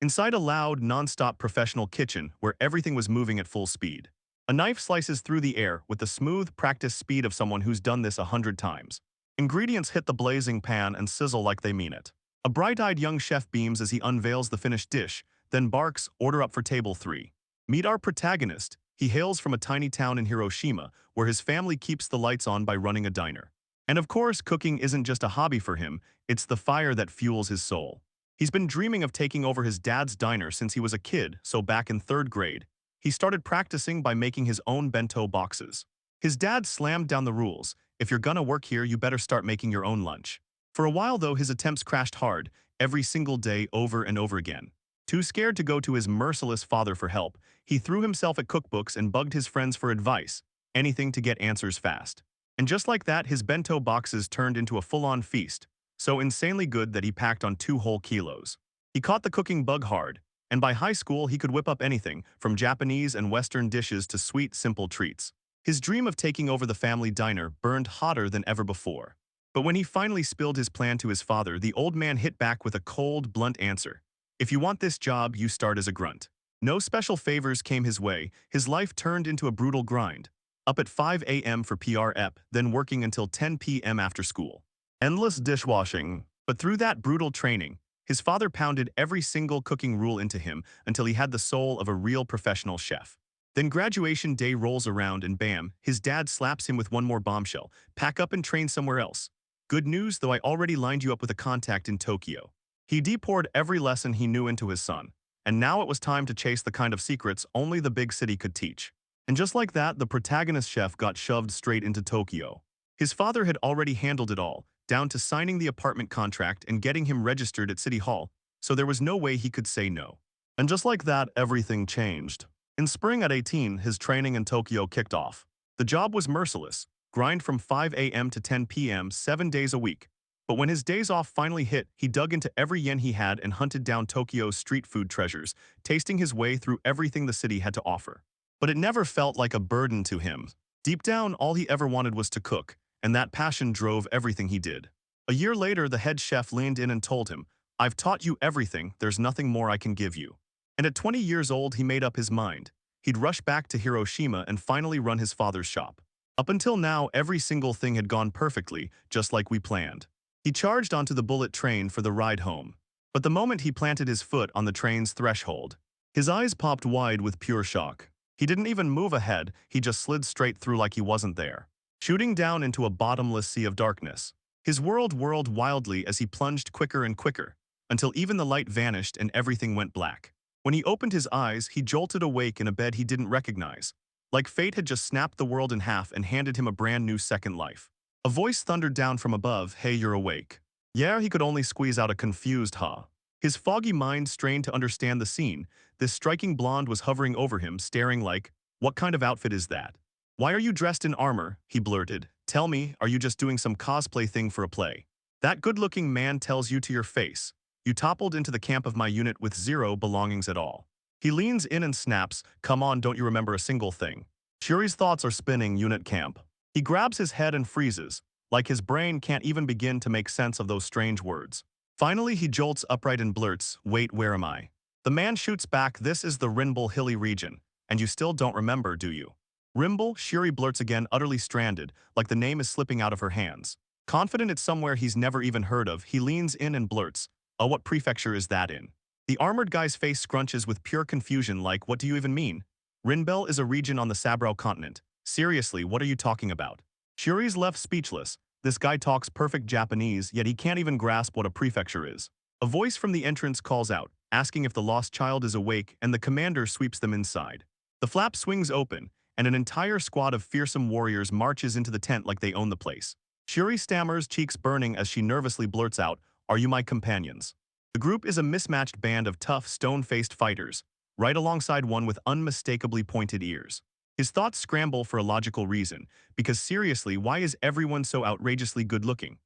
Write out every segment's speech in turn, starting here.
Inside a loud, non-stop professional kitchen where everything was moving at full speed. A knife slices through the air with the smooth, practiced speed of someone who's done this 100 times. Ingredients hit the blazing pan and sizzle like they mean it. A bright-eyed young chef beams as he unveils the finished dish, then barks, "Order up for table 3." Meet our protagonist. He hails from a tiny town in Hiroshima, where his family keeps the lights on by running a diner. And of course, cooking isn't just a hobby for him, it's the fire that fuels his soul. He's been dreaming of taking over his dad's diner since he was a kid, so back in 3rd grade, he started practicing by making his own bento boxes. His dad slammed down the rules: if you're gonna work here, you better start making your own lunch. For a while though, his attempts crashed hard, every single day over and over again. Too scared to go to his merciless father for help, he threw himself at cookbooks and bugged his friends for advice, anything to get answers fast. And just like that, his bento boxes turned into a full-on feast, so insanely good that he packed on 2 whole kilos. He caught the cooking bug hard, and by high school he could whip up anything, from Japanese and Western dishes to sweet, simple treats. His dream of taking over the family diner burned hotter than ever before. But when he finally spilled his plan to his father, the old man hit back with a cold, blunt answer. If you want this job, you start as a grunt. No special favors came his way, his life turned into a brutal grind. Up at 5 a.m. for PR then working until 10 p.m. after school. Endless dishwashing. But through that brutal training, his father pounded every single cooking rule into him until he had the soul of a real professional chef. Then graduation day rolls around and bam, his dad slaps him with one more bombshell: pack up and train somewhere else. Good news, though, I already lined you up with a contact in Tokyo. He poured every lesson he knew into his son, and now it was time to chase the kind of secrets only the big city could teach. And just like that, the protagonist chef got shoved straight into Tokyo. His father had already handled it all, down to signing the apartment contract and getting him registered at City Hall, so there was no way he could say no. And just like that, everything changed. In spring at 18, his training in Tokyo kicked off. The job was merciless: grind from 5 a.m. to 10 p.m. 7 days a week. But when his days off finally hit, he dug into every yen he had and hunted down Tokyo's street food treasures, tasting his way through everything the city had to offer. But it never felt like a burden to him. Deep down, all he ever wanted was to cook, and that passion drove everything he did. A year later, the head chef leaned in and told him, "I've taught you everything, there's nothing more I can give you." And at 20 years old, he made up his mind. He'd rush back to Hiroshima and finally run his father's shop. Up until now, every single thing had gone perfectly, just like we planned. He charged onto the bullet train for the ride home. But the moment he planted his foot on the train's threshold, his eyes popped wide with pure shock. He didn't even move ahead, he just slid straight through like he wasn't there, shooting down into a bottomless sea of darkness. His world whirled wildly as he plunged quicker and quicker, until even the light vanished and everything went black. When he opened his eyes, he jolted awake in a bed he didn't recognize. Like fate had just snapped the world in half and handed him a brand new second life. A voice thundered down from above, "Hey, you're awake." Yeah, he could only squeeze out a confused "huh." His foggy mind strained to understand the scene. This striking blonde was hovering over him, staring like, "What kind of outfit is that? Why are you dressed in armor?" he blurted. "Tell me, are you just doing some cosplay thing for a play?" That good-looking man tells you to your face, "You toppled into the camp of my unit with zero belongings at all." He leans in and snaps, "Come on, don't you remember a single thing?" Shuri's thoughts are spinning, unit camp. He grabs his head and freezes, like his brain can't even begin to make sense of those strange words. Finally, he jolts upright and blurts, "Wait, where am I?" The man shoots back, "This is the Rinbel Hilly region, and you still don't remember, do you?" Rinbel, Shuri blurts again, utterly stranded, like the name is slipping out of her hands. Confident it's somewhere he's never even heard of, he leans in and blurts, "Oh, what prefecture is that in?" The armored guy's face scrunches with pure confusion, like, "What do you even mean?" "Rinbel is a region on the Sabro continent. Seriously, what are you talking about?" Shuri's left speechless. This guy talks perfect Japanese, yet he can't even grasp what a prefecture is. A voice from the entrance calls out, asking if the lost child is awake, and the commander sweeps them inside. The flap swings open, and an entire squad of fearsome warriors marches into the tent like they own the place. Shuri stammers, cheeks burning as she nervously blurts out, "Are you my companions?" The group is a mismatched band of tough, stone-faced fighters, right alongside one with unmistakably pointed ears. His thoughts scramble for a logical reason, because seriously, why is everyone so outrageously good-looking?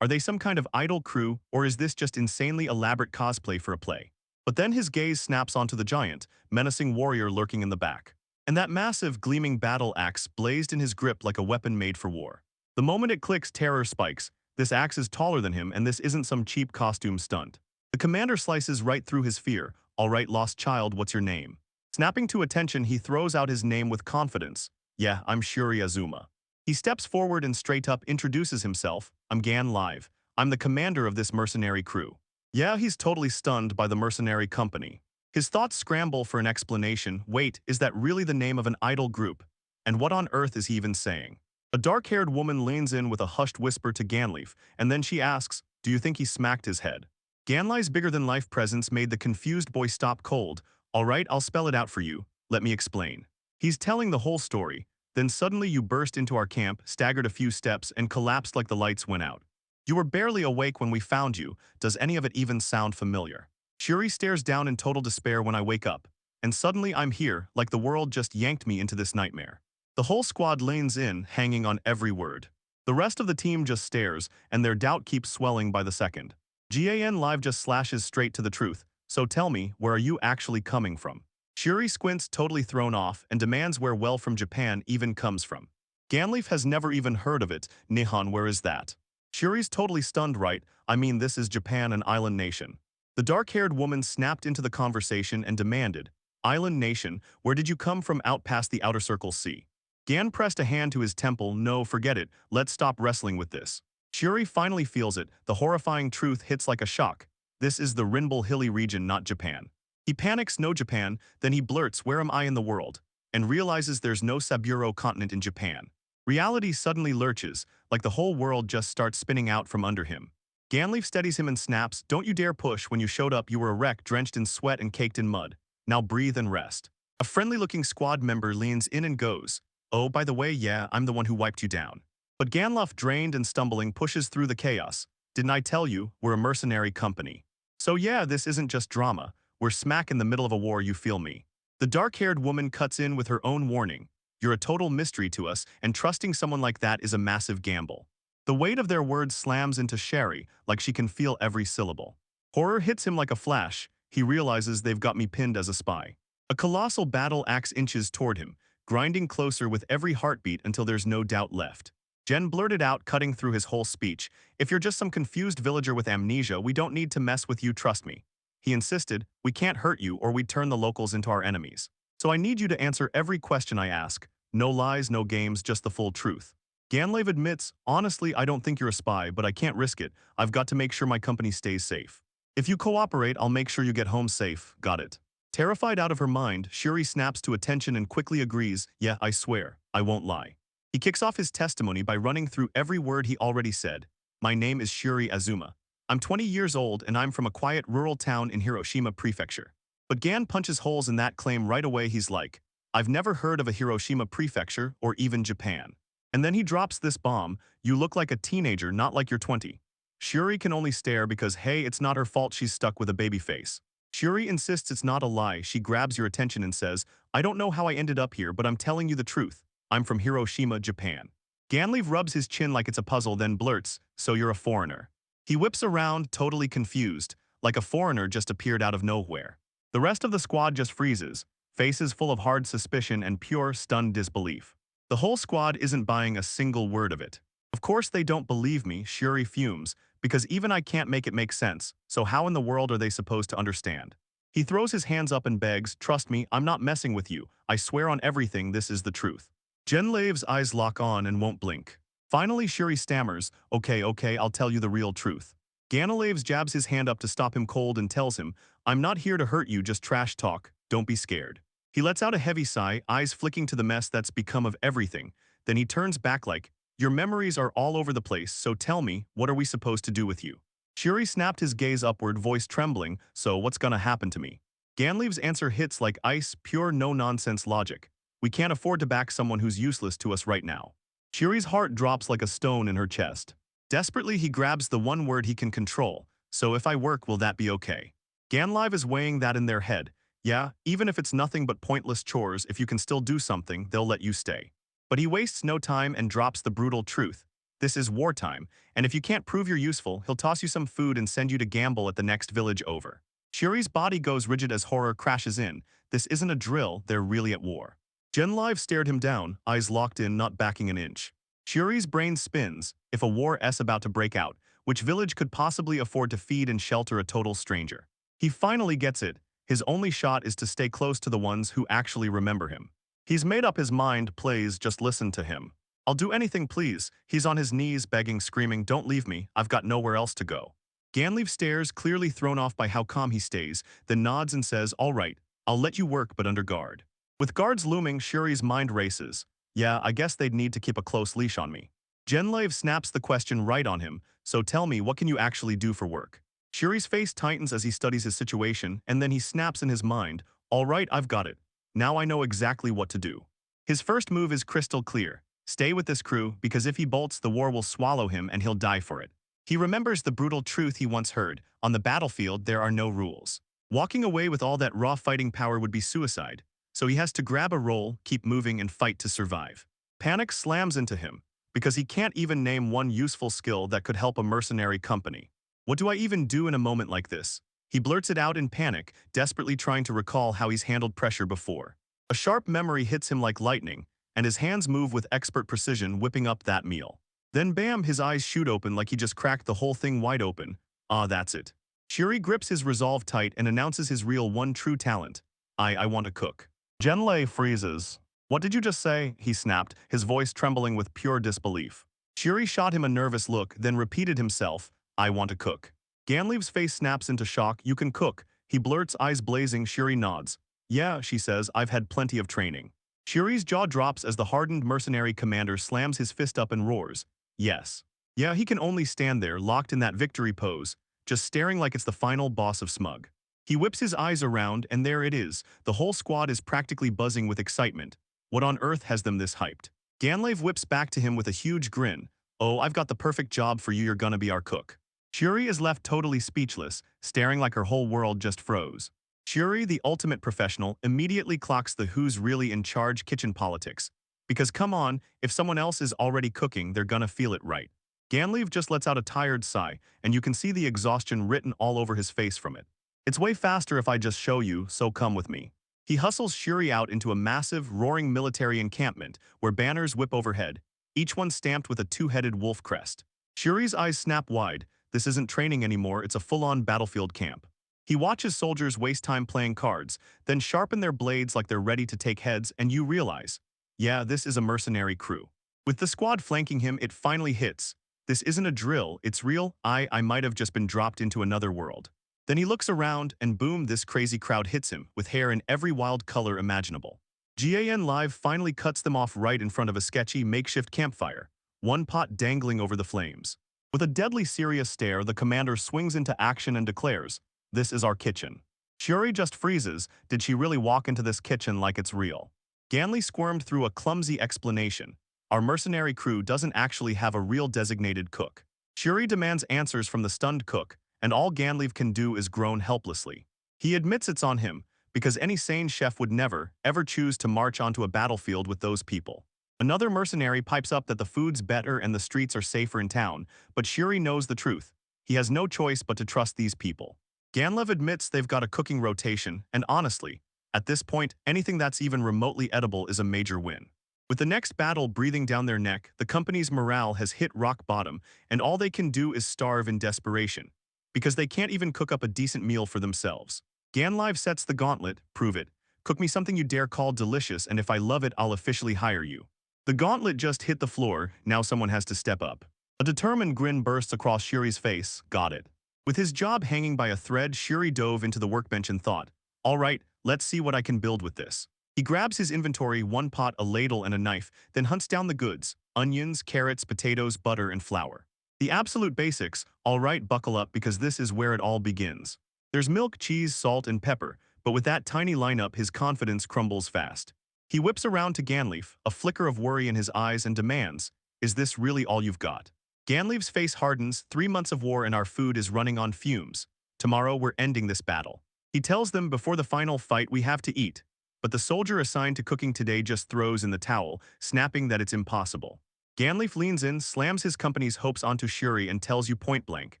Are they some kind of idol crew, or is this just insanely elaborate cosplay for a play? But then his gaze snaps onto the giant, menacing warrior lurking in the back. And that massive, gleaming battle axe blazed in his grip like a weapon made for war. The moment it clicks, terror spikes. This axe is taller than him, and this isn't some cheap costume stunt. The commander slices right through his fear, Alright, lost child, what's your name? Snapping to attention, he throws out his name with confidence. Yeah, I'm Shuri Azuma. He steps forward and straight up introduces himself. I'm Gan Live. I'm the commander of this mercenary crew. Yeah, he's totally stunned by the mercenary company. His thoughts scramble for an explanation. Wait, is that really the name of an idol group? And what on earth is he even saying? A dark-haired woman leans in with a hushed whisper to Ganleaf, and then she asks, do you think he smacked his head? Ganlai's bigger-than-life presence made the confused boy stop cold. All right, I'll spell it out for you. Let me explain. He's telling the whole story. Then suddenly you burst into our camp, staggered a few steps, and collapsed like the lights went out. You were barely awake when we found you. Does any of it even sound familiar? Shuri stares down in total despair when I wake up. And suddenly I'm here, like the world just yanked me into this nightmare. The whole squad leans in, hanging on every word. The rest of the team just stares, and their doubt keeps swelling by the second. GAN Live just slashes straight to the truth. So tell me, where are you actually coming from? Shuri squints, totally thrown off, and demands where well from Japan even comes from. Ganleaf has never even heard of it. Nihon, where is that? Shuri's totally stunned, right? I mean, this is Japan, an island nation. The dark-haired woman snapped into the conversation and demanded, Island nation, where did you come from out past the outer circle sea? Gan pressed a hand to his temple. No, forget it. Let's stop wrestling with this. Shuri finally feels it. The horrifying truth hits like a shock. This is the Rinbul Hilly region, not Japan. He panics, no Japan, then he blurts, where am I in the world? And realizes there's no Saburo continent in Japan. Reality suddenly lurches, like the whole world just starts spinning out from under him. Ganleaf steadies him and snaps, don't you dare push. When you showed up, you were a wreck, drenched in sweat and caked in mud. Now breathe and rest. A friendly-looking squad member leans in and goes, oh, by the way, yeah, I'm the one who wiped you down. But Ganleaf, drained and stumbling, pushes through the chaos. Didn't I tell you, we're a mercenary company? So yeah, this isn't just drama. We're smack in the middle of a war, you feel me? The dark-haired woman cuts in with her own warning. You're a total mystery to us, and trusting someone like that is a massive gamble. The weight of their words slams into Shuri, like she can feel every syllable. Horror hits him like a flash. He realizes they've got me pinned as a spy. A colossal battle axe inches toward him, grinding closer with every heartbeat until there's no doubt left. Jen blurted out, cutting through his whole speech, if you're just some confused villager with amnesia, we don't need to mess with you, trust me. He insisted, we can't hurt you or we'd turn the locals into our enemies. So I need you to answer every question I ask. No lies, no games, just the full truth. Ganlev admits, honestly, I don't think you're a spy, but I can't risk it. I've got to make sure my company stays safe. If you cooperate, I'll make sure you get home safe. Got it. Terrified out of her mind, Shuri snaps to attention and quickly agrees, yeah, I swear, I won't lie. He kicks off his testimony by running through every word he already said. My name is Shuri Azuma. I'm 20 years old and I'm from a quiet rural town in Hiroshima Prefecture. But Gan punches holes in that claim right away. He's like, I've never heard of a Hiroshima Prefecture or even Japan. And then he drops this bomb, you look like a teenager, not like you're 20. Shuri can only stare because, hey, it's not her fault she's stuck with a baby face. Shuri insists it's not a lie. She grabs your attention and says, I don't know how I ended up here, but I'm telling you the truth. I'm from Hiroshima, Japan. Ganlev rubs his chin like it's a puzzle, then blurts, so you're a foreigner. He whips around, totally confused, like a foreigner just appeared out of nowhere. The rest of the squad just freezes, faces full of hard suspicion and pure, stunned disbelief. The whole squad isn't buying a single word of it. Of course they don't believe me, Shuri fumes, because even I can't make it make sense, so how in the world are they supposed to understand? He throws his hands up and begs, trust me, I'm not messing with you. I swear on everything this is the truth. Genlev's eyes lock on and won't blink. Finally, Shuri stammers, okay, I'll tell you the real truth. Ganaleves jabs his hand up to stop him cold and tells him, I'm not here to hurt you, just trash talk, don't be scared. He lets out a heavy sigh, eyes flicking to the mess that's become of everything. Then he turns back like, your memories are all over the place, so tell me, what are we supposed to do with you? Shuri snapped his gaze upward, voice trembling, so what's gonna happen to me? Ganlev's answer hits like ice, pure no-nonsense logic. We can't afford to back someone who's useless to us right now. Shuri's heart drops like a stone in her chest. Desperately, he grabs the one word he can control. So if I work, will that be okay? Ganlive is weighing that in their head. Yeah, even if it's nothing but pointless chores, if you can still do something, they'll let you stay. But he wastes no time and drops the brutal truth. This is wartime, and if you can't prove you're useful, he'll toss you some food and send you to gamble at the next village over. Shuri's body goes rigid as horror crashes in. This isn't a drill, they're really at war. Genlive stared him down, eyes locked in, not backing an inch. Shuri's brain spins. If a war-'s about to break out, which village could possibly afford to feed and shelter a total stranger? He finally gets it. His only shot is to stay close to the ones who actually remember him. He's made up his mind, plays, just listen to him. I'll do anything, please. He's on his knees, begging, screaming, don't leave me, I've got nowhere else to go. Ganleaf stares, clearly thrown off by how calm he stays, then nods and says, all right, I'll let you work, but under guard. With guards looming, Shuri's mind races. Yeah, I guess they'd need to keep a close leash on me. Genlave snaps the question right on him, so tell me, what can you actually do for work? Shuri's face tightens as he studies his situation, and then he snaps in his mind, all right, I've got it. Now I know exactly what to do. His first move is crystal clear. Stay with this crew, because if he bolts, the war will swallow him and he'll die for it. He remembers the brutal truth he once heard. On the battlefield, there are no rules. Walking away with all that raw fighting power would be suicide, so he has to grab a roll, keep moving, and fight to survive. Panic slams into him, because he can't even name one useful skill that could help a mercenary company. What do I even do in a moment like this? He blurts it out in panic, desperately trying to recall how he's handled pressure before. A sharp memory hits him like lightning, and his hands move with expert precision, whipping up that meal. Then bam, his eyes shoot open like he just cracked the whole thing wide open. Ah, that's it. Shuri grips his resolve tight and announces his real one true talent. I want to cook. Genlei freezes. What did you just say? He snapped, his voice trembling with pure disbelief. Shuri shot him a nervous look, then repeated himself, I want to cook. Ganleaf's face snaps into shock. You can cook. He blurts, eyes blazing. Shuri nods. Yeah, she says, I've had plenty of training. Shuri's jaw drops as the hardened mercenary commander slams his fist up and roars. Yes. Yeah, he can only stand there, locked in that victory pose, just staring like it's the final boss of Smug. He whips his eyes around, and there it is. The whole squad is practically buzzing with excitement. What on earth has them this hyped? Ganleaf whips back to him with a huge grin. Oh, I've got the perfect job for you, you're gonna be our cook. Shuri is left totally speechless, staring like her whole world just froze. Shuri, the ultimate professional, immediately clocks the who's really in charge kitchen politics. Because come on, if someone else is already cooking, they're gonna feel it right. Ganleaf just lets out a tired sigh, and you can see the exhaustion written all over his face from it. It's way faster if I just show you, so come with me. He hustles Shuri out into a massive, roaring military encampment where banners whip overhead, each one stamped with a two-headed wolf crest. Shuri's eyes snap wide. This isn't training anymore, it's a full-on battlefield camp. He watches soldiers waste time playing cards, then sharpen their blades like they're ready to take heads, and you realize, yeah, this is a mercenary crew. With the squad flanking him, it finally hits. This isn't a drill, it's real. I might have just been dropped into another world. Then he looks around, and boom, this crazy crowd hits him, with hair in every wild color imaginable. GAN Live finally cuts them off right in front of a sketchy makeshift campfire, one pot dangling over the flames. With a deadly serious stare, the commander swings into action and declares, this is our kitchen. Shuri just freezes. Did she really walk into this kitchen like it's real? Ganley squirmed through a clumsy explanation. Our mercenary crew doesn't actually have a real designated cook. Shuri demands answers from the stunned cook, and all Ganleaf can do is groan helplessly. He admits it's on him, because any sane chef would never, ever choose to march onto a battlefield with those people. Another mercenary pipes up that the food's better and the streets are safer in town, but Shuri knows the truth. He has no choice but to trust these people. Ganlev admits they've got a cooking rotation, and honestly, at this point, anything that's even remotely edible is a major win. With the next battle breathing down their neck, the company's morale has hit rock bottom, and all they can do is starve in desperation, because they can't even cook up a decent meal for themselves. Ganlive sets the gauntlet, prove it. Cook me something you dare call delicious, and if I love it, I'll officially hire you. The gauntlet just hit the floor, now someone has to step up. A determined grin bursts across Shuri's face, got it. With his job hanging by a thread, Shuri dove into the workbench and thought, all right, let's see what I can build with this. He grabs his inventory, one pot, a ladle, and a knife, then hunts down the goods, onions, carrots, potatoes, butter, and flour. The absolute basics, all right, buckle up because this is where it all begins. There's milk, cheese, salt, and pepper, but with that tiny lineup, his confidence crumbles fast. He whips around to Ganleaf, a flicker of worry in his eyes, and demands, is this really all you've got? Ganleaf's face hardens. 3 months of war and our food is running on fumes. Tomorrow we're ending this battle. He tells them before the final fight we have to eat, but the soldier assigned to cooking today just throws in the towel, snapping that it's impossible. Ganleaf leans in, slams his company's hopes onto Shuri and tells you point blank,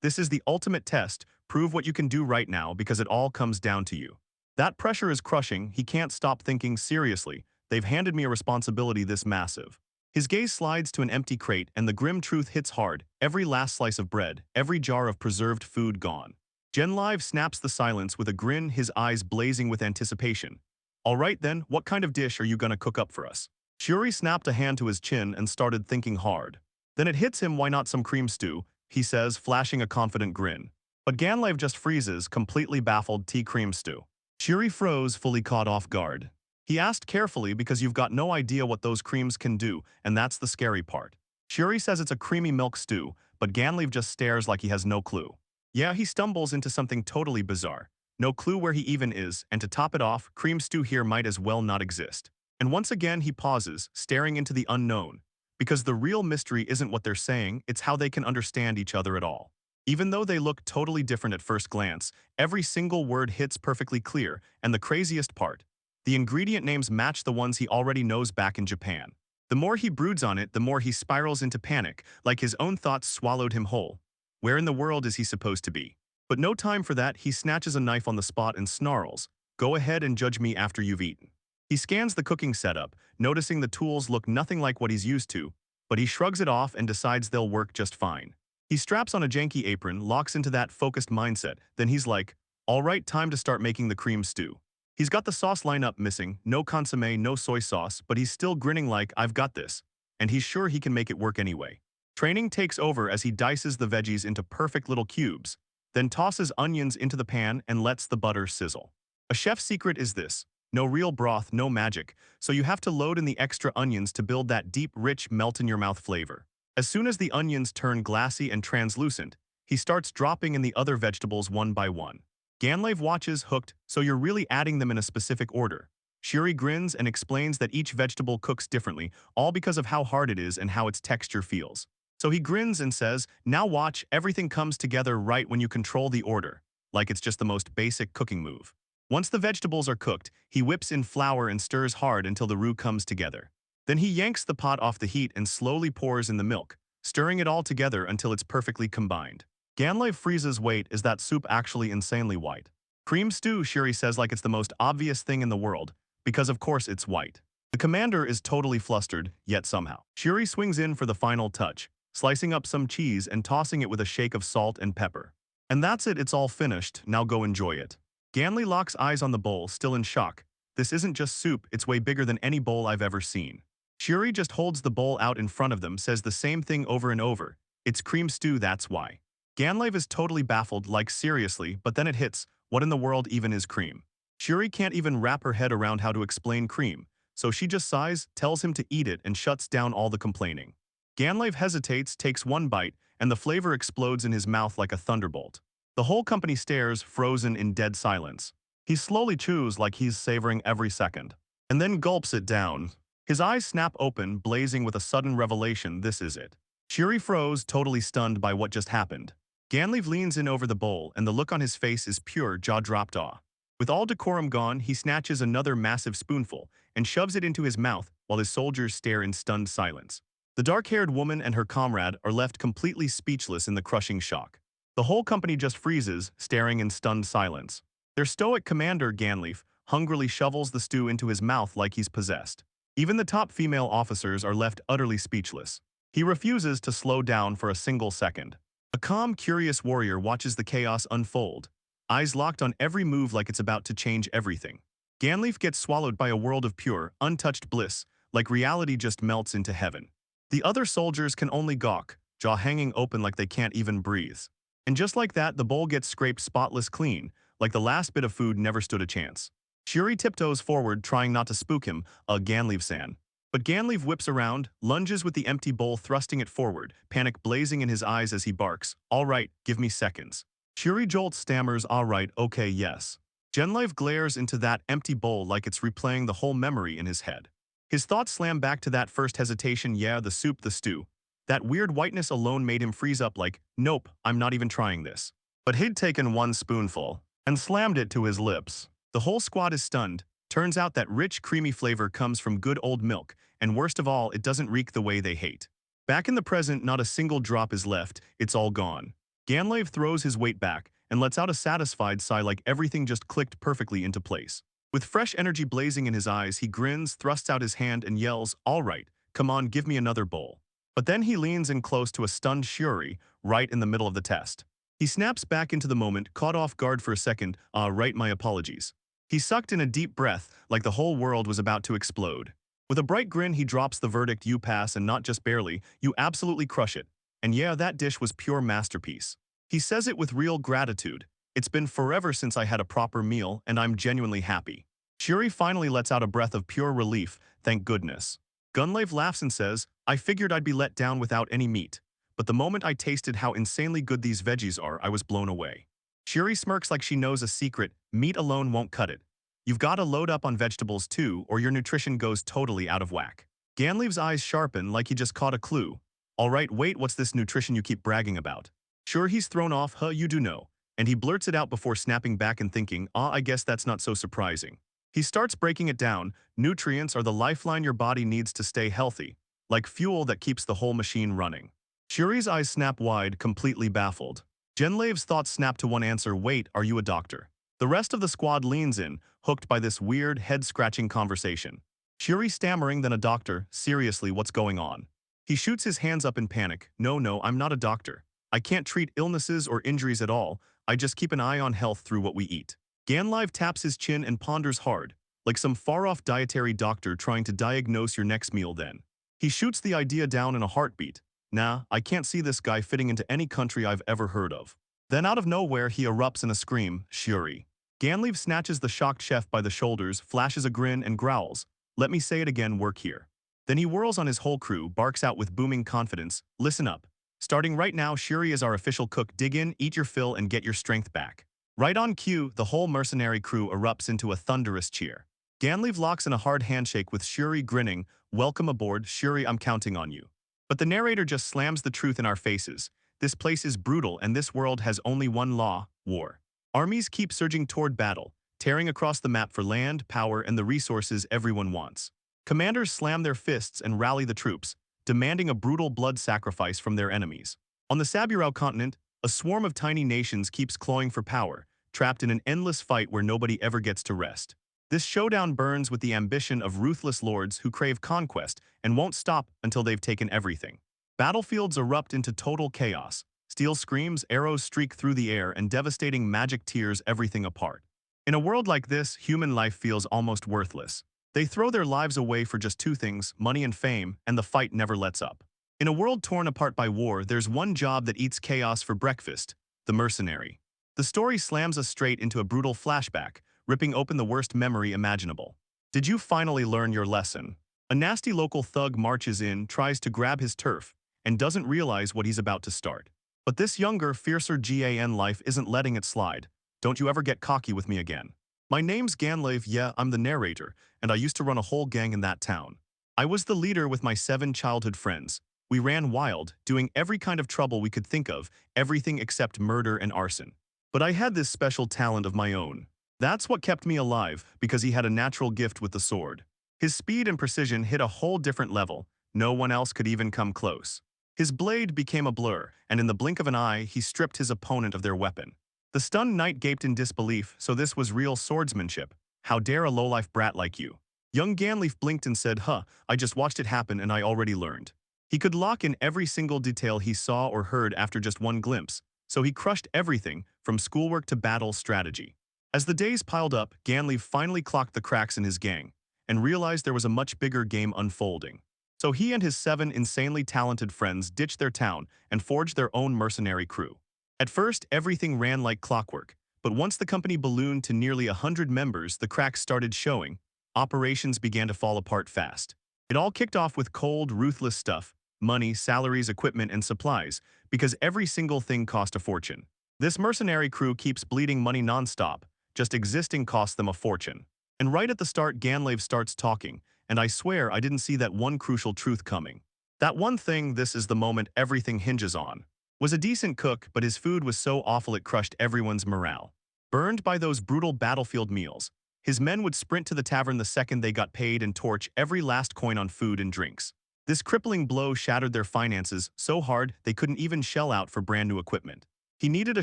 this is the ultimate test, prove what you can do right now because it all comes down to you. That pressure is crushing. He can't stop thinking, seriously, they've handed me a responsibility this massive. His gaze slides to an empty crate and the grim truth hits hard, every last slice of bread, every jar of preserved food gone. Genlive snaps the silence with a grin, his eyes blazing with anticipation. All right then, what kind of dish are you gonna cook up for us? Shuri snapped a hand to his chin and started thinking hard. Then it hits him, why not some cream stew, he says, flashing a confident grin. But Genlive just freezes, completely baffled. Tea cream stew. Shuri froze, fully caught off guard. He asked carefully because you've got no idea what those creams can do, and that's the scary part. Shuri says it's a creamy milk stew, but Ganlev just stares like he has no clue. Yeah, he stumbles into something totally bizarre. No clue where he even is, and to top it off, cream stew here might as well not exist. And once again he pauses, staring into the unknown. Because the real mystery isn't what they're saying, it's how they can understand each other at all. Even though they look totally different at first glance, every single word hits perfectly clear, and the craziest part, the ingredient names match the ones he already knows back in Japan. The more he broods on it, the more he spirals into panic, like his own thoughts swallowed him whole. Where in the world is he supposed to be? But no time for that, he snatches a knife on the spot and snarls, "Go ahead and judge me after you've eaten." He scans the cooking setup, noticing the tools look nothing like what he's used to, but he shrugs it off and decides they'll work just fine. He straps on a janky apron, locks into that focused mindset, then he's like, all right, time to start making the cream stew. He's got the sauce lineup missing, no consommé, no soy sauce, but he's still grinning like, I've got this. And he's sure he can make it work anyway. Training takes over as he dices the veggies into perfect little cubes, then tosses onions into the pan and lets the butter sizzle. A chef's secret is this: no real broth, no magic, so you have to load in the extra onions to build that deep, rich, melt-in-your-mouth flavor. As soon as the onions turn glassy and translucent, he starts dropping in the other vegetables one by one. Ganlev watches, hooked, so you're really adding them in a specific order. Shuri grins and explains that each vegetable cooks differently, all because of how hard it is and how its texture feels. So he grins and says, now watch, everything comes together right when you control the order, like it's just the most basic cooking move. Once the vegetables are cooked, he whips in flour and stirs hard until the roux comes together. Then he yanks the pot off the heat and slowly pours in the milk, stirring it all together until it's perfectly combined. Ganlev freezes. Wait, is that soup actually insanely white? Cream stew, Shuri says like it's the most obvious thing in the world, because of course it's white. The commander is totally flustered, yet somehow. Shuri swings in for the final touch, slicing up some cheese and tossing it with a shake of salt and pepper. And that's it, it's all finished, now go enjoy it. Ganley locks eyes on the bowl, still in shock. This isn't just soup, it's way bigger than any bowl I've ever seen. Shuri just holds the bowl out in front of them, says the same thing over and over. It's cream stew, that's why. Ganlev is totally baffled, like seriously, but then it hits, what in the world even is cream? Shuri can't even wrap her head around how to explain cream, so she just sighs, tells him to eat it and shuts down all the complaining. Ganlev hesitates, takes one bite, and the flavor explodes in his mouth like a thunderbolt. The whole company stares, frozen in dead silence. He slowly chews like he's savoring every second, and then gulps it down. His eyes snap open, blazing with a sudden revelation. This is it. Shuri froze, totally stunned by what just happened. Ganlev leans in over the bowl, and the look on his face is pure, jaw-dropped awe. With all decorum gone, he snatches another massive spoonful and shoves it into his mouth while his soldiers stare in stunned silence. The dark-haired woman and her comrade are left completely speechless in the crushing shock. The whole company just freezes, staring in stunned silence. Their stoic commander, Ganlev, hungrily shovels the stew into his mouth like he's possessed. Even the top female officers are left utterly speechless. He refuses to slow down for a single second. A calm, curious warrior watches the chaos unfold, eyes locked on every move like it's about to change everything. Ganlev gets swallowed by a world of pure, untouched bliss, like reality just melts into heaven. The other soldiers can only gawk, jaw hanging open like they can't even breathe. And just like that, the bowl gets scraped spotless clean, like the last bit of food never stood a chance. Shuri tiptoes forward, trying not to spook him, Ganlev-san. But Ganlev whips around, lunges with the empty bowl, thrusting it forward, panic blazing in his eyes as he barks, all right, give me seconds. Shuri jolts, stammers, all right, okay, yes. Ganlev glares into that empty bowl like it's replaying the whole memory in his head. His thoughts slam back to that first hesitation, yeah, the soup, the stew. That weird whiteness alone made him freeze up like, nope, I'm not even trying this. But he'd taken one spoonful and slammed it to his lips. The whole squad is stunned. Turns out that rich, creamy flavor comes from good old milk, and worst of all, it doesn't reek the way they hate. Back in the present, not a single drop is left, it's all gone. Ganlev throws his weight back and lets out a satisfied sigh like everything just clicked perfectly into place. With fresh energy blazing in his eyes, he grins, thrusts out his hand and yells, all right, come on, give me another bowl. But then he leans in close to a stunned Shuri, right in the middle of the test. He snaps back into the moment, caught off guard for a second. Right, my apologies. He sucked in a deep breath, like the whole world was about to explode. With a bright grin, he drops the verdict, you pass, and not just barely, you absolutely crush it. And yeah, that dish was pure masterpiece. He says it with real gratitude. It's been forever since I had a proper meal, and I'm genuinely happy. Shuri finally lets out a breath of pure relief, thank goodness. Gunlave laughs and says, I figured I'd be let down without any meat. But the moment I tasted how insanely good these veggies are, I was blown away. Shuri smirks like she knows a secret, meat alone won't cut it. You've got to load up on vegetables too, or your nutrition goes totally out of whack. Ganleve's eyes sharpen like he just caught a clue. Alright, wait, what's this nutrition you keep bragging about? Sure, he's thrown off, you do know. And he blurts it out before snapping back and thinking, I guess that's not so surprising. He starts breaking it down. Nutrients are the lifeline your body needs to stay healthy, like fuel that keeps the whole machine running. Shuri's eyes snap wide, completely baffled. Genlave's thoughts snap to one answer, wait, are you a doctor? The rest of the squad leans in, hooked by this weird, head-scratching conversation. Shuri stammering, then a doctor, seriously, what's going on? He shoots his hands up in panic, no, I'm not a doctor. I can't treat illnesses or injuries at all, I just keep an eye on health through what we eat. Ganlive taps his chin and ponders hard, like some far-off dietary doctor trying to diagnose your next meal then. He shoots the idea down in a heartbeat. Nah, I can't see this guy fitting into any country I've ever heard of. Then out of nowhere he erupts in a scream, Shuri. Ganleave snatches the shocked chef by the shoulders, flashes a grin and growls, let me say it again, work here. Then he whirls on his whole crew, barks out with booming confidence, listen up. Starting right now, Shuri is our official cook, dig in, eat your fill and get your strength back. Right on cue, the whole mercenary crew erupts into a thunderous cheer. Ganleave locks in a hard handshake with Shuri grinning, welcome aboard, Shuri, I'm counting on you. But the narrator just slams the truth in our faces. This place is brutal and this world has only one law, war. Armies keep surging toward battle, tearing across the map for land, power, and the resources everyone wants. Commanders slam their fists and rally the troops, demanding a brutal blood sacrifice from their enemies. On the Saburao continent, a swarm of tiny nations keeps clawing for power, trapped in an endless fight where nobody ever gets to rest. This showdown burns with the ambition of ruthless lords who crave conquest and won't stop until they've taken everything. Battlefields erupt into total chaos. Steel screams, arrows streak through the air, and devastating magic tears everything apart. In a world like this, human life feels almost worthless. They throw their lives away for just two things, money and fame, and the fight never lets up. In a world torn apart by war, there's one job that eats chaos for breakfast, the mercenary. The story slams us straight into a brutal flashback, ripping open the worst memory imaginable. Did you finally learn your lesson? A nasty local thug marches in, tries to grab his turf, and doesn't realize what he's about to start. But this younger, fiercer GAN life isn't letting it slide. Don't you ever get cocky with me again. My name's Ganlave, yeah, I'm the narrator, and I used to run a whole gang in that town. I was the leader with my 7 childhood friends. We ran wild, doing every kind of trouble we could think of, everything except murder and arson. But I had this special talent of my own. That's what kept me alive, because he had a natural gift with the sword. His speed and precision hit a whole different level. No one else could even come close. His blade became a blur, and in the blink of an eye, he stripped his opponent of their weapon. The stunned knight gaped in disbelief, so this was real swordsmanship. How dare a lowlife brat like you? Young Ganleaf blinked and said, I just watched it happen and I already learned. He could lock in every single detail he saw or heard after just one glimpse, so he crushed everything, from schoolwork to battle strategy. As the days piled up, Ganleaf finally clocked the cracks in his gang, and realized there was a much bigger game unfolding. So he and his 7 insanely talented friends ditched their town and forged their own mercenary crew. At first, everything ran like clockwork, but once the company ballooned to nearly 100 members, the cracks started showing. Operations began to fall apart fast. It all kicked off with cold, ruthless stuff, money, salaries, equipment, and supplies, because every single thing cost a fortune. This mercenary crew keeps bleeding money non-stop, just existing costs them a fortune. And right at the start, Ganlave starts talking, and I swear I didn't see that one crucial truth coming. That one thing, this is the moment everything hinges on. Was a decent cook, but his food was so awful it crushed everyone's morale. Burned by those brutal battlefield meals, his men would sprint to the tavern the second they got paid and torch every last coin on food and drinks. This crippling blow shattered their finances so hard they couldn't even shell out for brand new equipment. He needed a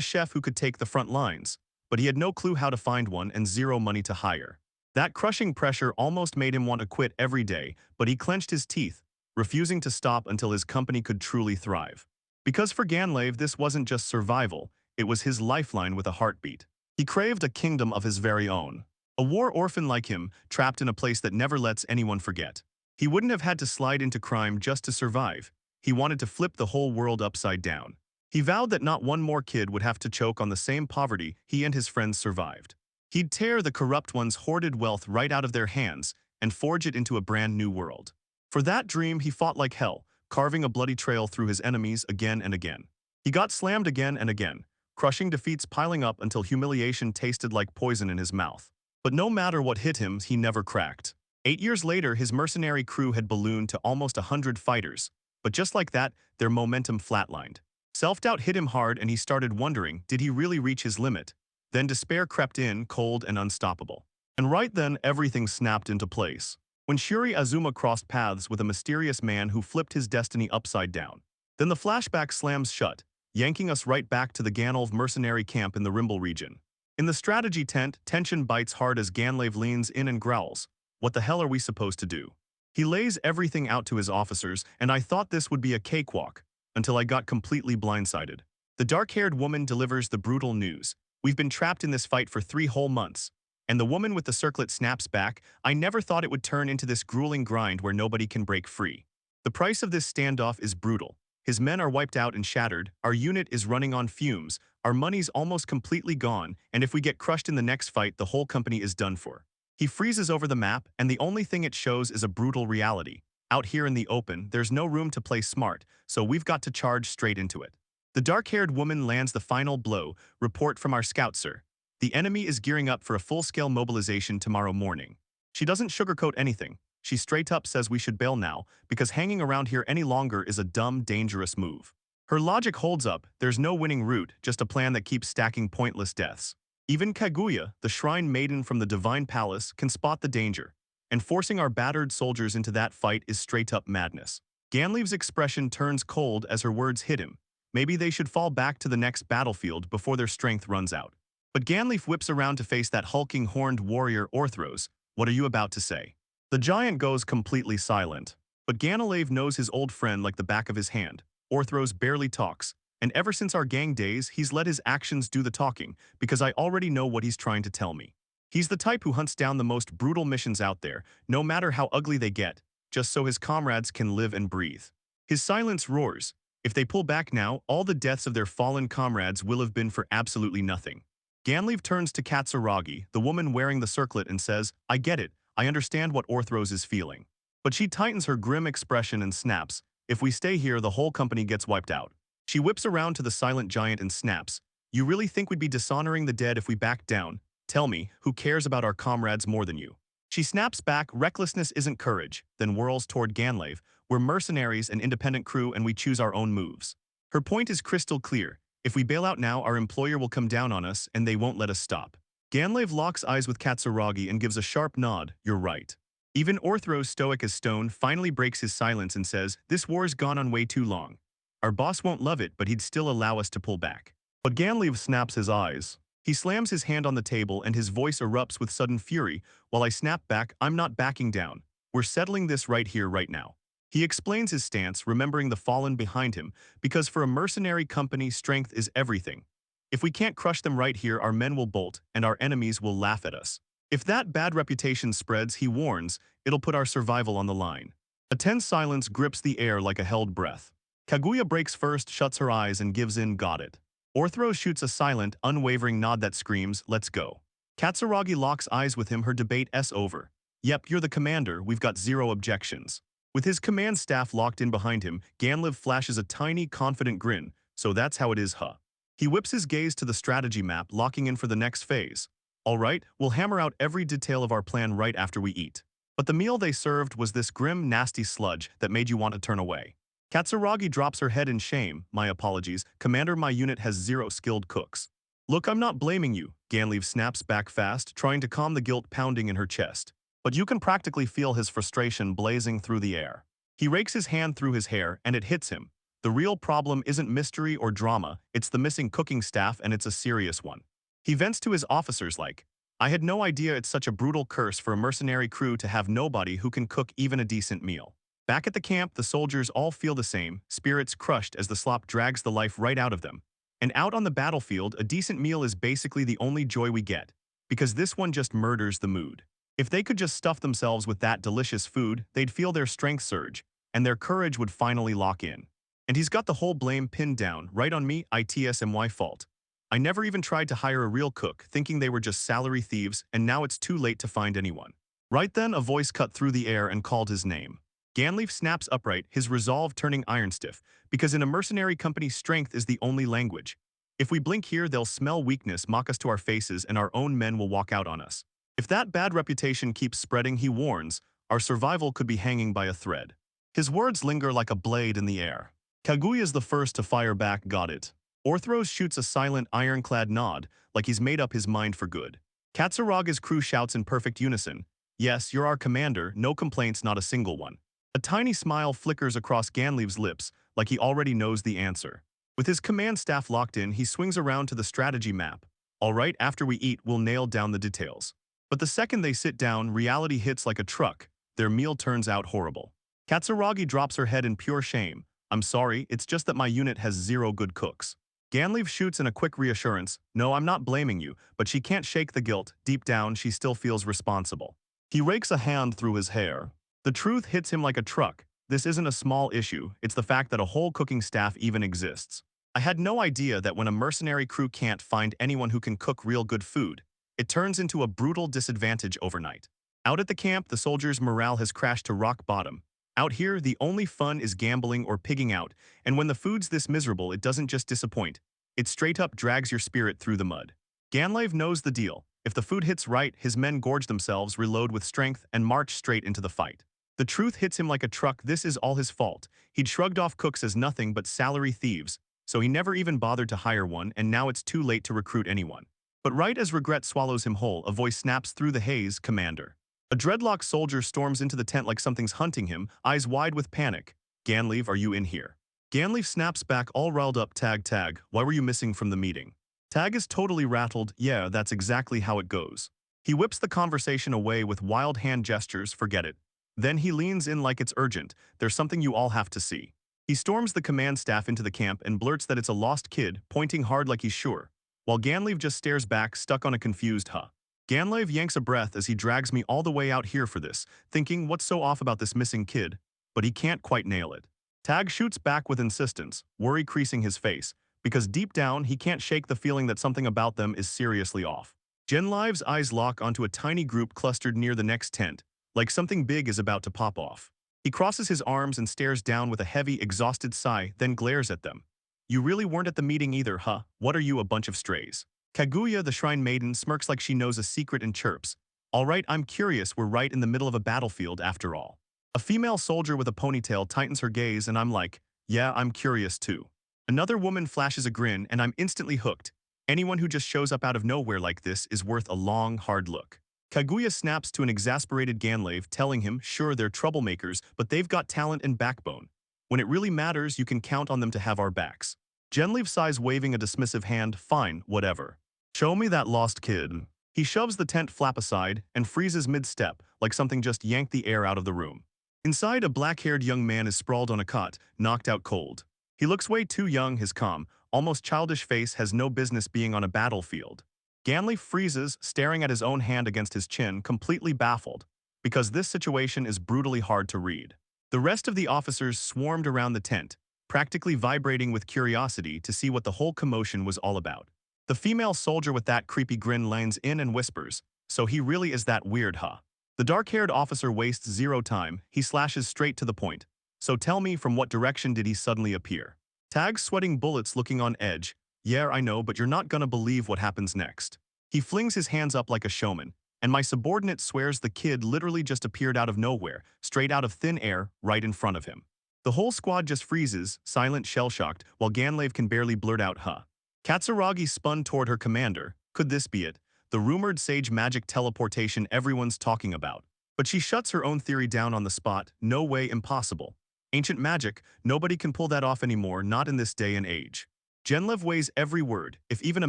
chef who could take the front lines, but he had no clue how to find one and zero money to hire. That crushing pressure almost made him want to quit every day, but he clenched his teeth, refusing to stop until his company could truly thrive. Because for Ganlave, this wasn't just survival, It was his lifeline with a heartbeat. He craved a kingdom of his very own. A war orphan like him, trapped in a place that never lets anyone forget. He wouldn't have had to slide into crime just to survive. He wanted to flip the whole world upside down. He vowed that not one more kid would have to choke on the same poverty he and his friends survived. He'd tear the corrupt ones' hoarded wealth right out of their hands and forge it into a brand new world. For that dream, he fought like hell, carving a bloody trail through his enemies again and again. He got slammed again and again, crushing defeats piling up until humiliation tasted like poison in his mouth. But no matter what hit him, he never cracked. 8 years later, his mercenary crew had ballooned to almost 100 fighters. But just like that, their momentum flatlined. Self-doubt hit him hard and he started wondering, did he really reach his limit? Then despair crept in, cold and unstoppable. And right then, everything snapped into place. When Shuri Azuma crossed paths with a mysterious man who flipped his destiny upside down. Then the flashback slams shut, yanking us right back to the Ganolv mercenary camp in the Rimble region. In the strategy tent, tension bites hard as Ganlave leans in and growls, "What the hell are we supposed to do?" He lays everything out to his officers, and I thought this would be a cakewalk, until I got completely blindsided. The dark-haired woman delivers the brutal news. "We've been trapped in this fight for 3 whole months." And the woman with the circlet snaps back, "I never thought it would turn into this grueling grind where nobody can break free." The price of this standoff is brutal. His men are wiped out and shattered, our unit is running on fumes, our money's almost completely gone, and if we get crushed in the next fight, the whole company is done for. He freezes over the map, and the only thing it shows is a brutal reality. Out here in the open, there's no room to play smart, so we've got to charge straight into it. The dark-haired woman lands the final blow. "Report from our scout, sir. The enemy is gearing up for a full-scale mobilization tomorrow morning." She doesn't sugarcoat anything. She straight up says we should bail now, because hanging around here any longer is a dumb, dangerous move. Her logic holds up. There's no winning route, just a plan that keeps stacking pointless deaths. Even Kaguya, the shrine maiden from the Divine Palace, can spot the danger, and forcing our battered soldiers into that fight is straight-up madness. Ganleve's expression turns cold as her words hit him. Maybe they should fall back to the next battlefield before their strength runs out. But Ganleaf whips around to face that hulking horned warrior Orthros. "What are you about to say?" The giant goes completely silent. But Ganalave knows his old friend like the back of his hand. Orthros barely talks, and ever since our gang days, he's let his actions do the talking, because I already know what he's trying to tell me. He's the type who hunts down the most brutal missions out there, no matter how ugly they get, just so his comrades can live and breathe. His silence roars. If they pull back now, all the deaths of their fallen comrades will have been for absolutely nothing. Ganleave turns to Katsuragi, the woman wearing the circlet, and says, "I get it. I understand what Orthros is feeling." But she tightens her grim expression and snaps, "If we stay here, the whole company gets wiped out." She whips around to the silent giant and snaps, "You really think we'd be dishonoring the dead if we backed down? Tell me, who cares about our comrades more than you?" She snaps back, "Recklessness isn't courage," then whirls toward Ganlave. "We're mercenaries, an independent crew, and we choose our own moves." Her point is crystal clear. If we bail out now, our employer will come down on us, and they won't let us stop. Ganlave locks eyes with Katsuragi and gives a sharp nod. "You're right." Even Orthros, stoic as stone, finally breaks his silence and says, "This war's gone on way too long. Our boss won't love it, but he'd still allow us to pull back." But Ganlave snaps his eyes. He slams his hand on the table and his voice erupts with sudden fury. "While I snap back, I'm not backing down. We're settling this right here, right now." He explains his stance, remembering the fallen behind him, because for a mercenary company, strength is everything. If we can't crush them right here, our men will bolt, and our enemies will laugh at us. If that bad reputation spreads, he warns, it'll put our survival on the line. A tense silence grips the air like a held breath. Kaguya breaks first, shuts her eyes, and gives in, "Got it." Orthros shoots a silent, unwavering nod that screams, "Let's go." Katsuragi locks eyes with him, her debate's over. "Yep, you're the commander, we've got zero objections." With his command staff locked in behind him, Ganlev flashes a tiny, confident grin. "So that's how it is, huh?" He whips his gaze to the strategy map, locking in for the next phase. "All right, we'll hammer out every detail of our plan right after we eat." But the meal they served was this grim, nasty sludge that made you want to turn away. Katsuragi drops her head in shame. "My apologies, Commander, my unit has 0 skilled cooks." "Look, I'm not blaming you," Ganlev snaps back fast, trying to calm the guilt pounding in her chest. But you can practically feel his frustration blazing through the air. He rakes his hand through his hair, and it hits him. The real problem isn't mystery or drama, it's the missing cooking staff, and it's a serious one. He vents to his officers like, "I had no idea it's such a brutal curse for a mercenary crew to have nobody who can cook even a decent meal." Back at the camp, the soldiers all feel the same, spirits crushed as the slop drags the life right out of them. And out on the battlefield, a decent meal is basically the only joy we get, because this one just murders the mood. If they could just stuff themselves with that delicious food, they'd feel their strength surge, and their courage would finally lock in. And he's got the whole blame pinned down, right on me, it's my fault. I never even tried to hire a real cook, thinking they were just salary thieves, and now it's too late to find anyone. Right then, a voice cut through the air and called his name. Ganleaf snaps upright, his resolve turning iron-stiff, because in a mercenary company, strength is the only language. If we blink here, they'll smell weakness, mock us to our faces, and our own men will walk out on us. If that bad reputation keeps spreading, he warns, our survival could be hanging by a thread. His words linger like a blade in the air. Kaguya's the first to fire back, got it. Orthros shoots a silent, ironclad nod, like he's made up his mind for good. Katsuraga's crew shouts in perfect unison, yes, you're our commander, no complaints, not a single one. A tiny smile flickers across Ganleaf's lips, like he already knows the answer. With his command staff locked in, he swings around to the strategy map. All right, after we eat, we'll nail down the details. But the second they sit down, reality hits like a truck. Their meal turns out horrible. Katsuragi drops her head in pure shame. I'm sorry, it's just that my unit has 0 good cooks. Ganleaf shoots in a quick reassurance. No, I'm not blaming you, but she can't shake the guilt. Deep down, she still feels responsible. He rakes a hand through his hair. The truth hits him like a truck. This isn't a small issue, it's the fact that a whole cooking staff even exists. I had no idea that when a mercenary crew can't find anyone who can cook real good food, it turns into a brutal disadvantage overnight. Out at the camp, the soldiers' morale has crashed to rock bottom. Out here, the only fun is gambling or pigging out, and when the food's this miserable, it doesn't just disappoint. It straight up drags your spirit through the mud. Ganleaf knows the deal. If the food hits right, his men gorge themselves, reload with strength, and march straight into the fight. The truth hits him like a truck. This is all his fault. He'd shrugged off cooks as nothing but salary thieves, so he never even bothered to hire one, and now it's too late to recruit anyone. But right as regret swallows him whole, a voice snaps through the haze, Commander. A dreadlock soldier storms into the tent like something's hunting him, eyes wide with panic. Ganleaf, are you in here? Ganleaf snaps back all riled up, Tag, why were you missing from the meeting? Tag is totally rattled, yeah, that's exactly how it goes. He whips the conversation away with wild hand gestures, forget it. Then he leans in like it's urgent, there's something you all have to see. He storms the command staff into the camp and blurts that it's a lost kid, pointing hard like he's sure, while Ganleaf just stares back, stuck on a confused huh. Ganleaf yanks a breath as he drags me all the way out here for this, thinking what's so off about this missing kid, but he can't quite nail it. Tag shoots back with insistence, worry creasing his face, because deep down he can't shake the feeling that something about them is seriously off. Ganleaf's eyes lock onto a tiny group clustered near the next tent, like something big is about to pop off. He crosses his arms and stares down with a heavy, exhausted sigh, then glares at them. You really weren't at the meeting either, huh? What are you, a bunch of strays? Kaguya, the shrine maiden, smirks like she knows a secret and chirps. All right, I'm curious, we're right in the middle of a battlefield after all. A female soldier with a ponytail tightens her gaze and I'm like, yeah, I'm curious too. Another woman flashes a grin and I'm instantly hooked. Anyone who just shows up out of nowhere like this is worth a long, hard look. Kaguya snaps to an exasperated Ganleaf, telling him, sure, they're troublemakers, but they've got talent and backbone. When it really matters, you can count on them to have our backs. Ganleaf sighs, waving a dismissive hand, fine, whatever. Show me that lost kid. He shoves the tent flap aside and freezes mid-step, like something just yanked the air out of the room. Inside, a black-haired young man is sprawled on a cot, knocked out cold. He looks way too young, his calm, almost childish face has no business being on a battlefield. Ganleaf freezes, staring at his own hand against his chin, completely baffled, because this situation is brutally hard to read. The rest of the officers swarmed around the tent, practically vibrating with curiosity to see what the whole commotion was all about. The female soldier with that creepy grin leans in and whispers, so he really is that weird, huh? The dark-haired officer wastes zero time, he slashes straight to the point. So tell me, from what direction did he suddenly appear? Tag's sweating bullets, looking on edge. Yeah, I know, but you're not gonna believe what happens next. He flings his hands up like a showman, and my subordinate swears the kid literally just appeared out of nowhere, straight out of thin air, right in front of him. The whole squad just freezes, silent, shell-shocked, while Ganleaf can barely blurt out, huh. Katsuragi spun toward her commander. Could this be it? The rumored sage magic teleportation everyone's talking about. But she shuts her own theory down on the spot. No way, impossible. Ancient magic, nobody can pull that off anymore, not in this day and age. Ganleaf weighs every word. If even a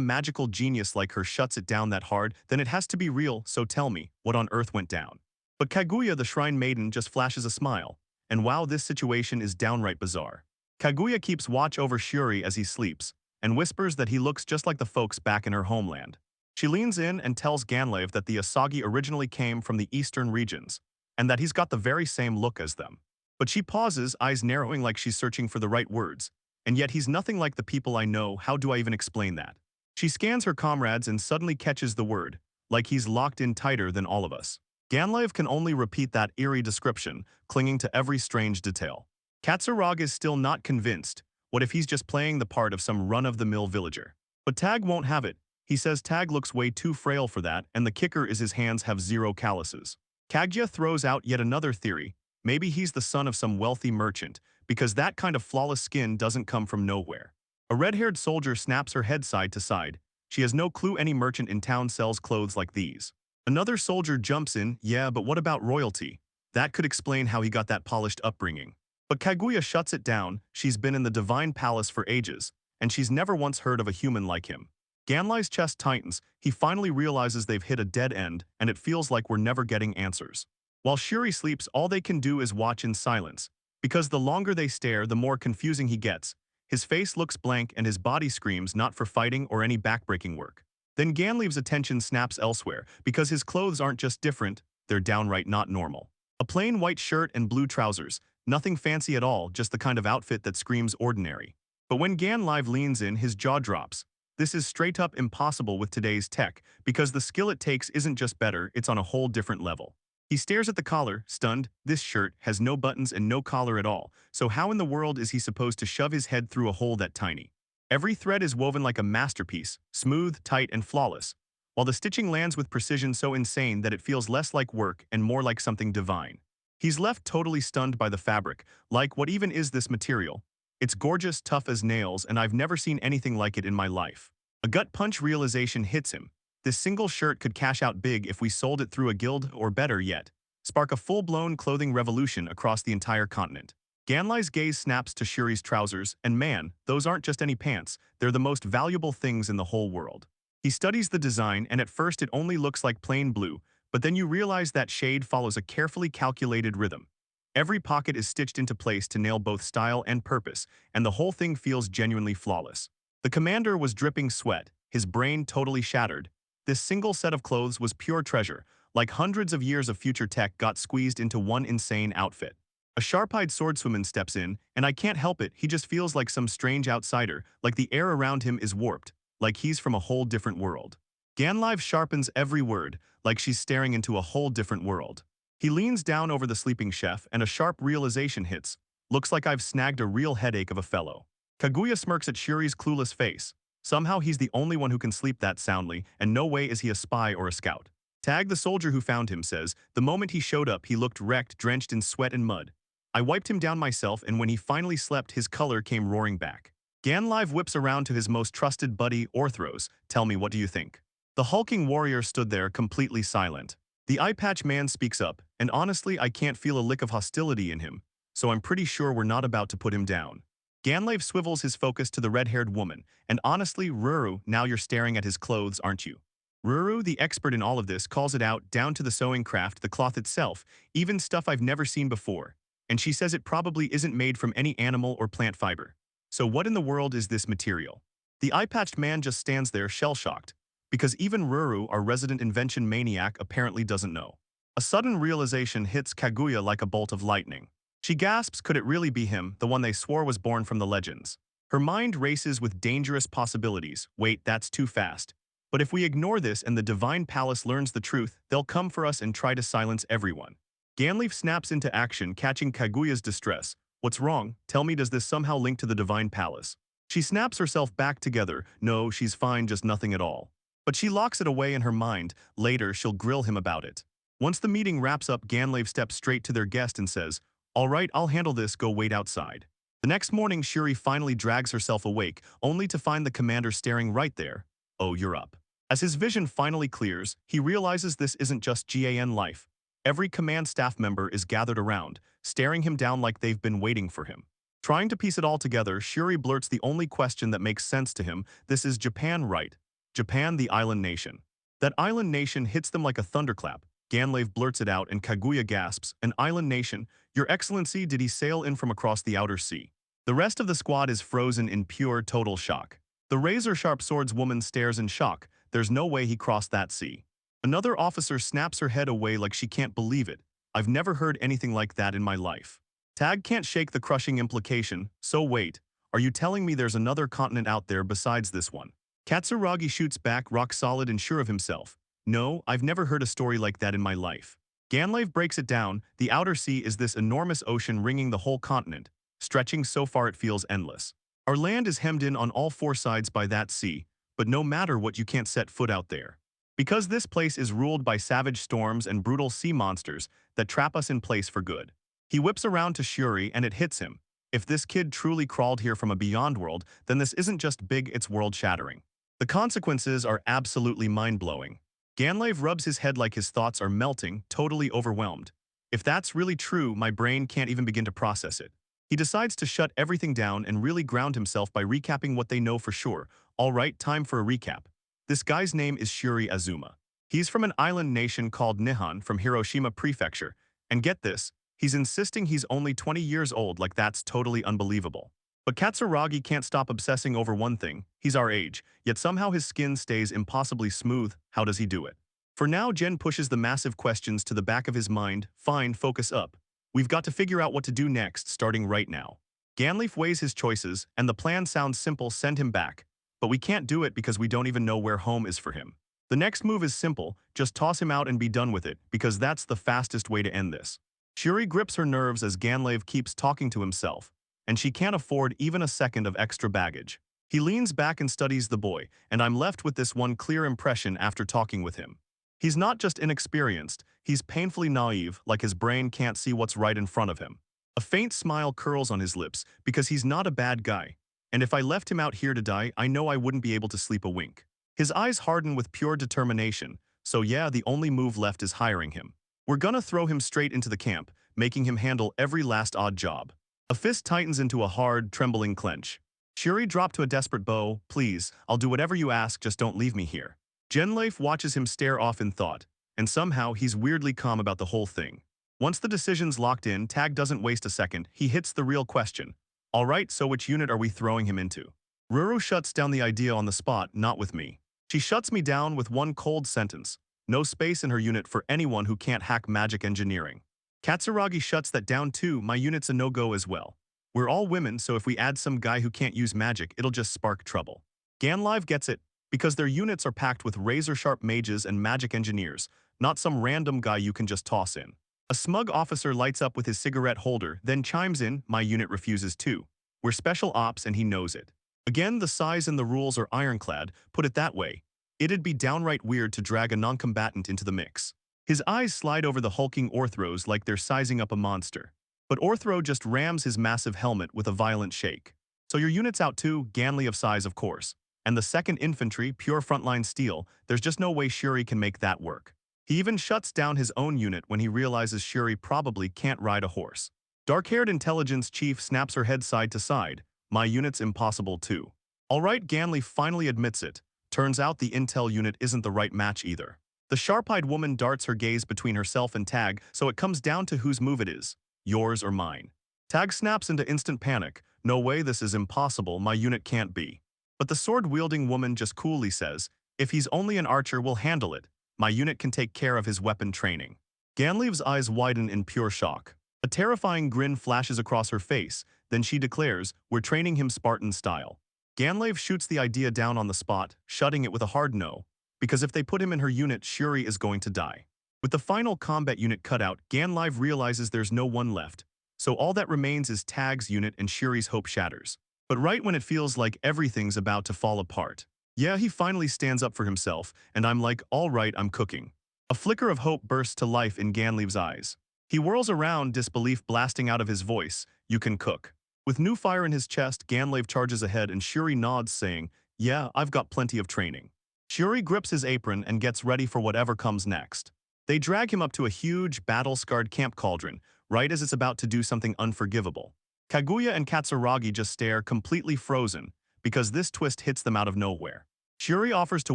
magical genius like her shuts it down that hard, then it has to be real, so tell me, what on earth went down? But Kaguya, the shrine maiden, just flashes a smile. And wow, this situation is downright bizarre. Kaguya keeps watch over Shuri as he sleeps, and whispers that he looks just like the folks back in her homeland. She leans in and tells Ganlave that the Asagi originally came from the eastern regions, and that he's got the very same look as them. But she pauses, eyes narrowing like she's searching for the right words. And yet he's nothing like the people I know, how do I even explain that? She scans her comrades and suddenly catches the word, like he's locked in tighter than all of us. Ganlave can only repeat that eerie description, clinging to every strange detail. Katsuragi is still not convinced. What if he's just playing the part of some run-of-the-mill villager? But Tag won't have it. He says Tag looks way too frail for that, and the kicker is his hands have zero calluses. Kagya throws out yet another theory. Maybe he's the son of some wealthy merchant, because that kind of flawless skin doesn't come from nowhere. A red-haired soldier snaps her head side to side. She has no clue any merchant in town sells clothes like these. Another soldier jumps in, yeah, but what about royalty? That could explain how he got that polished upbringing. But Kaguya shuts it down. She's been in the Divine Palace for ages, and she's never once heard of a human like him. Ganlai's chest tightens. He finally realizes they've hit a dead end, and it feels like we're never getting answers. While Shuri sleeps, all they can do is watch in silence, because the longer they stare, the more confusing he gets. His face looks blank and his body screams not for fighting or any backbreaking work. Then Ganlai's attention snaps elsewhere, because his clothes aren't just different, they're downright not normal. A plain white shirt and blue trousers, nothing fancy at all, just the kind of outfit that screams ordinary. But when Ganlai leans in, his jaw drops. This is straight up impossible with today's tech, because the skill it takes isn't just better, it's on a whole different level. He stares at the collar, stunned. This shirt has no buttons and no collar at all, so how in the world is he supposed to shove his head through a hole that tiny? Every thread is woven like a masterpiece, smooth, tight, and flawless, while the stitching lands with precision so insane that it feels less like work and more like something divine. He's left totally stunned by the fabric, like what even is this material? It's gorgeous, tough as nails, and I've never seen anything like it in my life. A gut punch realization hits him. This single shirt could cash out big if we sold it through a guild, or better yet, spark a full-blown clothing revolution across the entire continent. Ganlai's gaze snaps to Shuri's trousers, and man, those aren't just any pants, they're the most valuable things in the whole world. He studies the design, and at first it only looks like plain blue, but then you realize that shade follows a carefully calculated rhythm. Every pocket is stitched into place to nail both style and purpose, and the whole thing feels genuinely flawless. The commander was dripping sweat, his brain totally shattered. This single set of clothes was pure treasure, like hundreds of years of future tech got squeezed into one insane outfit. A sharp-eyed swordswoman steps in, and I can't help it, he just feels like some strange outsider, like the air around him is warped, like he's from a whole different world. Ganlai sharpens every word, like she's staring into a whole different world. He leans down over the sleeping chef, and a sharp realization hits. Looks like I've snagged a real headache of a fellow. Kaguya smirks at Shuri's clueless face. Somehow he's the only one who can sleep that soundly, and no way is he a spy or a scout. Tag, the soldier who found him, says, the moment he showed up, he looked wrecked, drenched in sweat and mud. I wiped him down myself, and when he finally slept, his color came roaring back. Ganlai whips around to his most trusted buddy, Orthros. Tell me, what do you think? The hulking warrior stood there, completely silent. The eye-patch man speaks up, and honestly, I can't feel a lick of hostility in him, so I'm pretty sure we're not about to put him down. Ganlai swivels his focus to the red-haired woman, and honestly, Ruru, now you're staring at his clothes, aren't you? Ruru, the expert in all of this, calls it out, down to the sewing craft, the cloth itself, even stuff I've never seen before. And she says it probably isn't made from any animal or plant fiber. So what in the world is this material? The eye-patched man just stands there shell-shocked, because even Ruru, our resident invention maniac, apparently doesn't know. A sudden realization hits Kaguya like a bolt of lightning. She gasps, could it really be him, the one they swore was born from the legends? Her mind races with dangerous possibilities. Wait, that's too fast. But if we ignore this and the Divine Palace learns the truth, they'll come for us and try to silence everyone. Ganlai snaps into action, catching Kaguya's distress. What's wrong? Tell me, does this somehow link to the Divine Palace? She snaps herself back together. No, she's fine, just nothing at all. But she locks it away in her mind. Later, she'll grill him about it. Once the meeting wraps up, Ganlai steps straight to their guest and says, all right, I'll handle this, go wait outside. The next morning, Shuri finally drags herself awake, only to find the commander staring right there. Oh, you're up. As his vision finally clears, he realizes this isn't just GAN life. Every command staff member is gathered around, staring him down like they've been waiting for him. Trying to piece it all together, Shuri blurts the only question that makes sense to him. This is Japan, right? Japan, the island nation. That island nation hits them like a thunderclap. Ganlai blurts it out and Kaguya gasps, an island nation? Your Excellency, did he sail in from across the outer sea? The rest of the squad is frozen in pure, total shock. The razor-sharp swordswoman stares in shock. There's no way he crossed that sea. Another officer snaps her head away like she can't believe it. I've never heard anything like that in my life. Tag can't shake the crushing implication, so wait, are you telling me there's another continent out there besides this one? Katsuragi shoots back, rock solid and sure of himself. No, I've never heard a story like that in my life. Ganlave breaks it down. The outer sea is this enormous ocean ringing the whole continent, stretching so far it feels endless. Our land is hemmed in on all four sides by that sea, but no matter what, you can't set foot out there. Because this place is ruled by savage storms and brutal sea monsters that trap us in place for good. He whips around to Shuri and it hits him. If this kid truly crawled here from a beyond world, then this isn't just big, it's world-shattering. The consequences are absolutely mind-blowing. Ganlave rubs his head like his thoughts are melting, totally overwhelmed. If that's really true, my brain can't even begin to process it. He decides to shut everything down and really ground himself by recapping what they know for sure. All right, time for a recap. This guy's name is Shuri Azuma. He's from an island nation called Nihon from Hiroshima Prefecture. And get this, he's insisting he's only 20 years old, like that's totally unbelievable. But Katsuragi can't stop obsessing over one thing. He's our age, yet somehow his skin stays impossibly smooth. How does he do it? For now, Jen pushes the massive questions to the back of his mind. Fine, focus up. We've got to figure out what to do next, starting right now. Ganleaf weighs his choices, and the plan sounds simple: send him back. But we can't do it because we don't even know where home is for him. The next move is simple: just toss him out and be done with it, because that's the fastest way to end this. Shuri grips her nerves as Ganlave keeps talking to himself, and she can't afford even a second of extra baggage. He leans back and studies the boy, and I'm left with this one clear impression after talking with him. He's not just inexperienced, he's painfully naive, like his brain can't see what's right in front of him. A faint smile curls on his lips because he's not a bad guy. And if I left him out here to die, I know I wouldn't be able to sleep a wink. His eyes harden with pure determination, so yeah, the only move left is hiring him. We're gonna throw him straight into the camp, making him handle every last odd job. A fist tightens into a hard, trembling clench. Shuri dropped to a desperate bow. Please, I'll do whatever you ask, just don't leave me here. Genleif watches him stare off in thought, and somehow he's weirdly calm about the whole thing. Once the decision's locked in, Tag doesn't waste a second. He hits the real question. All right, so which unit are we throwing him into? Ruru shuts down the idea on the spot. Not with me. She shuts me down with one cold sentence. No space in her unit for anyone who can't hack magic engineering. Katsuragi shuts that down too. My unit's a no-go as well. We're all women, so if we add some guy who can't use magic, it'll just spark trouble. Ganlive gets it, because their units are packed with razor-sharp mages and magic engineers, not some random guy you can just toss in. A smug officer lights up with his cigarette holder, then chimes in. My unit refuses too. We're special ops and he knows it. Again, the size and the rules are ironclad. Put it that way, it'd be downright weird to drag a non-combatant into the mix. His eyes slide over the hulking Orthros like they're sizing up a monster. But Orthro just rams his massive helmet with a violent shake. So your unit's out too, Ganley of size of course. And the 2nd Infantry, pure frontline steel, there's just no way Shuri can make that work. He even shuts down his own unit when he realizes Shuri probably can't ride a horse. Dark-haired intelligence chief snaps her head side to side. My unit's impossible too. Alright, Ganley finally admits it. Turns out the intel unit isn't the right match either. The sharp-eyed woman darts her gaze between herself and Tag, so it comes down to whose move it is. Yours or mine. Tag snaps into instant panic. No way, this is impossible, my unit can't be. But the sword-wielding woman just coolly says, if he's only an archer, we'll handle it. My unit can take care of his weapon training. Ganleve's eyes widen in pure shock. A terrifying grin flashes across her face, then she declares, we're training him Spartan style. Ganleve shoots the idea down on the spot, shutting it with a hard no, because if they put him in her unit, Shuri is going to die. With the final combat unit cut out, Ganleve realizes there's no one left, so all that remains is Tag's unit and Shuri's hope shatters. But right when it feels like everything's about to fall apart, yeah, he finally stands up for himself, and I'm like, all right, I'm cooking. A flicker of hope bursts to life in Ganleve's eyes. He whirls around, disbelief blasting out of his voice. You can cook. With new fire in his chest, Ganleve charges ahead and Shuri nods, saying, yeah, I've got plenty of training. Shuri grips his apron and gets ready for whatever comes next. They drag him up to a huge, battle-scarred camp cauldron, right as it's about to do something unforgivable. Kaguya and Katsuragi just stare, completely frozen, because this twist hits them out of nowhere. Shuri offers to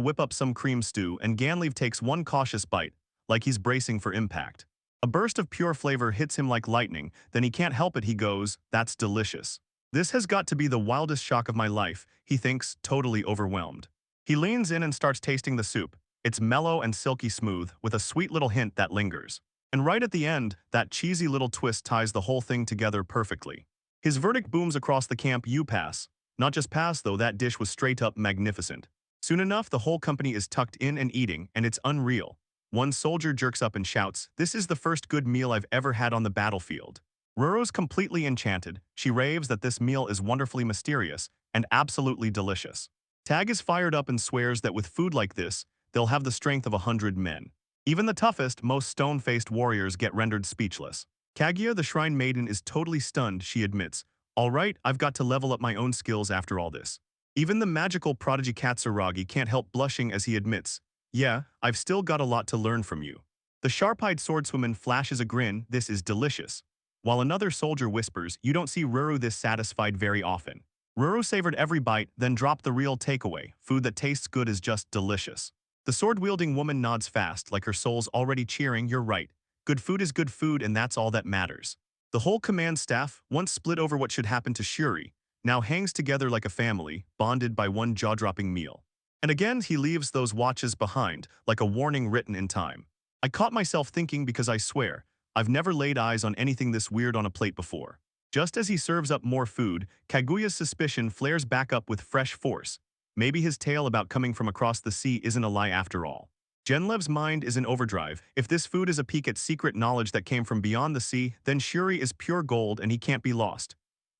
whip up some cream stew, and Ganleve takes one cautious bite, like he's bracing for impact. A burst of pure flavor hits him like lightning, then he can't help it, he goes, that's delicious. This has got to be the wildest shock of my life, he thinks, totally overwhelmed. He leans in and starts tasting the soup. It's mellow and silky smooth, with a sweet little hint that lingers. And right at the end, that cheesy little twist ties the whole thing together perfectly. His verdict booms across the camp, "You pass." Not just pass though, that dish was straight up magnificent. Soon enough, the whole company is tucked in and eating, and it's unreal. One soldier jerks up and shouts, "This is the first good meal I've ever had on the battlefield." Ruro's completely enchanted. She raves that this meal is wonderfully mysterious and absolutely delicious. Tag is fired up and swears that with food like this, they'll have the strength of 100 men. Even the toughest, most stone-faced warriors get rendered speechless. Kaguya, the shrine maiden, is totally stunned, she admits. "All right, I've got to level up my own skills after all this." Even the magical prodigy Katsuragi can't help blushing as he admits, "Yeah, I've still got a lot to learn from you." The sharp-eyed swordswoman flashes a grin, "This is delicious." While another soldier whispers, "You don't see Ruru this satisfied very often." Ruru savored every bite, then dropped the real takeaway: food that tastes good is just delicious. The sword-wielding woman nods fast, like her soul's already cheering, "You're right. Good food is good food, and that's all that matters." The whole command staff, once split over what should happen to Shuri, now hangs together like a family, bonded by one jaw-dropping meal. And again, he leaves those watches behind, like a warning written in time. I caught myself thinking because I swear, I've never laid eyes on anything this weird on a plate before. Just as he serves up more food, Kaguya's suspicion flares back up with fresh force. Maybe his tale about coming from across the sea isn't a lie after all. Genlev's mind is in overdrive. If this food is a peek at secret knowledge that came from beyond the sea, then Shuri is pure gold and he can't be lost.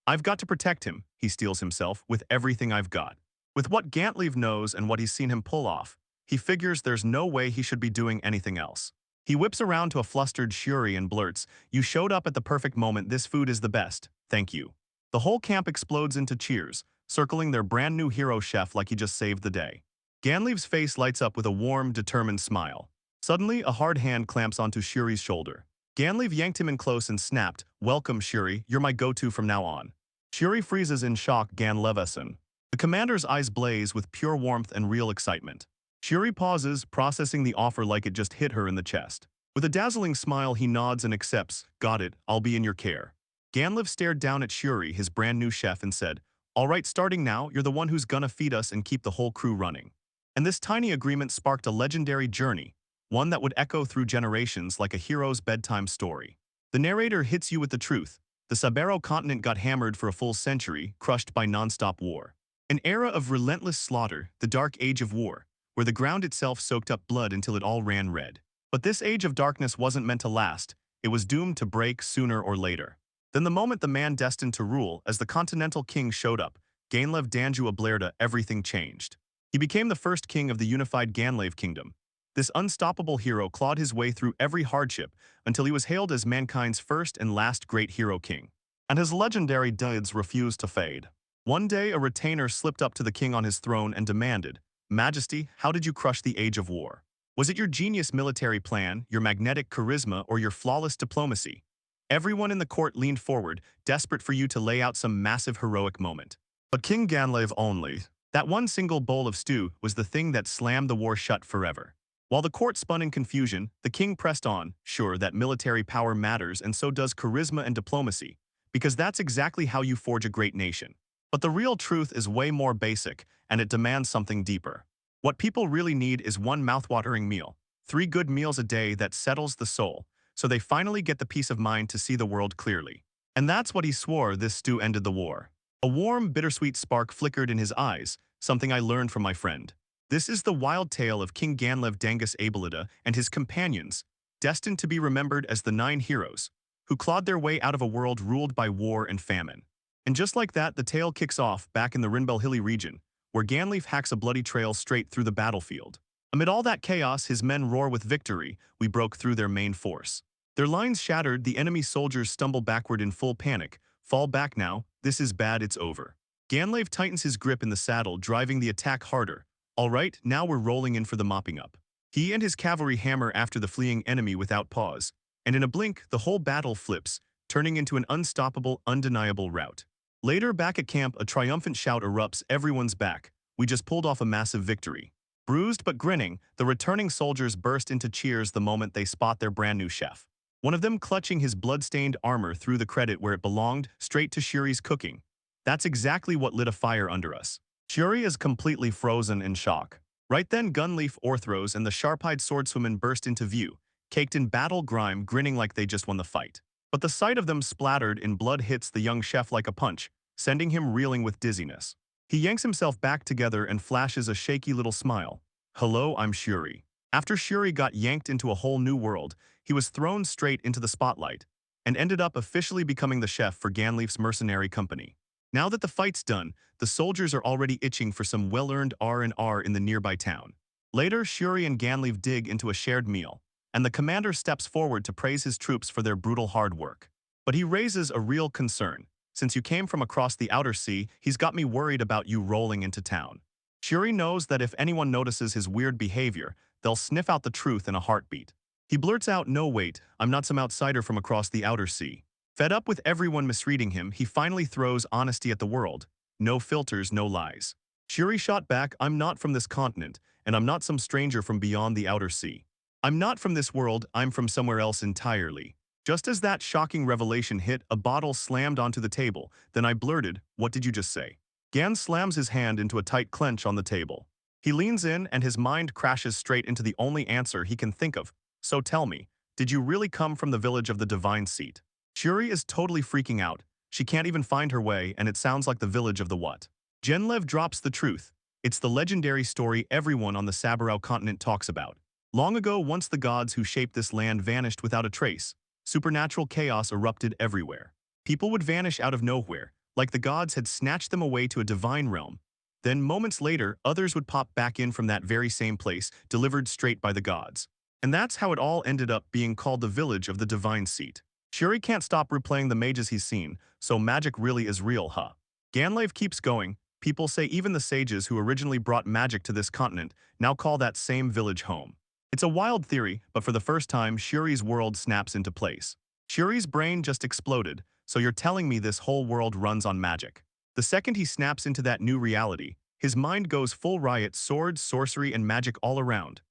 I've got to protect him, he steels himself, with everything I've got. With what Gantlev knows and what he's seen him pull off, he figures there's no way he should be doing anything else. He whips around to a flustered Shuri and blurts, "You showed up at the perfect moment. This food is the best. Thank you." The whole camp explodes into cheers, circling their brand new hero chef like he just saved the day. Ganlev's face lights up with a warm, determined smile. Suddenly, a hard hand clamps onto Shuri's shoulder. Ganlev yanked him in close and snapped, "Welcome, Shuri. You're my go-to from now on." Shuri freezes in shock. Ganleveson. The commander's eyes blaze with pure warmth and real excitement. Shuri pauses, processing the offer like it just hit her in the chest. With a dazzling smile, he nods and accepts. "Got it, I'll be in your care." Ganlev stared down at Shuri, his brand new chef, and said, "All right, starting now, you're the one who's gonna feed us and keep the whole crew running." And this tiny agreement sparked a legendary journey, one that would echo through generations like a hero's bedtime story. The narrator hits you with the truth. The Sabero continent got hammered for a full century, crushed by non-stop war. An era of relentless slaughter, the dark age of war, where the ground itself soaked up blood until it all ran red. But this age of darkness wasn't meant to last. It was doomed to break sooner or later. Then the moment the man destined to rule as the Continental King showed up, Ganlev Danjua Blairda, everything changed. He became the first king of the unified Ganlev kingdom. This unstoppable hero clawed his way through every hardship until he was hailed as mankind's first and last great hero king. And his legendary deeds refused to fade. One day, a retainer slipped up to the king on his throne and demanded, "Majesty, how did you crush the age of war? Was it your genius military plan, your magnetic charisma, or your flawless diplomacy?" Everyone in the court leaned forward, desperate for you to lay out some massive heroic moment. But King Ganlev only. That one single bowl of stew was the thing that slammed the war shut forever. While the court spun in confusion, the king pressed on, sure that military power matters and so does charisma and diplomacy, because that's exactly how you forge a great nation. But the real truth is way more basic, and it demands something deeper. What people really need is one mouthwatering meal, 3 good meals a day that settles the soul, so they finally get the peace of mind to see the world clearly. And that's what he swore this stew ended the war. A warm, bittersweet spark flickered in his eyes, something I learned from my friend. This is the wild tale of King Ganlev Dangus Abelida and his companions, destined to be remembered as the 9 heroes, who clawed their way out of a world ruled by war and famine. And just like that, the tale kicks off back in the Rinbel Hilly region, where Ganlev hacks a bloody trail straight through the battlefield. Amid all that chaos, his men roar with victory. We broke through their main force. Their lines shattered, the enemy soldiers stumble backward in full panic. Fall back now, this is bad, it's over. Ganlev tightens his grip in the saddle, driving the attack harder. All right, now we're rolling in for the mopping up. He and his cavalry hammer after the fleeing enemy without pause, and in a blink, the whole battle flips, turning into an unstoppable, undeniable rout. Later, back at camp, a triumphant shout erupts, everyone's back. We just pulled off a massive victory. Bruised but grinning, the returning soldiers burst into cheers the moment they spot their brand new chef. One of them clutching his blood-stained armor threw the credit where it belonged, straight to Shuri's cooking. That's exactly what lit a fire under us. Shuri is completely frozen in shock. Right then Gunleaf Orthros and the sharp-eyed swordswoman burst into view, caked in battle grime, grinning like they just won the fight. But the sight of them splattered in blood hits the young chef like a punch, sending him reeling with dizziness. He yanks himself back together and flashes a shaky little smile. Hello, I'm Shuri. After Shuri got yanked into a whole new world, he was thrown straight into the spotlight and ended up officially becoming the chef for Ganleaf's mercenary company. Now that the fight's done, the soldiers are already itching for some well-earned R&R in the nearby town. Later, Shuri and Ganleaf dig into a shared meal, and the commander steps forward to praise his troops for their brutal hard work. But he raises a real concern. Since you came from across the outer sea, he's got me worried about you rolling into town. Shuri knows that if anyone notices his weird behavior, they'll sniff out the truth in a heartbeat. He blurts out, no wait, I'm not some outsider from across the outer sea. Fed up with everyone misreading him, he finally throws honesty at the world. No filters, no lies. Shuri shot back, I'm not from this continent, and I'm not some stranger from beyond the outer sea. I'm not from this world, I'm from somewhere else entirely. Just as that shocking revelation hit, a bottle slammed onto the table. Then I blurted, what did you just say? Gan slams his hand into a tight clench on the table. He leans in and his mind crashes straight into the only answer he can think of. So tell me, did you really come from the village of the Divine Seat? Shuri is totally freaking out. She can't even find her way, and it sounds like the village of the what? Genlev drops the truth. It's the legendary story everyone on the Sabarao continent talks about. Long ago, once the gods who shaped this land vanished without a trace, supernatural chaos erupted everywhere. People would vanish out of nowhere, like the gods had snatched them away to a divine realm. Then, moments later, others would pop back in from that very same place, delivered straight by the gods. And that's how it all ended up being called the Village of the Divine Seat. Shuri can't stop replaying the mages he's seen, so magic really is real, huh? Ganlev keeps going. People say even the sages who originally brought magic to this continent now call that same village home. It's a wild theory, but for the first time, Shuri's world snaps into place. Shuri's brain just exploded, so you're telling me this whole world runs on magic. The second he snaps into that new reality, his mind goes full riot, swords, sorcery, and magic all around.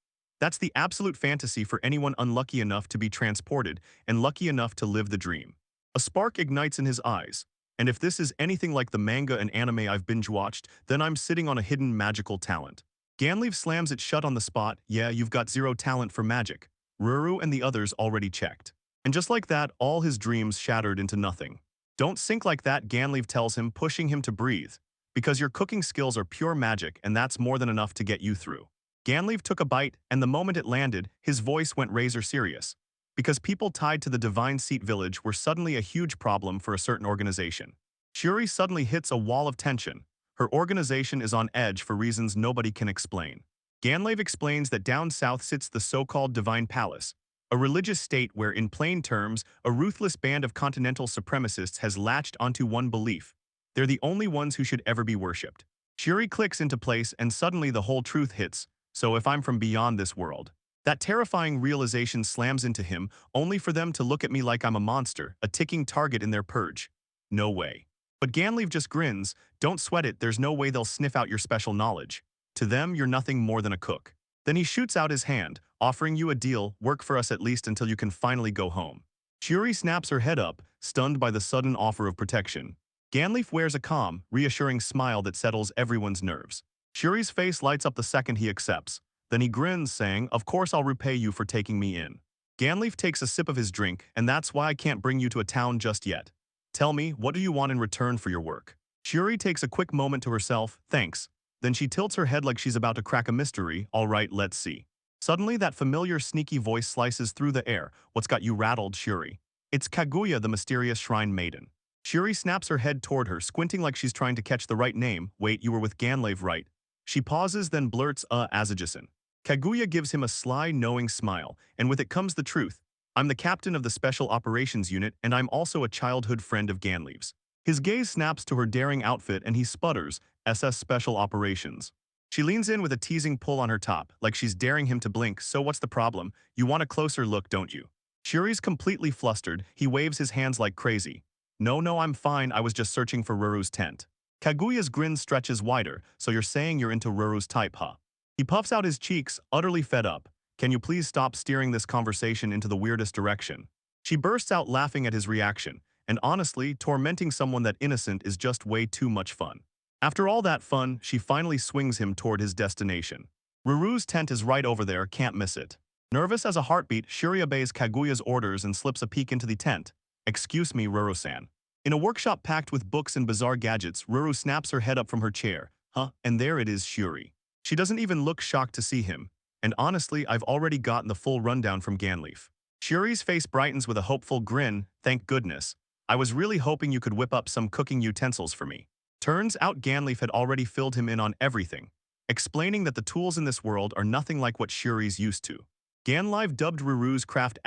That's the absolute fantasy for anyone unlucky enough to be transported and lucky enough to live the dream. A spark ignites in his eyes, and if this is anything like the manga and anime I've binge-watched, then I'm sitting on a hidden magical talent. Ganleaf slams it shut on the spot. Yeah, you've got zero talent for magic. Ruru and the others already checked. And just like that, all his dreams shattered into nothing. Don't sink like that, Ganleaf tells him, pushing him to breathe. Because your cooking skills are pure magic, and that's more than enough to get you through. Ganleaf took a bite, and the moment it landed, his voice went razor serious. Because people tied to the Divine Seat village were suddenly a huge problem for a certain organization. Shuri suddenly hits a wall of tension. Her organization is on edge for reasons nobody can explain. Ganlev explains that down south sits the so-called Divine Palace, a religious state where, in plain terms, a ruthless band of continental supremacists has latched onto one belief. They're the only ones who should ever be worshipped. Shuri clicks into place and suddenly the whole truth hits. So if I'm from beyond this world, that terrifying realization slams into him, only for them to look at me like I'm a monster, a ticking target in their purge. No way. But Ganleaf just grins. Don't sweat it, there's no way they'll sniff out your special knowledge. To them, you're nothing more than a cook. Then he shoots out his hand, offering you a deal, work for us at least until you can finally go home. Shuri snaps her head up, stunned by the sudden offer of protection. Ganleaf wears a calm, reassuring smile that settles everyone's nerves. Shuri's face lights up the second he accepts. Then he grins, saying, of course I'll repay you for taking me in. Ganleaf takes a sip of his drink, and that's why I can't bring you to a town just yet. Tell me, what do you want in return for your work? Shuri takes a quick moment to herself, thanks. Then she tilts her head like she's about to crack a mystery. All right, let's see. Suddenly, that familiar sneaky voice slices through the air. What's got you rattled, Shuri? It's Kaguya, the mysterious shrine maiden. Shuri snaps her head toward her, squinting like she's trying to catch the right name. Wait, you were with Ganlev, right? She pauses, then blurts, Azajisen. Kaguya gives him a sly, knowing smile, and with it comes the truth. I'm the captain of the Special Operations Unit, and I'm also a childhood friend of Ganlev's. His gaze snaps to her daring outfit, and he sputters, SS Special Operations. She leans in with a teasing pull on her top, like she's daring him to blink. So what's the problem? You want a closer look, don't you? Shuri's completely flustered. He waves his hands like crazy. No, I'm fine. I was just searching for Ruru's tent. Kaguya's grin stretches wider. So you're saying you're into Ruru's type, huh? He puffs out his cheeks, utterly fed up. Can you please stop steering this conversation into the weirdest direction? She bursts out laughing at his reaction, and honestly, tormenting someone that innocent is just way too much fun. After all that fun, she finally swings him toward his destination. Ruru's tent is right over there, can't miss it. Nervous as a heartbeat, Shuri obeys Kaguya's orders and slips a peek into the tent. Excuse me, Ruru-san. In a workshop packed with books and bizarre gadgets, Ruru snaps her head up from her chair. Huh, and there it is, Shuri. She doesn't even look shocked to see him. And honestly, I've already gotten the full rundown from Ganleaf. Shuri's face brightens with a hopeful grin. Thank goodness. I was really hoping you could whip up some cooking utensils for me. Turns out Ganleaf had already filled him in on everything, explaining that the tools in this world are nothing like what Shuri's used to. Ganleaf dubbed Ruru's craft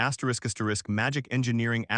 *** magic engineering ***,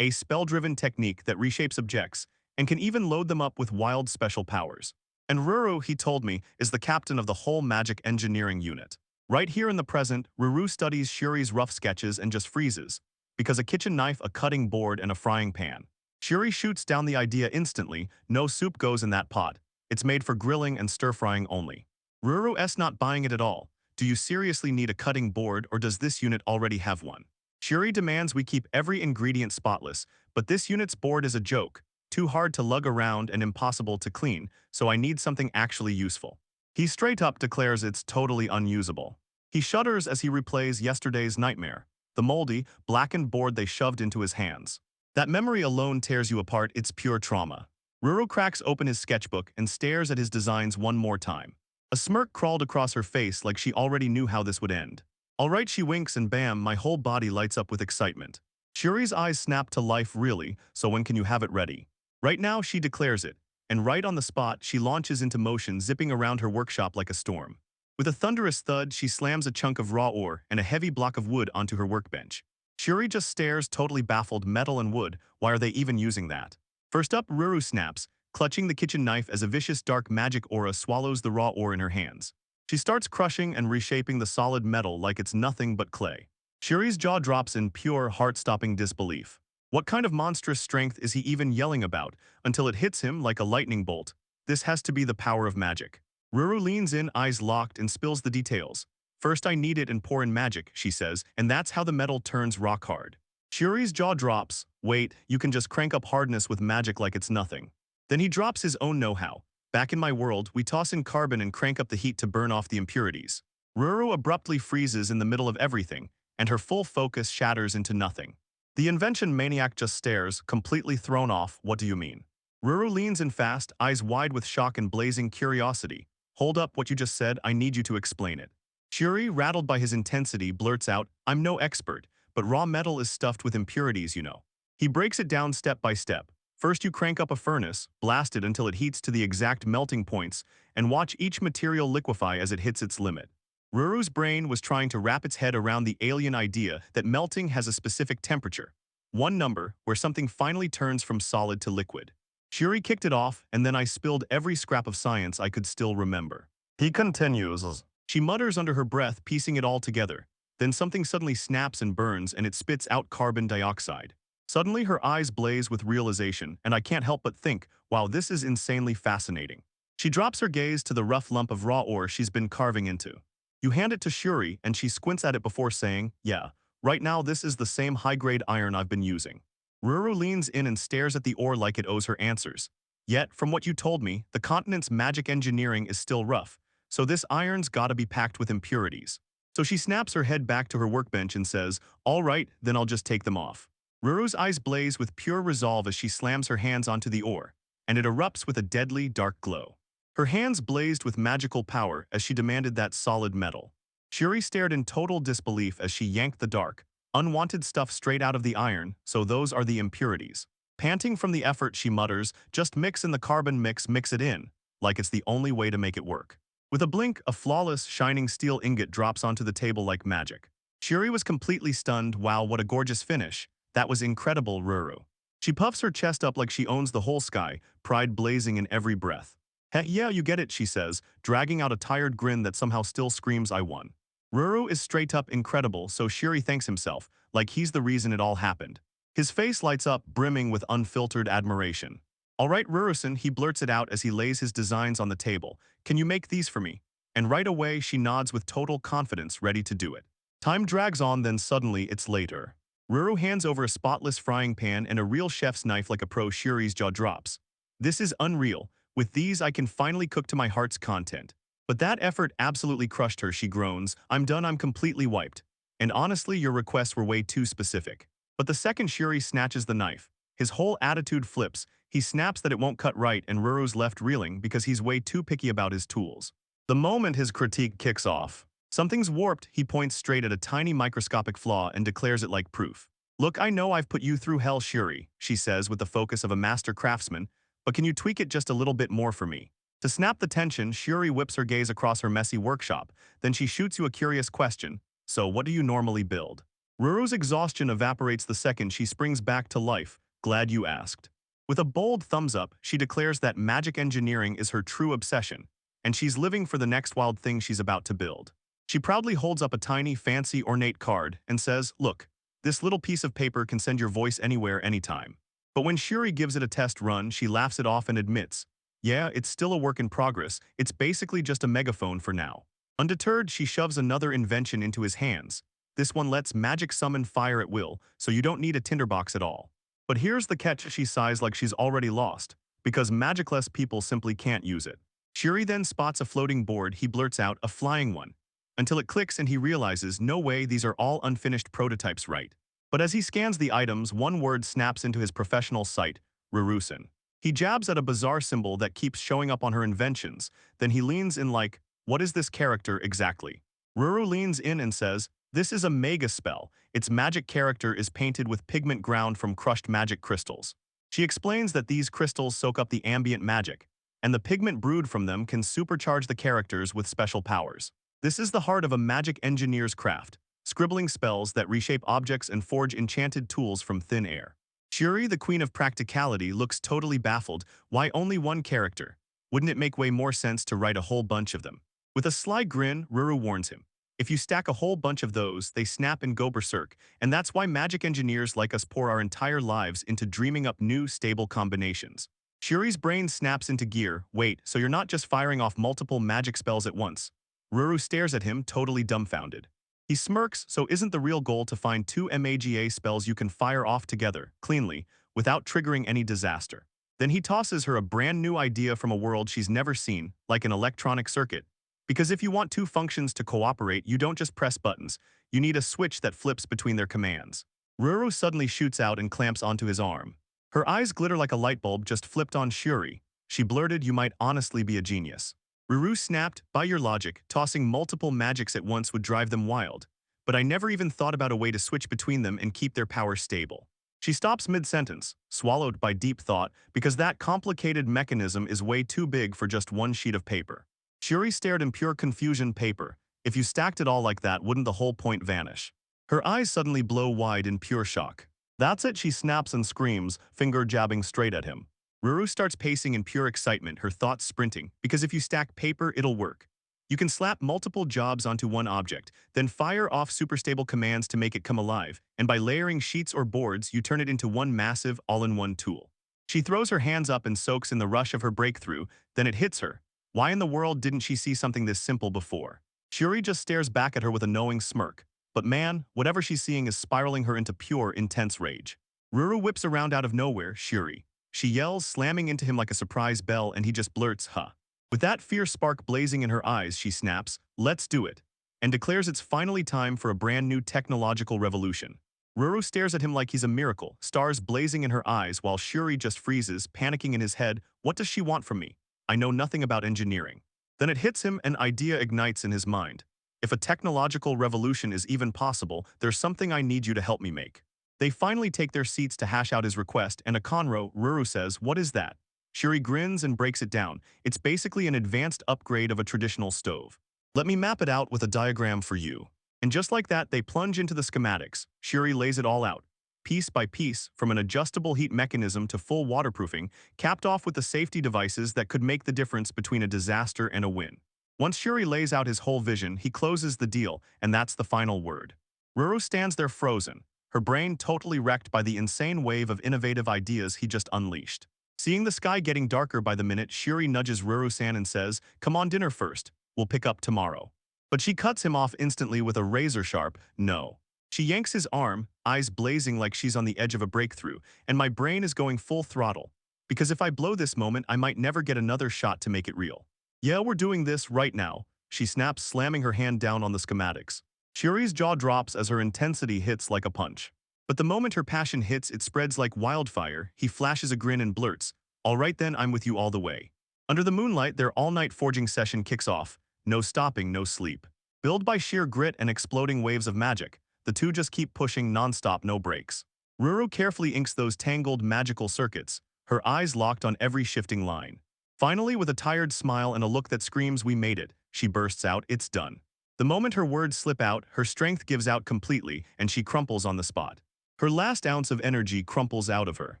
a spell-driven technique that reshapes objects and can even load them up with wild special powers. And Ruru, he told me, is the captain of the whole magic engineering unit. Right here in the present, Ruru studies Shuri's rough sketches and just freezes, because a kitchen knife, a cutting board, and a frying pan. Shuri shoots down the idea instantly. No soup goes in that pot. It's made for grilling and stir-frying only. Ruru's not buying it at all. Do you seriously need a cutting board, or does this unit already have one? Shuri demands we keep every ingredient spotless, but this unit's board is a joke. Too hard to lug around and impossible to clean, so I need something actually useful. He straight up declares it's totally unusable. He shudders as he replays yesterday's nightmare, the moldy, blackened board they shoved into his hands. That memory alone tears you apart, it's pure trauma. Ruru cracks open his sketchbook and stares at his designs one more time. A smirk crawled across her face like she already knew how this would end. Alright, she winks and bam, my whole body lights up with excitement. Shuri's eyes snap to life. Really, so when can you have it ready? Right now, she declares it, and right on the spot, she launches into motion, zipping around her workshop like a storm. With a thunderous thud, she slams a chunk of raw ore and a heavy block of wood onto her workbench. Shuri just stares, totally baffled. Metal and wood, why are they even using that? First up, Ruru snaps, clutching the kitchen knife as a vicious dark magic aura swallows the raw ore in her hands. She starts crushing and reshaping the solid metal like it's nothing but clay. Shuri's jaw drops in pure, heart-stopping disbelief. What kind of monstrous strength is he even yelling about, until it hits him like a lightning bolt? This has to be the power of magic. Ruru leans in, eyes locked, and spills the details. First I knead it and pour in magic, she says, and that's how the metal turns rock hard. Shuri's jaw drops. Wait, you can just crank up hardness with magic like it's nothing. Then he drops his own know-how. Back in my world, we toss in carbon and crank up the heat to burn off the impurities. Ruru abruptly freezes in the middle of everything, and her full focus shatters into nothing. The invention maniac just stares, completely thrown off. What do you mean? Ruru leans in fast, eyes wide with shock and blazing curiosity. Hold up, what you just said, I need you to explain it. Shuri, rattled by his intensity, blurts out, I'm no expert, but raw metal is stuffed with impurities, you know. He breaks it down step by step. First you crank up a furnace, blast it until it heats to the exact melting points, and watch each material liquefy as it hits its limit. Ruru's brain was trying to wrap its head around the alien idea that melting has a specific temperature. One number, where something finally turns from solid to liquid. Shuri kicked it off, and then I spilled every scrap of science I could still remember. He continues. She mutters under her breath, piecing it all together. Then something suddenly snaps and burns, and it spits out carbon dioxide. Suddenly her eyes blaze with realization, and I can't help but think, wow, this is insanely fascinating. She drops her gaze to the rough lump of raw ore she's been carving into. You hand it to Shuri, and she squints at it before saying, yeah, right now this is the same high-grade iron I've been using. Ruru leans in and stares at the ore like it owes her answers. Yet, from what you told me, the continent's magic engineering is still rough, so this iron's gotta be packed with impurities. So she snaps her head back to her workbench and says, all right, then I'll just take them off. Ruru's eyes blaze with pure resolve as she slams her hands onto the ore, and it erupts with a deadly, dark glow. Her hands blazed with magical power as she demanded that solid metal. Shuri stared in total disbelief as she yanked the dark, unwanted stuff straight out of the iron, so those are the impurities. Panting from the effort, she mutters, just mix in the carbon, mix it in, like it's the only way to make it work. With a blink, a flawless, shining steel ingot drops onto the table like magic. Shuri was completely stunned. Wow, what a gorgeous finish. That was incredible, Ruru. She puffs her chest up like she owns the whole sky, pride blazing in every breath. Heck yeah, you get it, she says, dragging out a tired grin that somehow still screams I won. Ruru is straight up incredible, so Shuri thanks himself, like he's the reason it all happened. His face lights up, brimming with unfiltered admiration. Alright, Ruru-san, he blurts it out as he lays his designs on the table. Can you make these for me? And right away, she nods with total confidence, ready to do it. Time drags on, then suddenly it's later. Ruru hands over a spotless frying pan and a real chef's knife like a pro. Shuri's jaw drops. This is unreal. With these I can finally cook to my heart's content. But that effort absolutely crushed her, she groans. I'm done, I'm completely wiped. And honestly, your requests were way too specific. But the second Shuri snatches the knife, his whole attitude flips. He snaps that it won't cut right and Ruru's left reeling because he's way too picky about his tools. The moment his critique kicks off, something's warped. He points straight at a tiny microscopic flaw and declares it like proof. Look, I know I've put you through hell, Shuri, she says with the focus of a master craftsman, but can you tweak it just a little bit more for me? To snap the tension, Shuri whips her gaze across her messy workshop, then she shoots you a curious question. So what do you normally build? Ruru's exhaustion evaporates the second she springs back to life. Glad you asked. With a bold thumbs up, she declares that magic engineering is her true obsession, and she's living for the next wild thing she's about to build. She proudly holds up a tiny, fancy, ornate card and says, look, this little piece of paper can send your voice anywhere, anytime. But when Shuri gives it a test run, she laughs it off and admits, yeah, it's still a work in progress. It's basically just a megaphone for now. Undeterred, she shoves another invention into his hands. This one lets magic summon fire at will, so you don't need a tinderbox at all. But here's the catch, she sighs like she's already lost, because magicless people simply can't use it. Shuri then spots a floating board. He blurts out, a flying one. Until it clicks and he realizes, no way, these are all unfinished prototypes, right? But as he scans the items, one word snaps into his professional sight, Rurusen. He jabs at a bizarre symbol that keeps showing up on her inventions, then he leans in like, what is this character exactly? Ruru leans in and says, this is a mega spell. Its magic character is painted with pigment ground from crushed magic crystals. She explains that these crystals soak up the ambient magic, and the pigment brewed from them can supercharge the characters with special powers. This is the heart of a magic engineer's craft, scribbling spells that reshape objects and forge enchanted tools from thin air. Shuri, the queen of practicality, looks totally baffled. Why only one character? Wouldn't it make way more sense to write a whole bunch of them? With a sly grin, Ruru warns him. If you stack a whole bunch of those, they snap and go berserk, and that's why magic engineers like us pour our entire lives into dreaming up new, stable combinations. Shuri's brain snaps into gear. Wait, so you're not just firing off multiple magic spells at once? Ruru stares at him, totally dumbfounded. He smirks. So isn't the real goal to find two maga spells you can fire off together, cleanly, without triggering any disaster? Then he tosses her a brand new idea from a world she's never seen, like an electronic circuit. Because if you want two functions to cooperate, you don't just press buttons, you need a switch that flips between their commands. Ruru suddenly shoots out and clamps onto his arm. Her eyes glitter like a light bulb just flipped on Shuri. She blurted, you might honestly be a genius. Ruru snapped, by your logic, tossing multiple magics at once would drive them wild. But I never even thought about a way to switch between them and keep their power stable. She stops mid-sentence, swallowed by deep thought, because that complicated mechanism is way too big for just one sheet of paper. Shuri stared in pure confusion. Paper. If you stacked it all like that, wouldn't the whole point vanish? Her eyes suddenly blow wide in pure shock. That's it, she snaps and screams, finger jabbing straight at him. Ruru starts pacing in pure excitement, her thoughts sprinting, because if you stack paper, it'll work. You can slap multiple jobs onto one object, then fire off superstable commands to make it come alive, and by layering sheets or boards, you turn it into one massive, all-in-one tool. She throws her hands up and soaks in the rush of her breakthrough, then it hits her. Why in the world didn't she see something this simple before? Shuri just stares back at her with a knowing smirk. But man, whatever she's seeing is spiraling her into pure, intense rage. Ruru whips around out of nowhere, Shuri. She yells, slamming into him like a surprise bell, and he just blurts, huh. With that fierce spark blazing in her eyes, she snaps, let's do it, and declares it's finally time for a brand new technological revolution. Ruru stares at him like he's a miracle, stars blazing in her eyes while Shuri just freezes, panicking in his head. What does she want from me? I know nothing about engineering. Then it hits him, an idea ignites in his mind. If a technological revolution is even possible, there's something I need you to help me make. They finally take their seats to hash out his request, and a conro, Ruru says, what is that? Shuri grins and breaks it down. It's basically an advanced upgrade of a traditional stove. Let me map it out with a diagram for you. And just like that, they plunge into the schematics. Shuri lays it all out, piece by piece, from an adjustable heat mechanism to full waterproofing, capped off with the safety devices that could make the difference between a disaster and a win. Once Shuri lays out his whole vision, he closes the deal, and that's the final word. Ruru stands there frozen, her brain totally wrecked by the insane wave of innovative ideas he just unleashed. Seeing the sky getting darker by the minute, Shuri nudges Ruru-san and says, come on, dinner first. We'll pick up tomorrow. But she cuts him off instantly with a razor-sharp, no. She yanks his arm, eyes blazing like she's on the edge of a breakthrough, and my brain is going full throttle. Because if I blow this moment, I might never get another shot to make it real. Yeah, we're doing this right now, she snaps, slamming her hand down on the schematics. Shuri's jaw drops as her intensity hits like a punch. But the moment her passion hits, it spreads like wildfire. He flashes a grin and blurts, "All right then, I'm with you all the way." Under the moonlight, their all-night forging session kicks off. No stopping, no sleep. Billed by sheer grit and exploding waves of magic, the two just keep pushing non-stop, no breaks. Ruru carefully inks those tangled magical circuits, her eyes locked on every shifting line. Finally, with a tired smile and a look that screams, "We made it," she bursts out, "It's done." The moment her words slip out, her strength gives out completely, and she crumples on the spot. Her last ounce of energy crumples out of her.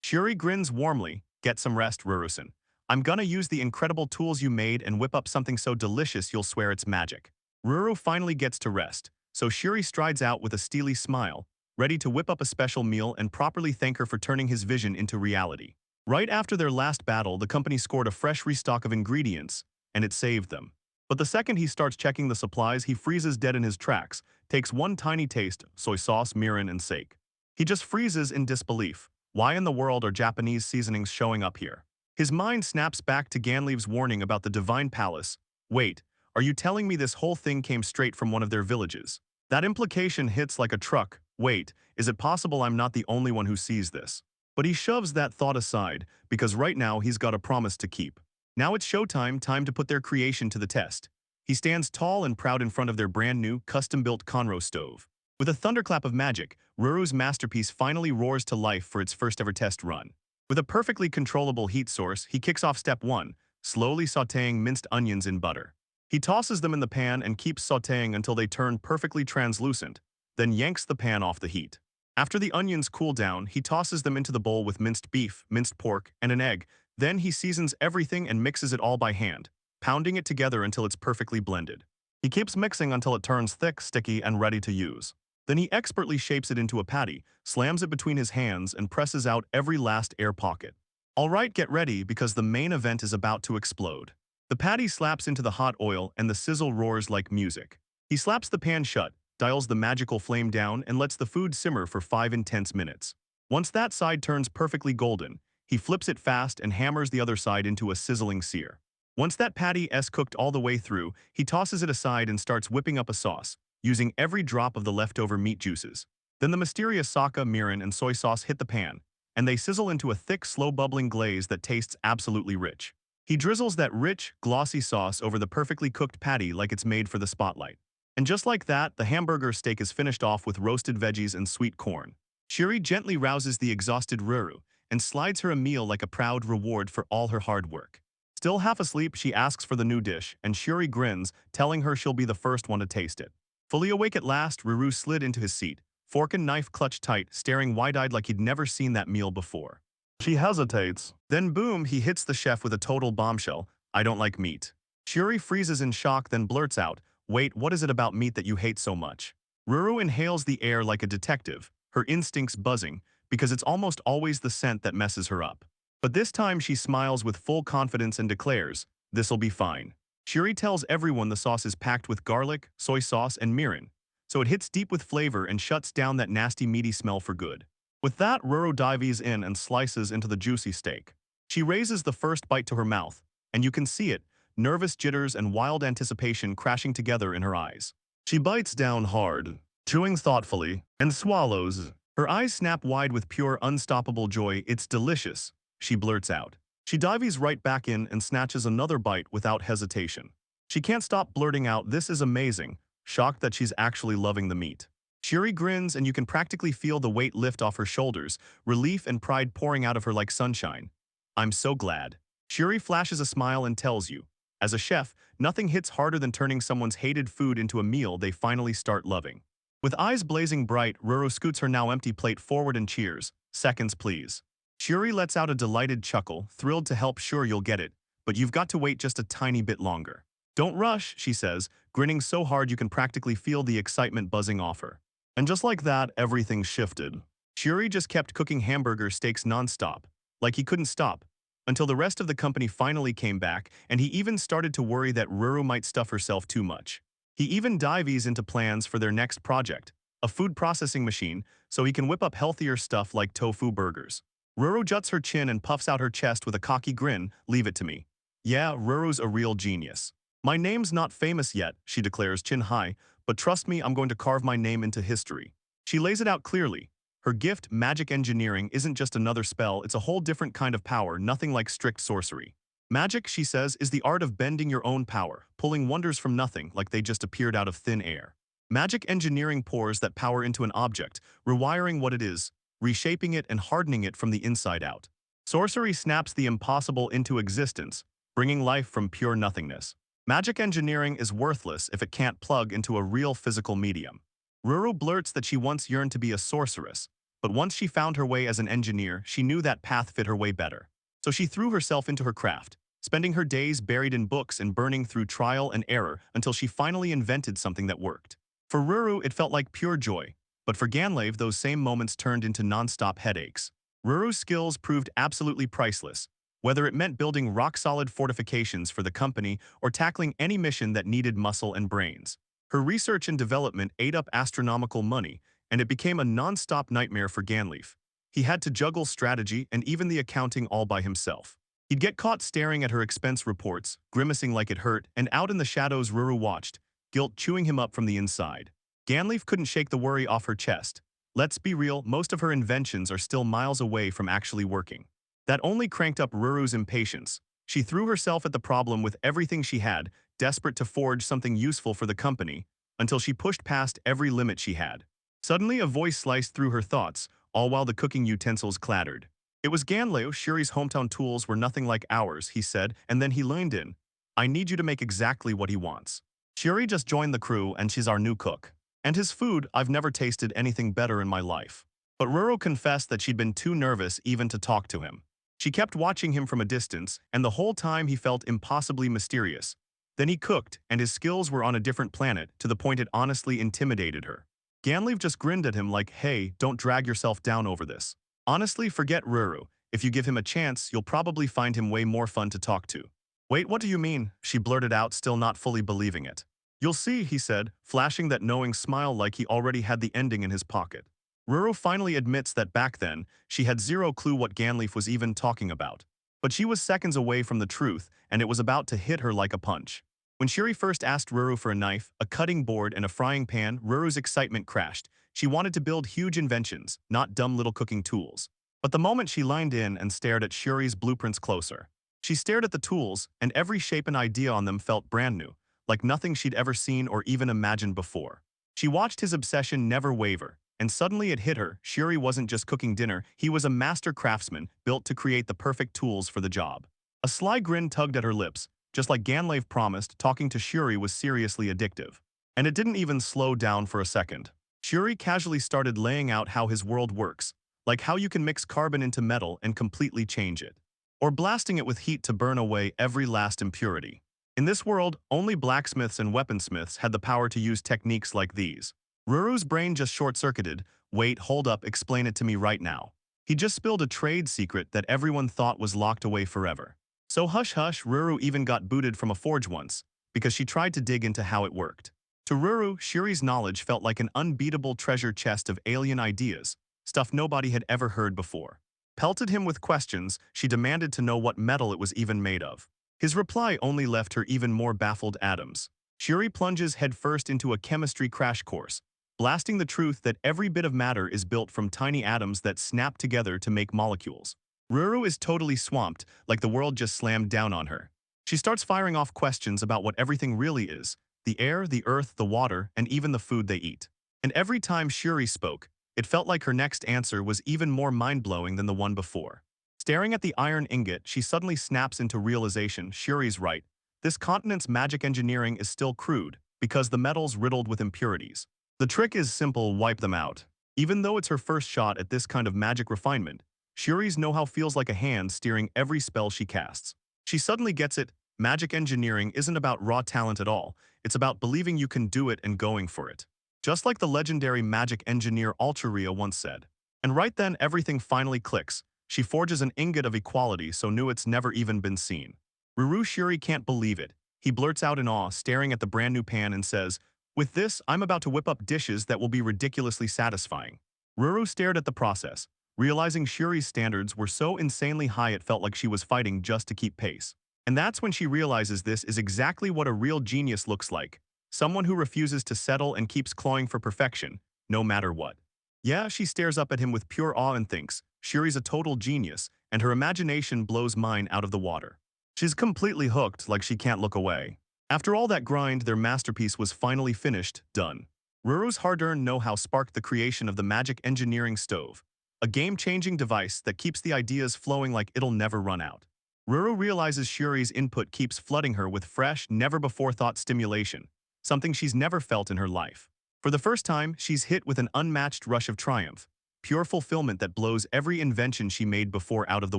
Shuri grins warmly, "Get some rest, Rurusen. I'm gonna use the incredible tools you made and whip up something so delicious you'll swear it's magic." Ruru finally gets to rest, so Shuri strides out with a steely smile, ready to whip up a special meal and properly thank her for turning his vision into reality. Right after their last battle, the company scored a fresh restock of ingredients, and it saved them. But the second he starts checking the supplies, he freezes dead in his tracks, takes one tiny taste, soy sauce, mirin, and sake. He just freezes in disbelief. Why in the world are Japanese seasonings showing up here? His mind snaps back to Ganleve's warning about the Divine Palace. Wait, are you telling me this whole thing came straight from one of their villages? That implication hits like a truck. Wait, is it possible I'm not the only one who sees this? But he shoves that thought aside, because right now he's got a promise to keep. Now it's showtime, time to put their creation to the test. He stands tall and proud in front of their brand new, custom-built Conro stove. With a thunderclap of magic, Ruru's masterpiece finally roars to life for its first-ever test run. With a perfectly controllable heat source, he kicks off step 1, slowly sautéing minced onions in butter. He tosses them in the pan and keeps sautéing until they turn perfectly translucent, then yanks the pan off the heat. After the onions cool down, he tosses them into the bowl with minced beef, minced pork, and an egg. Then he seasons everything and mixes it all by hand, pounding it together until it's perfectly blended. He keeps mixing until it turns thick, sticky, and ready to use. Then he expertly shapes it into a patty, slams it between his hands, and presses out every last air pocket. All right, get ready, because the main event is about to explode. The patty slaps into the hot oil and the sizzle roars like music. He slaps the pan shut, dials the magical flame down, and lets the food simmer for 5 intense minutes. Once that side turns perfectly golden, he flips it fast and hammers the other side into a sizzling sear. Once that patty is cooked all the way through, he tosses it aside and starts whipping up a sauce, using every drop of the leftover meat juices. Then the mysterious sake, mirin, and soy sauce hit the pan, and they sizzle into a thick, slow-bubbling glaze that tastes absolutely rich. He drizzles that rich, glossy sauce over the perfectly cooked patty like it's made for the spotlight. And just like that, the hamburger steak is finished off with roasted veggies and sweet corn. Shuri gently rouses the exhausted Ruru and slides her a meal like a proud reward for all her hard work. Still half asleep, she asks for the new dish, and Shuri grins, telling her she'll be the first one to taste it. Fully awake at last, Ruru slid into his seat, fork and knife clutched tight, staring wide-eyed like he'd never seen that meal before. She hesitates. Then boom, he hits the chef with a total bombshell, "I don't like meat." Shuri freezes in shock, then blurts out, "Wait, what is it about meat that you hate so much?" Ruru inhales the air like a detective, her instincts buzzing, because it's almost always the scent that messes her up. But this time she smiles with full confidence and declares, "This'll be fine." Shuri tells everyone the sauce is packed with garlic, soy sauce, and mirin, so it hits deep with flavor and shuts down that nasty meaty smell for good. With that, Ruru dives in and slices into the juicy steak. She raises the first bite to her mouth, and you can see it, nervous jitters and wild anticipation crashing together in her eyes. She bites down hard, chewing thoughtfully, and swallows. Her eyes snap wide with pure, unstoppable joy. "It's delicious," she blurts out. She dives right back in and snatches another bite without hesitation. She can't stop blurting out, "This is amazing," shocked that she's actually loving the meat. Shuri grins, and you can practically feel the weight lift off her shoulders, relief and pride pouring out of her like sunshine. "I'm so glad." Shuri flashes a smile and tells you, as a chef, nothing hits harder than turning someone's hated food into a meal they finally start loving. With eyes blazing bright, Ruru scoots her now empty plate forward and cheers, "Seconds, please." Shuri lets out a delighted chuckle, thrilled to help. "Sure, you'll get it, but you've got to wait just a tiny bit longer." "Don't rush," she says, grinning so hard you can practically feel the excitement buzzing off her. And just like that, everything shifted. Shuri just kept cooking hamburger steaks non-stop, like he couldn't stop, until the rest of the company finally came back, and he even started to worry that Ruru might stuff herself too much. He even dives into plans for their next project, a food processing machine, so he can whip up healthier stuff like tofu burgers. Ruru juts her chin and puffs out her chest with a cocky grin. Leave it to me. Yeah, Ruru's a real genius. My name's not famous yet, she declares, chin high, but trust me, I'm going to carve my name into history. She lays it out clearly. Her gift, magic engineering, isn't just another spell, it's a whole different kind of power, nothing like strict sorcery. Magic, she says, is the art of bending your own power, pulling wonders from nothing like they just appeared out of thin air. Magic engineering pours that power into an object, rewiring what it is, reshaping it and hardening it from the inside out. Sorcery snaps the impossible into existence, bringing life from pure nothingness. Magic engineering is worthless if it can't plug into a real physical medium. Ruru blurts that she once yearned to be a sorceress, but once she found her way as an engineer, she knew that path fit her way better. So she threw herself into her craft, spending her days buried in books and burning through trial and error until she finally invented something that worked. For Ruru, it felt like pure joy, but for Ganlave, those same moments turned into non-stop headaches. Ruru's skills proved absolutely priceless, whether it meant building rock-solid fortifications for the company or tackling any mission that needed muscle and brains. Her research and development ate up astronomical money, and it became a non-stop nightmare for Ganlave. He had to juggle strategy and even the accounting all by himself. He'd get caught staring at her expense reports, grimacing like it hurt, and out in the shadows Ruru watched, guilt chewing him up from the inside. Ganlave couldn't shake the worry off her chest. Let's be real, most of her inventions are still miles away from actually working. That only cranked up Ruru's impatience. She threw herself at the problem with everything she had, desperate to forge something useful for the company, until she pushed past every limit she had. Suddenly, a voice sliced through her thoughts, all while the cooking utensils clattered. It was Ganleo. Shuri's hometown tools were nothing like ours, he said, and then he leaned in. I need you to make exactly what he wants. Shuri just joined the crew and she's our new cook. And his food, I've never tasted anything better in my life. But Ruru confessed that she'd been too nervous even to talk to him. She kept watching him from a distance, and the whole time he felt impossibly mysterious. Then he cooked, and his skills were on a different planet, to the point it honestly intimidated her. Ganlave just grinned at him like, hey, don't drag yourself down over this. Honestly, forget Ruru. If you give him a chance, you'll probably find him way more fun to talk to. Wait, what do you mean? She blurted out, still not fully believing it. You'll see, he said, flashing that knowing smile like he already had the ending in his pocket. Ruru finally admits that back then, she had zero clue what Ganlave was even talking about. But she was seconds away from the truth, and it was about to hit her like a punch. When Shuri first asked Ruru for a knife, a cutting board, and a frying pan, Ruru's excitement crashed. She wanted to build huge inventions, not dumb little cooking tools. But the moment she leaned in and stared at Shuri's blueprints closer, she stared at the tools, and every shape and idea on them felt brand new, like nothing she'd ever seen or even imagined before. She watched his obsession never waver, and suddenly it hit her. Shuri wasn't just cooking dinner, he was a master craftsman, built to create the perfect tools for the job. A sly grin tugged at her lips. Just like Ganlave promised, talking to Shuri was seriously addictive. And it didn't even slow down for a second. Shuri casually started laying out how his world works, like how you can mix carbon into metal and completely change it, or blasting it with heat to burn away every last impurity. In this world, only blacksmiths and weaponsmiths had the power to use techniques like these. Ruru's brain just short-circuited. Wait, hold up, explain it to me right now. He just spilled a trade secret that everyone thought was locked away forever. So hush hush, Ruru even got booted from a forge once, because she tried to dig into how it worked. To Ruru, Shuri's knowledge felt like an unbeatable treasure chest of alien ideas, stuff nobody had ever heard before. Pelted him with questions, she demanded to know what metal it was even made of. His reply only left her even more baffled. Atoms. Shuri plunges headfirst into a chemistry crash course, blasting the truth that every bit of matter is built from tiny atoms that snap together to make molecules. Ruru is totally swamped, like the world just slammed down on her. She starts firing off questions about what everything really is: the air, the earth, the water, and even the food they eat. And every time Shuri spoke, it felt like her next answer was even more mind-blowing than the one before. Staring at the iron ingot, she suddenly snaps into realization. Shuri's right. This continent's magic engineering is still crude, because the metal's riddled with impurities. The trick is simple: wipe them out. Even though it's her first shot at this kind of magic refinement, Shuri's know-how feels like a hand steering every spell she casts. She suddenly gets it. Magic engineering isn't about raw talent at all. It's about believing you can do it and going for it. Just like the legendary magic engineer Ultraria once said. And right then, everything finally clicks. She forges an ingot of equality so new it's never even been seen. Ruru Shuri can't believe it. He blurts out in awe, staring at the brand new pan, and says, With this, I'm about to whip up dishes that will be ridiculously satisfying. Ruru stared at the process, realizing Shuri's standards were so insanely high it felt like she was fighting just to keep pace. And that's when she realizes this is exactly what a real genius looks like. Someone who refuses to settle and keeps clawing for perfection, no matter what. Yeah, she stares up at him with pure awe and thinks, Shuri's a total genius, and her imagination blows mine out of the water. She's completely hooked, like she can't look away. After all that grind, their masterpiece was finally finished, done. Ruru's hard-earned know-how sparked the creation of the magic engineering stove, a game-changing device that keeps the ideas flowing like it'll never run out. Ruru realizes Shuri's input keeps flooding her with fresh, never-before-thought stimulation, something she's never felt in her life. For the first time, she's hit with an unmatched rush of triumph, pure fulfillment that blows every invention she made before out of the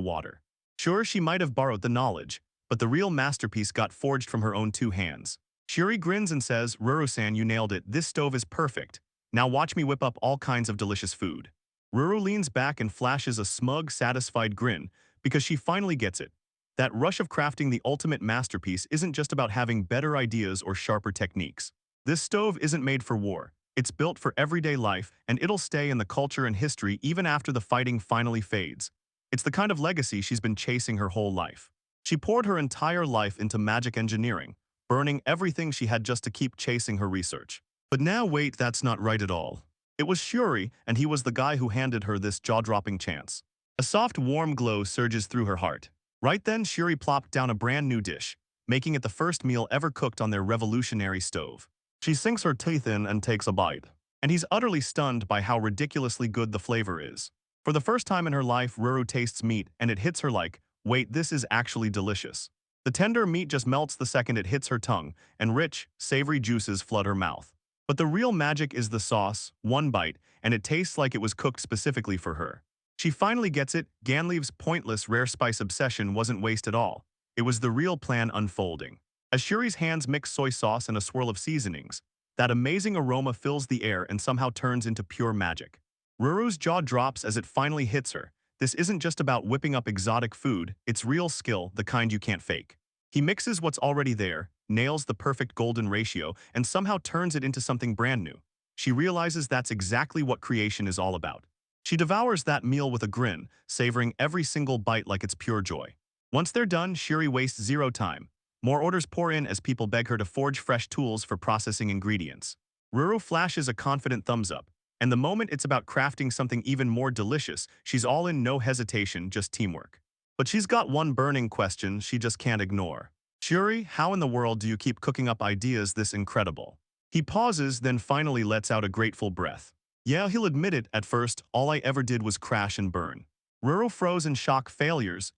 water. Sure, she might have borrowed the knowledge, but the real masterpiece got forged from her own two hands. Shuri grins and says, Ruru-san, you nailed it. This stove is perfect. Now watch me whip up all kinds of delicious food. Ruru leans back and flashes a smug, satisfied grin because she finally gets it. That rush of crafting the ultimate masterpiece isn't just about having better ideas or sharper techniques. This stove isn't made for war. It's built for everyday life, and it'll stay in the culture and history even after the fighting finally fades. It's the kind of legacy she's been chasing her whole life. She poured her entire life into magic engineering, burning everything she had just to keep chasing her research. But now wait, that's not right at all. It was Shuri, and he was the guy who handed her this jaw-dropping chance. A soft, warm glow surges through her heart. Right then, Shuri plopped down a brand new dish, making it the first meal ever cooked on their revolutionary stove. She sinks her teeth in and takes a bite, and he's utterly stunned by how ridiculously good the flavor is. For the first time in her life, Ruru tastes meat, and it hits her like, wait, this is actually delicious. The tender meat just melts the second it hits her tongue, and rich, savory juices flood her mouth. But the real magic is the sauce, one bite, and it tastes like it was cooked specifically for her. She finally gets it. Ganleav's pointless rare spice obsession wasn't waste at all. It was the real plan unfolding. As Shuri's hands mix soy sauce and a swirl of seasonings, that amazing aroma fills the air and somehow turns into pure magic. Ruru's jaw drops as it finally hits her. This isn't just about whipping up exotic food, it's real skill, the kind you can't fake. He mixes what's already there, nails the perfect golden ratio, and somehow turns it into something brand new. She realizes that's exactly what creation is all about. She devours that meal with a grin, savoring every single bite like it's pure joy. Once they're done, Shuri wastes zero time. More orders pour in as people beg her to forge fresh tools for processing ingredients. Ruru flashes a confident thumbs up, and the moment it's about crafting something even more delicious, she's all in, no hesitation, just teamwork. But she's got one burning question she just can't ignore. Shuri, how in the world do you keep cooking up ideas this incredible? He pauses, then finally lets out a grateful breath. Yeah, he'll admit it, at first, all I ever did was crash and burn. Ruru froze in shock. Failures,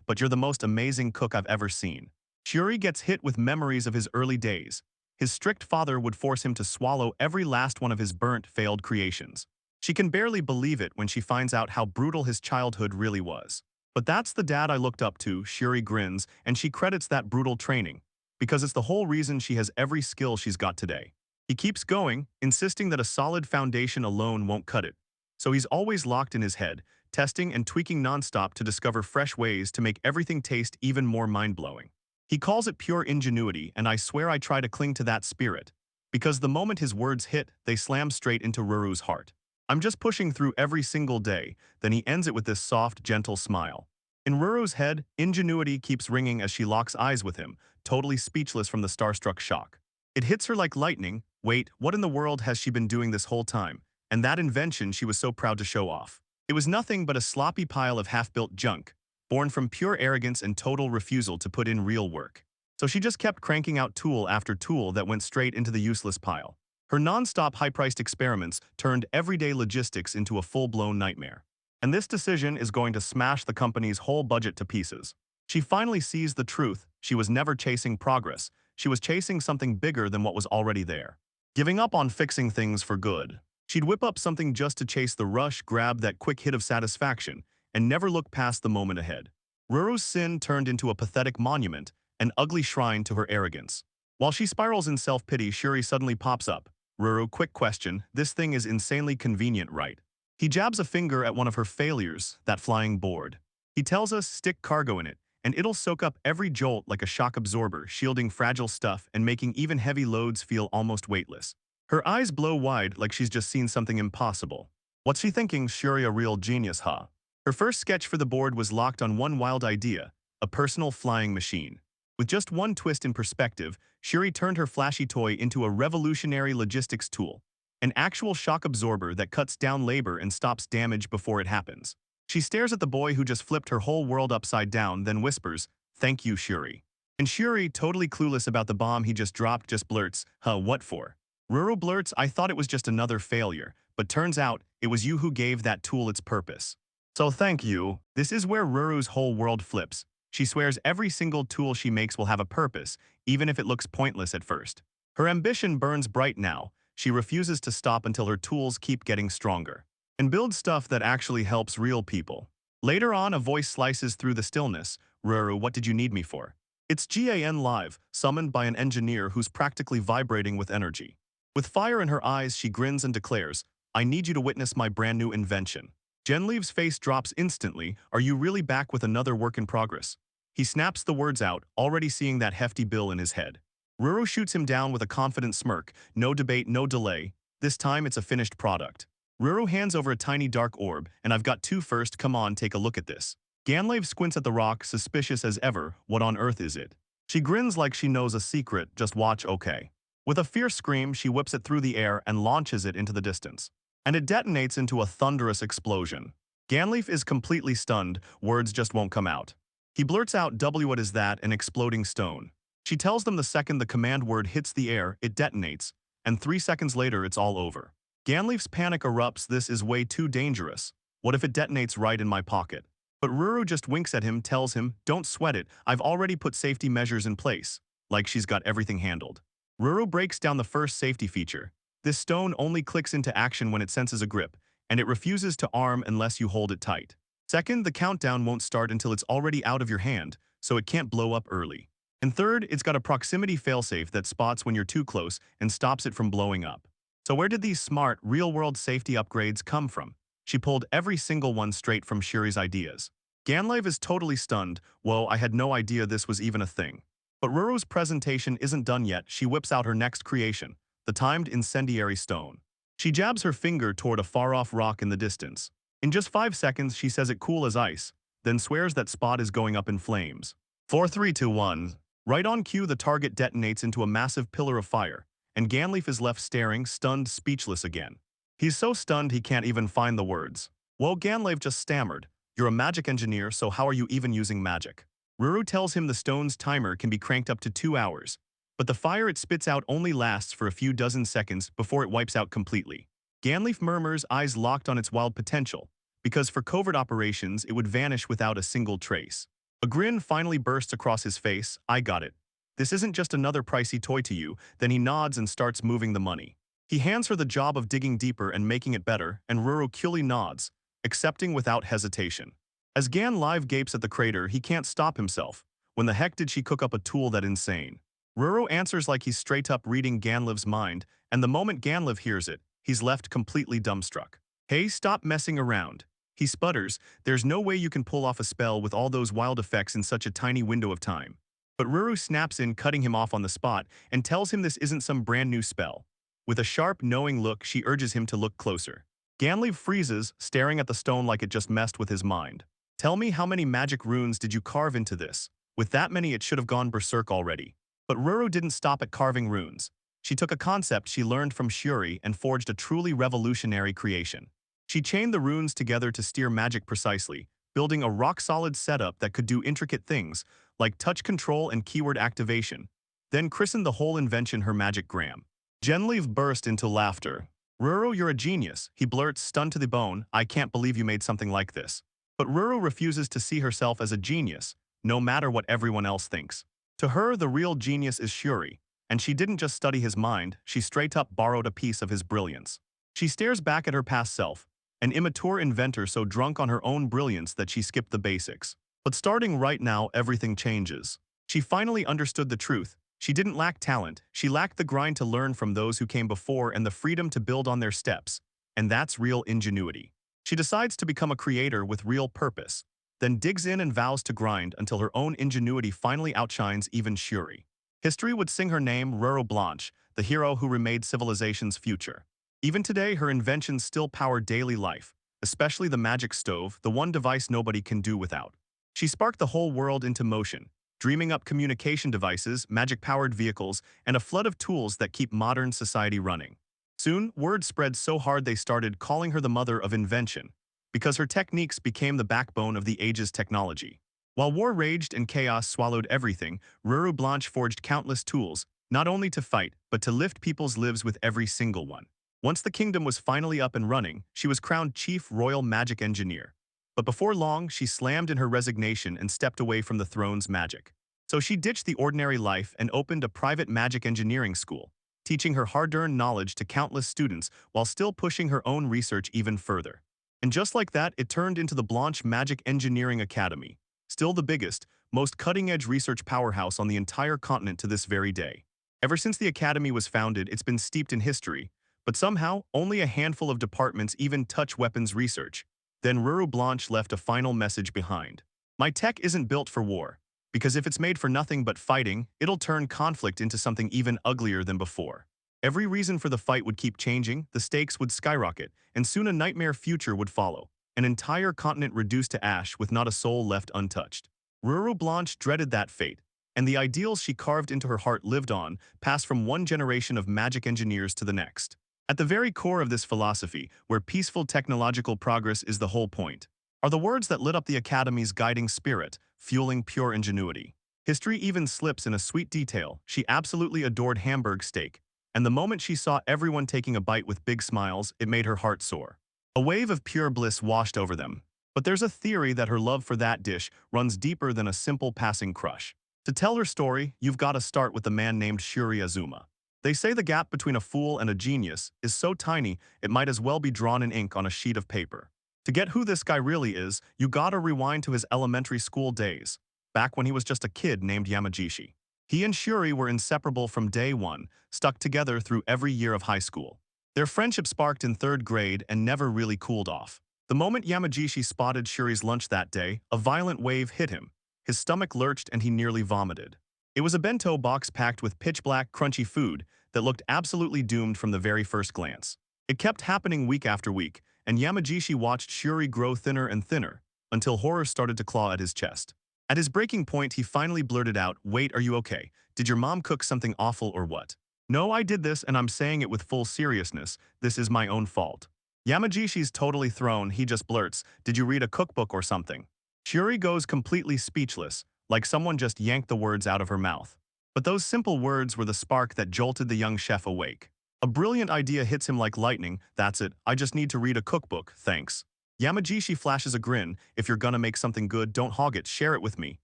but you're the most amazing cook I've ever seen. Shuri gets hit with memories of his early days. His strict father would force him to swallow every last one of his burnt, failed creations. She can barely believe it when she finds out how brutal his childhood really was. But that's the dad I looked up to, Shuri grins, and she credits that brutal training, because it's the whole reason she has every skill she's got today. He keeps going, insisting that a solid foundation alone won't cut it. So he's always locked in his head, testing and tweaking nonstop to discover fresh ways to make everything taste even more mind-blowing. He calls it pure ingenuity, and I swear I try to cling to that spirit, because the moment his words hit, they slam straight into Ruru's heart. I'm just pushing through every single day, then he ends it with this soft, gentle smile. In Ruru's head, ingenuity keeps ringing as she locks eyes with him, totally speechless from the starstruck shock. It hits her like lightning. Wait, what in the world has she been doing this whole time? And that invention she was so proud to show off. It was nothing but a sloppy pile of half-built junk, born from pure arrogance and total refusal to put in real work. So she just kept cranking out tool after tool that went straight into the useless pile. Her non-stop high-priced experiments turned everyday logistics into a full-blown nightmare. And this decision is going to smash the company's whole budget to pieces. She finally sees the truth. She was never chasing progress. She was chasing something bigger than what was already there. Giving up on fixing things for good. She'd whip up something just to chase the rush, grab that quick hit of satisfaction, and never look past the moment ahead. Ruru's sin turned into a pathetic monument, an ugly shrine to her arrogance. While she spirals in self-pity, Shuri suddenly pops up. Ruru, quick question, this thing is insanely convenient, right? He jabs a finger at one of her failures, that flying board. He tells us stick cargo in it, and it'll soak up every jolt like a shock absorber, shielding fragile stuff and making even heavy loads feel almost weightless. Her eyes blow wide like she's just seen something impossible. What's she thinking? Shuri a real genius, huh? Her first sketch for the board was locked on one wild idea, a personal flying machine. With just one twist in perspective, Shuri turned her flashy toy into a revolutionary logistics tool, an actual shock absorber that cuts down labor and stops damage before it happens. She stares at the boy who just flipped her whole world upside down, then whispers, "Thank you, Shuri." And Shuri, totally clueless about the bomb he just dropped, just blurts, "Huh, what for?" Ruru blurts, "I thought it was just another failure, but turns out it was you who gave that tool its purpose. So thank you." This is where Ruru's whole world flips. She swears every single tool she makes will have a purpose, even if it looks pointless at first. Her ambition burns bright now. She refuses to stop until her tools keep getting stronger and build stuff that actually helps real people. Later on, a voice slices through the stillness. "Ruru, what did you need me for?" It's Gan Live, summoned by an engineer who's practically vibrating with energy. With fire in her eyes, she grins and declares, "I need you to witness my brand new invention." Genleave's face drops instantly. "Are you really back with another work in progress?" He snaps the words out, already seeing that hefty bill in his head. Ruru shoots him down with a confident smirk. "No debate, no delay. This time it's a finished product." Ruru hands over a tiny dark orb, "And I've got two first, come on, take a look at this." Ganlave squints at the rock, suspicious as ever. "What on earth is it?" She grins like she knows a secret. "Just watch, okay." With a fierce scream, she whips it through the air and launches it into the distance. And it detonates into a thunderous explosion. Ganleaf is completely stunned, words just won't come out. He blurts out, "What is that? An exploding stone." She tells them the second the command word hits the air, it detonates, and 3 seconds later it's all over. Ganleaf's panic erupts. "This is way too dangerous. What if it detonates right in my pocket?" But Ruru just winks at him, tells him, "Don't sweat it, I've already put safety measures in place." Like she's got everything handled. Ruru breaks down the first safety feature. This stone only clicks into action when it senses a grip, and it refuses to arm unless you hold it tight. Second, the countdown won't start until it's already out of your hand, so it can't blow up early. And third, it's got a proximity failsafe that spots when you're too close and stops it from blowing up. So where did these smart, real-world safety upgrades come from? She pulled every single one straight from Shuri's ideas. Ganlave is totally stunned. "Whoa, I had no idea this was even a thing." But Ruru's presentation isn't done yet. She whips out her next creation, the timed incendiary stone. She jabs her finger toward a far-off rock in the distance. In just 5 seconds, she says it cool as ice, then swears that spot is going up in flames. 4, 3, 2, 1. Right on cue, the target detonates into a massive pillar of fire, and Ganleaf is left staring, stunned, speechless again. He's so stunned he can't even find the words. "Well, Ganleaf just stammered. You're a magic engineer, so how are you even using magic?" Ruru tells him the stone's timer can be cranked up to 2 hours, but the fire it spits out only lasts for a few dozen seconds before it wipes out completely. Ganleaf murmurs, eyes locked on its wild potential, because for covert operations it would vanish without a single trace. A grin finally bursts across his face. "I got it. This isn't just another pricey toy to you." Then he nods and starts moving the money. He hands her the job of digging deeper and making it better, and Ruru coolly nods, accepting without hesitation. As Gan live gapes at the crater, he can't stop himself. When the heck did she cook up a tool that insane? Ruru answers like he's straight up reading Ganliv's mind, and the moment Ganliv hears it, he's left completely dumbstruck. "Hey, stop messing around." He sputters, "There's no way you can pull off a spell with all those wild effects in such a tiny window of time." But Ruru snaps in, cutting him off on the spot, and tells him this isn't some brand new spell. With a sharp, knowing look, she urges him to look closer. Ganliv freezes, staring at the stone like it just messed with his mind. "Tell me, how many magic runes did you carve into this? With that many, it should have gone berserk already." But Ruru didn't stop at carving runes. She took a concept she learned from Shuri and forged a truly revolutionary creation. She chained the runes together to steer magic precisely, building a rock-solid setup that could do intricate things, like touch control and keyword activation, then christened the whole invention her magic gram. Genleave burst into laughter. "Ruru, you're a genius," he blurts, stunned to the bone. "I can't believe you made something like this." But Ruru refuses to see herself as a genius, no matter what everyone else thinks. To her, the real genius is Shuri, and she didn't just study his mind, she straight up borrowed a piece of his brilliance. She stares back at her past self, an immature inventor so drunk on her own brilliance that she skipped the basics. But starting right now, everything changes. She finally understood the truth. She didn't lack talent, she lacked the grind to learn from those who came before and the freedom to build on their steps. And that's real ingenuity. She decides to become a creator with real purpose. then digs in and vows to grind until her own ingenuity finally outshines even Shuri. History would sing her name Roro Blanche, the hero who remade civilization's future. Even today, her inventions still power daily life, especially the magic stove, the one device nobody can do without. She sparked the whole world into motion, dreaming up communication devices, magic-powered vehicles, and a flood of tools that keep modern society running. Soon, word spread so hard they started calling her the mother of invention, because her techniques became the backbone of the age's technology. While war raged and chaos swallowed everything, Ruru Blanche forged countless tools, not only to fight, but to lift people's lives with every single one. Once the kingdom was finally up and running, she was crowned Chief Royal Magic Engineer. But before long, she slammed in her resignation and stepped away from the throne's magic. So she ditched the ordinary life and opened a private magic engineering school, teaching her hard-earned knowledge to countless students while still pushing her own research even further. And just like that, it turned into the Blanche Magic Engineering Academy, still the biggest, most cutting-edge research powerhouse on the entire continent to this very day. Ever since the academy was founded, it's been steeped in history, but somehow, only a handful of departments even touch weapons research. Then Ruru Blanche left a final message behind. My tech isn't built for war, because if it's made for nothing but fighting, it'll turn conflict into something even uglier than before. Every reason for the fight would keep changing, the stakes would skyrocket, and soon a nightmare future would follow. An entire continent reduced to ash with not a soul left untouched. Ruru Blanche dreaded that fate, and the ideals she carved into her heart lived on, passed from one generation of magic engineers to the next. At the very core of this philosophy, where peaceful technological progress is the whole point, are the words that lit up the Academy's guiding spirit, fueling pure ingenuity. History even slips in a sweet detail. She absolutely adored Hamburg steak, and the moment she saw everyone taking a bite with big smiles, it made her heart soar. A wave of pure bliss washed over them. But there's a theory that her love for that dish runs deeper than a simple passing crush. To tell her story, you've got to start with a man named Shuri Azuma. They say the gap between a fool and a genius is so tiny it might as well be drawn in ink on a sheet of paper. To get who this guy really is, you gotta rewind to his elementary school days, back when he was just a kid named Yamagishi. He and Shuri were inseparable from day one, stuck together through every year of high school. Their friendship sparked in third grade and never really cooled off. The moment Yamagishi spotted Shuri's lunch that day, a violent wave hit him. His stomach lurched and he nearly vomited. It was a bento box packed with pitch-black, crunchy food that looked absolutely doomed from the very first glance. It kept happening week after week, and Yamagishi watched Shuri grow thinner and thinner, until horror started to claw at his chest. At his breaking point, he finally blurted out, "Wait, are you okay? Did your mom cook something awful or what?" "No, I did this, and I'm saying it with full seriousness. This is my own fault." Yamagishi's totally thrown. He just blurts, "Did you read a cookbook or something?" Shuri goes completely speechless, like someone just yanked the words out of her mouth. But those simple words were the spark that jolted the young chef awake. A brilliant idea hits him like lightning. "That's it, I just need to read a cookbook, thanks." Yamagishi flashes a grin. "If you're gonna make something good, don't hog it, share it with me."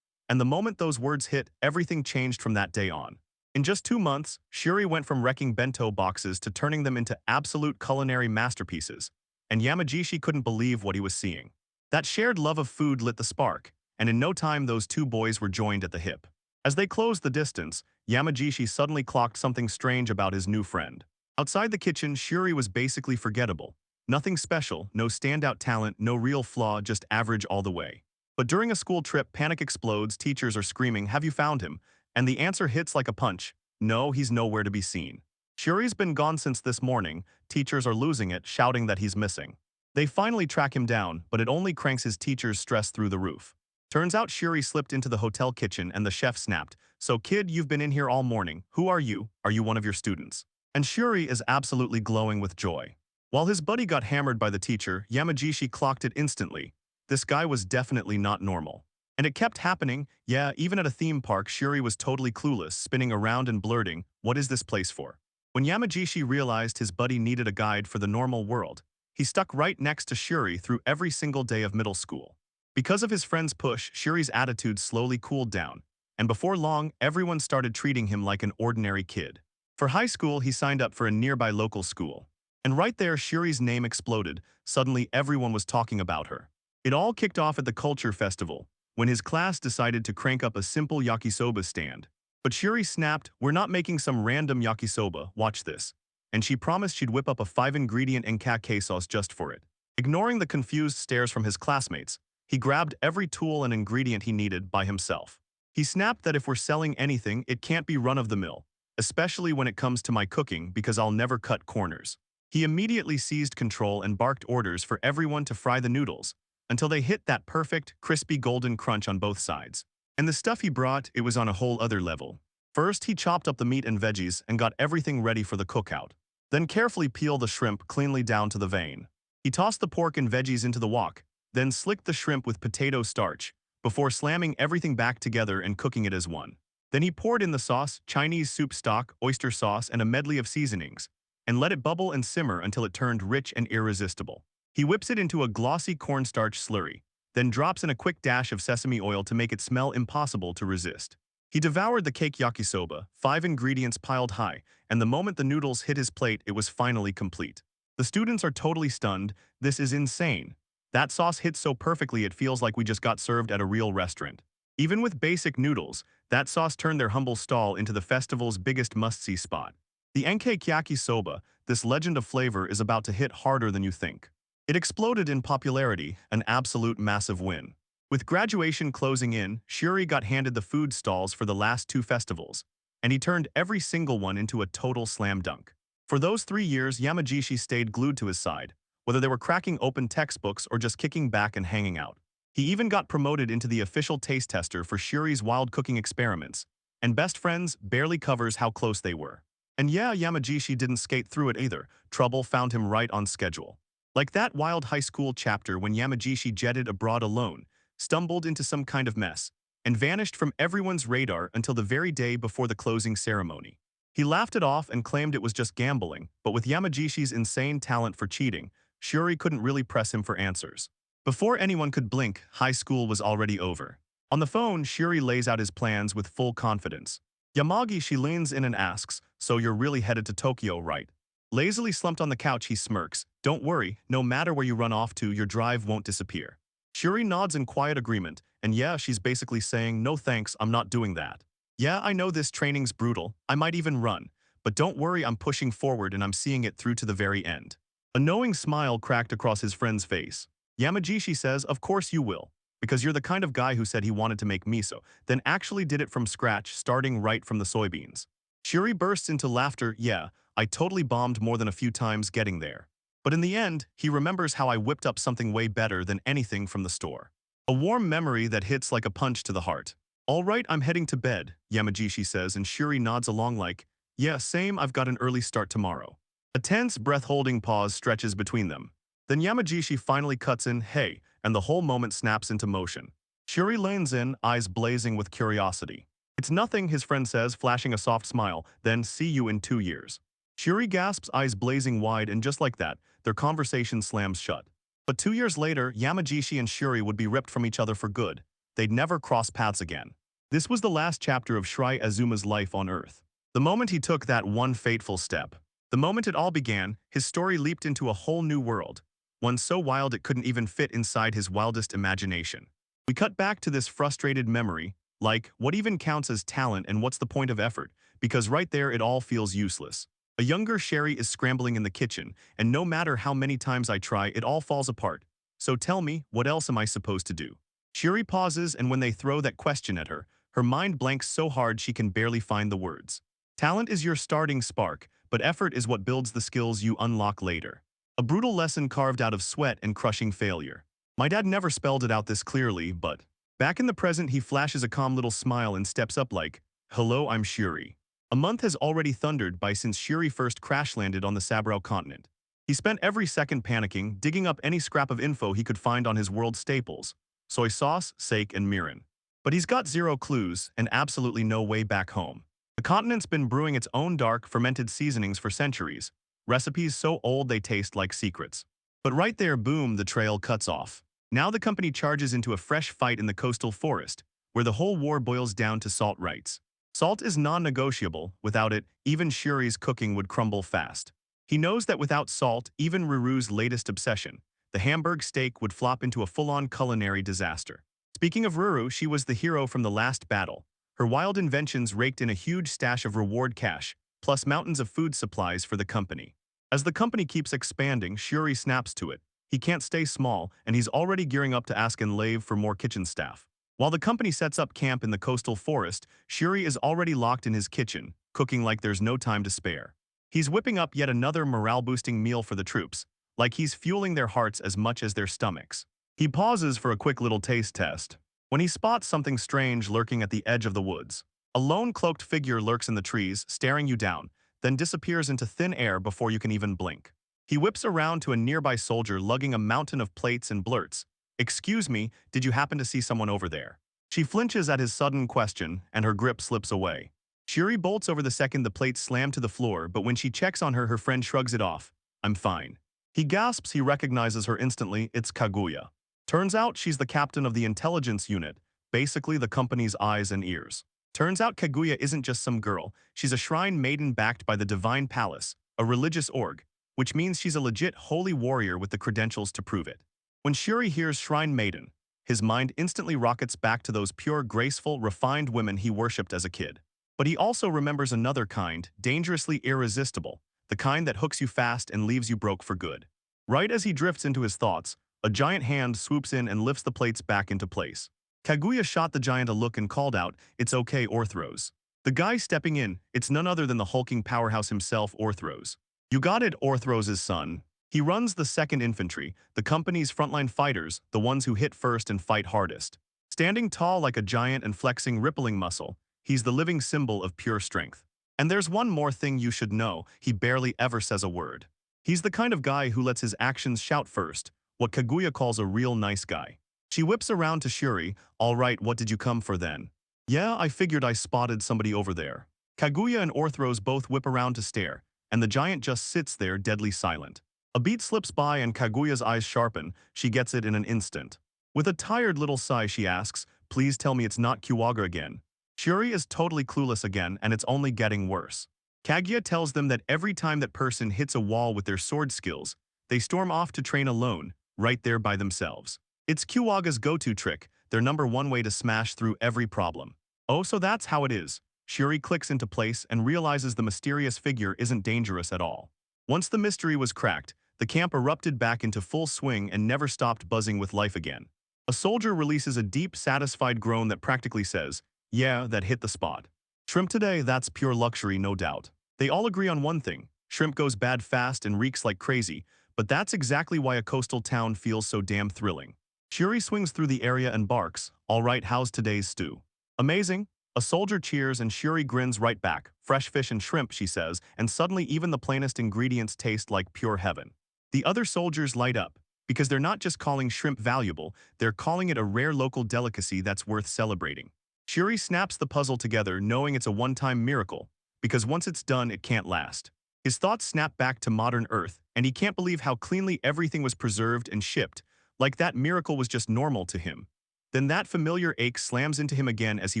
And the moment those words hit, everything changed from that day on. In just 2 months, Shuri went from wrecking bento boxes to turning them into absolute culinary masterpieces, and Yamagishi couldn't believe what he was seeing. That shared love of food lit the spark, and in no time those two boys were joined at the hip. As they closed the distance, Yamagishi suddenly clocked something strange about his new friend. Outside the kitchen, Shuri was basically forgettable. Nothing special, no standout talent, no real flaw, just average all the way. But during a school trip, panic explodes, teachers are screaming, "Have you found him?" And the answer hits like a punch. No, he's nowhere to be seen. Shuri's been gone since this morning. Teachers are losing it, shouting that he's missing. They finally track him down, but it only cranks his teachers' stress through the roof. Turns out Shuri slipped into the hotel kitchen and the chef snapped, "So kid, you've been in here all morning. Who are you? Are you one of your students?" And Shuri is absolutely glowing with joy. While his buddy got hammered by the teacher, Yamagishi clocked it instantly. This guy was definitely not normal. And it kept happening. Yeah, even at a theme park, Shuri was totally clueless, spinning around and blurting, "What is this place for?" When Yamagishi realized his buddy needed a guide for the normal world, he stuck right next to Shuri through every single day of middle school. Because of his friend's push, Shuri's attitude slowly cooled down, and before long, everyone started treating him like an ordinary kid. For high school, he signed up for a nearby local school. And right there, Shuri's name exploded. Suddenly, everyone was talking about her. It all kicked off at the culture festival, when his class decided to crank up a simple yakisoba stand. But Shuri snapped, "We're not making some random yakisoba, watch this." And she promised she'd whip up a 5-ingredient enkake sauce just for it. Ignoring the confused stares from his classmates, He grabbed every tool and ingredient he needed by himself. He snapped that if we're selling anything, it can't be run-of-the-mill, especially when it comes to my cooking because I'll never cut corners. He immediately seized control and barked orders for everyone to fry the noodles until they hit that perfect, crispy golden crunch on both sides. And the stuff he brought, it was on a whole other level. First, he chopped up the meat and veggies and got everything ready for the cookout. Then carefully peeled the shrimp cleanly down to the vein. He tossed the pork and veggies into the wok, then slicked the shrimp with potato starch, before slamming everything back together and cooking it as one. Then he poured in the sauce, Chinese soup stock, oyster sauce, and a medley of seasonings, and let it bubble and simmer until it turned rich and irresistible. He whips it into a glossy cornstarch slurry, then drops in a quick dash of sesame oil to make it smell impossible to resist. He devoured the cake yakisoba, 5 ingredients piled high, and the moment the noodles hit his plate, it was finally complete. The students are totally stunned. This is insane. That sauce hits so perfectly it feels like we just got served at a real restaurant. Even with basic noodles, that sauce turned their humble stall into the festival's biggest must-see spot. The Enkei yakisoba, this legend of flavor, is about to hit harder than you think. It exploded in popularity, an absolute massive win. With graduation closing in, Shuri got handed the food stalls for the last 2 festivals, and he turned every single one into a total slam dunk. For those 3 years, Yamagishi stayed glued to his side, whether they were cracking open textbooks or just kicking back and hanging out. He even got promoted into the official taste tester for Shuri's wild cooking experiments, and Best Friends barely covers how close they were. And yeah, Yamagishi didn't skate through it either. Trouble found him right on schedule. Like that wild high school chapter when Yamagishi jetted abroad alone, stumbled into some kind of mess, and vanished from everyone's radar until the very day before the closing ceremony. He laughed it off and claimed it was just gambling, but with Yamagishi's insane talent for cheating, Shuri couldn't really press him for answers. Before anyone could blink, high school was already over. On the phone, Shuri lays out his plans with full confidence. Yamagishi leans in and asks, "So you're really headed to Tokyo, right?" Lazily slumped on the couch, he smirks. "Don't worry, no matter where you run off to, your drive won't disappear." Shuri nods in quiet agreement, and yeah, she's basically saying, "No thanks, I'm not doing that. Yeah, I know this training's brutal, I might even run, but don't worry, I'm pushing forward and I'm seeing it through to the very end." A knowing smile cracked across his friend's face. Yamagishi says, "Of course you will, because you're the kind of guy who said he wanted to make miso, then actually did it from scratch, starting right from the soybeans." Shuri bursts into laughter. "Yeah, I totally bombed more than a few times getting there. But in the end, he remembers how I whipped up something way better than anything from the store." A warm memory that hits like a punch to the heart. "All right, I'm heading to bed," Yamagishi says, and Shuri nods along like, "Yeah, same, I've got an early start tomorrow." A tense, breath-holding pause stretches between them. Then Yamagishi finally cuts in, "Hey," and the whole moment snaps into motion. Shuri leans in, eyes blazing with curiosity. "It's nothing," his friend says, flashing a soft smile, then, "See you in 2 years." Shuri gasps, eyes blazing wide, and just like that, their conversation slams shut. But 2 years later, Yamagishi and Shuri would be ripped from each other for good. They'd never cross paths again. This was the last chapter of Shirai Azuma's life on Earth. The moment he took that one fateful step, the moment it all began, his story leaped into a whole new world, one so wild it couldn't even fit inside his wildest imagination. We cut back to this frustrated memory, like, what even counts as talent and what's the point of effort, because right there it all feels useless. A younger Sherry is scrambling in the kitchen, and no matter how many times I try, it all falls apart. So tell me, what else am I supposed to do? Shuri pauses, and when they throw that question at her, her mind blanks so hard she can barely find the words. Talent is your starting spark, but effort is what builds the skills you unlock later. A brutal lesson carved out of sweat and crushing failure. My dad never spelled it out this clearly, but back in the present he flashes a calm little smile and steps up like, "Hello, I'm Shuri." A month has already thundered by since Shuri first crash-landed on the Sabro continent. He spent every second panicking, digging up any scrap of info he could find on his world staples, soy sauce, sake, and mirin. But he's got zero clues and absolutely no way back home. The continent's been brewing its own dark, fermented seasonings for centuries, recipes so old they taste like secrets. But right there, boom, the trail cuts off. Now the company charges into a fresh fight in the coastal forest, where the whole war boils down to salt rights. Salt is non-negotiable. Without it, even Shuri's cooking would crumble fast. He knows that without salt, even Ruru's latest obsession, the Hamburg steak, would flop into a full-on culinary disaster. Speaking of Ruru, she was the hero from the last battle. Her wild inventions raked in a huge stash of reward cash, plus mountains of food supplies for the company. As the company keeps expanding, Shuri snaps to it. He can't stay small, and he's already gearing up to ask Enlave for more kitchen staff. While the company sets up camp in the coastal forest, Shuri is already locked in his kitchen, cooking like there's no time to spare. He's whipping up yet another morale-boosting meal for the troops, like he's fueling their hearts as much as their stomachs. He pauses for a quick little taste test, when he spots something strange lurking at the edge of the woods. A lone cloaked figure lurks in the trees, staring you down, then disappears into thin air before you can even blink. He whips around to a nearby soldier lugging a mountain of plates and blurts, "Excuse me, did you happen to see someone over there?" She flinches at his sudden question, and her grip slips away. Shuri bolts over the second the plates slam to the floor, but when she checks on her friend shrugs it off. "I'm fine." He gasps. He recognizes her instantly. It's Kaguya. Turns out she's the captain of the intelligence unit, basically the company's eyes and ears. Turns out Kaguya isn't just some girl, she's a shrine maiden backed by the Divine Palace, a religious org, which means she's a legit holy warrior with the credentials to prove it. When Shuri hears Shrine Maiden, his mind instantly rockets back to those pure, graceful, refined women he worshipped as a kid. But he also remembers another kind, dangerously irresistible, the kind that hooks you fast and leaves you broke for good. Right as he drifts into his thoughts, a giant hand swoops in and lifts the plates back into place. Kaguya shot the giant a look and called out, "It's okay, Orthros." The guy stepping in, it's none other than the hulking powerhouse himself, Orthros. "You got it, Orthros' son." He runs the 2nd Infantry, the company's frontline fighters, the ones who hit first and fight hardest. Standing tall like a giant and flexing rippling muscle, he's the living symbol of pure strength. And there's one more thing you should know, he barely ever says a word. He's the kind of guy who lets his actions shout first, what Kaguya calls a real nice guy. She whips around to Shuri, "All right, what did you come for then?" "Yeah, I figured I spotted somebody over there." Kaguya and Orthros both whip around to stare, and the giant just sits there deadly silent. A beat slips by and Kaguya's eyes sharpen. She gets it in an instant. With a tired little sigh, she asks, "Please tell me it's not Kiwaga again." Shuri is totally clueless again, and it's only getting worse. Kaguya tells them that every time that person hits a wall with their sword skills, they storm off to train alone, right there by themselves. It's Kiwaga's go-to trick, their #1 way to smash through every problem. Oh, so that's how it is. Shuri clicks into place and realizes the mysterious figure isn't dangerous at all. Once the mystery was cracked, the camp erupted back into full swing and never stopped buzzing with life again. A soldier releases a deep, satisfied groan that practically says, "Yeah, that hit the spot." Shrimp today, that's pure luxury, no doubt. They all agree on one thing: shrimp goes bad fast and reeks like crazy, but that's exactly why a coastal town feels so damn thrilling. Shuri swings through the area and barks, "All right, how's today's stew?" "Amazing." A soldier cheers and Shuri grins right back. "Fresh fish and shrimp," she says, and suddenly even the plainest ingredients taste like pure heaven. The other soldiers light up, because they're not just calling shrimp valuable, they're calling it a rare local delicacy that's worth celebrating. Shuri snaps the puzzle together knowing it's a one-time miracle, because once it's done, it can't last. His thoughts snap back to modern Earth, and he can't believe how cleanly everything was preserved and shipped, like that miracle was just normal to him. Then that familiar ache slams into him again as he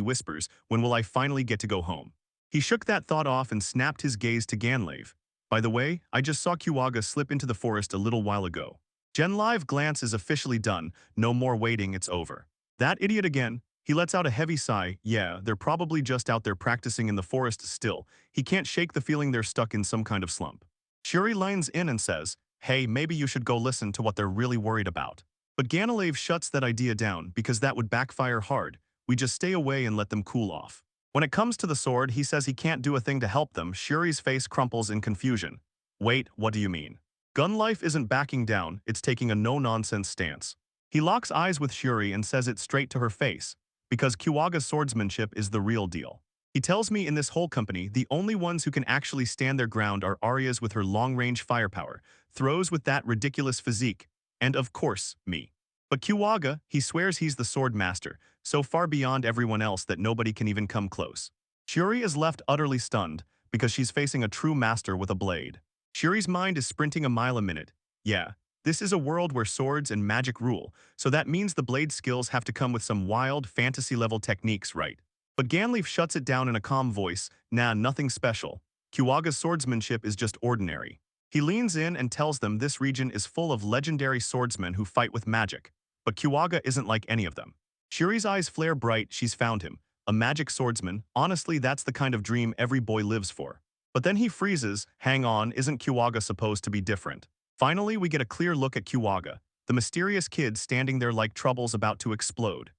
whispers, "When will I finally get to go home?" He shook that thought off and snapped his gaze to Ganlave. "By the way, I just saw Kiwaga slip into the forest a little while ago." Genlive glance is officially done, no more waiting, it's over. "That idiot again." He lets out a heavy sigh. "Yeah, they're probably just out there practicing in the forest still." He can't shake the feeling they're stuck in some kind of slump. Shuri lines in and says, "Hey, maybe you should go listen to what they're really worried about." But Ganalave shuts that idea down because that would backfire hard. "We just stay away and let them cool off." When it comes to the sword, he says he can't do a thing to help them. Shuri's face crumples in confusion. "Wait, what do you mean?" Gun life isn't backing down, it's taking a no-nonsense stance. He locks eyes with Shuri and says it straight to her face, because Kiwaga's swordsmanship is the real deal. He tells me in this whole company, the only ones who can actually stand their ground are Arya's with her long-range firepower, Throws with that ridiculous physique, and of course, me. But Kiwaga, he swears he's the sword master, so far beyond everyone else that nobody can even come close. Shuri is left utterly stunned, because she's facing a true master with a blade. Shuri's mind is sprinting a mile a minute. Yeah, this is a world where swords and magic rule, so that means the blade skills have to come with some wild, fantasy-level techniques, right? But Ganleaf shuts it down in a calm voice. "Nah, nothing special. Kiwaga's swordsmanship is just ordinary." He leans in and tells them this region is full of legendary swordsmen who fight with magic, but Kiwaga isn't like any of them. Shuri's eyes flare bright. She's found him. A magic swordsman. Honestly, that's the kind of dream every boy lives for. But then he freezes. Hang on, isn't Kiwaga supposed to be different? Finally, we get a clear look at Kiwaga, the mysterious kid standing there like trouble's about to explode.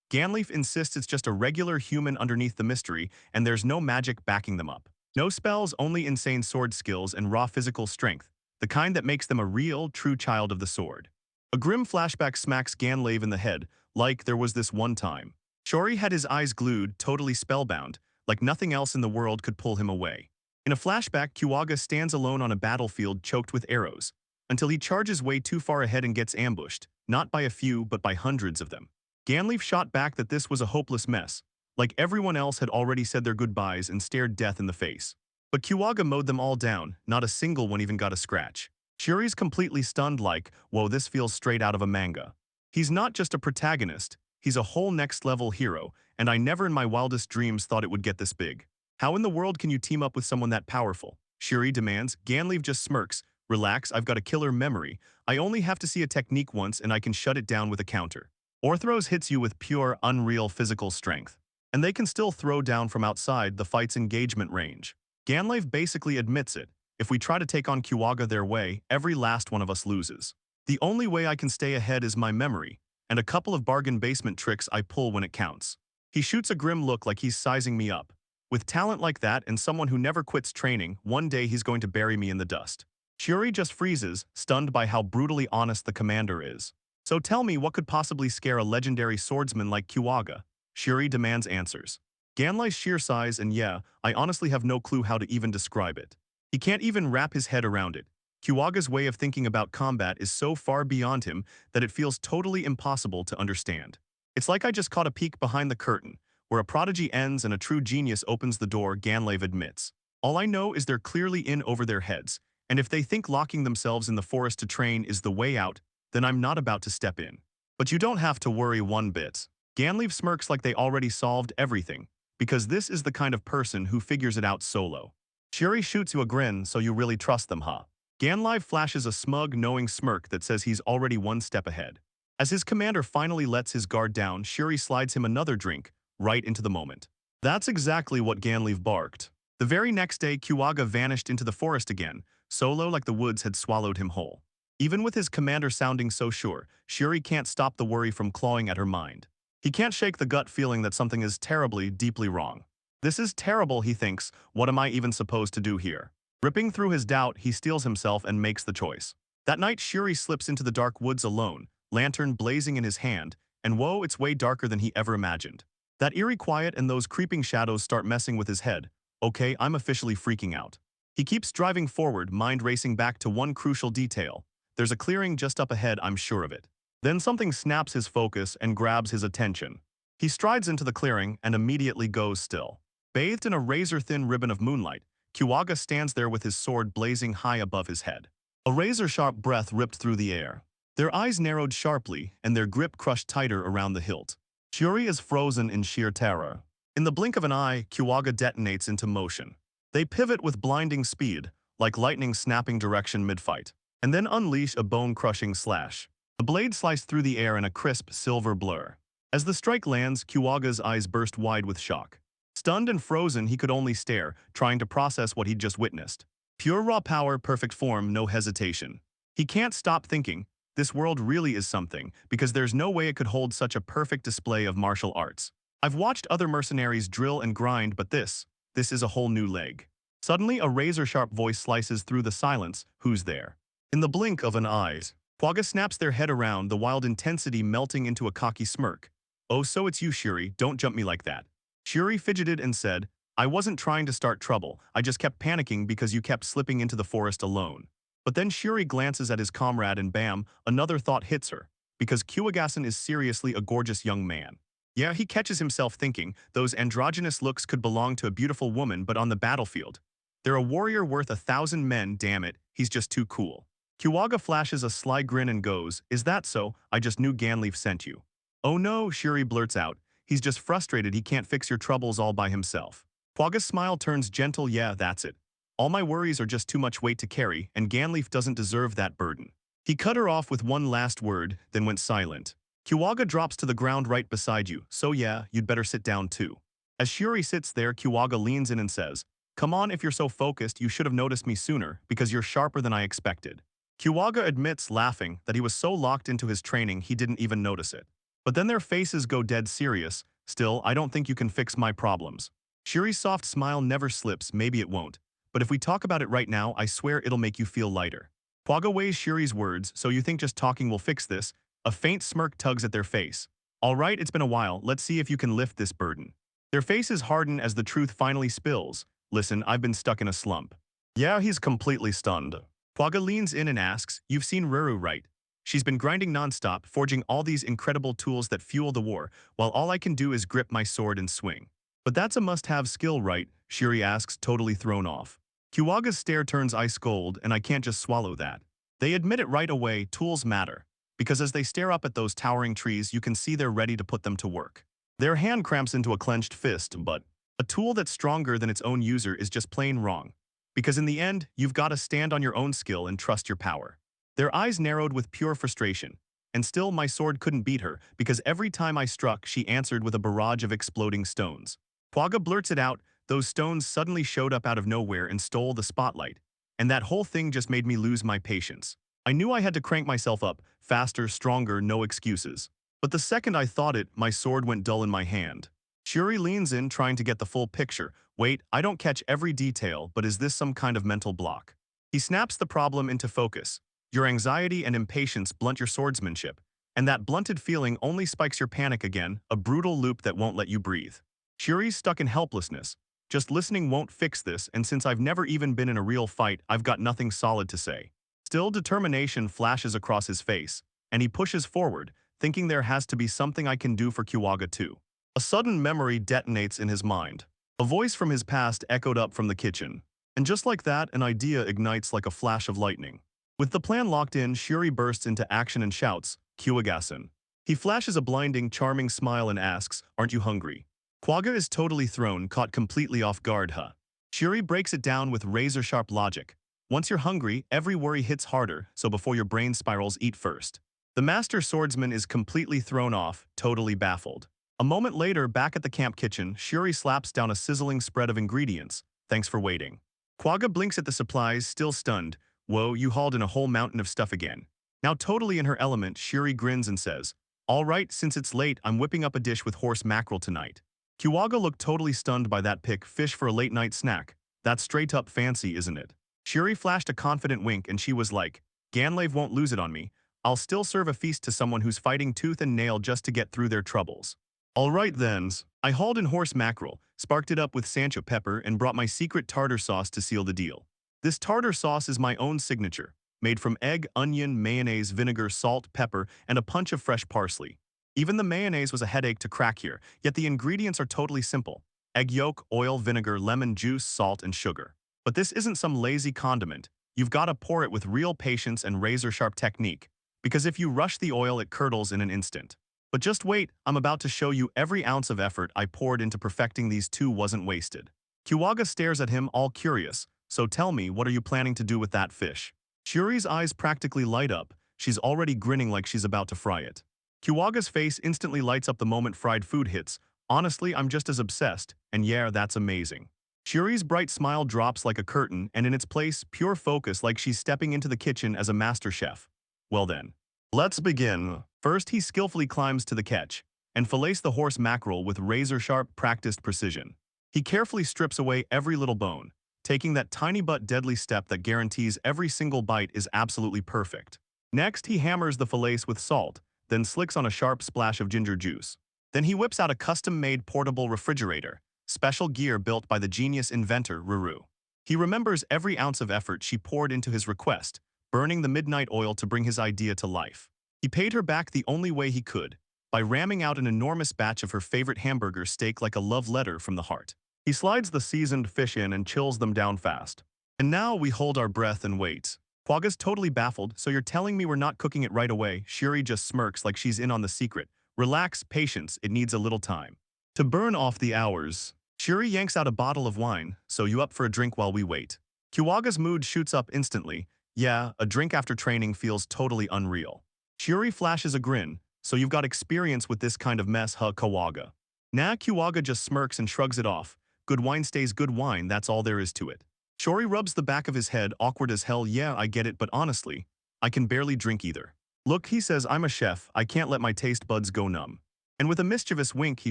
Ganleaf insists it's just a regular human underneath the mystery, and there's no magic backing them up. No spells, only insane sword skills and raw physical strength, the kind that makes them a real, true child of the sword. A grim flashback smacks Ganleaf in the head, like there was this one time. Shori had his eyes glued, totally spellbound, like nothing else in the world could pull him away. In a flashback, Kiwaga stands alone on a battlefield choked with arrows, until he charges way too far ahead and gets ambushed, not by a few but by hundreds of them. Ganleaf shot back that this was a hopeless mess, like everyone else had already said their goodbyes and stared death in the face. But Kiwaga mowed them all down, not a single one even got a scratch. Shuri's completely stunned like, whoa, this feels straight out of a manga. He's not just a protagonist, he's a whole next-level hero, and I never in my wildest dreams thought it would get this big. How in the world can you team up with someone that powerful? Shuri demands. Ganleaf just smirks. Relax, I've got a killer memory. I only have to see a technique once and I can shut it down with a counter. Orthros hits you with pure, unreal physical strength. And they can still throw down from outside the fight's engagement range. Ganleaf basically admits it. If we try to take on Kiwaga their way, every last one of us loses. The only way I can stay ahead is my memory, and a couple of bargain basement tricks I pull when it counts. He shoots a grim look like he's sizing me up. With talent like that and someone who never quits training, one day he's going to bury me in the dust. Shuri just freezes, stunned by how brutally honest the commander is. So tell me, what could possibly scare a legendary swordsman like Kiwaga? Shuri demands answers. Ganlei's sheer size and yeah, I honestly have no clue how to even describe it. He can't even wrap his head around it. Kiwaga's way of thinking about combat is so far beyond him that it feels totally impossible to understand. It's like I just caught a peek behind the curtain, where a prodigy ends and a true genius opens the door, Ganleif admits. All I know is they're clearly in over their heads, and if they think locking themselves in the forest to train is the way out, then I'm not about to step in. But you don't have to worry one bit. Ganleif smirks like they already solved everything, because this is the kind of person who figures it out solo. Shuri shoots you a grin, so you really trust them, huh? Ganleif flashes a smug, knowing smirk that says he's already one step ahead. As his commander finally lets his guard down, Shuri slides him another drink, right into the moment. That's exactly what Ganleif barked. The very next day, Kiwaga vanished into the forest again, solo like the woods had swallowed him whole. Even with his commander sounding so sure, Shuri can't stop the worry from clawing at her mind. He can't shake the gut feeling that something is terribly, deeply wrong. This is terrible, he thinks. What am I even supposed to do here? Ripping through his doubt, he steels himself and makes the choice. That night, Shuri slips into the dark woods alone, lantern blazing in his hand, and whoa, it's way darker than he ever imagined. That eerie quiet and those creeping shadows start messing with his head. Okay, I'm officially freaking out. He keeps driving forward, mind racing back to one crucial detail. There's a clearing just up ahead, I'm sure of it. Then something snaps his focus and grabs his attention. He strides into the clearing and immediately goes still. Bathed in a razor-thin ribbon of moonlight, Kiwaga stands there with his sword blazing high above his head. A razor-sharp breath ripped through the air. Their eyes narrowed sharply and their grip crushed tighter around the hilt. Shuri is frozen in sheer terror. In the blink of an eye, Kiwaga detonates into motion. They pivot with blinding speed, like lightning snapping direction mid-fight, and then unleash a bone-crushing slash. The blade sliced through the air in a crisp silver blur. As the strike lands, Kiwaga's eyes burst wide with shock. Stunned and frozen, he could only stare, trying to process what he'd just witnessed. Pure raw power, perfect form, no hesitation. He can't stop thinking, this world really is something, because there's no way it could hold such a perfect display of martial arts. I've watched other mercenaries drill and grind, but this is a whole new leg. Suddenly, a razor-sharp voice slices through the silence. Who's there? In the blink of an eye, Kiwaga snaps their head around, the wild intensity melting into a cocky smirk. Oh, so it's you, Shuri, don't jump me like that. Shuri fidgeted and said, I wasn't trying to start trouble, I just kept panicking because you kept slipping into the forest alone. But then Shuri glances at his comrade and bam, another thought hits her. Because Kiwagasan is seriously a gorgeous young man. Yeah, he catches himself thinking, those androgynous looks could belong to a beautiful woman, but on the battlefield. They're a warrior worth 1,000 men, damn it, he's just too cool. Kiwaga flashes a sly grin and goes, is that so? I just knew Ganleif sent you. Oh no, Shuri blurts out, he's just frustrated he can't fix your troubles all by himself. Kiwaga's smile turns gentle, yeah, that's it. All my worries are just too much weight to carry, and Ganleif doesn't deserve that burden. He cut her off with one last word, then went silent. Kiwaga drops to the ground right beside you, so yeah, you'd better sit down too. As Shuri sits there, Kiwaga leans in and says, come on, if you're so focused, you should have noticed me sooner, because you're sharper than I expected. Kiwaga admits, laughing, that he was so locked into his training he didn't even notice it. But then their faces go dead serious. Still, I don't think you can fix my problems. Shiri's soft smile never slips, maybe it won't. But if we talk about it right now, I swear it'll make you feel lighter. Kwaga weighs Shiri's words, so you think just talking will fix this? A faint smirk tugs at their face. Alright, it's been a while, let's see if you can lift this burden. Their faces harden as the truth finally spills. Listen, I've been stuck in a slump. Yeah, he's completely stunned. Kwaga leans in and asks, you've seen Ruru, right? She's been grinding nonstop, forging all these incredible tools that fuel the war, while all I can do is grip my sword and swing. But that's a must-have skill, right? Shiri asks, totally thrown off. Kiwaga's stare turns ice cold, and I can't just swallow that. They admit it right away, tools matter. Because as they stare up at those towering trees, you can see they're ready to put them to work. Their hand cramps into a clenched fist, but a tool that's stronger than its own user is just plain wrong. Because in the end, you've got to stand on your own skill and trust your power. Their eyes narrowed with pure frustration. And still, my sword couldn't beat her, because every time I struck, she answered with a barrage of exploding stones. Kwaga blurts it out, those stones suddenly showed up out of nowhere and stole the spotlight. And that whole thing just made me lose my patience. I knew I had to crank myself up, faster, stronger, no excuses. But the second I thought it, my sword went dull in my hand. Shuri leans in, trying to get the full picture. Wait, I don't catch every detail, but is this some kind of mental block? He snaps the problem into focus. Your anxiety and impatience blunt your swordsmanship, and that blunted feeling only spikes your panic again, a brutal loop that won't let you breathe. Shuri's stuck in helplessness. Just listening won't fix this, and since I've never even been in a real fight, I've got nothing solid to say. Still, determination flashes across his face, and he pushes forward, thinking there has to be something I can do for Kiwaga too. A sudden memory detonates in his mind. A voice from his past echoed up from the kitchen. And just like that, an idea ignites like a flash of lightning. With the plan locked in, Shuri bursts into action and shouts, Kiwagasan. He flashes a blinding, charming smile and asks, aren't you hungry? Kwaga is totally thrown, caught completely off guard, huh? Shuri breaks it down with razor-sharp logic. Once you're hungry, every worry hits harder, so before your brain spirals, eat first. The master swordsman is completely thrown off, totally baffled. A moment later, back at the camp kitchen, Shuri slaps down a sizzling spread of ingredients. Thanks for waiting. Kwaga blinks at the supplies, still stunned. Whoa, you hauled in a whole mountain of stuff again. Now totally in her element, Shuri grins and says, all right, since it's late, I'm whipping up a dish with horse mackerel tonight. Kiwaga looked totally stunned by that pick, fish for a late-night snack. That's straight-up fancy, isn't it? Shuri flashed a confident wink and she was like, Ganlave won't lose it on me. I'll still serve a feast to someone who's fighting tooth and nail just to get through their troubles. All right then. I hauled in horse mackerel, sparked it up with Sancho pepper, and brought my secret tartar sauce to seal the deal. This tartar sauce is my own signature, made from egg, onion, mayonnaise, vinegar, salt, pepper, and a punch of fresh parsley. Even the mayonnaise was a headache to crack here, yet the ingredients are totally simple. Egg yolk, oil, vinegar, lemon juice, salt, and sugar. But this isn't some lazy condiment. You've got to pour it with real patience and razor-sharp technique, because if you rush the oil, it curdles in an instant. But just wait, I'm about to show you every ounce of effort I poured into perfecting these two wasn't wasted. Kiwaga stares at him, all curious. So tell me, what are you planning to do with that fish? Shuri's eyes practically light up. She's already grinning like she's about to fry it. Kiwaga's face instantly lights up the moment fried food hits. Honestly, I'm just as obsessed, and yeah, that's amazing. Shuri's bright smile drops like a curtain, and in its place, pure focus like she's stepping into the kitchen as a master chef. Well then, let's begin. First, he skillfully climbs to the catch, and fillets the horse mackerel with razor-sharp, practiced precision. He carefully strips away every little bone, taking that tiny but deadly step that guarantees every single bite is absolutely perfect. Next, he hammers the fillets with salt, then slicks on a sharp splash of ginger juice. Then he whips out a custom-made portable refrigerator, special gear built by the genius inventor Ruru. He remembers every ounce of effort she poured into his request, burning the midnight oil to bring his idea to life. He paid her back the only way he could, by ramming out an enormous batch of her favorite hamburger steak like a love letter from the heart. He slides the seasoned fish in and chills them down fast. And now we hold our breath and wait. Kwaga's totally baffled, so you're telling me we're not cooking it right away? Shuri just smirks like she's in on the secret. Relax, patience, it needs a little time. To burn off the hours, Shuri yanks out a bottle of wine, so you up for a drink while we wait. Kiwaga's mood shoots up instantly. Yeah, a drink after training feels totally unreal. Shuri flashes a grin, so you've got experience with this kind of mess, huh, Kiwaga? Nah, Kiwaga just smirks and shrugs it off. Good wine stays good wine, that's all there is to it. Shuri rubs the back of his head, awkward as hell. Yeah, I get it, but honestly, I can barely drink either. Look, he says, I'm a chef, I can't let my taste buds go numb. And with a mischievous wink, he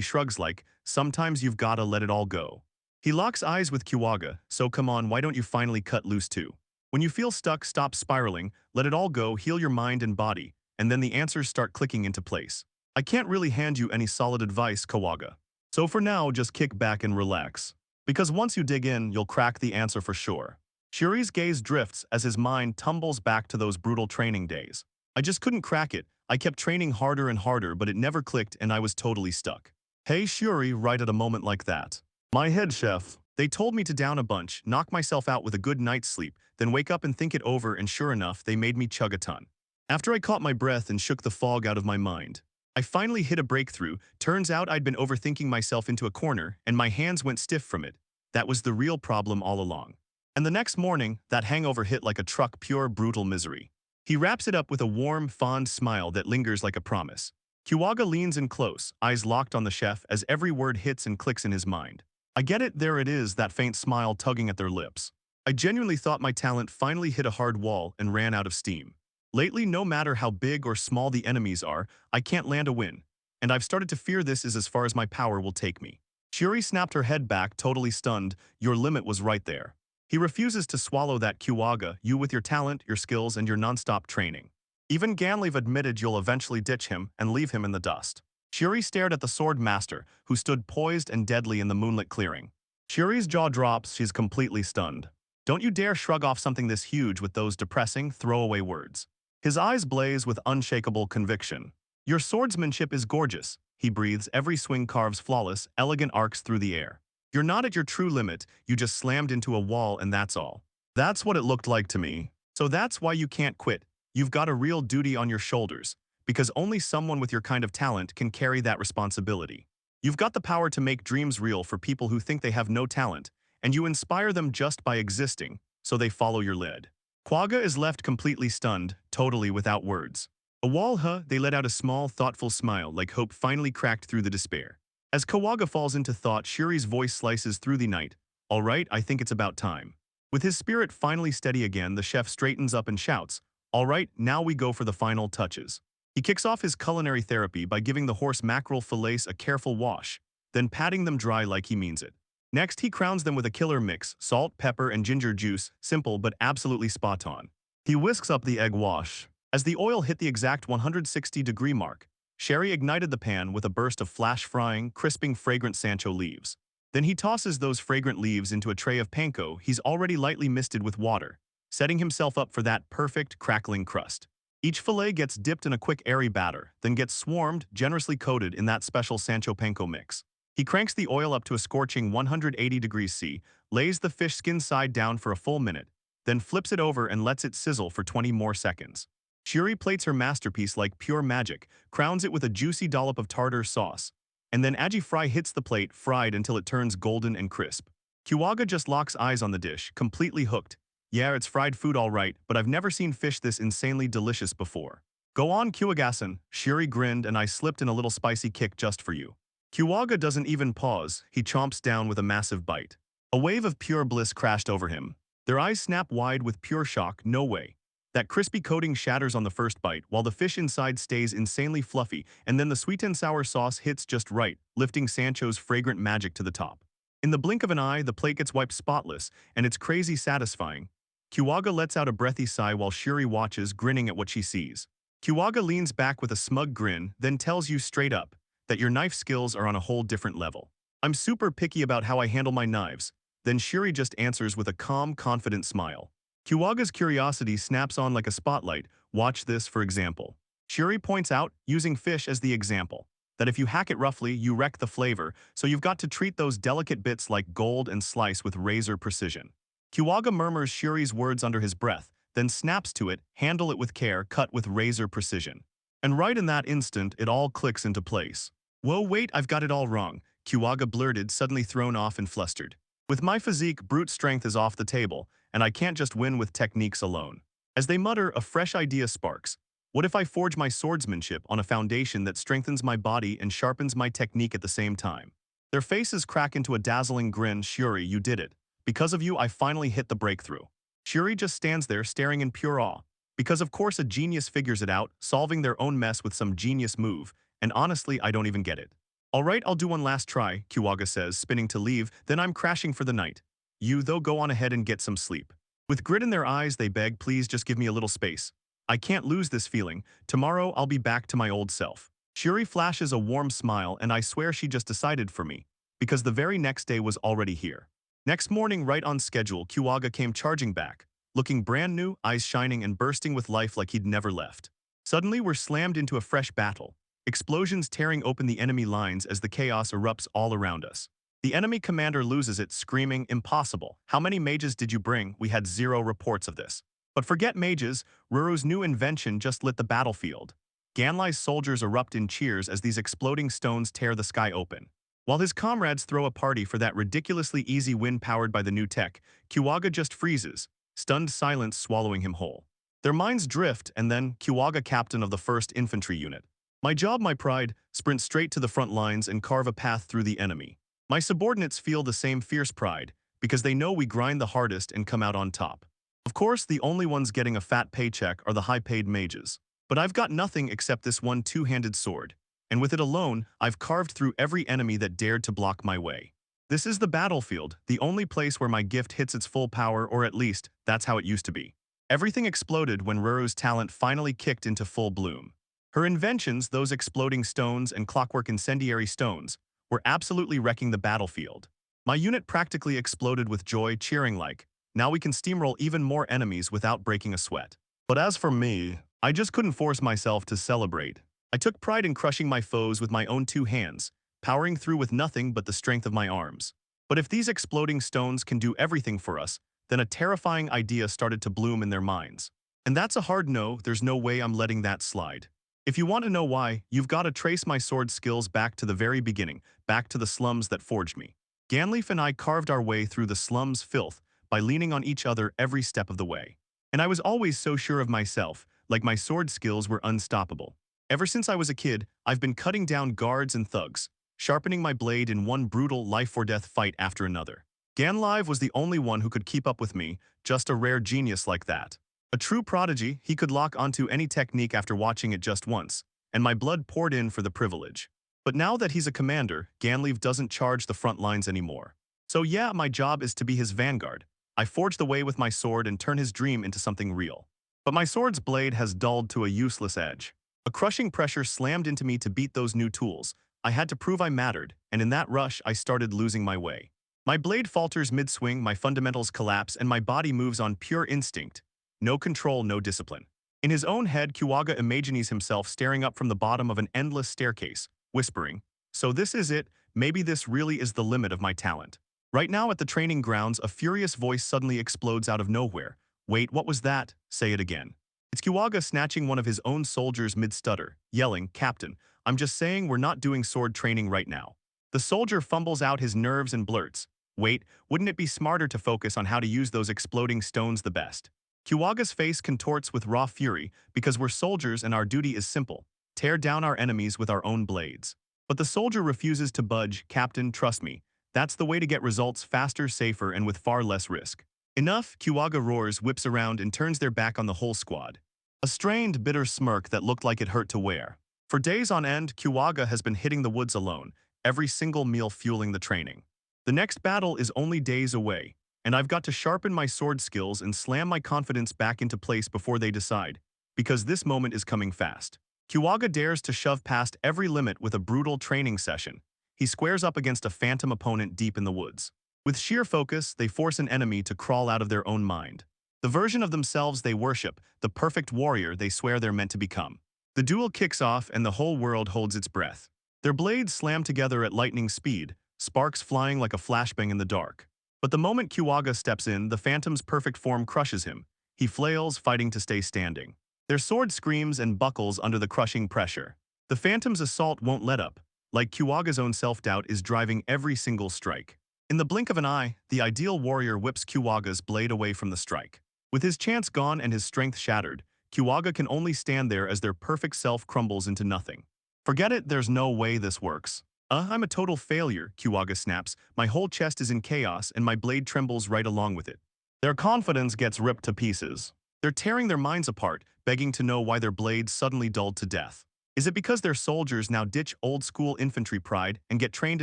shrugs like, sometimes you've gotta let it all go. He locks eyes with Kiwaga, so come on, why don't you finally cut loose too? When you feel stuck, stop spiraling, let it all go, heal your mind and body, and then the answers start clicking into place. I can't really hand you any solid advice, Kiwaga. So for now, just kick back and relax. Because once you dig in, you'll crack the answer for sure. Shuri's gaze drifts as his mind tumbles back to those brutal training days. I just couldn't crack it. I kept training harder and harder, but it never clicked and I was totally stuck. Hey Shuri, right at a moment like that. My head chef. They told me to down a bunch, knock myself out with a good night's sleep, then wake up and think it over, and sure enough, they made me chug a ton. After I caught my breath and shook the fog out of my mind, I finally hit a breakthrough. Turns out I'd been overthinking myself into a corner, and my hands went stiff from it. That was the real problem all along. And the next morning, that hangover hit like a truck, pure brutal misery. He wraps it up with a warm, fond smile that lingers like a promise. Kiwaga leans in close, eyes locked on the chef as every word hits and clicks in his mind. I get it, there it is, that faint smile tugging at their lips. I genuinely thought my talent finally hit a hard wall and ran out of steam. Lately, no matter how big or small the enemies are, I can't land a win. And I've started to fear this is as far as my power will take me. Shuri snapped her head back, totally stunned. Your limit was right there. He refuses to swallow that, Kiwaga, you with your talent, your skills, and your non-stop training. Even Ganlev admitted you'll eventually ditch him and leave him in the dust. Shuri stared at the sword master, who stood poised and deadly in the moonlit clearing. Shuri's jaw drops, she's completely stunned. Don't you dare shrug off something this huge with those depressing, throwaway words. His eyes blaze with unshakable conviction. Your swordsmanship is gorgeous, he breathes, every swing carves flawless, elegant arcs through the air. You're not at your true limit, you just slammed into a wall and that's all. That's what it looked like to me. So that's why you can't quit. You've got a real duty on your shoulders, because only someone with your kind of talent can carry that responsibility. You've got the power to make dreams real for people who think they have no talent, and you inspire them just by existing, so they follow your lead. Kiwaga is left completely stunned, totally without words. They let out a small, thoughtful smile like hope finally cracked through the despair. As Kiwaga falls into thought, Shuri's voice slices through the night. All right, I think it's about time. With his spirit finally steady again, the chef straightens up and shouts, all right, now we go for the final touches. He kicks off his culinary therapy by giving the horse mackerel fillets a careful wash, then patting them dry like he means it. Next, he crowns them with a killer mix, salt, pepper, and ginger juice, simple but absolutely spot on. He whisks up the egg wash. As the oil hit the exact 160-degree mark, Sherry ignited the pan with a burst of flash-frying, crisping, fragrant Sancho leaves. Then he tosses those fragrant leaves into a tray of panko he's already lightly misted with water, setting himself up for that perfect, crackling crust. Each fillet gets dipped in a quick airy batter, then gets swarmed, generously coated in that special Sancho panko mix. He cranks the oil up to a scorching 180 degrees C, lays the fish skin side down for a full minute, then flips it over and lets it sizzle for 20 more seconds. Shuri plates her masterpiece like pure magic, crowns it with a juicy dollop of tartar sauce, and then Aji Fry hits the plate, fried until it turns golden and crisp. Kiwaga just locks eyes on the dish, completely hooked. Yeah, it's fried food all right, but I've never seen fish this insanely delicious before. Go on, Kiwaga-san, Shuri grinned, and I slipped in a little spicy kick just for you. Kiwaga doesn't even pause, he chomps down with a massive bite. A wave of pure bliss crashed over him. Their eyes snap wide with pure shock, no way. That crispy coating shatters on the first bite, while the fish inside stays insanely fluffy, and then the sweet and sour sauce hits just right, lifting Sancho's fragrant magic to the top. In the blink of an eye, the plate gets wiped spotless, and it's crazy satisfying. Kiwaga lets out a breathy sigh while Shuri watches, grinning at what she sees. Kiwaga leans back with a smug grin, then tells you straight up that your knife skills are on a whole different level. I'm super picky about how I handle my knives. Then Shuri just answers with a calm, confident smile. Kiwaga's curiosity snaps on like a spotlight. Watch this, for example. Shuri points out, using fish as the example, that if you hack it roughly, you wreck the flavor, so you've got to treat those delicate bits like gold and slice with razor precision. Kiwaga murmurs Shuri's words under his breath, then snaps to it, handle it with care, cut with razor precision. And right in that instant, it all clicks into place. Whoa, wait, I've got it all wrong, Kiwaga blurted, suddenly thrown off and flustered. With my physique, brute strength is off the table, and I can't just win with techniques alone. As they mutter, a fresh idea sparks. What if I forge my swordsmanship on a foundation that strengthens my body and sharpens my technique at the same time? Their faces crack into a dazzling grin. Shuri, you did it. Because of you, I finally hit the breakthrough. Shuri just stands there staring in pure awe. Because of course a genius figures it out, solving their own mess with some genius move, and honestly I don't even get it. Alright, I'll do one last try, Kiwaga says, spinning to leave, then I'm crashing for the night. You, though, go on ahead and get some sleep. With grit in their eyes, they beg, please just give me a little space. I can't lose this feeling. Tomorrow, I'll be back to my old self. Shuri flashes a warm smile, and I swear she just decided for me, because the very next day was already here. Next morning, right on schedule, Kiwaga came charging back, looking brand new, eyes shining and bursting with life like he'd never left. Suddenly, we're slammed into a fresh battle, explosions tearing open the enemy lines as the chaos erupts all around us. The enemy commander loses it, screaming, impossible. How many mages did you bring? We had 0 reports of this. But forget mages, Ruru's new invention just lit the battlefield. Ganlai's soldiers erupt in cheers as these exploding stones tear the sky open. While his comrades throw a party for that ridiculously easy win powered by the new tech, Kiwaga just freezes, stunned silence swallowing him whole. Their minds drift, and then, Kiwaga, captain of the 1st Infantry Unit. My job, my pride, sprint straight to the front lines and carve a path through the enemy. My subordinates feel the same fierce pride, because they know we grind the hardest and come out on top. Of course, the only ones getting a fat paycheck are the high-paid mages. But I've got nothing except this one two-handed sword, and with it alone, I've carved through every enemy that dared to block my way. This is the battlefield, the only place where my gift hits its full power, or at least, that's how it used to be. Everything exploded when Ruru's talent finally kicked into full bloom. Her inventions, those exploding stones and clockwork incendiary stones, were absolutely wrecking the battlefield. My unit practically exploded with joy, cheering like, now we can steamroll even more enemies without breaking a sweat. But as for me, I just couldn't force myself to celebrate. I took pride in crushing my foes with my own 2 hands, powering through with nothing but the strength of my arms. But if these exploding stones can do everything for us, then a terrifying idea started to bloom in their minds. And that's a hard no, there's no way I'm letting that slide. If you want to know why, you've got to trace my sword skills back to the very beginning, back to the slums that forged me. Ganleaf and I carved our way through the slums' filth by leaning on each other every step of the way. And I was always so sure of myself, like my sword skills were unstoppable. Ever since I was a kid, I've been cutting down guards and thugs, sharpening my blade in one brutal life-or-death fight after another. Ganlive was the only one who could keep up with me, just a rare genius like that. A true prodigy, he could lock onto any technique after watching it just once, and my blood poured in for the privilege. But now that he's a commander, Ganleaf doesn't charge the front lines anymore. So yeah, my job is to be his vanguard. I forge the way with my sword and turn his dream into something real. But my sword's blade has dulled to a useless edge. A crushing pressure slammed into me to beat those new tools. I had to prove I mattered, and in that rush, I started losing my way. My blade falters mid-swing, my fundamentals collapse, and my body moves on pure instinct. No control, no discipline. In his own head, Kiwaga imagines himself staring up from the bottom of an endless staircase, whispering, so this is it, maybe this really is the limit of my talent. Right now at the training grounds, a furious voice suddenly explodes out of nowhere. Wait, what was that? Say it again. It's Kiwaga snatching one of his own soldiers mid-stutter, yelling, Captain, I'm just saying we're not doing sword training right now. The soldier fumbles out his nerves and blurts, wait, wouldn't it be smarter to focus on how to use those exploding stones the best? Kiwaga's face contorts with raw fury because we're soldiers and our duty is simple, tear down our enemies with our own blades. But the soldier refuses to budge, Captain, trust me, that's the way to get results faster, safer, and with far less risk. Enough, Kiwaga roars, whips around, and turns their back on the whole squad. A strained, bitter smirk that looked like it hurt to wear. For days on end, Kiwaga has been hitting the woods alone, every single meal fueling the training. The next battle is only days away, and I've got to sharpen my sword skills and slam my confidence back into place before they decide, because this moment is coming fast. Kiwaga dares to shove past every limit with a brutal training session. He squares up against a phantom opponent deep in the woods. With sheer focus, they force an enemy to crawl out of their own mind. The version of themselves they worship, the perfect warrior they swear they're meant to become. The duel kicks off and the whole world holds its breath. Their blades slam together at lightning speed, sparks flying like a flashbang in the dark. But the moment Kiwaga steps in, the phantom's perfect form crushes him. He flails, fighting to stay standing. Their sword screams and buckles under the crushing pressure. The phantom's assault won't let up. Like Kiwaga's own self-doubt is driving every single strike. In the blink of an eye, the ideal warrior whips Kiwaga's blade away from the strike. With his chance gone and his strength shattered, Kiwaga can only stand there as their perfect self crumbles into nothing. Forget it, there's no way this works. I'm a total failure, Kiwaga snaps. My whole chest is in chaos and my blade trembles right along with it. Their confidence gets ripped to pieces. They're tearing their minds apart, begging to know why their blades suddenly dulled to death. Is it because their soldiers now ditch old-school infantry pride and get trained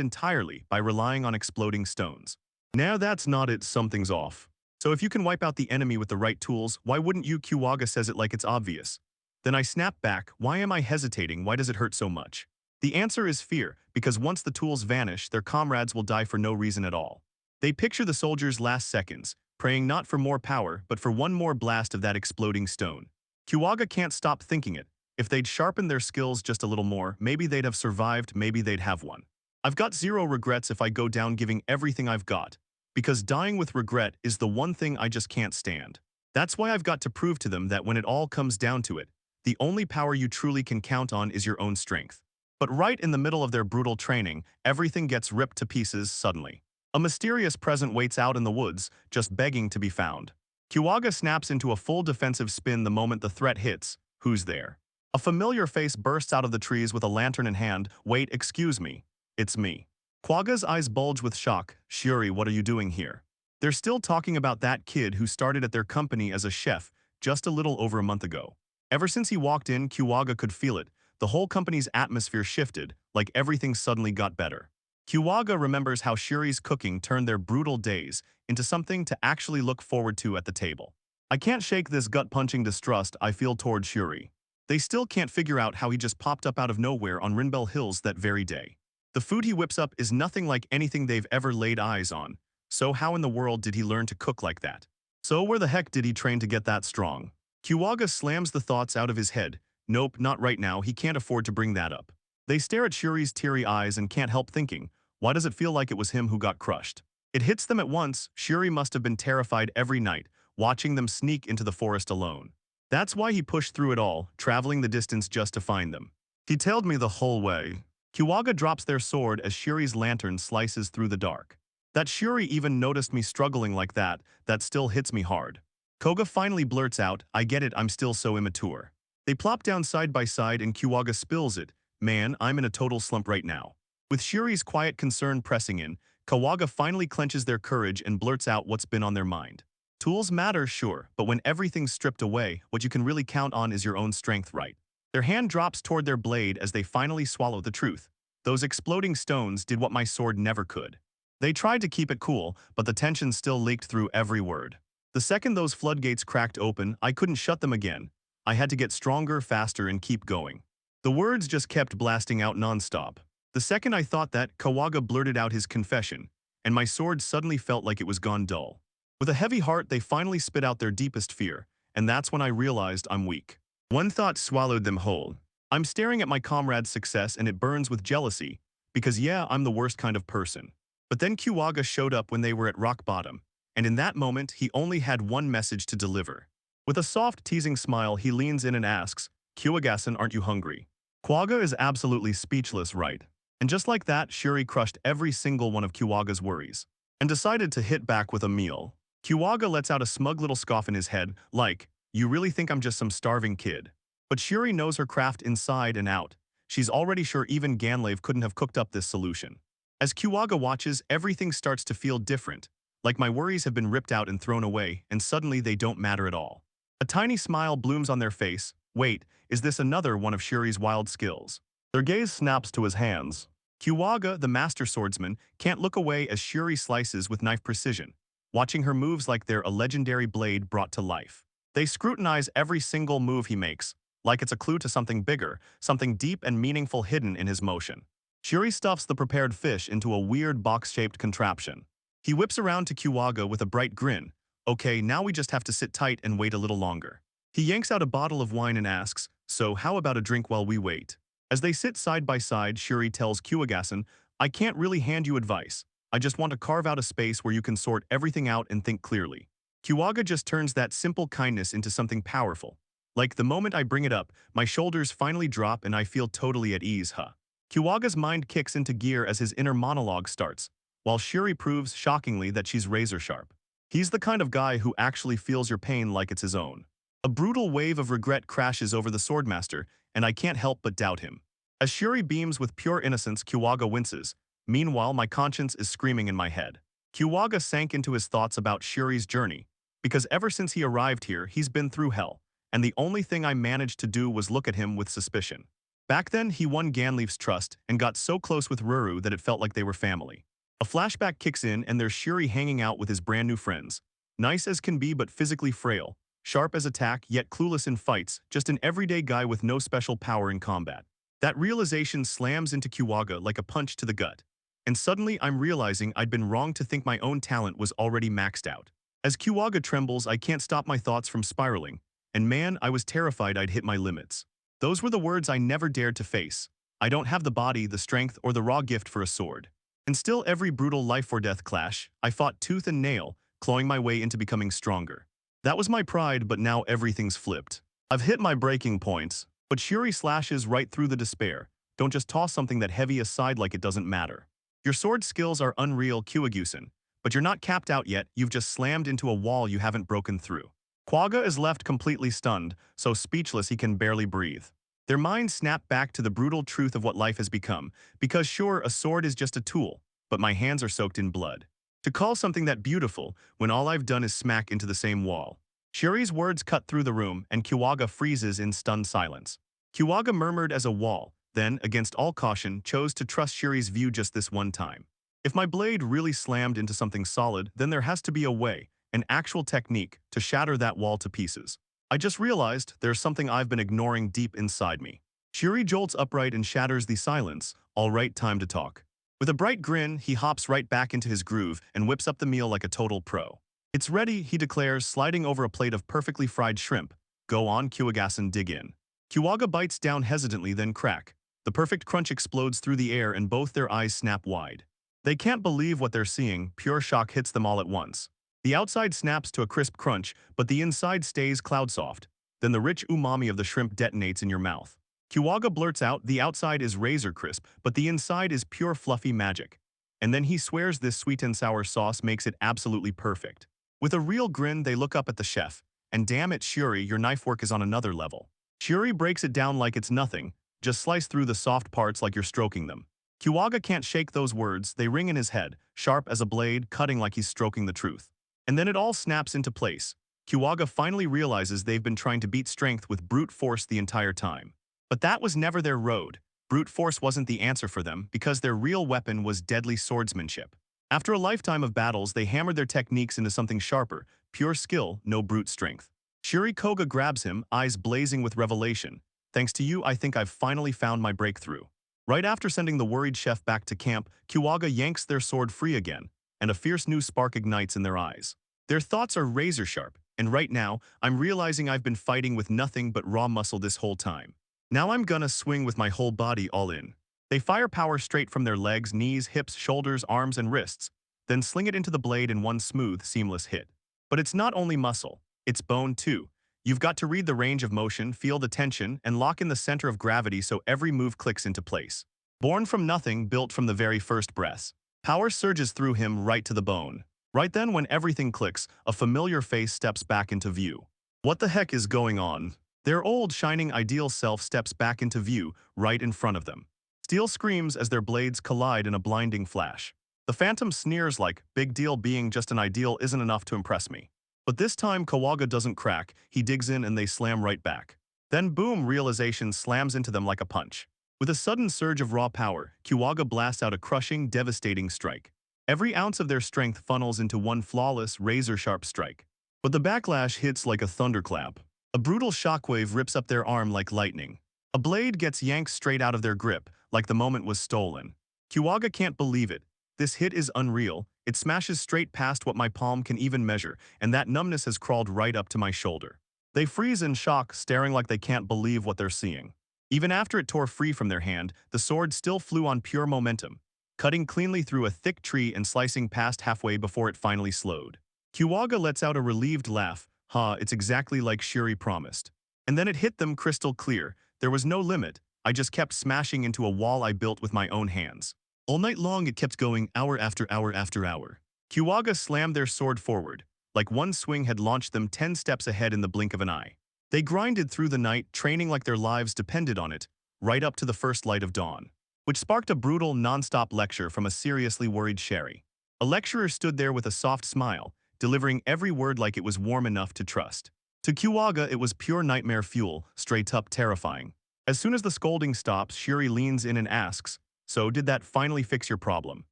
entirely by relying on exploding stones? Now that's not it, something's off. So if you can wipe out the enemy with the right tools, why wouldn't you? Kiwaga says it like it's obvious. Then I snap back, why am I hesitating? Why does it hurt so much? The answer is fear, because once the tools vanish, their comrades will die for no reason at all. They picture the soldiers' last seconds, praying not for more power, but for one more blast of that exploding stone. Kiwaga can't stop thinking it. If they'd sharpened their skills just a little more, maybe they'd have survived, maybe they'd have won. I've got zero regrets if I go down giving everything I've got, because dying with regret is the one thing I just can't stand. That's why I've got to prove to them that when it all comes down to it, the only power you truly can count on is your own strength. But right in the middle of their brutal training, everything gets ripped to pieces suddenly. A mysterious present waits out in the woods, just begging to be found. Kiwaga snaps into a full defensive spin the moment the threat hits. Who's there? A familiar face bursts out of the trees with a lantern in hand. Wait, excuse me. It's me. Kiwaga's eyes bulge with shock. Shiori, what are you doing here? They're still talking about that kid who started at their company as a chef just a little over a month ago. Ever since he walked in, Kiwaga could feel it. The whole company's atmosphere shifted, like everything suddenly got better. Kiwaga remembers how Shiori's cooking turned their brutal days into something to actually look forward to at the table. I can't shake this gut-punching distrust I feel toward Shiori. They still can't figure out how he just popped up out of nowhere on Rinbel Hills that very day. The food he whips up is nothing like anything they've ever laid eyes on. So how in the world did he learn to cook like that? So where the heck did he train to get that strong? Kiwaga slams the thoughts out of his head. Nope, not right now, he can't afford to bring that up. They stare at Shiori's teary eyes and can't help thinking, why does it feel like it was him who got crushed? It hits them at once. Shiori must have been terrified every night, watching them sneak into the forest alone. That's why he pushed through it all, traveling the distance just to find them. He tailed me the whole way. Kiwaga drops their sword as Shiori's lantern slices through the dark. That Shiori even noticed me struggling like that still hits me hard. Koga finally blurts out, I get it, I'm still so immature. They plop down side by side and Kiwaga spills it. Man, I'm in a total slump right now. With Shiori's quiet concern pressing in, Kiwaga finally clenches their courage and blurts out what's been on their mind. Tools matter, sure, but when everything's stripped away, what you can really count on is your own strength, right? Their hand drops toward their blade as they finally swallow the truth. Those exploding stones did what my sword never could. They tried to keep it cool, but the tension still leaked through every word. The second those floodgates cracked open, I couldn't shut them again. I had to get stronger, faster, and keep going. The words just kept blasting out nonstop. The second I thought that, Kiwaga blurted out his confession, and my sword suddenly felt like it was gone dull. With a heavy heart, they finally spit out their deepest fear, and that's when I realized I'm weak. One thought swallowed them whole. I'm staring at my comrade's success and it burns with jealousy, because yeah, I'm the worst kind of person. But then Kiwaga showed up when they were at rock bottom, and in that moment, he only had one message to deliver. With a soft, teasing smile, he leans in and asks, Kiwagasan, aren't you hungry? Kiwaga is absolutely speechless, right? And just like that, Shiori crushed every single one of Kiwaga's worries, and decided to hit back with a meal. Kiwaga lets out a smug little scoff in his head, like, you really think I'm just some starving kid? But Shiori knows her craft inside and out. She's already sure even Ganlave couldn't have cooked up this solution. As Kiwaga watches, everything starts to feel different, like my worries have been ripped out and thrown away, and suddenly they don't matter at all. A tiny smile blooms on their face. Wait, is this another one of Shiori's wild skills? Their gaze snaps to his hands. Kiwaga, the master swordsman, can't look away as Shiori slices with knife precision, watching her moves like they're a legendary blade brought to life. They scrutinize every single move he makes, like it's a clue to something bigger, something deep and meaningful hidden in his motion. Shiori stuffs the prepared fish into a weird box-shaped contraption. He whips around to Kiwaga with a bright grin. Okay, now we just have to sit tight and wait a little longer. He yanks out a bottle of wine and asks, so how about a drink while we wait? As they sit side by side, Shiori tells Kiwagasan, I can't really hand you advice. I just want to carve out a space where you can sort everything out and think clearly. Kiwaga just turns that simple kindness into something powerful. Like the moment I bring it up, my shoulders finally drop and I feel totally at ease, huh? Kiwaga's mind kicks into gear as his inner monologue starts, while Shiori proves shockingly that she's razor sharp. He's the kind of guy who actually feels your pain like it's his own. A brutal wave of regret crashes over the swordmaster, and I can't help but doubt him. As Shiori beams with pure innocence, Kiwaga winces. Meanwhile, my conscience is screaming in my head. Kiwaga sank into his thoughts about Shiori's journey, because ever since he arrived here, he's been through hell, and the only thing I managed to do was look at him with suspicion. Back then, he won Ganleaf's trust and got so close with Ruru that it felt like they were family. A flashback kicks in and there's Shuri hanging out with his brand new friends. Nice as can be but physically frail, sharp as attack yet clueless in fights, just an everyday guy with no special power in combat. That realization slams into Kiwaga like a punch to the gut. And suddenly I'm realizing I'd been wrong to think my own talent was already maxed out. As Kiwaga trembles, I can't stop my thoughts from spiraling, and man, I was terrified I'd hit my limits. Those were the words I never dared to face. I don't have the body, the strength, or the raw gift for a sword. And still every brutal life-or-death clash, I fought tooth and nail, clawing my way into becoming stronger. That was my pride, but now everything's flipped. I've hit my breaking points, but Shuri slashes right through the despair. Don't just toss something that heavy aside like it doesn't matter. Your sword skills are unreal, Kiwagusen, but you're not capped out yet, you've just slammed into a wall you haven't broken through. Quagga is left completely stunned, so speechless he can barely breathe. Their minds snap back to the brutal truth of what life has become, because sure, a sword is just a tool, but my hands are soaked in blood. To call something that beautiful, when all I've done is smack into the same wall. Shuri's words cut through the room, and Kiwaga freezes in stunned silence. Kiwaga murmured as a wall, then, against all caution, chose to trust Shuri's view just this one time. If my blade really slammed into something solid, then there has to be a way, an actual technique, to shatter that wall to pieces. I just realized there's something I've been ignoring deep inside me. Shuri jolts upright and shatters the silence. All right, time to talk. With a bright grin, he hops right back into his groove and whips up the meal like a total pro. It's ready, he declares, sliding over a plate of perfectly fried shrimp. Go on, Kiwagasan, dig in. Kiwaga bites down hesitantly, then crack. The perfect crunch explodes through the air and both their eyes snap wide. They can't believe what they're seeing, pure shock hits them all at once. The outside snaps to a crisp crunch, but the inside stays cloud-soft. Then the rich umami of the shrimp detonates in your mouth. Kiwaga blurts out, the outside is razor crisp, but the inside is pure fluffy magic. And then he swears this sweet and sour sauce makes it absolutely perfect. With a real grin, they look up at the chef. And damn it, Shuri, your knife work is on another level. Shuri breaks it down like it's nothing, just slice through the soft parts like you're stroking them. Kiwaga can't shake those words, they ring in his head, sharp as a blade, cutting like he's stroking the truth. And then it all snaps into place. Kiwaga finally realizes they've been trying to beat strength with brute force the entire time. But that was never their road. Brute force wasn't the answer for them because their real weapon was deadly swordsmanship. After a lifetime of battles, they hammered their techniques into something sharper, pure skill, no brute strength. Shuri Koga grabs him, eyes blazing with revelation. Thanks to you, I think I've finally found my breakthrough. Right after sending the worried chef back to camp, Kiwaga yanks their sword free again, and a fierce new spark ignites in their eyes. Their thoughts are razor sharp, and right now, I'm realizing I've been fighting with nothing but raw muscle this whole time. Now I'm gonna swing with my whole body all in. They fire power straight from their legs, knees, hips, shoulders, arms, and wrists, then sling it into the blade in one smooth, seamless hit. But it's not only muscle, it's bone too. You've got to read the range of motion, feel the tension, and lock in the center of gravity so every move clicks into place. Born from nothing, built from the very first breaths. Power surges through him right to the bone. Right then, when everything clicks, a familiar face steps back into view. What the heck is going on? Their old, shining ideal self steps back into view, right in front of them. Steel screams as their blades collide in a blinding flash. The phantom sneers like, big deal, being just an ideal isn't enough to impress me. But this time, Kiwaga doesn't crack, he digs in and they slam right back. Then boom, realization slams into them like a punch. With a sudden surge of raw power, Kiwaga blasts out a crushing, devastating strike. Every ounce of their strength funnels into one flawless, razor-sharp strike. But the backlash hits like a thunderclap. A brutal shockwave rips up their arm like lightning. A blade gets yanked straight out of their grip, like the moment was stolen. Kiwaga can't believe it. This hit is unreal. It smashes straight past what my palm can even measure, and that numbness has crawled right up to my shoulder. They freeze in shock, staring like they can't believe what they're seeing. Even after it tore free from their hand, the sword still flew on pure momentum, cutting cleanly through a thick tree and slicing past halfway before it finally slowed. Kiwaga lets out a relieved laugh. It's exactly like Shuri promised. And then it hit them crystal clear. There was no limit. I just kept smashing into a wall I built with my own hands. All night long it kept going, hour after hour after hour. Kiwaga slammed their sword forward, like one swing had launched them 10 steps ahead in the blink of an eye. They grinded through the night, training like their lives depended on it, right up to the first light of dawn, which sparked a brutal, non-stop lecture from a seriously worried Sherry. A lecturer stood there with a soft smile, delivering every word like it was warm enough to trust. To Kiwaga, it was pure nightmare fuel, straight up terrifying. As soon as the scolding stops, Shuri leans in and asks, "So did that finally fix your problem?"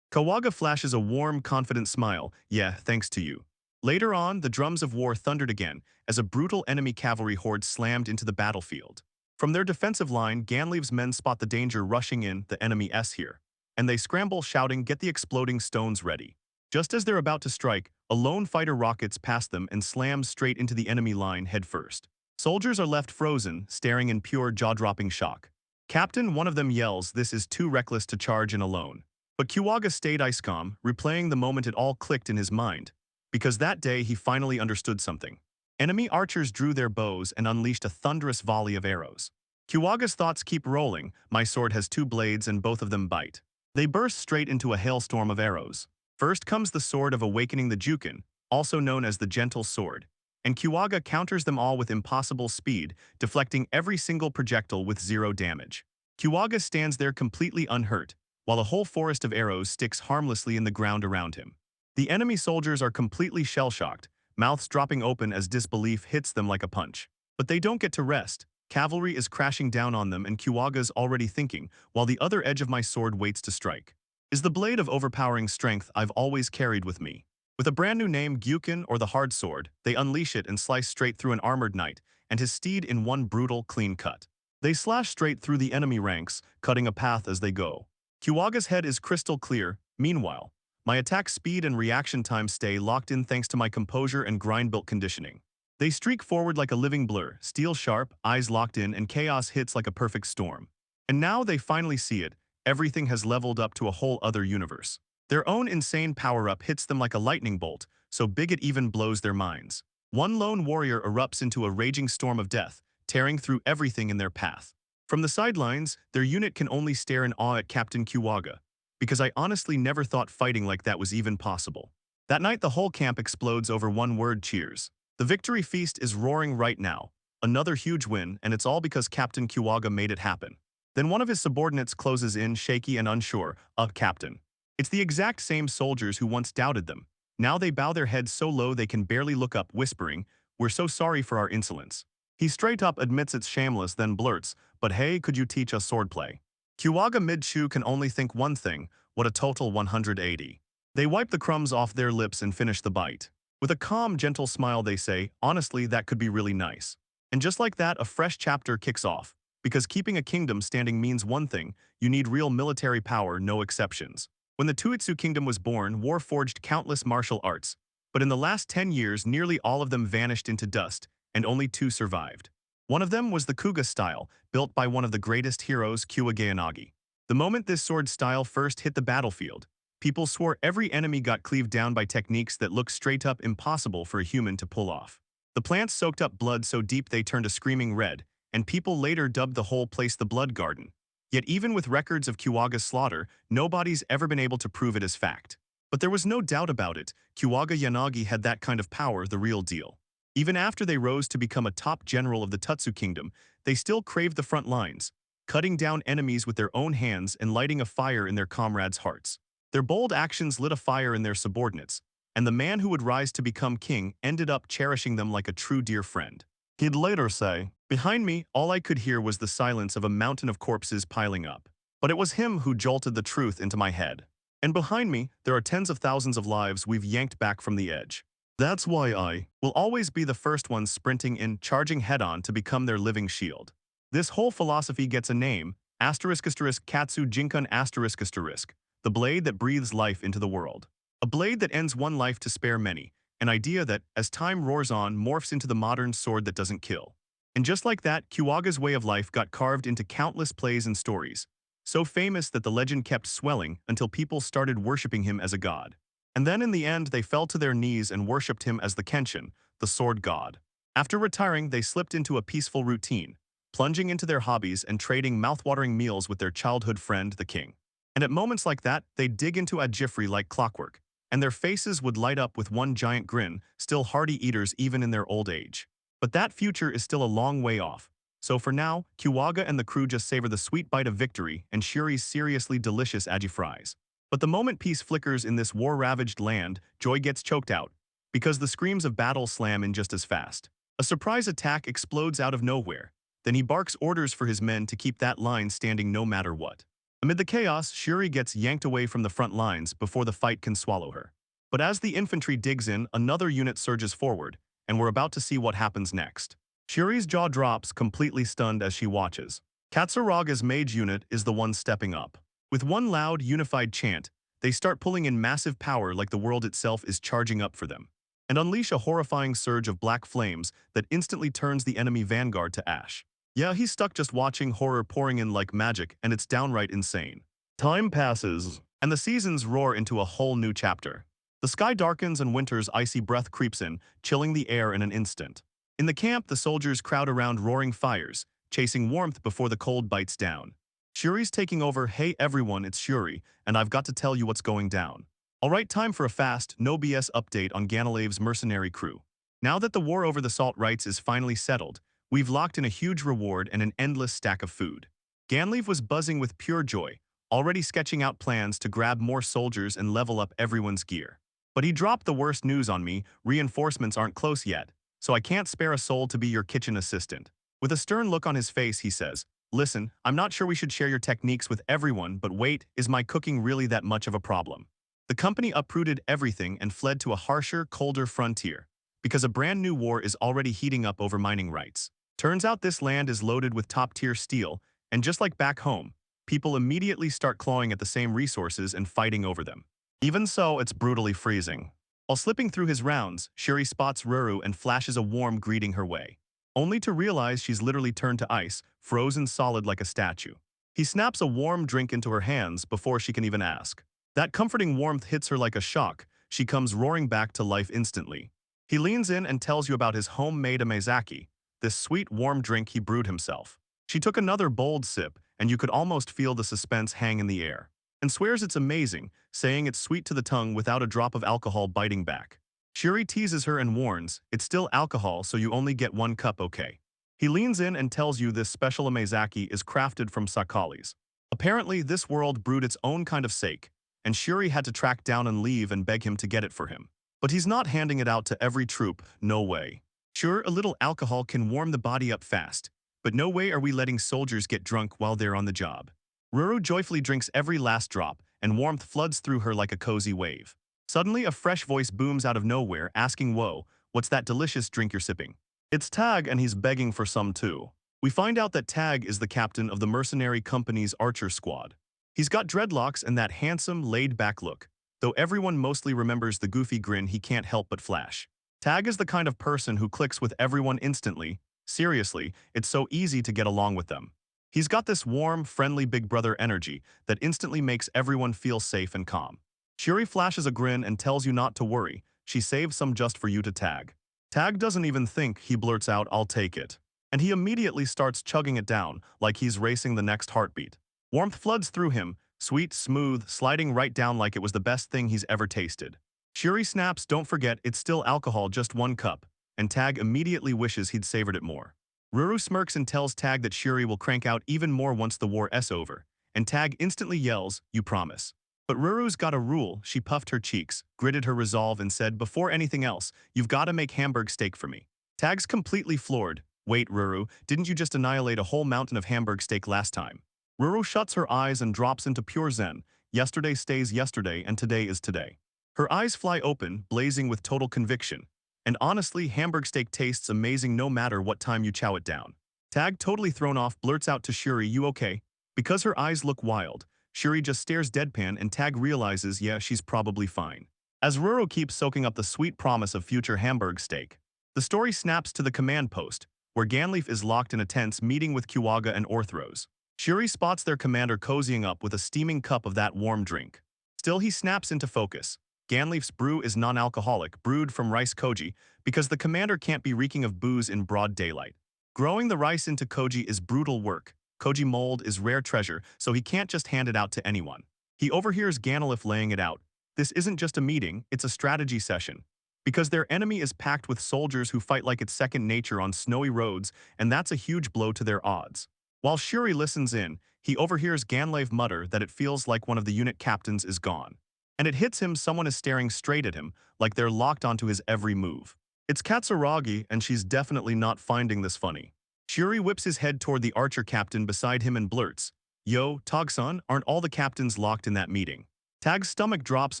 Kawaga flashes a warm, confident smile. "Yeah, thanks to you." Later on, the drums of war thundered again as a brutal enemy cavalry horde slammed into the battlefield. From their defensive line, Ganleav's men spot the danger rushing in, the enemy S here, and they scramble shouting, "Get the exploding stones ready." Just as they're about to strike, a lone fighter rockets past them and slams straight into the enemy line headfirst. Soldiers are left frozen, staring in pure jaw-dropping shock. Captain, one of them yells, "This is too reckless to charge in alone." But Kiwaga stayed icecalm, replaying the moment it all clicked in his mind. Because that day he finally understood something. Enemy archers drew their bows and unleashed a thunderous volley of arrows. Kiwaga's thoughts keep rolling. "My sword has two blades and both of them bite." They burst straight into a hailstorm of arrows. First comes the Sword of Awakening the Jukin, also known as the Gentle Sword, and Kiwaga counters them all with impossible speed, deflecting every single projectile with zero damage. Kiwaga stands there completely unhurt, while a whole forest of arrows sticks harmlessly in the ground around him. The enemy soldiers are completely shell-shocked, mouths dropping open as disbelief hits them like a punch. But they don't get to rest. Cavalry is crashing down on them and Kiwaga's already thinking, while the other edge of my sword waits to strike. Is the blade of overpowering strength I've always carried with me. With a brand new name, Gyukin or the Hard Sword, they unleash it and slice straight through an armored knight and his steed in one brutal, clean cut. They slash straight through the enemy ranks, cutting a path as they go. Kiwaga's head is crystal clear. Meanwhile, my attack speed and reaction time stay locked in thanks to my composure and grind-built conditioning. They streak forward like a living blur, steel sharp, eyes locked in, and chaos hits like a perfect storm. And now they finally see it. Everything has leveled up to a whole other universe. Their own insane power-up hits them like a lightning bolt, so big it even blows their minds. One lone warrior erupts into a raging storm of death, tearing through everything in their path. From the sidelines, their unit can only stare in awe at Captain Kiwaga, because I honestly never thought fighting like that was even possible. That night, the whole camp explodes over one word: cheers. The victory feast is roaring right now. Another huge win, and it's all because Captain Kiwaga made it happen. Then one of his subordinates closes in, shaky and unsure, Captain." It's the exact same soldiers who once doubted them. Now they bow their heads so low they can barely look up, whispering, "We're so sorry for our insolence." He straight up admits it's shameless, then blurts, "But hey, could you teach us swordplay?" Kiwaga mid-chew can only think one thing: what a total 180. They wipe the crumbs off their lips and finish the bite. With a calm, gentle smile they say, "Honestly, that could be really nice." And just like that, a fresh chapter kicks off. Because keeping a kingdom standing means one thing: you need real military power, no exceptions. When the Tuitsu Kingdom was born, war forged countless martial arts. But in the last 10 years, nearly all of them vanished into dust, and only two survived. One of them was the Kuga style, built by one of the greatest heroes, Kuwageyanagi. The moment this sword style first hit the battlefield, people swore every enemy got cleaved down by techniques that looked straight up impossible for a human to pull off. The plants soaked up blood so deep they turned a screaming red, and people later dubbed the whole place the Blood Garden. Yet even with records of Kiwaga's slaughter, nobody's ever been able to prove it as fact. But there was no doubt about it, Kuwageyanagi had that kind of power, the real deal. Even after they rose to become a top general of the Tutsu Kingdom, they still craved the front lines, cutting down enemies with their own hands and lighting a fire in their comrades' hearts. Their bold actions lit a fire in their subordinates, and the man who would rise to become king ended up cherishing them like a true dear friend. He'd later say, "Behind me, all I could hear was the silence of a mountain of corpses piling up. But it was him who jolted the truth into my head. And behind me, there are tens of thousands of lives we've yanked back from the edge. That's why I will always be the first one sprinting in, charging head-on to become their living shield." This whole philosophy gets a name, Katsu Jinkan **, the blade that breathes life into the world. A blade that ends one life to spare many, an idea that, as time roars on, morphs into the modern sword that doesn't kill. And just like that, Kiwaga's way of life got carved into countless plays and stories, so famous that the legend kept swelling until people started worshipping him as a god. And then in the end, they fell to their knees and worshipped him as the Kenshin, the sword god. After retiring, they slipped into a peaceful routine, plunging into their hobbies and trading mouthwatering meals with their childhood friend, the king. And at moments like that, they'd dig into Ajifri like clockwork, and their faces would light up with one giant grin, still hearty eaters even in their old age. But that future is still a long way off. So for now, Kiwaga and the crew just savor the sweet bite of victory and Shuri's seriously delicious aji fries. But the moment peace flickers in this war-ravaged land, joy gets choked out. because the screams of battle slam in just as fast. A surprise attack explodes out of nowhere. Then he barks orders for his men to keep that line standing no matter what. Amid the chaos, Shuri gets yanked away from the front lines before the fight can swallow her. But as the infantry digs in, another unit surges forward, and we're about to see what happens next. Shuri's jaw drops, completely stunned as she watches. Katsuraga's mage unit is the one stepping up. With one loud, unified chant, they start pulling in massive power like the world itself is charging up for them, and unleash a horrifying surge of black flames that instantly turns the enemy vanguard to ash. Yeah, he's stuck just watching horror pouring in like magic, and it's downright insane. Time passes, and the seasons roar into a whole new chapter. The sky darkens and winter's icy breath creeps in, chilling the air in an instant. In the camp, the soldiers crowd around roaring fires, chasing warmth before the cold bites down. Shuri's taking over. Hey everyone, it's Shuri, and I've got to tell you what's going down. Alright, time for a fast, no BS update on Ganalev's mercenary crew. Now that the war over the salt rights is finally settled, we've locked in a huge reward and an endless stack of food. Ganlev was buzzing with pure joy, already sketching out plans to grab more soldiers and level up everyone's gear. But he dropped the worst news on me: reinforcements aren't close yet, so I can't spare a soul to be your kitchen assistant. With a stern look on his face, he says, "Listen, I'm not sure we should share your techniques with everyone, but wait, is my cooking really that much of a problem?" The company uprooted everything and fled to a harsher, colder frontier, because a brand new war is already heating up over mining rights. Turns out this land is loaded with top-tier steel, and just like back home, people immediately start clawing at the same resources and fighting over them. Even so, it's brutally freezing. While slipping through his rounds, Shuri spots Ruru and flashes a warm greeting her way, only to realize she's literally turned to ice, frozen solid like a statue. He snaps a warm drink into her hands before she can even ask. That comforting warmth hits her like a shock. She comes roaring back to life instantly. He leans in and tells you about his homemade amezaki, this sweet warm drink he brewed himself. She took another bold sip, and you could almost feel the suspense hang in the air, and swears it's amazing, saying it's sweet to the tongue without a drop of alcohol biting back. Shuri teases her and warns, "It's still alcohol, so you only get 1 cup, okay?" He leans in and tells you this special amezaki is crafted from sakalis. Apparently, this world brewed its own kind of sake, and Shuri had to track down and leave and beg him to get it for him. But he's not handing it out to every troop, no way. Sure, a little alcohol can warm the body up fast, but no way are we letting soldiers get drunk while they're on the job. Ruru joyfully drinks every last drop, and warmth floods through her like a cozy wave. Suddenly, a fresh voice booms out of nowhere, asking, "Whoa, what's that delicious drink you're sipping?" It's Tag, and he's begging for some too. We find out that Tag is the captain of the mercenary company's archer squad. He's got dreadlocks and that handsome, laid-back look, though everyone mostly remembers the goofy grin he can't help but flash. Tag is the kind of person who clicks with everyone instantly. Seriously, it's so easy to get along with them. He's got this warm, friendly big brother energy that instantly makes everyone feel safe and calm. Shuri flashes a grin and tells you not to worry. She saved some just for you to Tag. Tag doesn't even think, he blurts out, "I'll take it." And he immediately starts chugging it down like he's racing the next heartbeat. Warmth floods through him, sweet, smooth, sliding right down like it was the best thing he's ever tasted. Shuri snaps, "Don't forget, it's still alcohol, just 1 cup," and Tag immediately wishes he'd savored it more. Ruru smirks and tells Tag that Shuri will crank out even more once the war's over, and Tag instantly yells, "You promise?" But Ruru's got a rule. She puffed her cheeks, gritted her resolve, and said, "Before anything else, you've got to make Hamburg steak for me." Tag's completely floored. "Wait, Ruru, didn't you just annihilate a whole mountain of Hamburg steak last time?" Ruru shuts her eyes and drops into pure zen. Yesterday stays yesterday, and today is today. Her eyes fly open, blazing with total conviction. And honestly, Hamburg steak tastes amazing no matter what time you chow it down. Tag, totally thrown off, blurts out to Shuri, "You okay?" Because her eyes look wild, Shuri just stares deadpan, and Tag realizes, yeah, she's probably fine. As Ruru keeps soaking up the sweet promise of future Hamburg steak, the story snaps to the command post, where Ganleaf is locked in a tense meeting with Kiwaga and Orthros. Shuri spots their commander cozying up with a steaming cup of that warm drink. Still, he snaps into focus. Ganleaf's brew is non-alcoholic, brewed from rice koji, because the commander can't be reeking of booze in broad daylight. Growing the rice into koji is brutal work. Koji mold is rare treasure, so he can't just hand it out to anyone. He overhears Ganleaf laying it out. This isn't just a meeting, it's a strategy session. Because their enemy is packed with soldiers who fight like it's second nature on snowy roads, and that's a huge blow to their odds. While Shuri listens in, he overhears Ganleaf mutter that it feels like one of the unit captains is gone. and it hits him someone is staring straight at him, like they're locked onto his every move. It's Katsuragi, and she's definitely not finding this funny. Shuri whips his head toward the archer captain beside him and blurts, "Yo, Tog-san, aren't all the captains locked in that meeting?" Tag's stomach drops,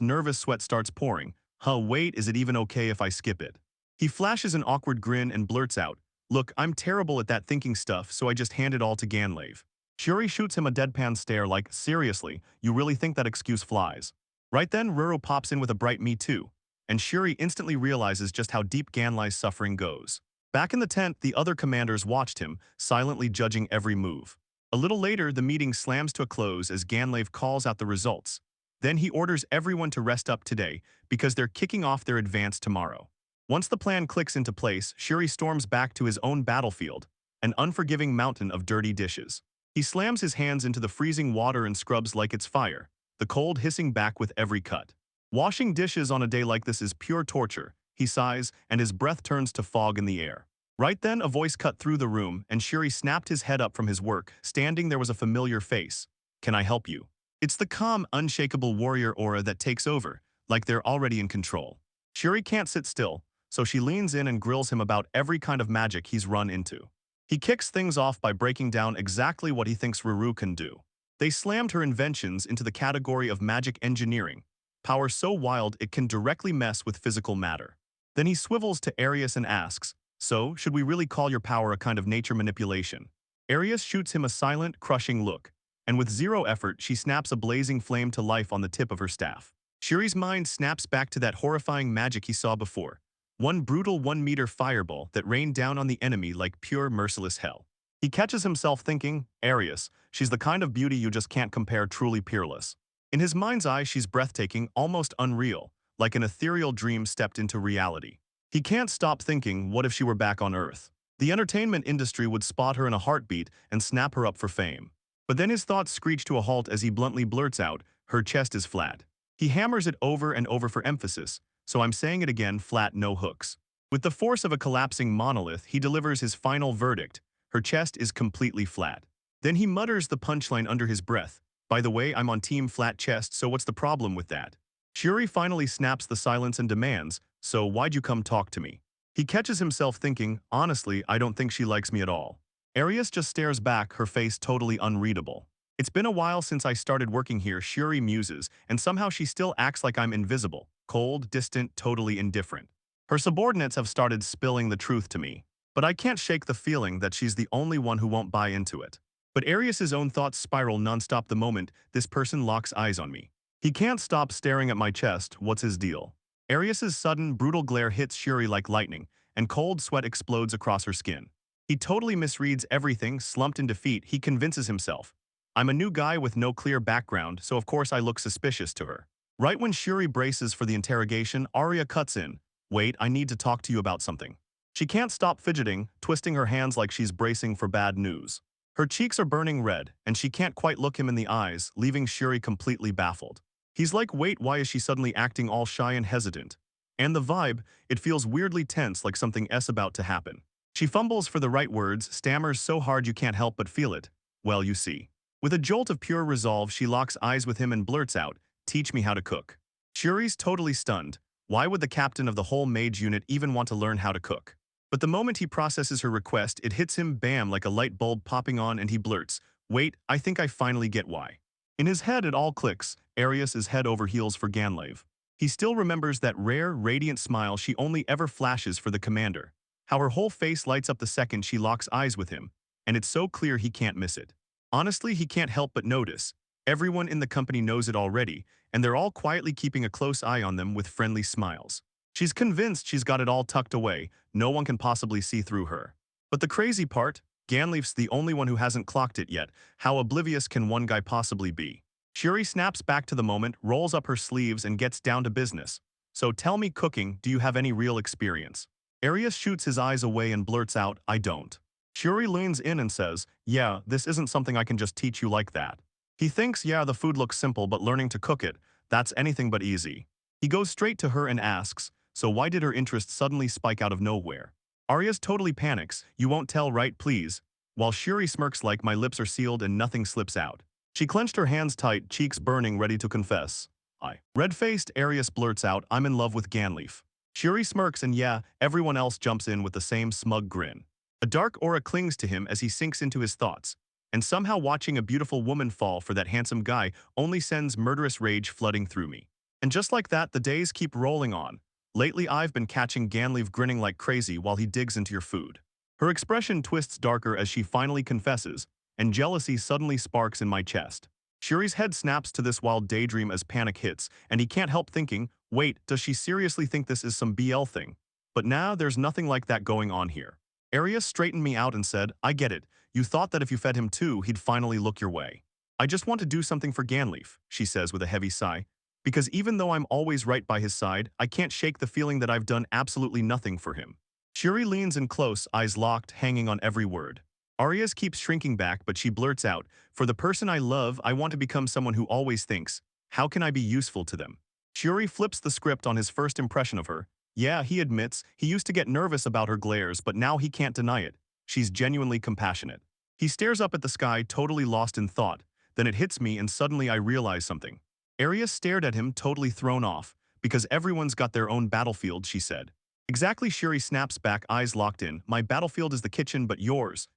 nervous sweat starts pouring. Wait, is it even okay if I skip it? He flashes an awkward grin and blurts out, "Look, I'm terrible at that thinking stuff, so I just hand it all to Ganlave." Shuri shoots him a deadpan stare like, "Seriously, you really think that excuse flies?" Right then, Ruru pops in with a bright "me too," and Shuri instantly realizes just how deep Ganlai's suffering goes. Back in the tent, the other commanders watched him, silently judging every move. A little later, the meeting slams to a close as Ganlave calls out the results. Then he orders everyone to rest up today because they're kicking off their advance tomorrow. Once the plan clicks into place, Shuri storms back to his own battlefield, an unforgiving mountain of dirty dishes. He slams his hands into the freezing water and scrubs like it's fire, the cold hissing back with every cut. Washing dishes on a day like this is pure torture, he sighs, and his breath turns to fog in the air. Right then, a voice cut through the room, and Shuri snapped his head up from his work. Standing there was a familiar face. "Can I help you?" It's the calm, unshakable warrior aura that takes over, like they're already in control. Shuri can't sit still, so she leans in and grills him about every kind of magic he's run into. He kicks things off by breaking down exactly what he thinks Ruru can do. They slammed her inventions into the category of magic engineering, power so wild it can directly mess with physical matter. Then he swivels to Arius and asks, "So, should we really call your power a kind of nature manipulation?" Arius shoots him a silent, crushing look, and with zero effort, she snaps a blazing flame to life on the tip of her staff. Shuri's mind snaps back to that horrifying magic he saw before. One brutal 1-meter fireball that rained down on the enemy like pure merciless hell. He catches himself thinking, "Arius, she's the kind of beauty you just can't compare, truly peerless." In his mind's eye, she's breathtaking, almost unreal, like an ethereal dream stepped into reality. He can't stop thinking, what if she were back on Earth? The entertainment industry would spot her in a heartbeat and snap her up for fame. But then his thoughts screech to a halt as he bluntly blurts out, "Her chest is flat." He hammers it over and over for emphasis, so I'm saying it again, flat, no hooks. With the force of a collapsing monolith, he delivers his final verdict, "Her chest is completely flat." Then he mutters the punchline under his breath, "By the way, I'm on team flat chest, so what's the problem with that?" Shuri finally snaps the silence and demands, "So why'd you come talk to me?" He catches himself thinking, "Honestly, I don't think she likes me at all." Arius just stares back, her face totally unreadable. "It's been a while since I started working here," Shuri muses, "and somehow she still acts like I'm invisible, cold, distant, totally indifferent. Her subordinates have started spilling the truth to me, but I can't shake the feeling that she's the only one who won't buy into it." But Arius's own thoughts spiral nonstop the moment this person locks eyes on me. He can't stop staring at my chest. What's his deal? Arius's sudden, brutal glare hits Shuri like lightning, and cold sweat explodes across her skin. He totally misreads everything. Slumped in defeat, he convinces himself, "I'm a new guy with no clear background, so of course I look suspicious to her." Right when Shuri braces for the interrogation, Arya cuts in. "Wait, I need to talk to you about something." She can't stop fidgeting, twisting her hands like she's bracing for bad news. Her cheeks are burning red, and she can't quite look him in the eyes, leaving Shuri completely baffled. He's like, "Wait, why is she suddenly acting all shy and hesitant?" And the vibe, it feels weirdly tense, like something is about to happen. She fumbles for the right words, stammers so hard you can't help but feel it. "Well, you see." With a jolt of pure resolve, she locks eyes with him and blurts out, "Teach me how to cook." Shuri's totally stunned. Why would the captain of the whole mage unit even want to learn how to cook? But the moment he processes her request, it hits him bam like a light bulb popping on, and he blurts, "Wait, I think I finally get why." In his head it all clicks. Arius is head over heels for Ganlave. He still remembers that rare, radiant smile she only ever flashes for the commander. How her whole face lights up the second she locks eyes with him, and it's so clear he can't miss it. Honestly, he can't help but notice. Everyone in the company knows it already, and they're all quietly keeping a close eye on them with friendly smiles. She's convinced she's got it all tucked away, no one can possibly see through her. But the crazy part, Ganleaf's the only one who hasn't clocked it yet. How oblivious can one guy possibly be? Shuri snaps back to the moment, rolls up her sleeves, and gets down to business. "So tell me, cooking, do you have any real experience?" Arius shoots his eyes away and blurts out, "I don't." Shuri leans in and says, "Yeah, this isn't something I can just teach you like that." He thinks, yeah, the food looks simple, but learning to cook it, that's anything but easy. He goes straight to her and asks, "So why did her interest suddenly spike out of nowhere?" Arias totally panics, "You won't tell, right, please?" While Shuri smirks like, "My lips are sealed and nothing slips out." She clenched her hands tight, cheeks burning, ready to confess. Red-faced Arius blurts out, I'm in love with Ganleaf. Shuri smirks and yeah, everyone else jumps in with the same smug grin. A dark aura clings to him as he sinks into his thoughts, and somehow watching a beautiful woman fall for that handsome guy only sends murderous rage flooding through me. And just like that, the days keep rolling on. Lately, I've been catching Ganleaf grinning like crazy while he digs into your food. Her expression twists darker as she finally confesses, and jealousy suddenly sparks in my chest. Shuri's head snaps to this wild daydream as panic hits, and he can't help thinking, wait, does she seriously think this is some BL thing? But now there's nothing like that going on here. Arius straightened me out and said, I get it. You thought that if you fed him too, he'd finally look your way. I just want to do something for Ganleaf, she says with a heavy sigh. Because even though I'm always right by his side, I can't shake the feeling that I've done absolutely nothing for him. Shuri leans in close, eyes locked, hanging on every word. Arias keeps shrinking back, but she blurts out, for the person I love, I want to become someone who always thinks, how can I be useful to them? Shuri flips the script on his first impression of her. Yeah, he admits, he used to get nervous about her glares, but now he can't deny it. She's genuinely compassionate. He stares up at the sky, totally lost in thought. Then it hits me and suddenly I realize something. Arias stared at him, totally thrown off. Because everyone's got their own battlefield, she said. Exactly, Shuri snaps back, eyes locked in. My battlefield is the kitchen, but yours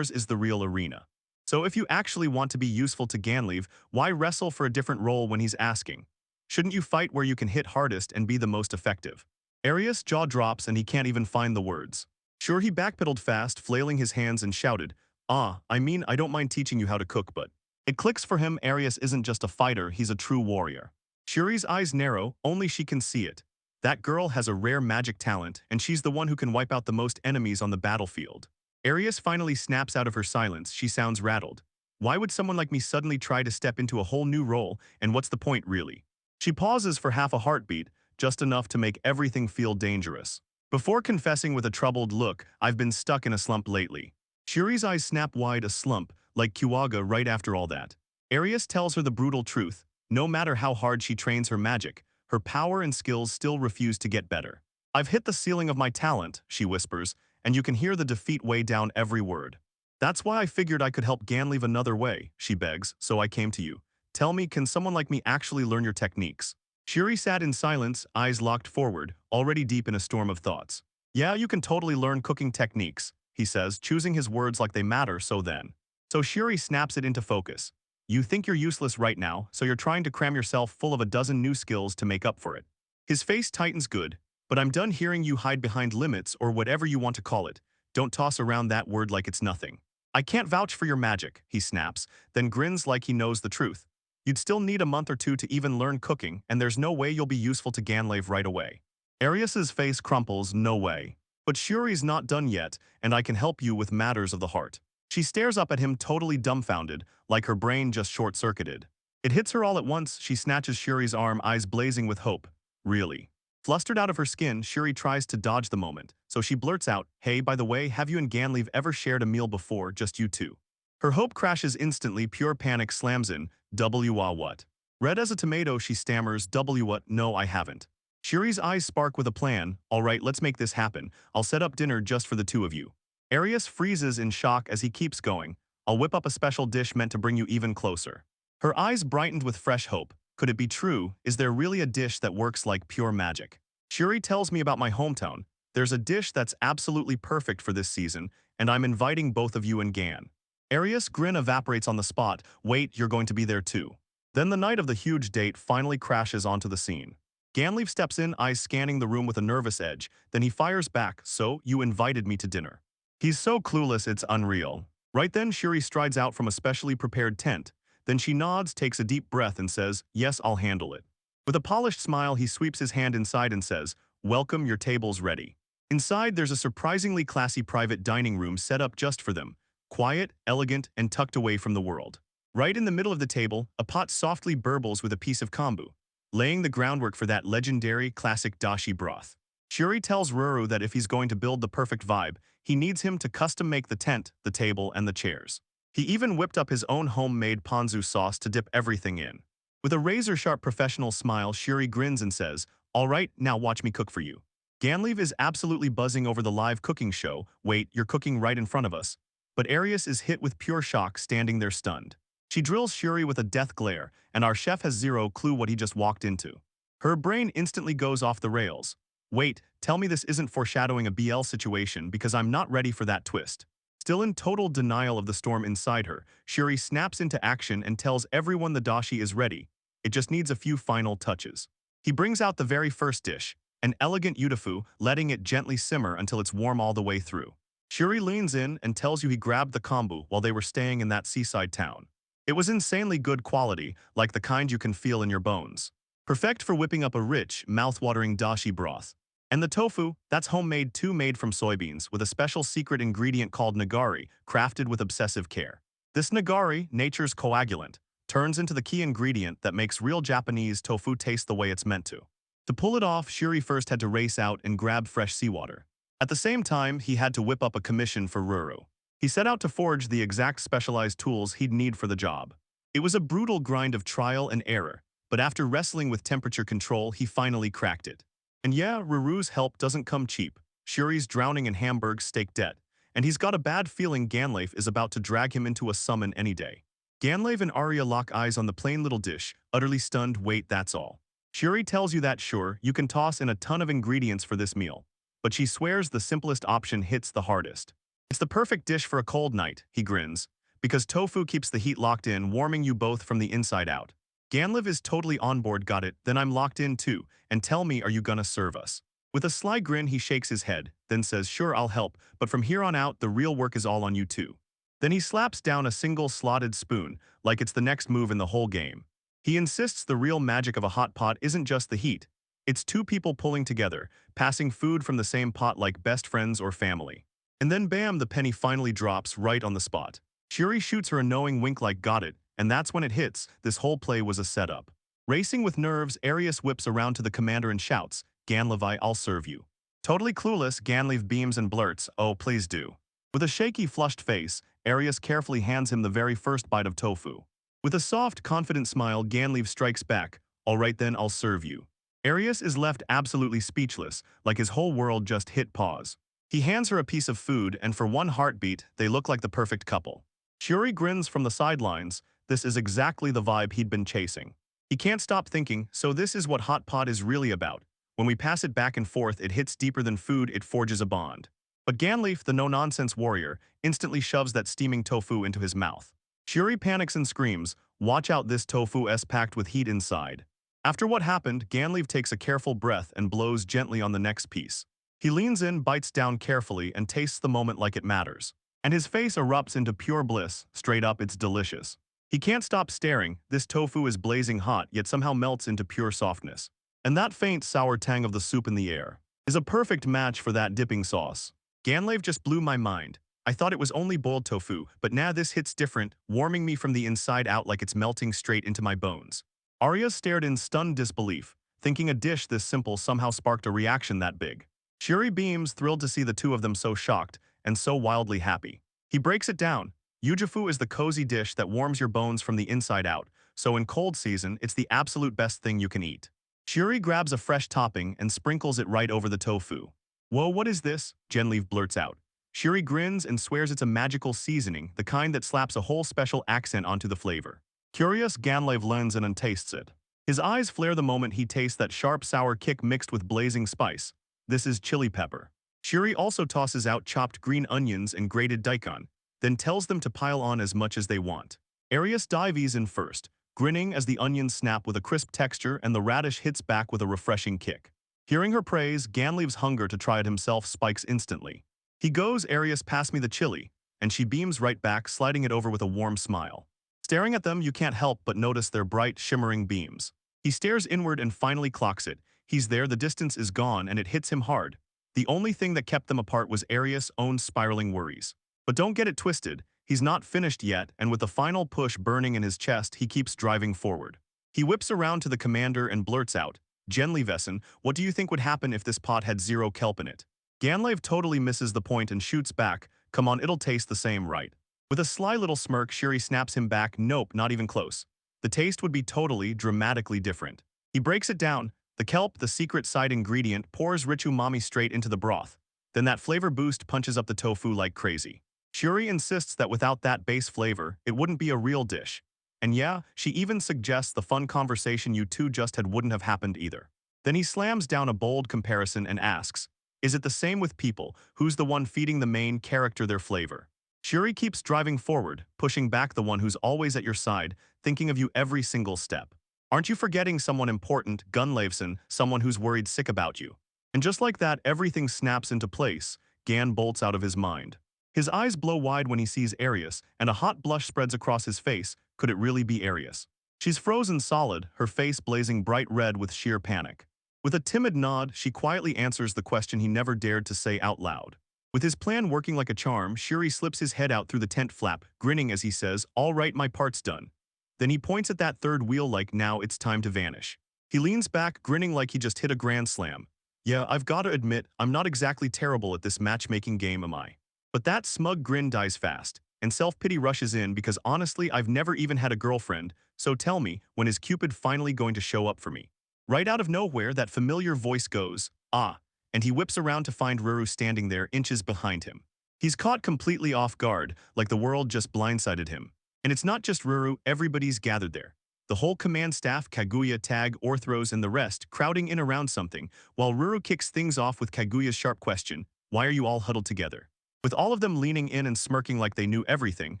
is the real arena. So if you actually want to be useful to Ganleaf, why wrestle for a different role when he's asking? Shouldn't you fight where you can hit hardest and be the most effective? Arias' jaw drops and he can't even find the words. Sure, he backpedaled fast, flailing his hands and shouted, I mean, I don't mind teaching you how to cook, but... It clicks for him, Arias isn't just a fighter, he's a true warrior. Shuri's eyes narrow, only she can see it. That girl has a rare magic talent, and she's the one who can wipe out the most enemies on the battlefield. Arias finally snaps out of her silence, she sounds rattled. Why would someone like me suddenly try to step into a whole new role, and what's the point really? She pauses for half a heartbeat, just enough to make everything feel dangerous. Before confessing with a troubled look, I've been stuck in a slump lately. Shuri's eyes snap wide, a slump, like Kiwaga right after all that. Arias tells her the brutal truth. No matter how hard she trains her magic, her power and skills still refuse to get better. I've hit the ceiling of my talent, she whispers, and you can hear the defeat weigh down every word. That's why I figured I could help Ganleaf another way, she begs, so I came to you. Tell me, can someone like me actually learn your techniques? Shuri sat in silence, eyes locked forward, already deep in a storm of thoughts. Yeah, you can totally learn cooking techniques, he says, choosing his words like they matter, so then. So Shuri snaps it into focus. You think you're useless right now, so you're trying to cram yourself full of a dozen new skills to make up for it. His face tightens good, but I'm done hearing you hide behind limits or whatever you want to call it. Don't toss around that word like it's nothing. I can't vouch for your magic, he snaps, then grins like he knows the truth. You'd still need a month or two to even learn cooking, and there's no way you'll be useful to Ganleaf right away. Arias's face crumples, no way. But Shuri's not done yet, and I can help you with matters of the heart. She stares up at him totally dumbfounded, like her brain just short-circuited. It hits her all at once, she snatches Shuri's arm, eyes blazing with hope. Really? Flustered out of her skin, Shuri tries to dodge the moment, so she blurts out, hey, by the way, have you and Ganleaf ever shared a meal before, just you two? Her hope crashes instantly, pure panic slams in, what? Red as a tomato, she stammers, what, no, I haven't. Shuri's eyes spark with a plan, alright, let's make this happen, I'll set up dinner just for the two of you. Arias freezes in shock as he keeps going, I'll whip up a special dish meant to bring you even closer. Her eyes brightened with fresh hope. Could it be true? Is there really a dish that works like pure magic? Shuri tells me about my hometown. There's a dish that's absolutely perfect for this season, and I'm inviting both of you and Gan. Arias' grin evaporates on the spot. Wait, you're going to be there too. Then the night of the huge date finally crashes onto the scene. Ganleaf steps in, eyes scanning the room with a nervous edge. Then he fires back, so, you invited me to dinner. He's so clueless it's unreal. Right then, Shuri strides out from a specially prepared tent. Then she nods, takes a deep breath and says, yes, I'll handle it. With a polished smile, he sweeps his hand inside and says, welcome, your table's ready. Inside, there's a surprisingly classy private dining room set up just for them. Quiet, elegant, and tucked away from the world. Right in the middle of the table, a pot softly burbles with a piece of kombu, laying the groundwork for that legendary classic dashi broth. Shuri tells Ruru that if he's going to build the perfect vibe, he needs him to custom-make the tent, the table, and the chairs. He even whipped up his own homemade ponzu sauce to dip everything in. With a razor-sharp professional smile, Shuri grins and says, all right, now watch me cook for you. Ganleaf is absolutely buzzing over the live cooking show. Wait, you're cooking right in front of us. But Arias is hit with pure shock, standing there stunned. She drills Shuri with a death glare, and our chef has zero clue what he just walked into. Her brain instantly goes off the rails. Wait, tell me this isn't foreshadowing a BL situation because I'm not ready for that twist. Still in total denial of the storm inside her, Shuri snaps into action and tells everyone the dashi is ready. It just needs a few final touches. He brings out the very first dish, an elegant yudafu, letting it gently simmer until it's warm all the way through. Shuri leans in and tells you he grabbed the kombu while they were staying in that seaside town. It was insanely good quality, like the kind you can feel in your bones. Perfect for whipping up a rich, mouth-watering dashi broth. And the tofu, that's homemade too, made from soybeans with a special secret ingredient called nagari, crafted with obsessive care. This nagari, nature's coagulant, turns into the key ingredient that makes real Japanese tofu taste the way it's meant to. To pull it off, Shuri first had to race out and grab fresh seawater. At the same time, he had to whip up a commission for Ruru. He set out to forge the exact specialized tools he'd need for the job. It was a brutal grind of trial and error, but after wrestling with temperature control, he finally cracked it. And yeah, Ruru's help doesn't come cheap. Shuri's drowning in Hamburg steak debt, and he's got a bad feeling Ganleif is about to drag him into a summon any day. Ganleif and Arya lock eyes on the plain little dish, utterly stunned. Wait, that's all. Shuri tells you that sure, you can toss in a ton of ingredients for this meal, but she swears the simplest option hits the hardest. It's the perfect dish for a cold night, he grins, because tofu keeps the heat locked in, warming you both from the inside out. Ganleif is totally on board. Got it, then I'm locked in too, and tell me, are you gonna serve us? With a sly grin he shakes his head, then says sure I'll help, but from here on out the real work is all on you too. Then he slaps down a single slotted spoon, like it's the next move in the whole game. He insists the real magic of a hot pot isn't just the heat. It's two people pulling together, passing food from the same pot like best friends or family. And then bam, the penny finally drops right on the spot. Shuri shoots her a knowing wink like got it, and that's when it hits, this whole play was a setup. Racing with nerves, Arius whips around to the commander and shouts, Ganleif, I'll serve you. Totally clueless, Ganleif beams and blurts, oh please do. With a shaky, flushed face, Arius carefully hands him the very first bite of tofu. With a soft, confident smile, Ganleif strikes back, all right then, I'll serve you. Arius is left absolutely speechless, like his whole world just hit pause. He hands her a piece of food, and for one heartbeat, they look like the perfect couple. Shuri grins from the sidelines. This is exactly the vibe he'd been chasing. He can't stop thinking, so this is what hot pot is really about. When we pass it back and forth, it hits deeper than food, it forges a bond. But Ganleif, the no-nonsense warrior, instantly shoves that steaming tofu into his mouth. Shuri panics and screams, watch out, this tofu is packed with heat inside. After what happened, Ganleif takes a careful breath and blows gently on the next piece. He leans in, bites down carefully, and tastes the moment like it matters. And his face erupts into pure bliss. Straight up, it's delicious. He can't stop staring. This tofu is blazing hot, yet somehow melts into pure softness. And that faint, sour tang of the soup in the air is a perfect match for that dipping sauce. Ganleif just blew my mind. I thought it was only boiled tofu, but now this hits different, warming me from the inside out like it's melting straight into my bones. Arya stared in stunned disbelief, thinking a dish this simple somehow sparked a reaction that big. Shuri beams, thrilled to see the two of them so shocked and so wildly happy. He breaks it down. Yujufu is the cozy dish that warms your bones from the inside out, so in cold season, it's the absolute best thing you can eat. Shuri grabs a fresh topping and sprinkles it right over the tofu. Whoa, what is this? Ganleif blurts out. Shuri grins and swears it's a magical seasoning, the kind that slaps a whole special accent onto the flavor. Curious, Ganleif leans in and tastes it. His eyes flare the moment he tastes that sharp sour kick mixed with blazing spice. This is chili pepper. Shuri also tosses out chopped green onions and grated daikon, then tells them to pile on as much as they want. Arius dives in first, grinning as the onions snap with a crisp texture and the radish hits back with a refreshing kick. Hearing her praise, Ganleif's hunger to try it himself spikes instantly. He goes, Arius, pass me the chili, and she beams right back, sliding it over with a warm smile. Staring at them, you can't help but notice their bright, shimmering beams. He stares inward and finally clocks it. He's there, the distance is gone, and it hits him hard. The only thing that kept them apart was Arius' own spiraling worries. But don't get it twisted, he's not finished yet, and with the final push burning in his chest, he keeps driving forward. He whips around to the commander and blurts out, Genlivessen, what do you think would happen if this pot had 0 kelp in it? Ganleif totally misses the point and shoots back, come on, it'll taste the same, right? With a sly little smirk, Shuri snaps him back, nope, not even close. The taste would be totally, dramatically different. He breaks it down. The kelp, the secret side ingredient, pours rich umami straight into the broth. Then that flavor boost punches up the tofu like crazy. Shuri insists that without that base flavor, it wouldn't be a real dish. And yeah, she even suggests the fun conversation you two just had wouldn't have happened either. Then he slams down a bold comparison and asks, is it the same with people? Who's the one feeding the main character their flavor? Shuri keeps driving forward, pushing back the one who's always at your side, thinking of you every single step. Aren't you forgetting someone important, Gunlavson, someone who's worried sick about you? And just like that, everything snaps into place. Gan bolts out of his mind. His eyes blow wide when he sees Arius, and a hot blush spreads across his face. Could it really be Arius? She's frozen solid, her face blazing bright red with sheer panic. With a timid nod, she quietly answers the question he never dared to say out loud. With his plan working like a charm, Shuri slips his head out through the tent flap, grinning as he says, "All right, my part's done." Then he points at that third wheel like now it's time to vanish. He leans back, grinning like he just hit a grand slam. Yeah, I've gotta admit, I'm not exactly terrible at this matchmaking game, am I? But that smug grin dies fast, and self-pity rushes in because honestly, I've never even had a girlfriend, so tell me, when is Cupid finally going to show up for me? Right out of nowhere, that familiar voice goes, "Ah," and he whips around to find Ruru standing there inches behind him. He's caught completely off guard, like the world just blindsided him. And it's not just Ruru, everybody's gathered there. The whole command staff, Kaguya, Tag, Orthros, and the rest, crowding in around something, while Ruru kicks things off with Kaguya's sharp question, "Why are you all huddled together?" With all of them leaning in and smirking like they knew everything,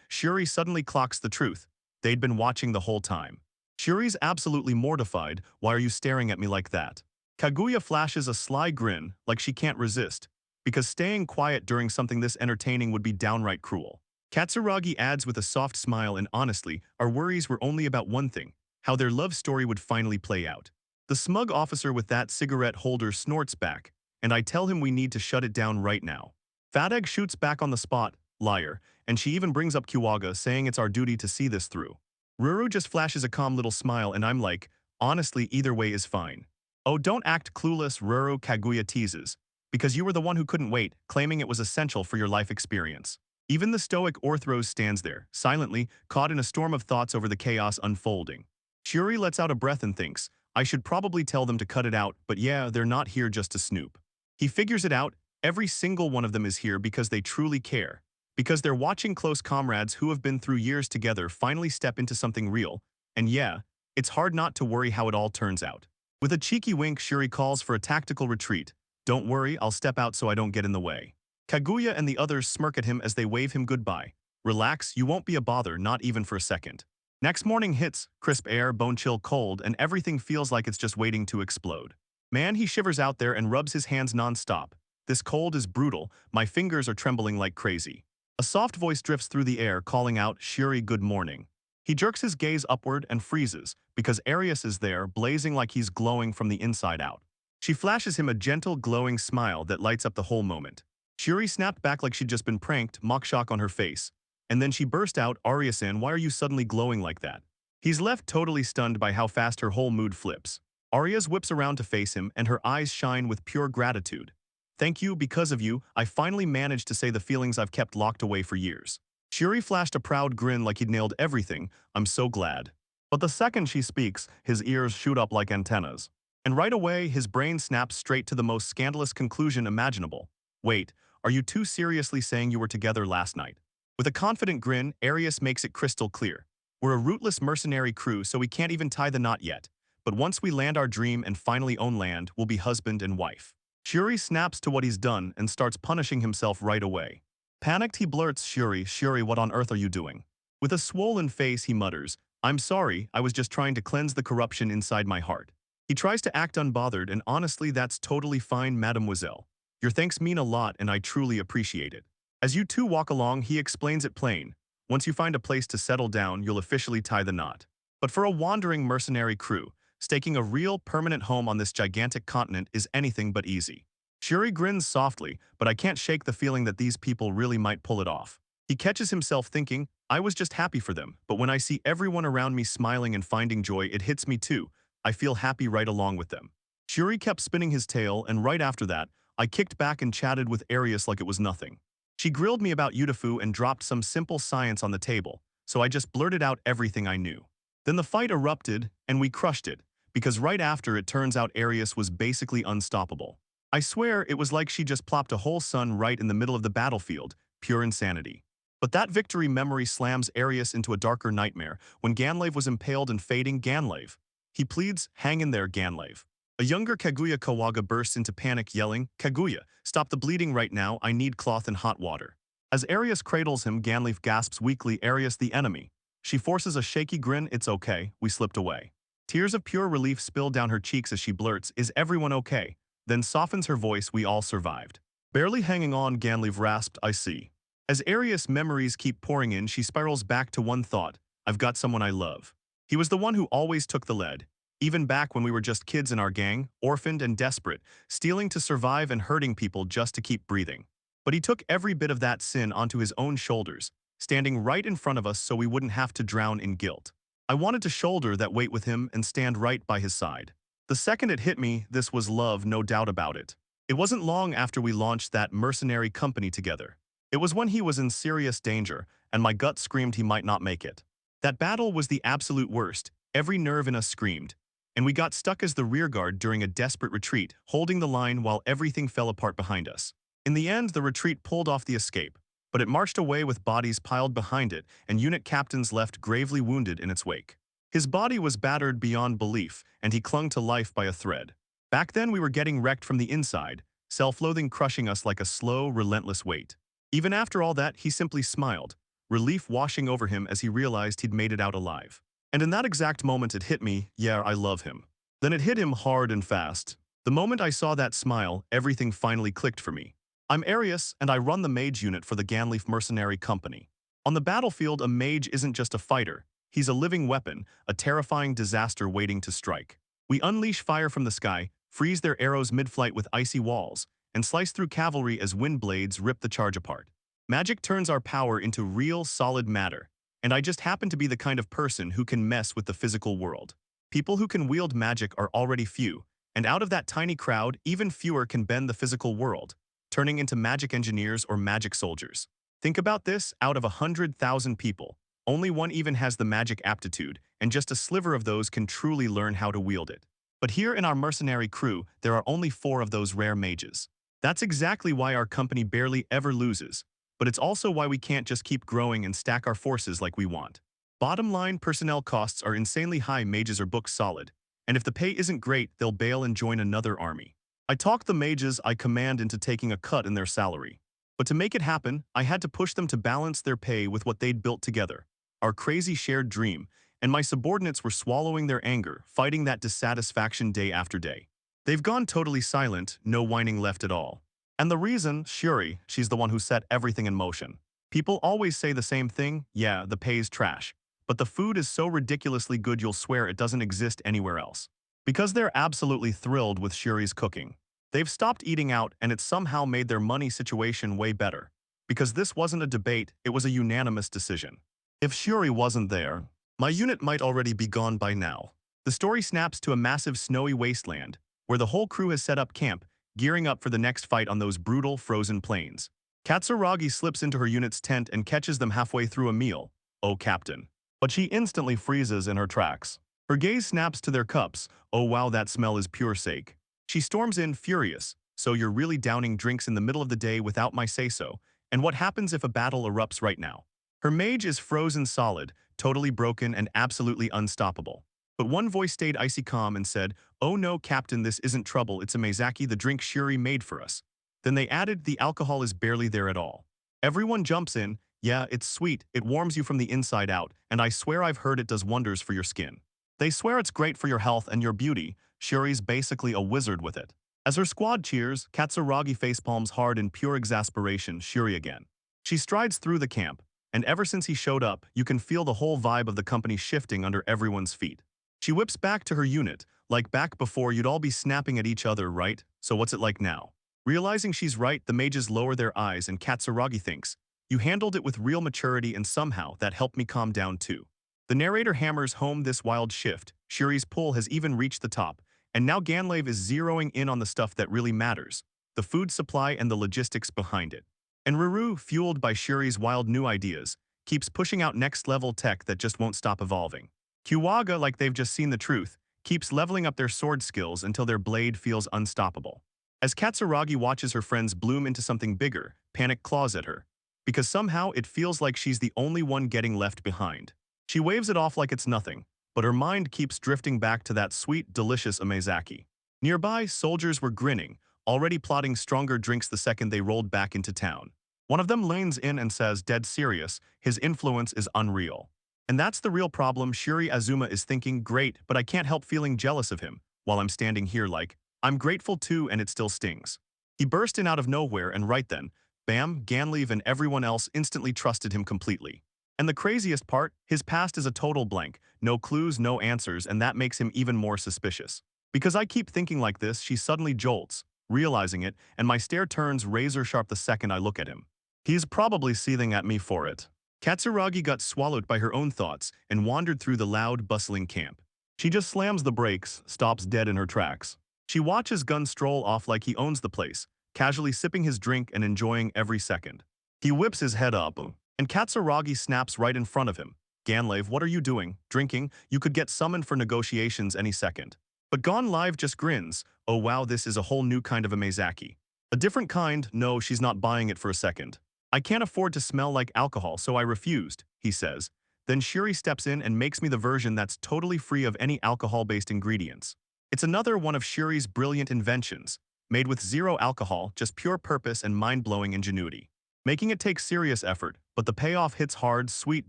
Shuri suddenly clocks the truth. They'd been watching the whole time. Shuri's absolutely mortified. "Why are you staring at me like that?" Kaguya flashes a sly grin, like she can't resist, because staying quiet during something this entertaining would be downright cruel. Katsuragi adds with a soft smile, and honestly, our worries were only about one thing, how their love story would finally play out. The smug officer with that cigarette holder snorts back, and I tell him we need to shut it down right now. Fat Egg shoots back on the spot, liar, and she even brings up Kiwaga, saying it's our duty to see this through. Ruru just flashes a calm little smile, and I'm like, honestly, either way is fine. "Oh, don't act clueless," Ruru, Kaguya teases, "because you were the one who couldn't wait, claiming it was essential for your life experience." Even the stoic Orthros stands there, silently, caught in a storm of thoughts over the chaos unfolding. Shuri lets out a breath and thinks, I should probably tell them to cut it out, but yeah, they're not here just to snoop. He figures it out, every single one of them is here because they truly care. Because they're watching close comrades who have been through years together finally step into something real, and yeah, it's hard not to worry how it all turns out. With a cheeky wink, Shuri calls for a tactical retreat. "Don't worry, I'll step out so I don't get in the way." Kaguya and the others smirk at him as they wave him goodbye. "Relax, you won't be a bother, not even for a second." Next morning hits, crisp air, bone-chill cold, and everything feels like it's just waiting to explode. Man, he shivers out there and rubs his hands non-stop. "This cold is brutal, my fingers are trembling like crazy." A soft voice drifts through the air, calling out, "Shuri, good morning." He jerks his gaze upward and freezes, because Arius is there, blazing like he's glowing from the inside out. She flashes him a gentle, glowing smile that lights up the whole moment. Shuri snapped back like she'd just been pranked, mock shock on her face. And then she burst out, "Arius-san, why are you suddenly glowing like that?" He's left totally stunned by how fast her whole mood flips. Arias whips around to face him, and her eyes shine with pure gratitude. "Thank you, because of you, I finally managed to say the feelings I've kept locked away for years." Shuri flashed a proud grin like he'd nailed everything. "I'm so glad." But the second she speaks, his ears shoot up like antennas. And right away, his brain snaps straight to the most scandalous conclusion imaginable. "Wait, are you two seriously saying you were together last night?" With a confident grin, Arius makes it crystal clear. "We're a rootless mercenary crew, so we can't even tie the knot yet. But once we land our dream and finally own land, we'll be husband and wife." Shuri snaps to what he's done and starts punishing himself right away. Panicked, he blurts, Shuri, what on earth are you doing?" With a swollen face, he mutters, "I'm sorry, I was just trying to cleanse the corruption inside my heart." He tries to act unbothered, and honestly, that's totally fine, mademoiselle. Your thanks mean a lot, and I truly appreciate it. As you two walk along, he explains it plain. Once you find a place to settle down, you'll officially tie the knot. But for a wandering mercenary crew, staking a real, permanent home on this gigantic continent is anything but easy. Shuri grins softly, but I can't shake the feeling that these people really might pull it off. He catches himself thinking, I was just happy for them, but when I see everyone around me smiling and finding joy, it hits me too. I feel happy right along with them. Shuri kept spinning his tail, and right after that, I kicked back and chatted with Arius like it was nothing. She grilled me about Udafu and dropped some simple science on the table, so I just blurted out everything I knew. Then the fight erupted, and we crushed it, because right after it turns out Arius was basically unstoppable. I swear it was like she just plopped a whole sun right in the middle of the battlefield, pure insanity. But that victory memory slams Arius into a darker nightmare when Ganlave was impaled and fading Ganlave. He pleads, "Hang in there, Ganlave." A younger Kaguya Kawaga bursts into panic yelling, "Kaguya, stop the bleeding right now, I need cloth and hot water." As Arius cradles him, Ganlave gasps weakly, "Arius, the enemy." She forces a shaky grin, "It's okay, we slipped away." Tears of pure relief spill down her cheeks as she blurts, "Is everyone okay?" Then softens her voice, "We all survived." Barely hanging on, Ganlave rasped, "I see." As Arius' memories keep pouring in, she spirals back to one thought, "I've got someone I love." He was the one who always took the lead, even back when we were just kids in our gang, orphaned and desperate, stealing to survive and hurting people just to keep breathing. But he took every bit of that sin onto his own shoulders, standing right in front of us so we wouldn't have to drown in guilt. I wanted to shoulder that weight with him and stand right by his side. The second it hit me, this was love, no doubt about it. It wasn't long after we launched that mercenary company together. It was when he was in serious danger, and my gut screamed he might not make it. That battle was the absolute worst, every nerve in us screamed, and we got stuck as the rearguard during a desperate retreat, holding the line while everything fell apart behind us. In the end, the retreat pulled off the escape, but it marched away with bodies piled behind it and unit captains left gravely wounded in its wake. His body was battered beyond belief, and he clung to life by a thread. Back then we were getting wrecked from the inside, self-loathing crushing us like a slow, relentless weight. Even after all that, he simply smiled, relief washing over him as he realized he'd made it out alive. And in that exact moment it hit me, yeah, I love him. Then it hit him hard and fast. The moment I saw that smile, everything finally clicked for me. I'm Arius, and I run the mage unit for the Ganleaf Mercenary Company. On the battlefield, a mage isn't just a fighter. He's a living weapon, a terrifying disaster waiting to strike. We unleash fire from the sky, freeze their arrows mid-flight with icy walls, and slice through cavalry as wind blades rip the charge apart. Magic turns our power into real, solid matter, and I just happen to be the kind of person who can mess with the physical world. People who can wield magic are already few, and out of that tiny crowd, even fewer can bend the physical world, turning into magic engineers or magic soldiers. Think about this, out of 100,000 people, only one even has the magic aptitude, and just a sliver of those can truly learn how to wield it. But here in our mercenary crew, there are only 4 of those rare mages. That's exactly why our company barely ever loses, but it's also why we can't just keep growing and stack our forces like we want. Bottom line, personnel costs are insanely high, mages are booked solid, and if the pay isn't great, they'll bail and join another army. I talk the mages I command into taking a cut in their salary. But to make it happen, I had to push them to balance their pay with what they'd built together, our crazy shared dream, and my subordinates were swallowing their anger, fighting that dissatisfaction day after day. They've gone totally silent, no whining left at all. And the reason, Shuri, she's the one who set everything in motion. People always say the same thing, yeah, the pay's trash. But the food is so ridiculously good you'll swear it doesn't exist anywhere else. Because they're absolutely thrilled with Shuri's cooking. They've stopped eating out and it's somehow made their money situation way better. Because this wasn't a debate, it was a unanimous decision. If Shuri wasn't there, my unit might already be gone by now. The story snaps to a massive snowy wasteland, where the whole crew has set up camp, gearing up for the next fight on those brutal, frozen plains. Katsuragi slips into her unit's tent and catches them halfway through a meal. Oh, Captain. But she instantly freezes in her tracks. Her gaze snaps to their cups. Oh wow, that smell is pure sake. She storms in, furious. So you're really downing drinks in the middle of the day without my say-so? And what happens if a battle erupts right now? Her mage is frozen solid, totally broken and absolutely unstoppable. But one voice stayed icy calm and said, "Oh no, Captain, this isn't trouble, it's a Meizaki, the drink Shuri made for us." Then they added, "The alcohol is barely there at all." Everyone jumps in, "Yeah, it's sweet, it warms you from the inside out, and I swear I've heard it does wonders for your skin." They swear it's great for your health and your beauty. Shuri's basically a wizard with it. As her squad cheers, Katsuragi facepalms hard in pure exasperation, Shuri again. She strides through the camp, and ever since he showed up, you can feel the whole vibe of the company shifting under everyone's feet. She whips back to her unit, like back before you'd all be snapping at each other, right? So what's it like now? Realizing she's right, the mages lower their eyes and Katsuragi thinks, "You handled it with real maturity and somehow that helped me calm down too." The narrator hammers home this wild shift. Shuri's pull has even reached the top, and now Ganlave is zeroing in on the stuff that really matters, the food supply and the logistics behind it. And Ruru, fueled by Shuri's wild new ideas, keeps pushing out next-level tech that just won't stop evolving. Kiwaga, like they've just seen the truth, keeps leveling up their sword skills until their blade feels unstoppable. As Katsuragi watches her friends bloom into something bigger, panic claws at her. because somehow it feels like she's the only one getting left behind. She waves it off like it's nothing, but her mind keeps drifting back to that sweet, delicious amezaki. Nearby, soldiers were grinning, already plotting stronger drinks the second they rolled back into town. One of them leans in and says, dead serious, his influence is unreal. And that's the real problem. Shuri Azuma is thinking, great, but I can't help feeling jealous of him, while I'm standing here like, I'm grateful too and it still stings. He burst in out of nowhere and right then, bam, Ganleave and everyone else instantly trusted him completely. And the craziest part, his past is a total blank, no clues, no answers, and that makes him even more suspicious. Because I keep thinking like this, she suddenly jolts, realizing it, and my stare turns razor sharp the second I look at him. He's probably seething at me for it. Katsuragi got swallowed by her own thoughts and wandered through the loud, bustling camp. She just slams the brakes, stops dead in her tracks. She watches Gun stroll off like he owns the place, casually sipping his drink and enjoying every second. He whips his head up, and Katsuragi snaps right in front of him. Ganleave, what are you doing? Drinking? You could get summoned for negotiations any second. But Ganleave just grins. Oh wow, this is a whole new kind of amezaki. A different kind, no, she's not buying it for a second. I can't afford to smell like alcohol, so I refused, he says. Then Shuri steps in and makes me the version that's totally free of any alcohol-based ingredients. It's another one of Shuri's brilliant inventions, made with zero alcohol, just pure purpose and mind-blowing ingenuity. Making it take serious effort, but the payoff hits hard, sweet,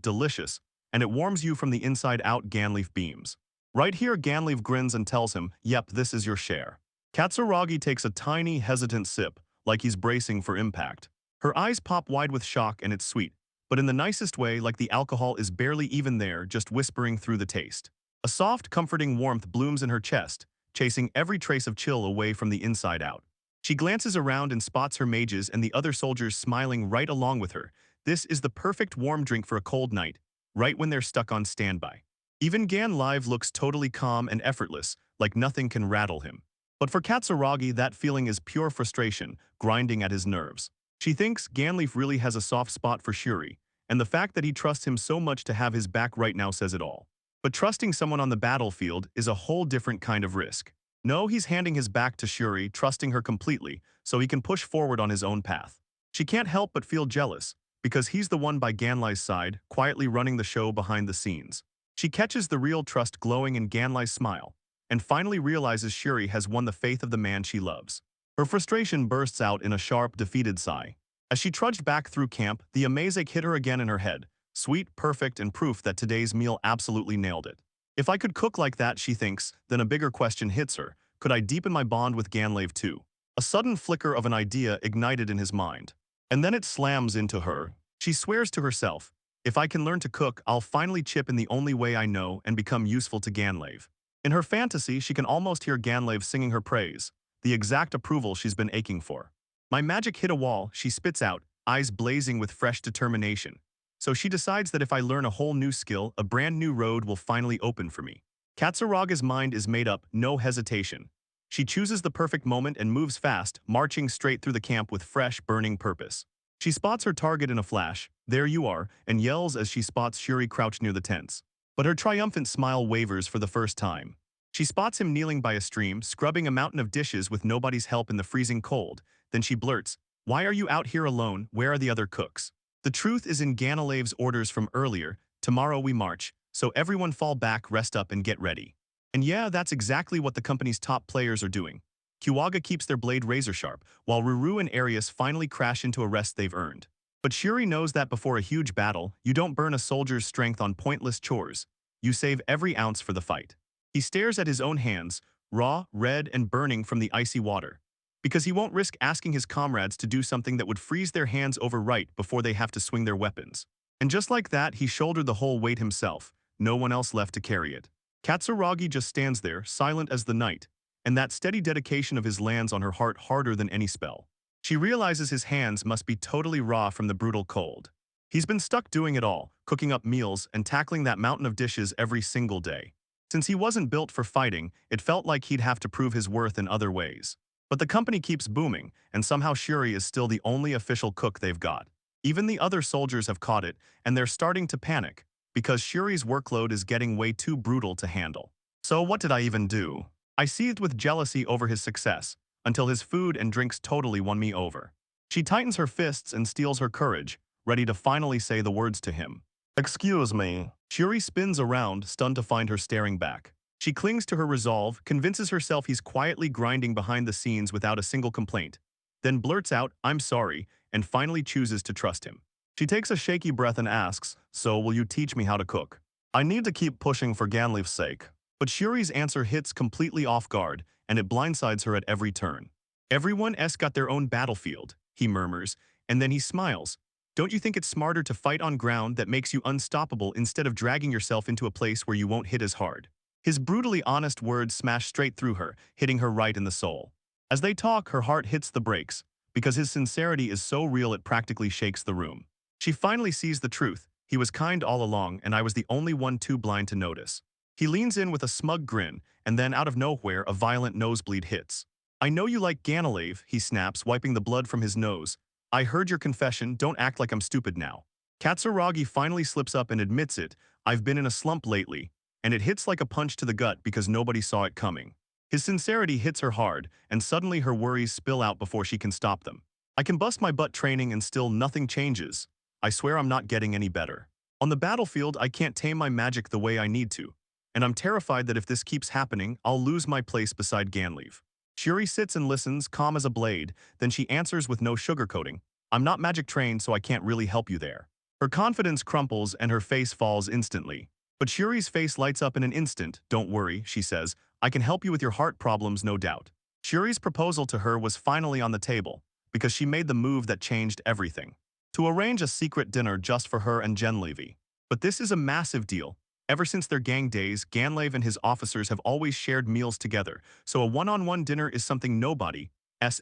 delicious, and it warms you from the inside out. Ganleave beams. Right here, Ganleave grins and tells him, yep, this is your share. Katsuragi takes a tiny, hesitant sip, like he's bracing for impact. Her eyes pop wide with shock and it's sweet, but in the nicest way, like the alcohol is barely even there, just whispering through the taste. A soft, comforting warmth blooms in her chest, chasing every trace of chill away from the inside out. She glances around and spots her mages and the other soldiers smiling right along with her. This is the perfect warm drink for a cold night, right when they're stuck on standby. Even Ganleave looks totally calm and effortless, like nothing can rattle him. But for Katsuragi, that feeling is pure frustration, grinding at his nerves. She thinks Ganleave really has a soft spot for Shuri, and the fact that he trusts him so much to have his back right now says it all. But trusting someone on the battlefield is a whole different kind of risk. No, he's handing his back to Shuri, trusting her completely, so he can push forward on his own path. She can't help but feel jealous, because he's the one by Ganlei's side, quietly running the show behind the scenes. She catches the real trust glowing in Ganlei's smile, and finally realizes Shuri has won the faith of the man she loves. Her frustration bursts out in a sharp, defeated sigh. As she trudged back through camp, the amazake hit her again in her head. Sweet, perfect, and proof that today's meal absolutely nailed it. If I could cook like that, she thinks, then a bigger question hits her. Could I deepen my bond with Ganleave too? A sudden flicker of an idea ignited in his mind. And then it slams into her. She swears to herself, if I can learn to cook, I'll finally chip in the only way I know and become useful to Ganleave. In her fantasy, she can almost hear Ganleave singing her praise, the exact approval she's been aching for. My magic hit a wall, she spits out, eyes blazing with fresh determination. So she decides that if I learn a whole new skill, a brand new road will finally open for me. Katsuraga's mind is made up, no hesitation. She chooses the perfect moment and moves fast, marching straight through the camp with fresh, burning purpose. She spots her target in a flash, there you are, and yells as she spots Shuri crouched near the tents. But her triumphant smile wavers for the first time. She spots him kneeling by a stream, scrubbing a mountain of dishes with nobody's help in the freezing cold. Then she blurts, why are you out here alone? Where are the other cooks? The truth is in Ganleive's orders from earlier, tomorrow we march, so everyone fall back, rest up, and get ready. And yeah, that's exactly what the company's top players are doing. Kiwaga keeps their blade razor sharp, while Ruru and Arius finally crash into a rest they've earned. But Shuri knows that before a huge battle, you don't burn a soldier's strength on pointless chores. You save every ounce for the fight. He stares at his own hands, raw, red, and burning from the icy water. Because he won't risk asking his comrades to do something that would freeze their hands over right before they have to swing their weapons. And just like that, he shouldered the whole weight himself, no one else left to carry it. Katsuragi just stands there, silent as the night, and that steady dedication of his lands on her heart harder than any spell. She realizes his hands must be totally raw from the brutal cold. He's been stuck doing it all, cooking up meals and tackling that mountain of dishes every single day. Since he wasn't built for fighting, it felt like he'd have to prove his worth in other ways. But the company keeps booming, and somehow Shuri is still the only official cook they've got. Even the other soldiers have caught it, and they're starting to panic, because Shuri's workload is getting way too brutal to handle. So what did I even do? I seethed with jealousy over his success, until his food and drinks totally won me over. She tightens her fists and steels her courage, ready to finally say the words to him. Excuse me. Shuri spins around, stunned to find her staring back. She clings to her resolve, convinces herself he's quietly grinding behind the scenes without a single complaint, then blurts out, "I'm sorry," and finally chooses to trust him. She takes a shaky breath and asks, "So will you teach me how to cook? I need to keep pushing for Ganleif's sake." But Shuri's answer hits completely off guard, and it blindsides her at every turn. "Everyone's got their own battlefield," he murmurs, and then he smiles. "Don't you think it's smarter to fight on ground that makes you unstoppable instead of dragging yourself into a place where you won't hit as hard?" His brutally honest words smash straight through her, hitting her right in the soul. As they talk, her heart hits the brakes, because his sincerity is so real it practically shakes the room. She finally sees the truth. He was kind all along, and I was the only one too blind to notice. He leans in with a smug grin, and then out of nowhere, a violent nosebleed hits. "I know you like Ganalev," he snaps, wiping the blood from his nose. "I heard your confession, don't act like I'm stupid now." Katsuragi finally slips up and admits it. "I've been in a slump lately," and it hits like a punch to the gut because nobody saw it coming. His sincerity hits her hard, and suddenly her worries spill out before she can stop them. "I can bust my butt training and still nothing changes. I swear I'm not getting any better. On the battlefield, I can't tame my magic the way I need to. And I'm terrified that if this keeps happening, I'll lose my place beside Ganleif." Shuri sits and listens, calm as a blade, then she answers with no sugarcoating, "I'm not magic trained, so I can't really help you there." Her confidence crumples and her face falls instantly. But Shuri's face lights up in an instant. "Don't worry," she says, "I can help you with your heart problems, no doubt." Shuri's proposal to her was finally on the table, because she made the move that changed everything. To arrange a secret dinner just for her and Genlevy. But this is a massive deal. Ever since their gang days, Ganlev and his officers have always shared meals together, so a one-on-one dinner is something nobody's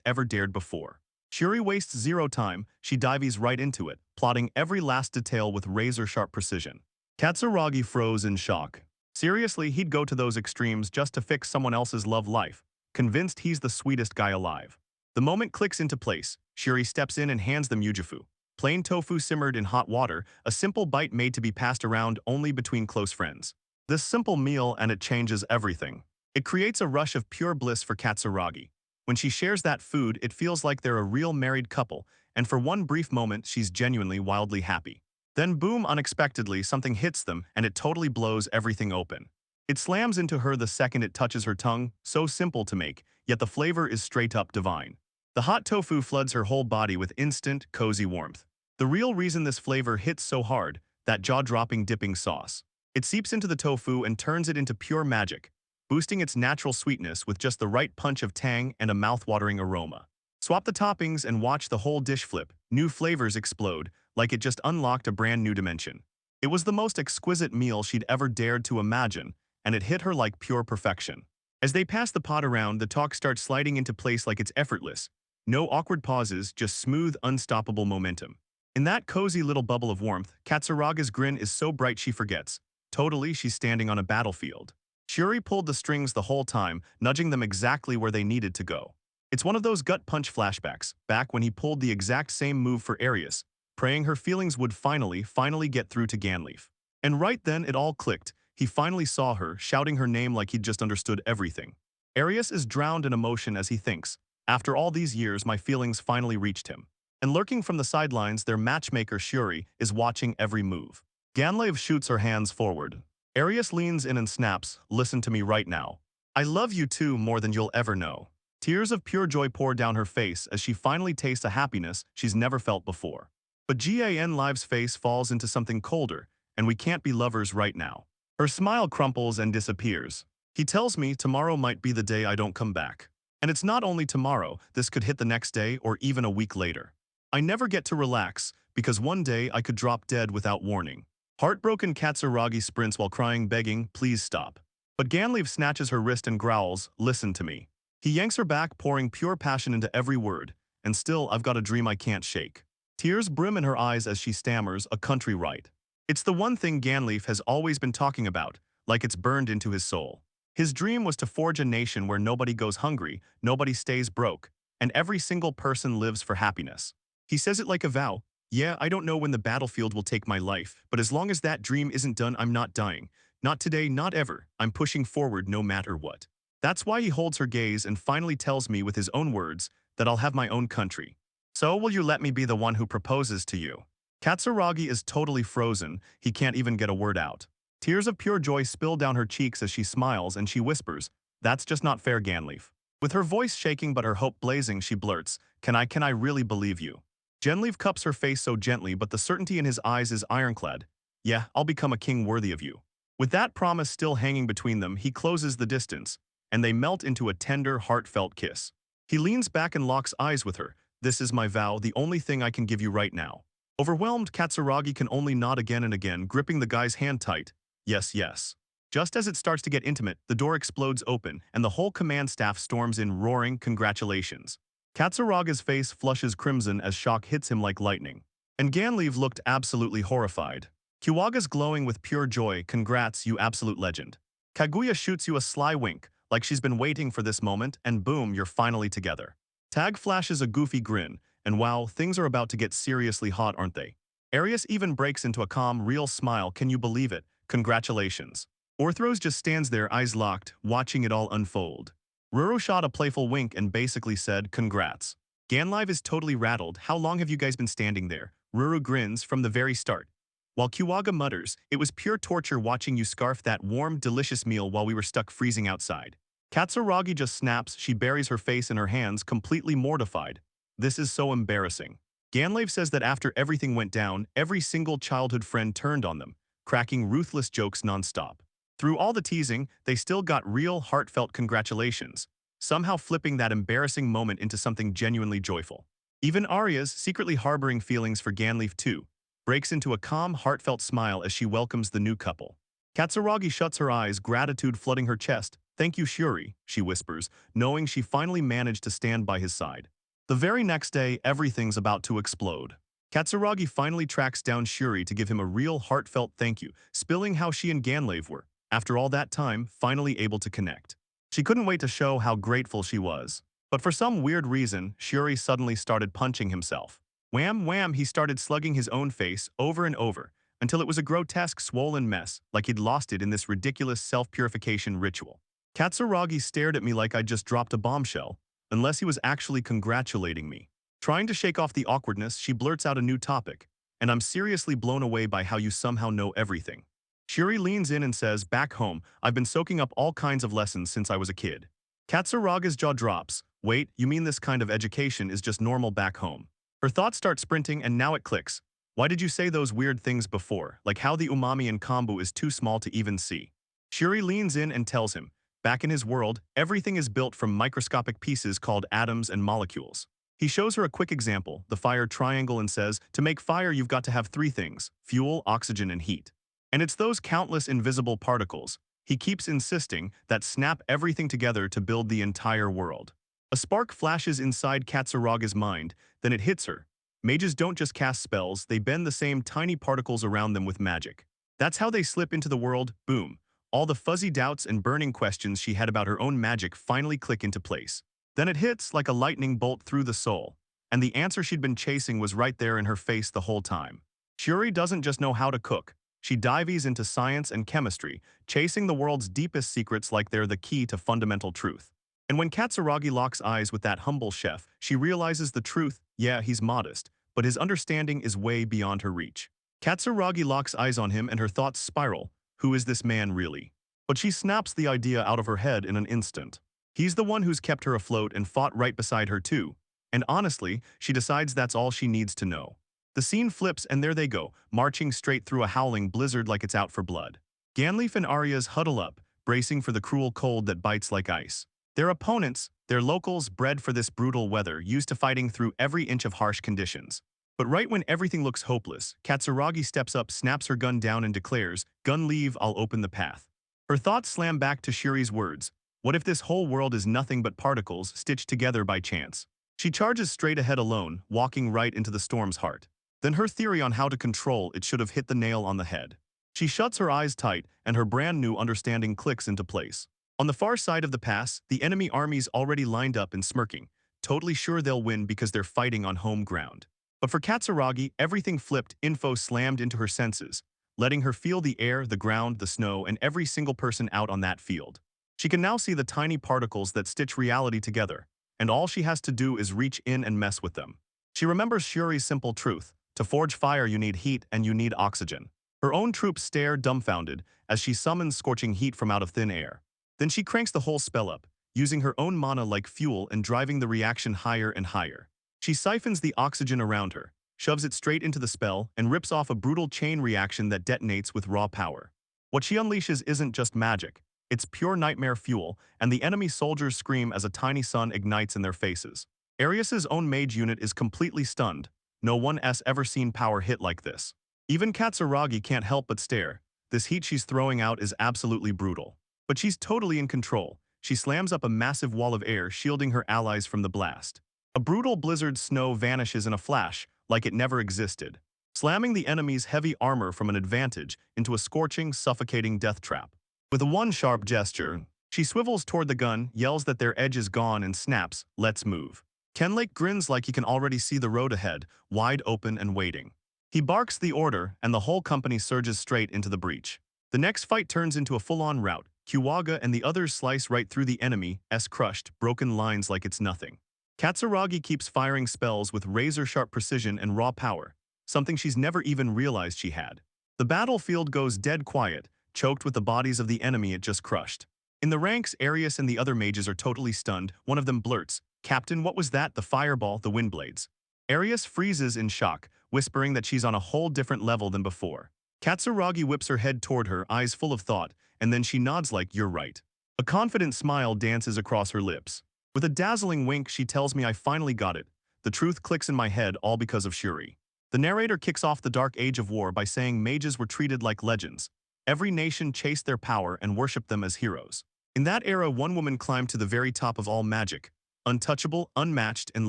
ever dared before. Shuri wastes zero time, she dives right into it, plotting every last detail with razor-sharp precision. Katsuragi froze in shock. Seriously, he'd go to those extremes just to fix someone else's love life, convinced he's the sweetest guy alive. The moment clicks into place, Shuri steps in and hands them yujifu. Plain tofu simmered in hot water, a simple bite made to be passed around only between close friends. This simple meal and it changes everything. It creates a rush of pure bliss for Katsuragi. When she shares that food, it feels like they're a real married couple, and for one brief moment, she's genuinely wildly happy. Then boom, unexpectedly, something hits them, and it totally blows everything open. It slams into her the second it touches her tongue, so simple to make, yet the flavor is straight up divine. The hot tofu floods her whole body with instant, cozy warmth. The real reason this flavor hits so hard, that jaw-dropping dipping sauce. It seeps into the tofu and turns it into pure magic, boosting its natural sweetness with just the right punch of tang and a mouth-watering aroma. Swap the toppings and watch the whole dish flip, new flavors explode, like it just unlocked a brand new dimension. It was the most exquisite meal she'd ever dared to imagine, and it hit her like pure perfection. As they pass the pot around, the talk starts sliding into place like it's effortless. No awkward pauses, just smooth, unstoppable momentum. In that cozy little bubble of warmth, Katsuraga's grin is so bright she forgets. Totally, she's standing on a battlefield. Shuri pulled the strings the whole time, nudging them exactly where they needed to go. It's one of those gut punch flashbacks, back when he pulled the exact same move for Arius, praying her feelings would finally get through to Ganleif. And right then it all clicked. He finally saw her, shouting her name like he'd just understood everything. Arius is drowned in emotion as he thinks, "After all these years, my feelings finally reached him." And lurking from the sidelines, their matchmaker Shuri is watching every move. Ganleif shoots her hands forward. Arius leans in and snaps, "Listen to me right now. I love you too more than you'll ever know." Tears of pure joy pour down her face as she finally tastes a happiness she's never felt before. But Ganleif's face falls into something colder, and "We can't be lovers right now." Her smile crumples and disappears. "He tells me tomorrow might be the day I don't come back. And it's not only tomorrow, this could hit the next day or even a week later. I never get to relax, because one day I could drop dead without warning." Heartbroken Katsuragi sprints while crying, begging, "Please stop." But Ganleif snatches her wrist and growls, "Listen to me." He yanks her back, pouring pure passion into every word. "And still, I've got a dream I can't shake." Tears brim in her eyes as she stammers, "A country right." It's the one thing Ganleif has always been talking about, like it's burned into his soul. His dream was to forge a nation where nobody goes hungry, nobody stays broke, and every single person lives for happiness. He says it like a vow. "Yeah, I don't know when the battlefield will take my life, but as long as that dream isn't done, I'm not dying. Not today, not ever. I'm pushing forward no matter what." That's why he holds her gaze and finally tells me with his own words that I'll have my own country. "So will you let me be the one who proposes to you?" Katsuragi is totally frozen, he can't even get a word out. Tears of pure joy spill down her cheeks as she smiles and she whispers, "That's just not fair, Ganleaf." With her voice shaking but her hope blazing, she blurts, can I really believe you?" Genleaf cups her face so gently but the certainty in his eyes is ironclad. "Yeah, I'll become a king worthy of you." With that promise still hanging between them, he closes the distance, and they melt into a tender, heartfelt kiss. He leans back and locks eyes with her. "This is my vow, the only thing I can give you right now." Overwhelmed, Katsuragi can only nod again and again, gripping the guy's hand tight. "Yes, yes." Just as it starts to get intimate, the door explodes open, and the whole command staff storms in roaring congratulations. Katsuraga's face flushes crimson as shock hits him like lightning. And Ganleaf looked absolutely horrified. Kiwaga's glowing with pure joy. "Congrats, you absolute legend." Kaguya shoots you a sly wink, like she's been waiting for this moment, and boom, you're finally together. Tag flashes a goofy grin, and wow, things are about to get seriously hot, aren't they? Arius even breaks into a calm, real smile. "Can you believe it? Congratulations." Orthros just stands there, eyes locked, watching it all unfold. Ruru shot a playful wink and basically said, "Congrats." Ganlive is totally rattled. "How long have you guys been standing there?" Ruru grins, "From the very start." While Kiwaga mutters, "It was pure torture watching you scarf that warm, delicious meal while we were stuck freezing outside." Katsuragi just snaps, she buries her face in her hands, completely mortified. "This is so embarrassing." Ganlave says that after everything went down, every single childhood friend turned on them, cracking ruthless jokes nonstop. Through all the teasing, they still got real, heartfelt congratulations, somehow flipping that embarrassing moment into something genuinely joyful. Even Arya's, secretly harboring feelings for Ganleaf too, breaks into a calm, heartfelt smile as she welcomes the new couple. Katsuragi shuts her eyes, gratitude flooding her chest. "Thank you, Shuri," she whispers, knowing she finally managed to stand by his side. The very next day, everything's about to explode. Katsuragi finally tracks down Shuri to give him a real heartfelt thank you, spilling how she and Ganlave were, after all that time, finally able to connect. She couldn't wait to show how grateful she was. But for some weird reason, Shuri suddenly started punching himself. Wham wham, he started slugging his own face over and over, until it was a grotesque swollen mess, like he'd lost it in this ridiculous self-purification ritual. Katsuragi stared at me like I'd just dropped a bombshell, unless he was actually congratulating me. Trying to shake off the awkwardness, she blurts out a new topic, "And I'm seriously blown away by how you somehow know everything." Shuri leans in and says, "Back home, I've been soaking up all kinds of lessons since I was a kid." Katsuraga's jaw drops. "Wait, you mean this kind of education is just normal back home?" Her thoughts start sprinting and now it clicks. "Why did you say those weird things before, like how the umami in kombu is too small to even see?" Shuri leans in and tells him, "Back in his world, everything is built from microscopic pieces called atoms and molecules." He shows her a quick example, the fire triangle, and says, "To make fire you've got to have three things: fuel, oxygen, and heat. And it's those countless invisible particles," he keeps insisting, "that snap everything together to build the entire world." A spark flashes inside Katsuraga's mind, then it hits her. Mages don't just cast spells, they bend the same tiny particles around them with magic. That's how they slip into the world. Boom. All the fuzzy doubts and burning questions she had about her own magic finally click into place. Then it hits like a lightning bolt through the soul, and the answer she'd been chasing was right there in her face the whole time. Shuri doesn't just know how to cook. She dives into science and chemistry, chasing the world's deepest secrets like they're the key to fundamental truth. And when Katsuragi locks eyes with that humble chef, she realizes the truth. Yeah, he's modest, but his understanding is way beyond her reach. Katsuragi locks eyes on him and her thoughts spiral. Who is this man really? But she snaps the idea out of her head in an instant. He's the one who's kept her afloat and fought right beside her too. And honestly, she decides that's all she needs to know. The scene flips and there they go, marching straight through a howling blizzard like it's out for blood. Ganleaf and Arya's huddle up, bracing for the cruel cold that bites like ice. Their opponents, they're locals bred for this brutal weather, used to fighting through every inch of harsh conditions. But right when everything looks hopeless, Katsuragi steps up, snaps her gun down and declares, "Gun leave, I'll open the path." Her thoughts slam back to Shuri's words. What if this whole world is nothing but particles stitched together by chance? She charges straight ahead alone, walking right into the storm's heart. Then her theory on how to control it should have hit the nail on the head. She shuts her eyes tight, and her brand new understanding clicks into place. On the far side of the pass, the enemy army's already lined up and smirking, totally sure they'll win because they're fighting on home ground. But for Katsuragi, everything flipped, info slammed into her senses, letting her feel the air, the ground, the snow, and every single person out on that field. She can now see the tiny particles that stitch reality together, and all she has to do is reach in and mess with them. She remembers Shuri's simple truth. To forge fire you need heat and you need oxygen. Her own troops stare dumbfounded as she summons scorching heat from out of thin air. Then she cranks the whole spell up, using her own mana like fuel and driving the reaction higher and higher. She siphons the oxygen around her, shoves it straight into the spell, and rips off a brutal chain reaction that detonates with raw power. What she unleashes isn't just magic, it's pure nightmare fuel, and the enemy soldiers scream as a tiny sun ignites in their faces. Arius's own mage unit is completely stunned. No one's ever seen power hit like this. Even Katsuragi can't help but stare. This heat she's throwing out is absolutely brutal. But she's totally in control. She slams up a massive wall of air, shielding her allies from the blast. A brutal blizzard snow vanishes in a flash, like it never existed, slamming the enemy's heavy armor from an advantage into a scorching, suffocating death trap. With one sharp gesture, she swivels toward the gun, yells that their edge is gone, and snaps, "Let's move." Kenlake grins like he can already see the road ahead, wide open and waiting. He barks the order, and the whole company surges straight into the breach. The next fight turns into a full-on rout. Kiwaga and the others slice right through the enemy's crushed, broken lines like it's nothing. Katsuragi keeps firing spells with razor-sharp precision and raw power, something she's never even realized she had. The battlefield goes dead quiet, choked with the bodies of the enemy it just crushed. In the ranks, Arius and the other mages are totally stunned. One of them blurts, "Captain, what was that? The fireball, the windblades." Arius freezes in shock, whispering that she's on a whole different level than before. Katsuragi whips her head toward her, eyes full of thought, and then she nods like, "You're right." A confident smile dances across her lips. With a dazzling wink, she tells me I finally got it. The truth clicks in my head, all because of Shuri. The narrator kicks off the dark age of war by saying mages were treated like legends. Every nation chased their power and worshipped them as heroes. In that era, one woman climbed to the very top of all magic, untouchable, unmatched, and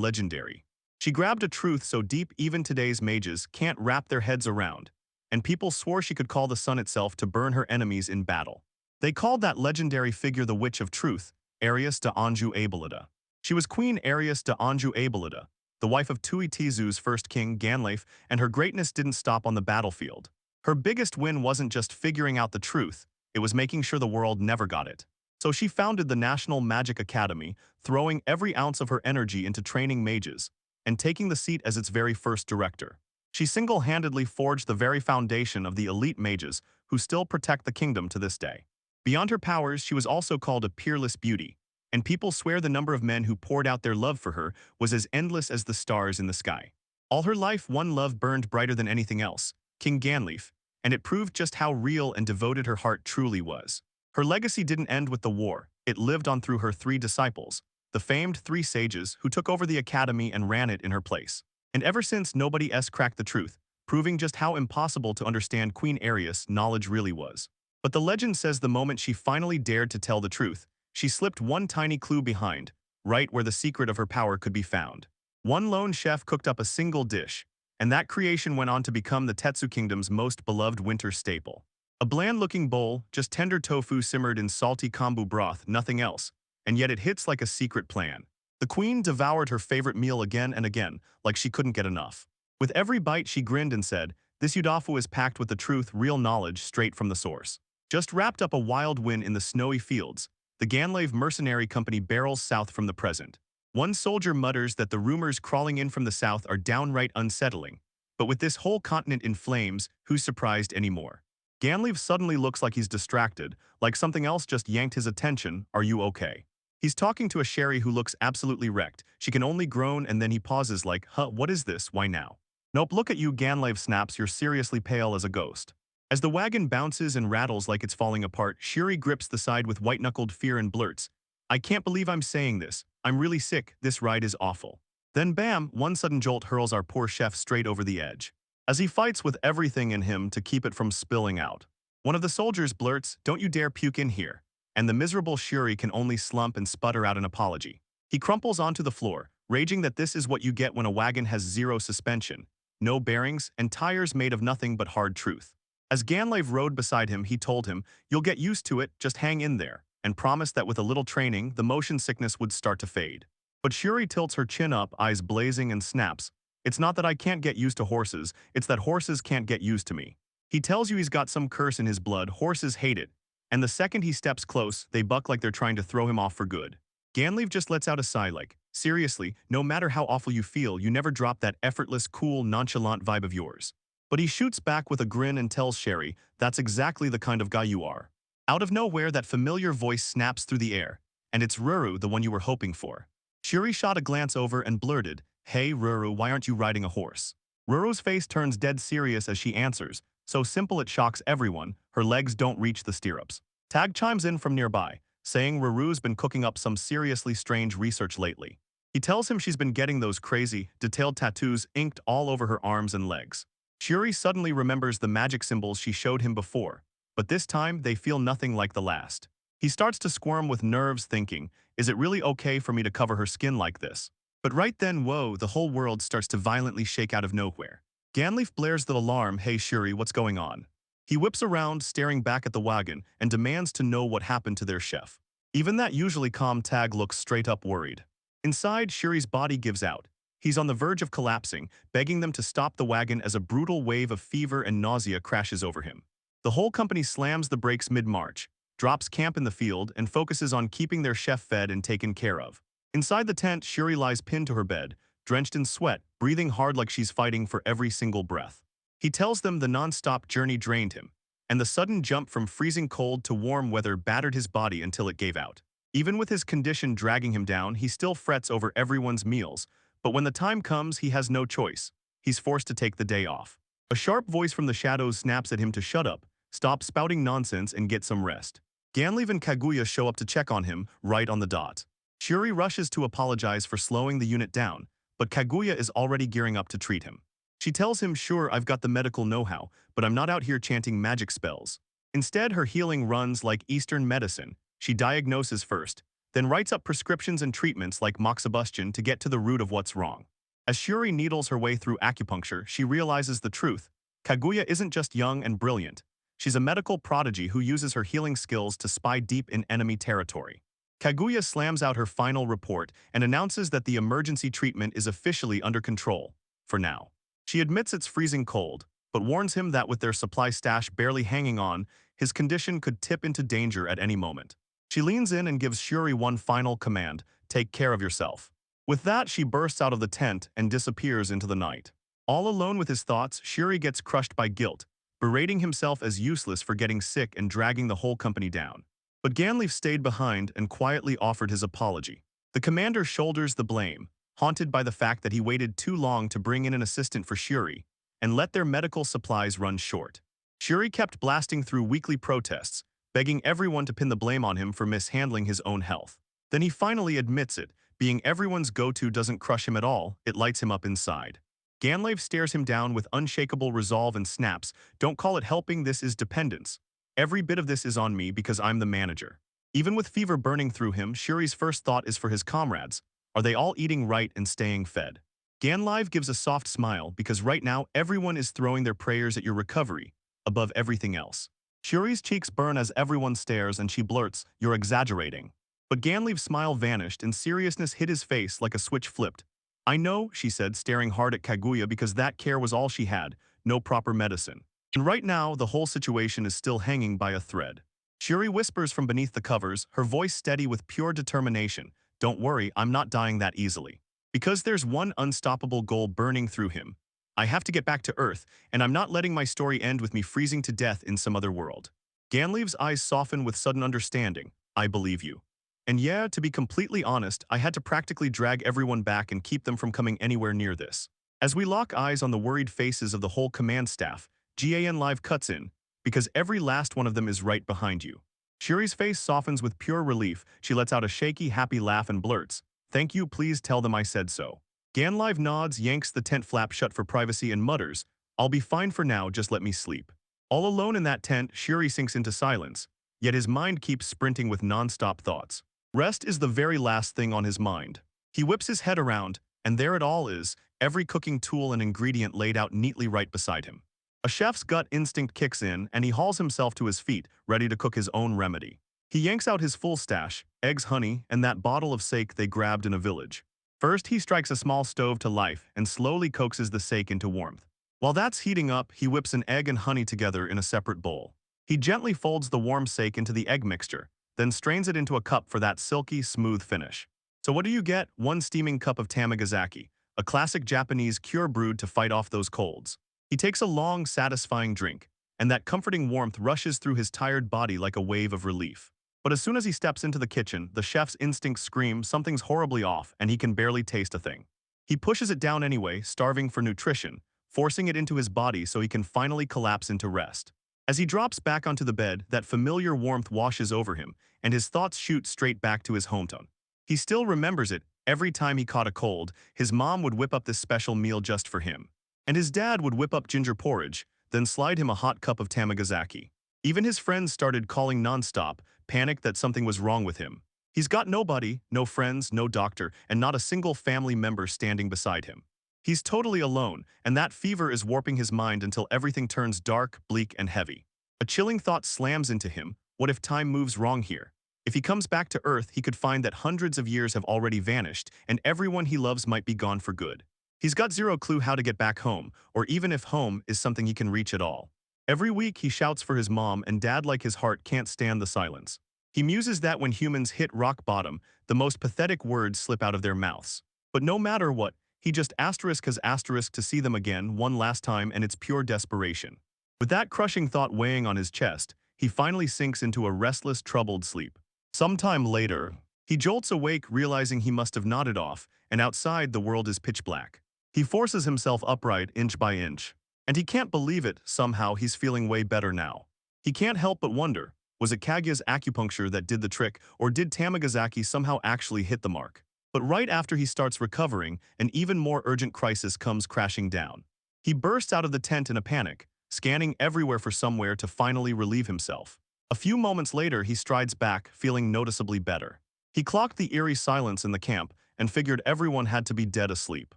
legendary. She grabbed a truth so deep even today's mages can't wrap their heads around, and people swore she could call the sun itself to burn her enemies in battle. They called that legendary figure the Witch of Truth, Arius de Anjou Abolida. She was Queen Arius de Anjou Abolida, the wife of Tuitizu's first king, Ganleif, and her greatness didn't stop on the battlefield. Her biggest win wasn't just figuring out the truth, it was making sure the world never got it. So she founded the National Magic Academy, throwing every ounce of her energy into training mages, and taking the seat as its very first director. She single-handedly forged the very foundation of the elite mages who still protect the kingdom to this day. Beyond her powers, she was also called a peerless beauty, and people swear the number of men who poured out their love for her was as endless as the stars in the sky. All her life, one love burned brighter than anything else, King Ganleif, and it proved just how real and devoted her heart truly was. Her legacy didn't end with the war, it lived on through her three disciples, the famed three sages who took over the academy and ran it in her place. And ever since, nobody's cracked the truth, proving just how impossible to understand Queen Arius' knowledge really was. But the legend says the moment she finally dared to tell the truth, she slipped one tiny clue behind, right where the secret of her power could be found. One lone chef cooked up a single dish, and that creation went on to become the Tetsu Kingdom's most beloved winter staple. A bland-looking bowl, just tender tofu simmered in salty kombu broth, nothing else, and yet it hits like a secret plan. The queen devoured her favorite meal again and again, like she couldn't get enough. With every bite she grinned and said, "This yudafu is packed with the truth, real knowledge, straight from the source." Just wrapped up a wild win in the snowy fields, the Ganleif Mercenary Company barrels south from the present. One soldier mutters that the rumors crawling in from the south are downright unsettling, but with this whole continent in flames, who's surprised anymore? Ganleif suddenly looks like he's distracted, like something else just yanked his attention. "Are you okay?" He's talking to a Sherry who looks absolutely wrecked. She can only groan, and then he pauses like, "Huh, what is this? Why now?" "Nope, look at you," Ganleif snaps, "you're seriously pale as a ghost." As the wagon bounces and rattles like it's falling apart, Shuri grips the side with white-knuckled fear and blurts, "I can't believe I'm saying this. I'm really sick. This ride is awful." Then bam, one sudden jolt hurls our poor chef straight over the edge, as he fights with everything in him to keep it from spilling out. One of the soldiers blurts, "Don't you dare puke in here," and the miserable Shuri can only slump and sputter out an apology. He crumples onto the floor, raging that this is what you get when a wagon has zero suspension, no bearings, and tires made of nothing but hard truth. As Ganleif rode beside him, he told him, "You'll get used to it, just hang in there," and promised that with a little training, the motion sickness would start to fade. But Shuri tilts her chin up, eyes blazing, and snaps, "It's not that I can't get used to horses, it's that horses can't get used to me." He tells you he's got some curse in his blood, horses hate it, and the second he steps close, they buck like they're trying to throw him off for good. Ganleif just lets out a sigh like, Seriously, no matter how awful you feel, you never drop that effortless, cool, nonchalant vibe of yours. But he shoots back with a grin and tells Sherry, that's exactly the kind of guy you are. Out of nowhere, that familiar voice snaps through the air, and it's Ruru, the one you were hoping for. Shuri shot a glance over and blurted, hey Ruru, why aren't you riding a horse? Ruru's face turns dead serious as she answers, so simple it shocks everyone, her legs don't reach the stirrups. Tag chimes in from nearby, saying Ruru's been cooking up some seriously strange research lately. He tells him she's been getting those crazy, detailed tattoos inked all over her arms and legs. Shuri suddenly remembers the magic symbols she showed him before, but this time they feel nothing like the last. He starts to squirm with nerves thinking, is it really okay for me to cover her skin like this? But right then, whoa, the whole world starts to violently shake out of nowhere. Ganleaf blares the alarm, hey Shuri, what's going on? He whips around, staring back at the wagon, and demands to know what happened to their chef. Even that usually calm Tag looks straight up worried. Inside, Shuri's body gives out. He's on the verge of collapsing, begging them to stop the wagon as a brutal wave of fever and nausea crashes over him. The whole company slams the brakes mid-march, drops camp in the field, and focuses on keeping their chef fed and taken care of. Inside the tent, Shuri lies pinned to her bed, drenched in sweat, breathing hard like she's fighting for every single breath. He tells them the non-stop journey drained him, and the sudden jump from freezing cold to warm weather battered his body until it gave out. Even with his condition dragging him down, he still frets over everyone's meals, but when the time comes, he has no choice. He's forced to take the day off. A sharp voice from the shadows snaps at him to shut up, stop spouting nonsense, and get some rest. Ganleaf and Kaguya show up to check on him, right on the dot. Shuri rushes to apologize for slowing the unit down, but Kaguya is already gearing up to treat him. She tells him, sure, I've got the medical know-how, but I'm not out here chanting magic spells. Instead, her healing runs like Eastern medicine. She diagnoses first, then writes up prescriptions and treatments like moxibustion to get to the root of what's wrong. As Shuri needles her way through acupuncture, she realizes the truth. Kaguya isn't just young and brilliant. She's a medical prodigy who uses her healing skills to spy deep in enemy territory. Kaguya slams out her final report and announces that the emergency treatment is officially under control, for now. She admits it's freezing cold, but warns him that with their supply stash barely hanging on, his condition could tip into danger at any moment. She leans in and gives Shuri one final command, take care of yourself. With that, she bursts out of the tent and disappears into the night. All alone with his thoughts, Shuri gets crushed by guilt, berating himself as useless for getting sick and dragging the whole company down. But Ganleaf stayed behind and quietly offered his apology. The commander shoulders the blame, haunted by the fact that he waited too long to bring in an assistant for Shuri and let their medical supplies run short. Shuri kept blasting through weekly protests, begging everyone to pin the blame on him for mishandling his own health. Then he finally admits it. Being everyone's go-to doesn't crush him at all, it lights him up inside. Ganleaf stares him down with unshakable resolve and snaps, don't call it helping, this is dependence. Every bit of this is on me because I'm the manager. Even with fever burning through him, Shuri's first thought is for his comrades. Are they all eating right and staying fed? Ganleaf gives a soft smile because right now everyone is throwing their prayers at your recovery, above everything else. Shuri's cheeks burn as everyone stares and she blurts, you're exaggerating. But Ganleaf's smile vanished and seriousness hit his face like a switch flipped. I know, she said, staring hard at Kaguya because that care was all she had, no proper medicine. And right now, the whole situation is still hanging by a thread. Shuri whispers from beneath the covers, her voice steady with pure determination, don't worry, I'm not dying that easily. Because there's one unstoppable goal burning through him. I have to get back to Earth, and I'm not letting my story end with me freezing to death in some other world. Ganleaf's eyes soften with sudden understanding. I believe you. And yeah, to be completely honest, I had to practically drag everyone back and keep them from coming anywhere near this. As we lock eyes on the worried faces of the whole command staff, GAN Live cuts in, because every last one of them is right behind you. Shuri's face softens with pure relief, she lets out a shaky, happy laugh and blurts, thank you, please tell them I said so. Ganlive nods, yanks the tent flap shut for privacy and mutters, I'll be fine for now, just let me sleep. All alone in that tent, Shuri sinks into silence, yet his mind keeps sprinting with non-stop thoughts. Rest is the very last thing on his mind. He whips his head around, and there it all is, every cooking tool and ingredient laid out neatly right beside him. A chef's gut instinct kicks in, and he hauls himself to his feet, ready to cook his own remedy. He yanks out his full stash, eggs, honey, and that bottle of sake they grabbed in a village. First, he strikes a small stove to life and slowly coaxes the sake into warmth. While that's heating up, he whips an egg and honey together in a separate bowl. He gently folds the warm sake into the egg mixture, then strains it into a cup for that silky, smooth finish. So what do you get? One steaming cup of tamagazaki, a classic Japanese cure brewed to fight off those colds. He takes a long, satisfying drink, and that comforting warmth rushes through his tired body like a wave of relief. But as soon as he steps into the kitchen, the chef's instincts scream something's horribly off and he can barely taste a thing. He pushes it down anyway, starving for nutrition, forcing it into his body so he can finally collapse into rest. As he drops back onto the bed, that familiar warmth washes over him, and his thoughts shoot straight back to his hometown. He still remembers it. Every time he caught a cold, his mom would whip up this special meal just for him. And his dad would whip up ginger porridge, then slide him a hot cup of tamagazaki. Even his friends started calling nonstop, panicked that something was wrong with him. He's got nobody, no friends, no doctor, and not a single family member standing beside him. He's totally alone, and that fever is warping his mind until everything turns dark, bleak, and heavy. A chilling thought slams into him. What if time moves wrong here? If he comes back to Earth, he could find that hundreds of years have already vanished, and everyone he loves might be gone for good. He's got zero clue how to get back home, or even if home is something he can reach at all. Every week he shouts for his mom, and dad, like his heart, can't stand the silence. He muses that when humans hit rock bottom, the most pathetic words slip out of their mouths. But no matter what, he just has asterisk to see them again one last time, and it's pure desperation. With that crushing thought weighing on his chest, he finally sinks into a restless, troubled sleep. Sometime later, he jolts awake realizing he must have nodded off, and outside the world is pitch black. He forces himself upright inch by inch. And he can't believe it, somehow he's feeling way better now. He can't help but wonder, was it Kaguya's acupuncture that did the trick, or did Tamagazaki somehow actually hit the mark? But right after he starts recovering, an even more urgent crisis comes crashing down. He bursts out of the tent in a panic, scanning everywhere for somewhere to finally relieve himself. A few moments later, he strides back, feeling noticeably better. He clocked the eerie silence in the camp and figured everyone had to be dead asleep.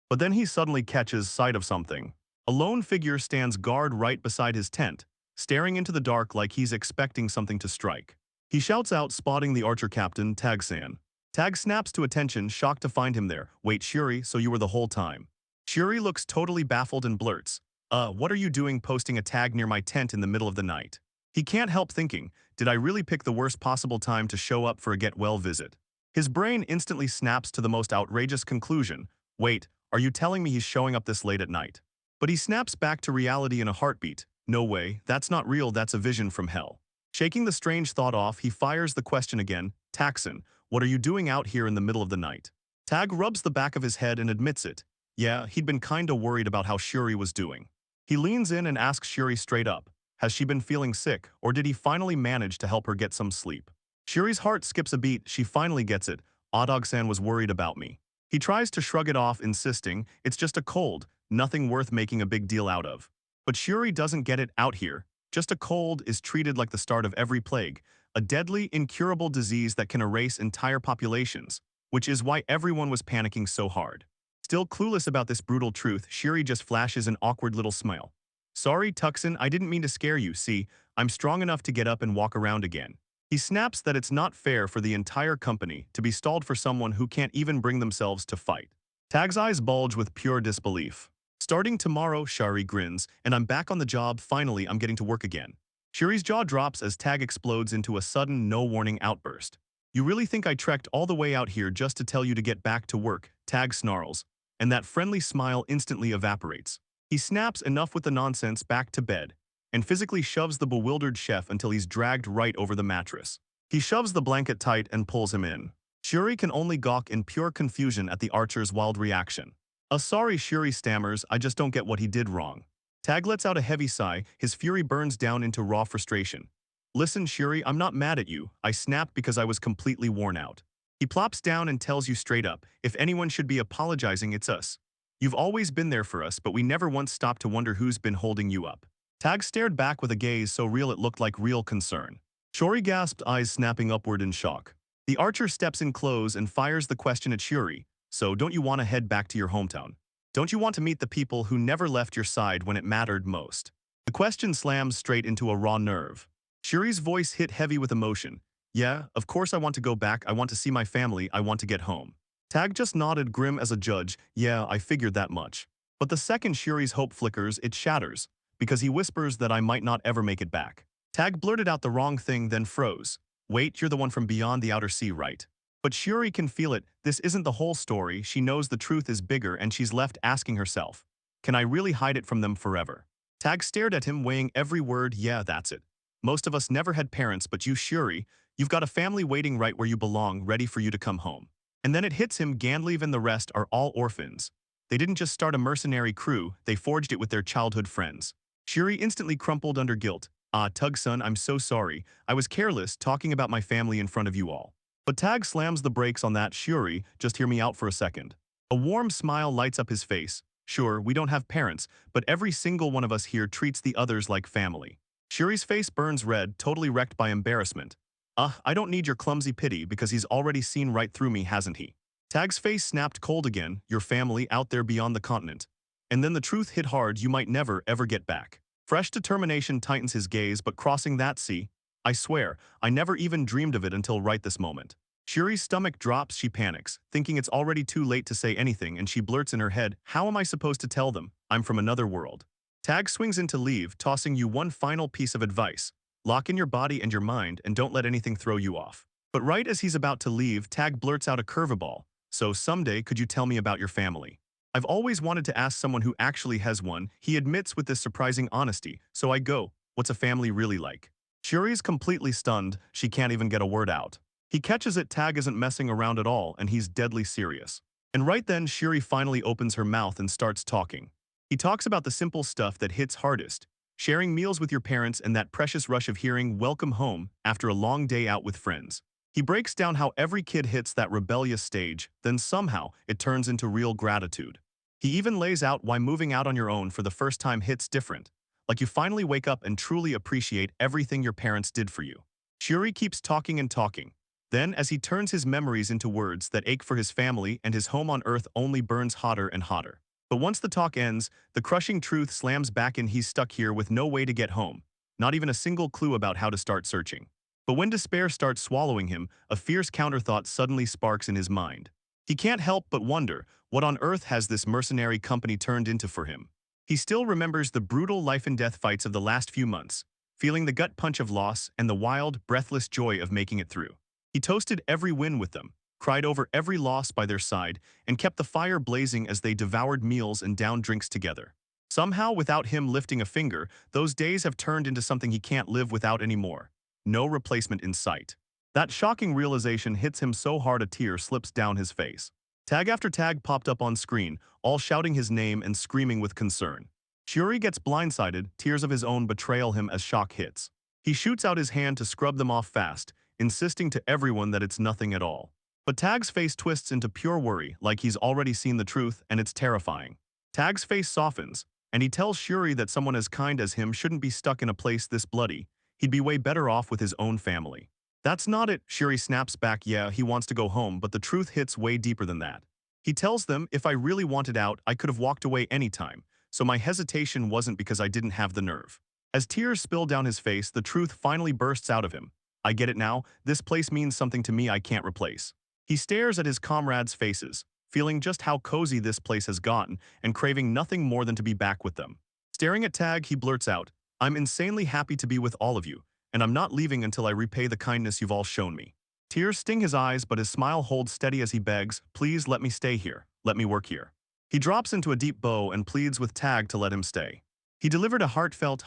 But then he suddenly catches sight of something. A lone figure stands guard right beside his tent, staring into the dark like he's expecting something to strike. He shouts out, spotting the archer captain, Tag-san. Tag snaps to attention, shocked to find him there. Wait, Shuri, so you were the whole time. Shuri looks totally baffled and blurts, what are you doing posting a tag near my tent in the middle of the night? He can't help thinking, did I really pick the worst possible time to show up for a get-well visit? His brain instantly snaps to the most outrageous conclusion. Wait, are you telling me he's showing up this late at night? But he snaps back to reality in a heartbeat. No way, that's not real, that's a vision from hell. Shaking the strange thought off, he fires the question again. Taxon, what are you doing out here in the middle of the night? Tag rubs the back of his head and admits it. Yeah, he'd been kinda worried about how Shuri was doing. He leans in and asks Shuri straight up, has she been feeling sick, or did he finally manage to help her get some sleep? Shuri's heart skips a beat, she finally gets it. Odog-san was worried about me. He tries to shrug it off, insisting, it's just a cold, nothing worth making a big deal out of. But Shuri doesn't get it. Out here, just a cold is treated like the start of every plague, a deadly, incurable disease that can erase entire populations, which is why everyone was panicking so hard. Still clueless about this brutal truth, Shuri just flashes an awkward little smile. Sorry, Tuxin, I didn't mean to scare you. See, I'm strong enough to get up and walk around again. He snaps that it's not fair for the entire company to be stalled for someone who can't even bring themselves to fight. Tag's eyes bulge with pure disbelief. Starting tomorrow, Shuri grins, and I'm back on the job. Finally, I'm getting to work again. Shuri's jaw drops as Tag explodes into a sudden, no-warning outburst. You really think I trekked all the way out here just to tell you to get back to work? Tag snarls, and that friendly smile instantly evaporates. He snaps enough with the nonsense back to bed, and physically shoves the bewildered chef until he's dragged right over the mattress. He shoves the blanket tight and pulls him in. Shuri can only gawk in pure confusion at the archer's wild reaction. Sorry, Shuri stammers, I just don't get what he did wrong. Tag lets out a heavy sigh, his fury burns down into raw frustration. Listen, Shuri, I'm not mad at you. I snapped because I was completely worn out. He plops down and tells you straight up, if anyone should be apologizing, it's us. You've always been there for us, but we never once stopped to wonder who's been holding you up. Tag stared back with a gaze so real it looked like real concern. Shuri gasped, eyes snapping upward in shock. The archer steps in close and fires the question at Shuri. So don't you want to head back to your hometown? Don't you want to meet the people who never left your side when it mattered most? The question slams straight into a raw nerve. Shuri's voice hit heavy with emotion. Yeah, of course I want to go back, I want to see my family, I want to get home. Tag just nodded, grim as a judge. Yeah, I figured that much. But the second Shuri's hope flickers, it shatters, because he whispers that I might not ever make it back. Tag blurted out the wrong thing, then froze. Wait, you're the one from beyond the outer sea, right? But Shiori can feel it. This isn't the whole story. She knows the truth is bigger and she's left asking herself, can I really hide it from them forever? Tag stared at him, weighing every word. Yeah, that's it. Most of us never had parents, but you, Shiori, you've got a family waiting right where you belong, ready for you to come home. And then it hits him. Gandalf and the rest are all orphans. They didn't just start a mercenary crew, they forged it with their childhood friends. Shiori instantly crumpled under guilt. Ah, Tug-san, I'm so sorry. I was careless, talking about my family in front of you all. But Tag slams the brakes on that. Shiori, just hear me out for a second. A warm smile lights up his face. Sure, we don't have parents, but every single one of us here treats the others like family. Shiori's face burns red, totally wrecked by embarrassment. I don't need your clumsy pity because he's already seen right through me, hasn't he? Tag's face snapped cold again, your family out there beyond the continent. And then the truth hit hard, you might never, ever get back. Fresh determination tightens his gaze, but crossing that sea, I swear, I never even dreamed of it until right this moment. Shiori's stomach drops, she panics, thinking it's already too late to say anything, and she blurts in her head, how am I supposed to tell them? I'm from another world. Tag swings in to leave, tossing you one final piece of advice. Lock in your body and your mind and don't let anything throw you off. But right as he's about to leave, Tag blurts out a curveball. So someday could you tell me about your family? I've always wanted to ask someone who actually has one, he admits with this surprising honesty, so I go, what's a family really like? Shiori's completely stunned, she can't even get a word out. He catches it. Tag isn't messing around at all and he's deadly serious. And right then Shiori finally opens her mouth and starts talking. He talks about the simple stuff that hits hardest, sharing meals with your parents and that precious rush of hearing welcome home after a long day out with friends. He breaks down how every kid hits that rebellious stage, then somehow it turns into real gratitude. He even lays out why moving out on your own for the first time hits different, like you finally wake up and truly appreciate everything your parents did for you. Shiori keeps talking and talking. Then, as he turns his memories into words that ache for his family and his home on Earth only burns hotter and hotter. But once the talk ends, the crushing truth slams back in. He's stuck here with no way to get home, not even a single clue about how to start searching. But when despair starts swallowing him, a fierce counterthought suddenly sparks in his mind. He can't help but wonder, what on earth has this mercenary company turned into for him? He still remembers the brutal life-and-death fights of the last few months, feeling the gut punch of loss and the wild, breathless joy of making it through. He toasted every win with them, cried over every loss by their side, and kept the fire blazing as they devoured meals and downed drinks together. Somehow, without him lifting a finger, those days have turned into something he can't live without anymore. No replacement in sight. That shocking realization hits him so hard a tear slips down his face. Tag after tag popped up on screen, all shouting his name and screaming with concern. Shiori gets blindsided, tears of his own betrayal him as shock hits. He shoots out his hand to scrub them off fast, insisting to everyone that it's nothing at all. But Tag's face twists into pure worry, like he's already seen the truth, and it's terrifying. Tag's face softens, and he tells Shiori that someone as kind as him shouldn't be stuck in a place this bloody. He'd be way better off with his own family. That's not it, Shiori snaps back. Yeah, he wants to go home, but the truth hits way deeper than that. He tells them, if I really wanted out, I could have walked away anytime, so my hesitation wasn't because I didn't have the nerve. As tears spill down his face, the truth finally bursts out of him. I get it now, this place means something to me I can't replace. He stares at his comrades' faces, feeling just how cozy this place has gotten and craving nothing more than to be back with them. Staring at Tag, he blurts out, I'm insanely happy to be with all of you, and I'm not leaving until I repay the kindness you've all shown me. Tears sting his eyes, but his smile holds steady as he begs, please let me stay here, let me work here. He drops into a deep bow and pleads with Tag to let him stay. He delivered a heartfelt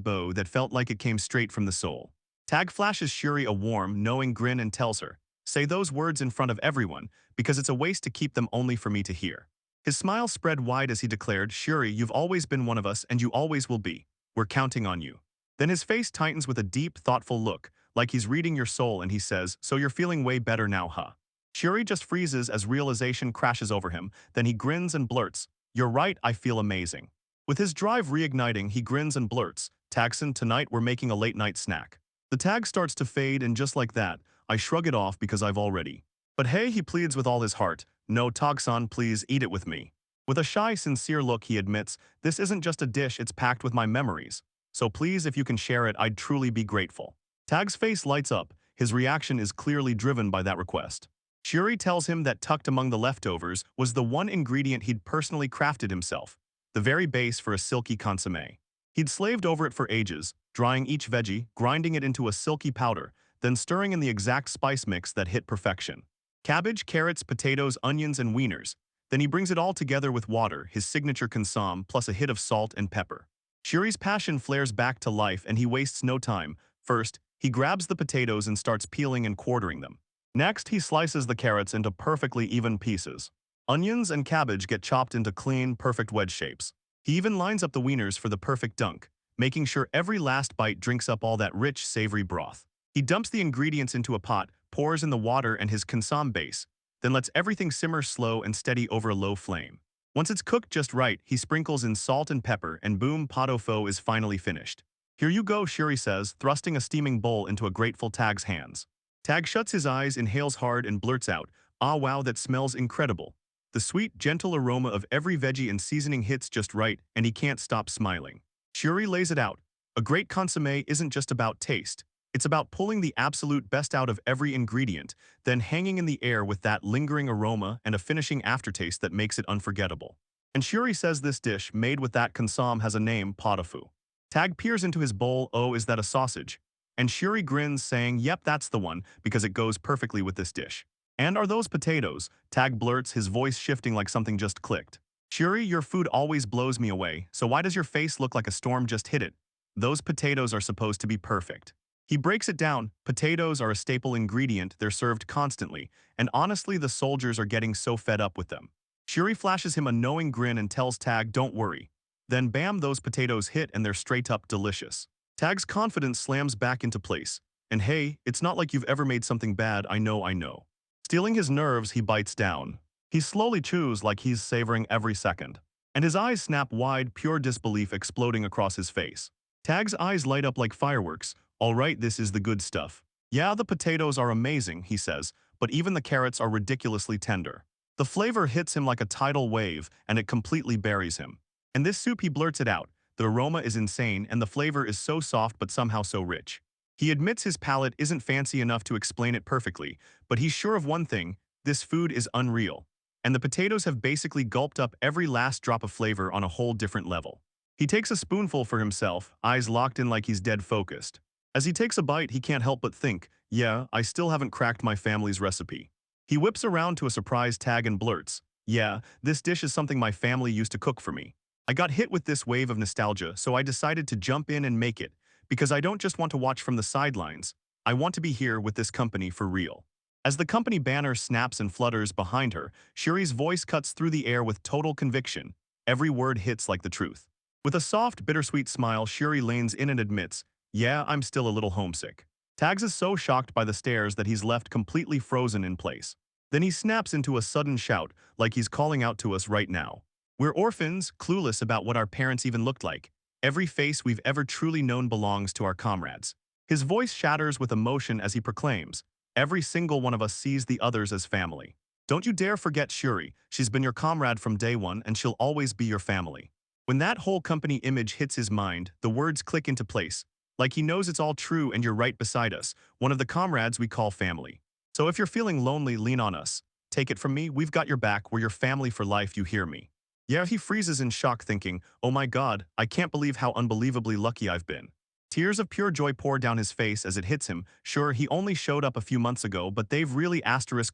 bow that felt like it came straight from the soul. Tag flashes Shiori a warm, knowing grin and tells her, say those words in front of everyone, because it's a waste to keep them only for me to hear. His smile spread wide as he declared, Shiori, you've always been one of us and you always will be. We're counting on you. Then his face tightens with a deep, thoughtful look, like he's reading your soul, and he says, so you're feeling way better now, huh? Shiori just freezes as realization crashes over him, then he grins and blurts, you're right, I feel amazing. With his drive reigniting, he grins and blurts, Tagson, tonight we're making a late-night snack. The tag starts to fade, and just like that, I shrug it off because I've already. But hey, he pleads with all his heart, no, Tag-san, please eat it with me. With a shy, sincere look, he admits, this isn't just a dish, it's packed with my memories. So please, if you can share it, I'd truly be grateful. Tag's face lights up, his reaction is clearly driven by that request. Shiori tells him that tucked among the leftovers was the one ingredient he'd personally crafted himself, the very base for a silky consommé. He'd slaved over it for ages, drying each veggie, grinding it into a silky powder, then stirring in the exact spice mix that hit perfection. Cabbage, carrots, potatoes, onions, and wieners. Then he brings it all together with water, his signature consomme, plus a hit of salt and pepper. Shuri's passion flares back to life and he wastes no time. First, he grabs the potatoes and starts peeling and quartering them. Next, he slices the carrots into perfectly even pieces. Onions and cabbage get chopped into clean, perfect wedge shapes. He even lines up the wieners for the perfect dunk, making sure every last bite drinks up all that rich, savory broth. He dumps the ingredients into a pot, pours in the water and his consomme base, then lets everything simmer slow and steady over a low flame. Once it's cooked just right, he sprinkles in salt and pepper and boom, pot au feu is finally finished. Here you go, Shuri says, thrusting a steaming bowl into a grateful Tag's hands. Tag shuts his eyes, inhales hard and blurts out, "Ah wow, that smells incredible." The sweet, gentle aroma of every veggie and seasoning hits just right and he can't stop smiling. Shuri lays it out. A great consommé isn't just about taste. It's about pulling the absolute best out of every ingredient, then hanging in the air with that lingering aroma and a finishing aftertaste that makes it unforgettable. And Shuri says this dish, made with that consomme, has a name, pot au feu. Tag peers into his bowl, oh, is that a sausage? And Shuri grins, saying, yep, that's the one, because it goes perfectly with this dish. And are those potatoes? Tag blurts, his voice shifting like something just clicked. Shuri, your food always blows me away, so why does your face look like a storm just hit it? Those potatoes are supposed to be perfect. He breaks it down. Potatoes are a staple ingredient, they're served constantly, and honestly the soldiers are getting so fed up with them. Shuri flashes him a knowing grin and tells Tag, don't worry. Then bam, those potatoes hit and they're straight up delicious. Tag's confidence slams back into place. And hey, it's not like you've ever made something bad, I know. Stealing his nerves, he bites down. He slowly chews like he's savoring every second. And his eyes snap wide, pure disbelief exploding across his face. Tag's eyes light up like fireworks. All right, this is the good stuff. Yeah, the potatoes are amazing, he says, but even the carrots are ridiculously tender. The flavor hits him like a tidal wave, and it completely buries him. And this soup, he blurts it out. The aroma is insane, and the flavor is so soft but somehow so rich. He admits his palate isn't fancy enough to explain it perfectly, but he's sure of one thing, this food is unreal. And the potatoes have basically gulped up every last drop of flavor on a whole different level. He takes a spoonful for himself, eyes locked in like he's dead focused. As he takes a bite, he can't help but think, yeah, I still haven't cracked my family's recipe. He whips around to a surprised Tag and blurts, yeah, this dish is something my family used to cook for me. I got hit with this wave of nostalgia, so I decided to jump in and make it, because I don't just want to watch from the sidelines, I want to be here with this company for real. As the company banner snaps and flutters behind her, Shuri's voice cuts through the air with total conviction. Every word hits like the truth. With a soft, bittersweet smile, Shuri leans in and admits, yeah, I'm still a little homesick. Tags is so shocked by the stares that he's left completely frozen in place. Then he snaps into a sudden shout, like he's calling out to us right now. We're orphans, clueless about what our parents even looked like. Every face we've ever truly known belongs to our comrades. His voice shatters with emotion as he proclaims, every single one of us sees the others as family. Don't you dare forget Shuri, she's been your comrade from day one and she'll always be your family. When that whole company image hits his mind, the words click into place. Like he knows it's all true and you're right beside us, one of the comrades we call family. So if you're feeling lonely, lean on us. Take it from me, we've got your back, we're your family for life, you hear me. Yeah, he freezes in shock thinking, oh my god, I can't believe how unbelievably lucky I've been. Tears of pure joy pour down his face as it hits him. Sure, he only showed up a few months ago, but they've really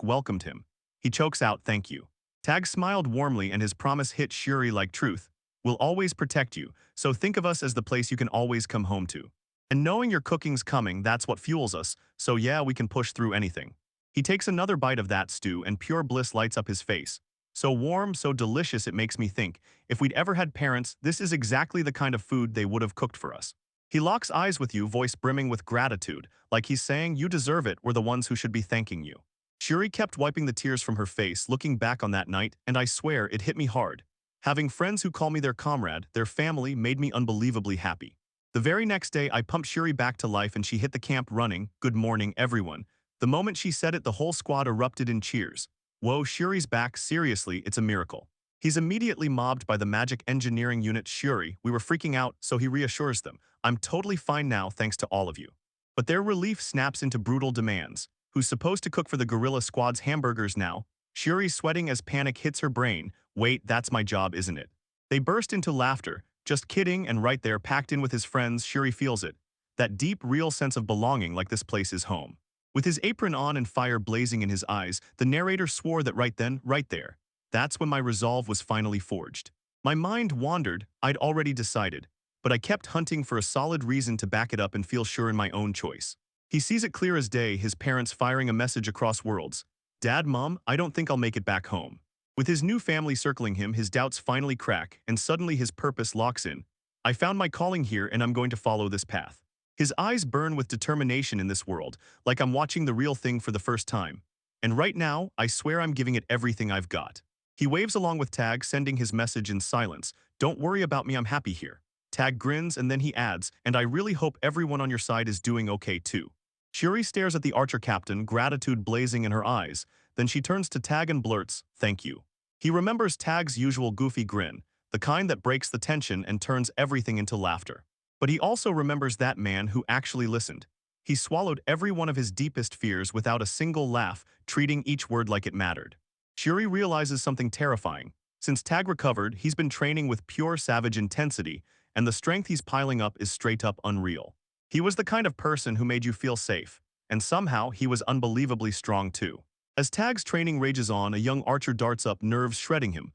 welcomed him. He chokes out, thank you. Tag smiled warmly and his promise hit Shuri like truth. We'll always protect you, so think of us as the place you can always come home to. And knowing your cooking's coming, that's what fuels us, so yeah, we can push through anything. He takes another bite of that stew and pure bliss lights up his face. So warm, so delicious it makes me think, if we'd ever had parents, this is exactly the kind of food they would have cooked for us. He locks eyes with you, voice brimming with gratitude, like he's saying, you deserve it, we're the ones who should be thanking you. Shuri kept wiping the tears from her face, looking back on that night, and I swear it hit me hard. Having friends who call me their comrade, their family, made me unbelievably happy. The very next day, I pumped Shuri back to life and she hit the camp running, good morning, everyone. The moment she said it, the whole squad erupted in cheers. Whoa, Shuri's back, seriously, it's a miracle. He's immediately mobbed by the magic engineering unit. Shuri, we were freaking out, so he reassures them, I'm totally fine now thanks to all of you. But their relief snaps into brutal demands. Who's supposed to cook for the guerrilla squad's hamburgers now? Shuri sweating as panic hits her brain. Wait, that's my job, isn't it? They burst into laughter. Just kidding, and right there, packed in with his friends, Shuri feels it. That deep, real sense of belonging, like this place is home. With his apron on and fire blazing in his eyes, the narrator swore that right then, right there, that's when my resolve was finally forged. My mind wandered, I'd already decided, but I kept hunting for a solid reason to back it up and feel sure in my own choice. He sees it clear as day, his parents firing a message across worlds. Dad, Mom, I don't think I'll make it back home. With his new family circling him, his doubts finally crack, and suddenly his purpose locks in. I found my calling here and I'm going to follow this path. His eyes burn with determination in this world, like I'm watching the real thing for the first time. And right now, I swear I'm giving it everything I've got. He waves along with Tag, sending his message in silence. Don't worry about me, I'm happy here. Tag grins and then he adds, and I really hope everyone on your side is doing okay too. Shuri stares at the archer captain, gratitude blazing in her eyes. Then she turns to Tag and blurts, thank you. He remembers Tag's usual goofy grin, the kind that breaks the tension and turns everything into laughter. But he also remembers that man who actually listened. He swallowed every one of his deepest fears without a single laugh, treating each word like it mattered. Shuri realizes something terrifying. Since Tag recovered, he's been training with pure savage intensity, and the strength he's piling up is straight up unreal. He was the kind of person who made you feel safe, and somehow he was unbelievably strong too. As Tag's training rages on, a young archer darts up, nerves shredding him.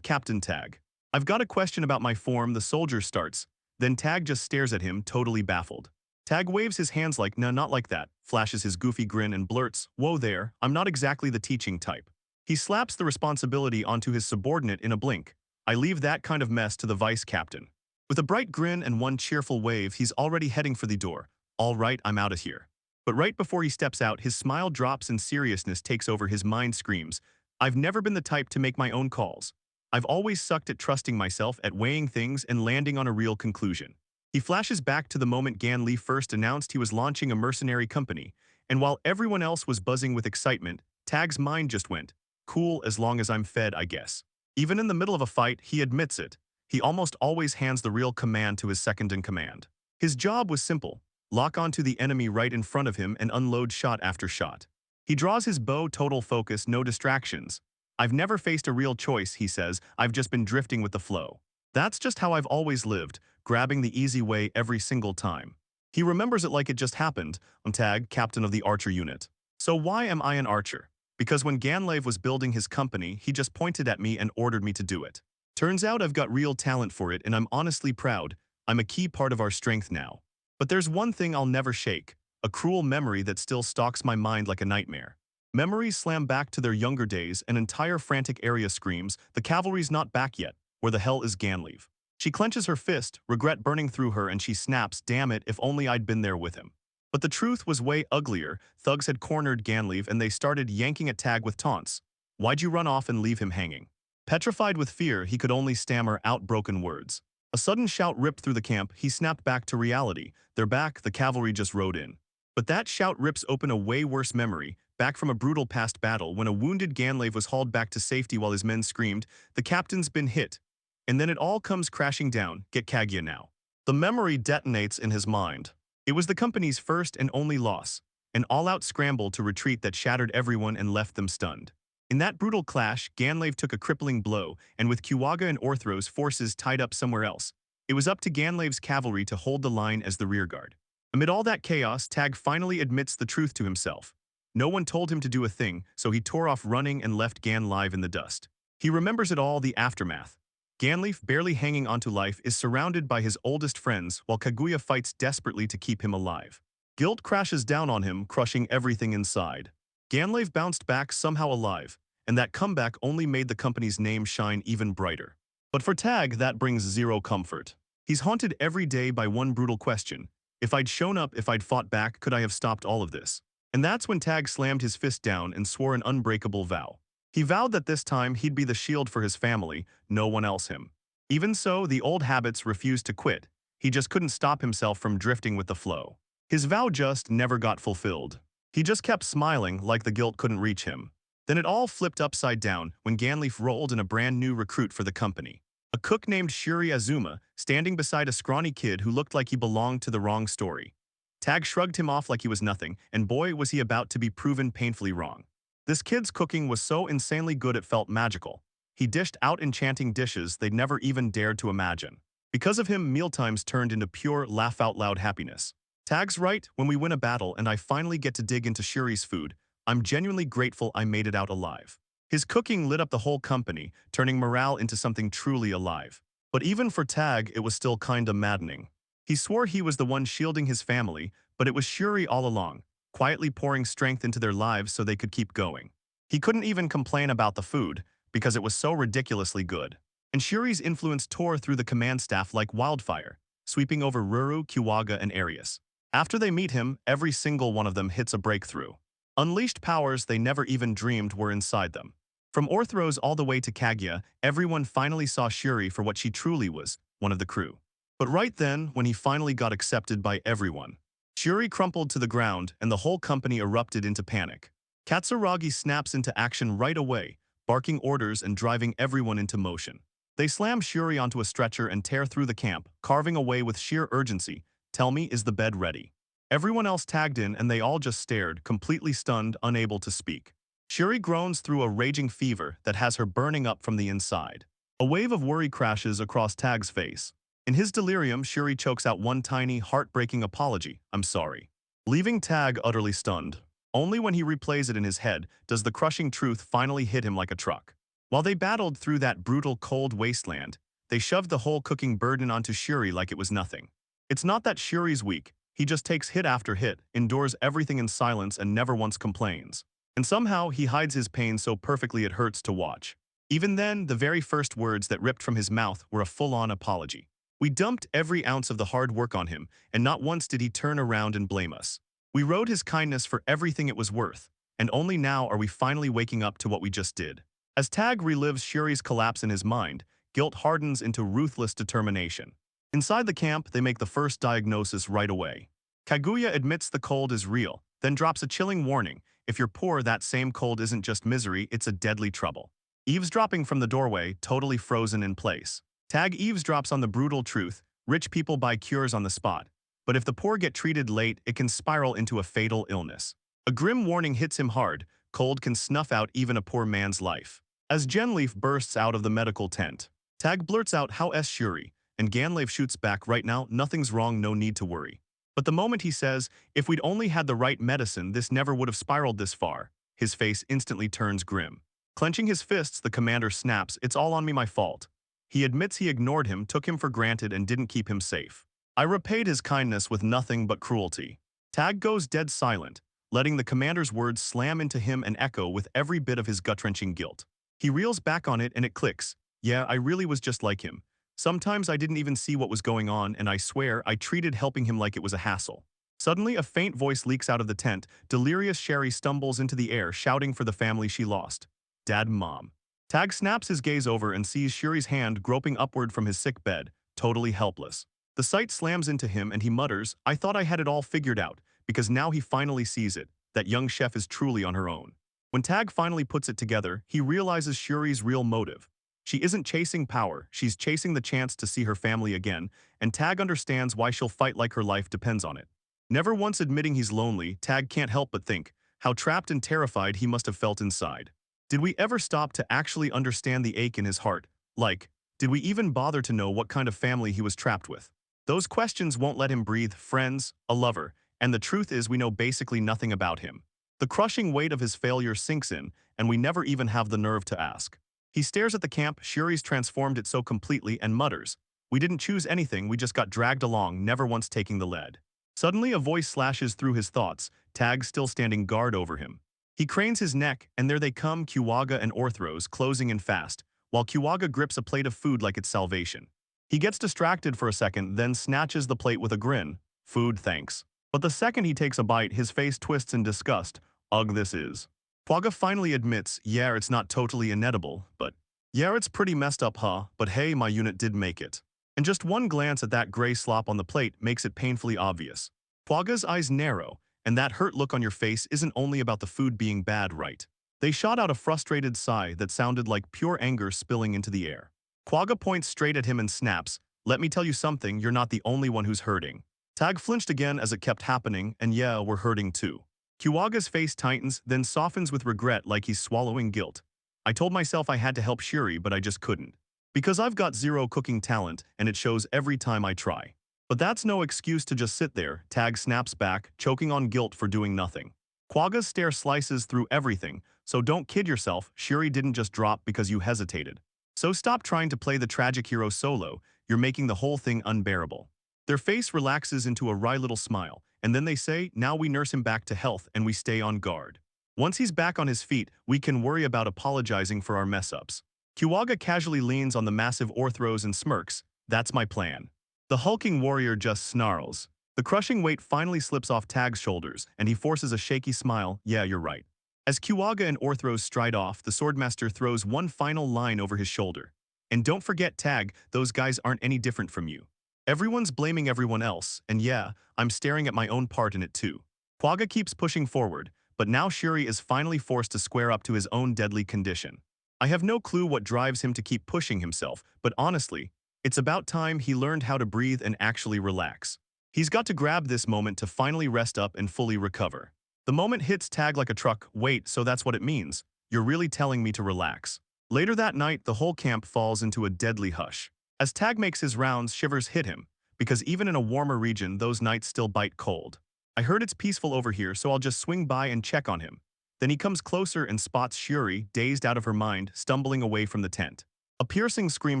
Captain Tag. I've got a question about my form, the soldier starts. Then Tag just stares at him, totally baffled. Tag waves his hands like, nah, not like that, flashes his goofy grin and blurts, whoa there, I'm not exactly the teaching type. He slaps the responsibility onto his subordinate in a blink. I leave that kind of mess to the vice captain. With a bright grin and one cheerful wave, he's already heading for the door. All right, I'm out of here. But right before he steps out, his smile drops and seriousness takes over. His mind screams, I've never been the type to make my own calls. I've always sucked at trusting myself, at weighing things and landing on a real conclusion. He flashes back to the moment Gan Li first announced he was launching a mercenary company, and while everyone else was buzzing with excitement, Tag's mind just went, cool, as long as I'm fed, I guess. Even in the middle of a fight, he admits it. He almost always hands the real command to his second-in-command. His job was simple. Lock onto the enemy right in front of him and unload shot after shot. He draws his bow, total focus, no distractions. I've never faced a real choice, he says, I've just been drifting with the flow. That's just how I've always lived, grabbing the easy way every single time. He remembers it like it just happened. I'm Tag, captain of the archer unit. So why am I an archer? Because when Ganlev was building his company, he just pointed at me and ordered me to do it. Turns out I've got real talent for it and I'm honestly proud. I'm a key part of our strength now. But there's one thing I'll never shake, a cruel memory that still stalks my mind like a nightmare. Memories slam back to their younger days, an entire frantic area screams, the cavalry's not back yet, where the hell is Ganlev? She clenches her fist, regret burning through her, and she snaps, damn it, if only I'd been there with him. But the truth was way uglier. Thugs had cornered Ganlev and they started yanking at Tag with taunts. Why'd you run off and leave him hanging? Petrified with fear, he could only stammer out broken words. A sudden shout ripped through the camp. He snapped back to reality. They're back, the cavalry just rode in. But that shout rips open a way worse memory, back from a brutal past battle when a wounded Ganlev was hauled back to safety while his men screamed, the captain's been hit. And then it all comes crashing down, get Kaguya now. The memory detonates in his mind. It was the company's first and only loss, an all-out scramble to retreat that shattered everyone and left them stunned. In that brutal clash, Ganlev took a crippling blow, and with Kuwaga and Orthro's forces tied up somewhere else, it was up to Ganlev's cavalry to hold the line as the rearguard. Amid all that chaos, Tag finally admits the truth to himself. No one told him to do a thing, so he tore off running and left Ganlev in the dust. He remembers it all, the aftermath. Ganlev, barely hanging onto life, is surrounded by his oldest friends while Kaguya fights desperately to keep him alive. Guilt crashes down on him, crushing everything inside. Ganlev bounced back somehow alive, and that comeback only made the company's name shine even brighter. But for Tag, that brings zero comfort. He's haunted every day by one brutal question. If I'd shown up, if I'd fought back, could I have stopped all of this? And that's when Tag slammed his fist down and swore an unbreakable vow. He vowed that this time he'd be the shield for his family, no one else him. Even so, the old habits refused to quit. He just couldn't stop himself from drifting with the flow. His vow just never got fulfilled. He just kept smiling like the guilt couldn't reach him. Then it all flipped upside down when Ganlev rolled in a brand new recruit for the company. A cook named Shuri Azuma, standing beside a scrawny kid who looked like he belonged to the wrong story. Tag shrugged him off like he was nothing, and boy was he about to be proven painfully wrong. This kid's cooking was so insanely good it felt magical. He dished out enchanting dishes they'd never even dared to imagine. Because of him, mealtimes turned into pure laugh-out-loud happiness. Tag's right, when we win a battle and I finally get to dig into Shuri's food, I'm genuinely grateful I made it out alive. His cooking lit up the whole company, turning morale into something truly alive. But even for Tag, it was still kinda maddening. He swore he was the one shielding his family, but it was Shuri all along, quietly pouring strength into their lives so they could keep going. He couldn't even complain about the food, because it was so ridiculously good. And Shuri's influence tore through the command staff like wildfire, sweeping over Ruru, Kiwaga, and Arius. After they meet him, every single one of them hits a breakthrough. Unleashed powers they never even dreamed were inside them. From Orthros all the way to Kaguya, everyone finally saw Shuri for what she truly was, one of the crew. But right then, when he finally got accepted by everyone, Shuri crumpled to the ground and the whole company erupted into panic. Katsuragi snaps into action right away, barking orders and driving everyone into motion. They slam Shuri onto a stretcher and tear through the camp, carving away with sheer urgency. Tell me, is the bed ready? Everyone else tagged in and they all just stared, completely stunned, unable to speak. Shuri groans through a raging fever that has her burning up from the inside. A wave of worry crashes across Tag's face. In his delirium, Shuri chokes out one tiny, heartbreaking apology, "I'm sorry," leaving Tag utterly stunned. Only when he replays it in his head does the crushing truth finally hit him like a truck. While they battled through that brutal, cold wasteland, they shoved the whole cooking burden onto Shuri like it was nothing. It's not that Shuri's weak, he just takes hit after hit, endures everything in silence and never once complains. And somehow he hides his pain so perfectly it hurts to watch. Even then, the very first words that ripped from his mouth were a full-on apology. We dumped every ounce of the hard work on him, and not once did he turn around and blame us. We rode his kindness for everything it was worth, and only now are we finally waking up to what we just did. As Tag relives Shuri's collapse in his mind, guilt hardens into ruthless determination. Inside the camp, they make the first diagnosis right away. Kaguya admits the cold is real, then drops a chilling warning. If you're poor, that same cold isn't just misery, it's a deadly trouble. Eavesdropping from the doorway, totally frozen in place. Tag eavesdrops on the brutal truth, rich people buy cures on the spot. But if the poor get treated late, it can spiral into a fatal illness. A grim warning hits him hard, cold can snuff out even a poor man's life. As Genleaf bursts out of the medical tent, Tag blurts out, "How is Shuri?" And Ganleif shoots back, "Right now, nothing's wrong, no need to worry." But the moment he says, "If we'd only had the right medicine, this never would have spiraled this far," his face instantly turns grim. Clenching his fists, the commander snaps, "It's all on me, my fault." He admits he ignored him, took him for granted, and didn't keep him safe. I repaid his kindness with nothing but cruelty. Tag goes dead silent, letting the commander's words slam into him and echo with every bit of his gut-wrenching guilt. He reels back on it and it clicks. Yeah, I really was just like him. Sometimes I didn't even see what was going on, and I swear I treated helping him like it was a hassle. Suddenly, a faint voice leaks out of the tent. Delirious Sherry stumbles into the air, shouting for the family she lost. Dad and Mom. Tag snaps his gaze over and sees Shuri's hand groping upward from his sick bed, totally helpless. The sight slams into him and he mutters, "I thought I had it all figured out," because now he finally sees it, that young chef is truly on her own. When Tag finally puts it together, he realizes Shuri's real motive. She isn't chasing power, she's chasing the chance to see her family again, and Tag understands why she'll fight like her life depends on it. Never once admitting he's lonely, Tag can't help but think how trapped and terrified he must have felt inside. Did we ever stop to actually understand the ache in his heart? Like, did we even bother to know what kind of family he was trapped with? Those questions won't let him breathe, friends, a lover, and the truth is we know basically nothing about him. The crushing weight of his failure sinks in, and we never even have the nerve to ask. He stares at the camp, Shuri's transformed it so completely, and mutters, "We didn't choose anything, we just got dragged along, never once taking the lead." Suddenly a voice slashes through his thoughts, Tag still standing guard over him. He cranes his neck, and there they come, Kiwaga and Orthros, closing in fast, while Kiwaga grips a plate of food like it's salvation. He gets distracted for a second, then snatches the plate with a grin. "Food, thanks." But the second he takes a bite, his face twists in disgust. "Ugh, this is." Kiwaga finally admits, "Yeah, it's not totally inedible, but yeah, it's pretty messed up, huh? But hey, my unit did make it." And just one glance at that gray slop on the plate makes it painfully obvious. Kiwaga's eyes narrow, and that hurt look on your face isn't only about the food being bad, right? They shot out a frustrated sigh that sounded like pure anger spilling into the air. Kiwaga points straight at him and snaps, "Let me tell you something, you're not the only one who's hurting." Tag flinched again as it kept happening, and yeah, we're hurting too. Kiwaga's face tightens, then softens with regret like he's swallowing guilt. "I told myself I had to help Shuri, but I just couldn't. Because I've got zero cooking talent, and it shows every time I try." But that's no excuse to just sit there, Tag snaps back, choking on guilt for doing nothing. Quagga's stare slices through everything, so don't kid yourself, Shuri didn't just drop because you hesitated. So stop trying to play the tragic hero solo, you're making the whole thing unbearable. Their face relaxes into a wry little smile, and then they say, now we nurse him back to health and we stay on guard. Once he's back on his feet, we can worry about apologizing for our mess-ups. Kiwaga casually leans on the massive orthros and smirks, that's my plan. The hulking warrior just snarls. The crushing weight finally slips off Tag's shoulders, and he forces a shaky smile, yeah, you're right. As Kiwaga and Orthros stride off, the Swordmaster throws one final line over his shoulder. And don't forget, Tag, those guys aren't any different from you. Everyone's blaming everyone else, and yeah, I'm staring at my own part in it too. Quagga keeps pushing forward, but now Shuri is finally forced to square up to his own deadly condition. I have no clue what drives him to keep pushing himself, but honestly, it's about time he learned how to breathe and actually relax. He's got to grab this moment to finally rest up and fully recover. The moment hits Tag like a truck. Wait, so that's what it means. You're really telling me to relax. Later that night, the whole camp falls into a deadly hush. As Tag makes his rounds, shivers hit him, because even in a warmer region, those nights still bite cold. I heard it's peaceful over here, so I'll just swing by and check on him. Then he comes closer and spots Shuri, dazed out of her mind, stumbling away from the tent. A piercing scream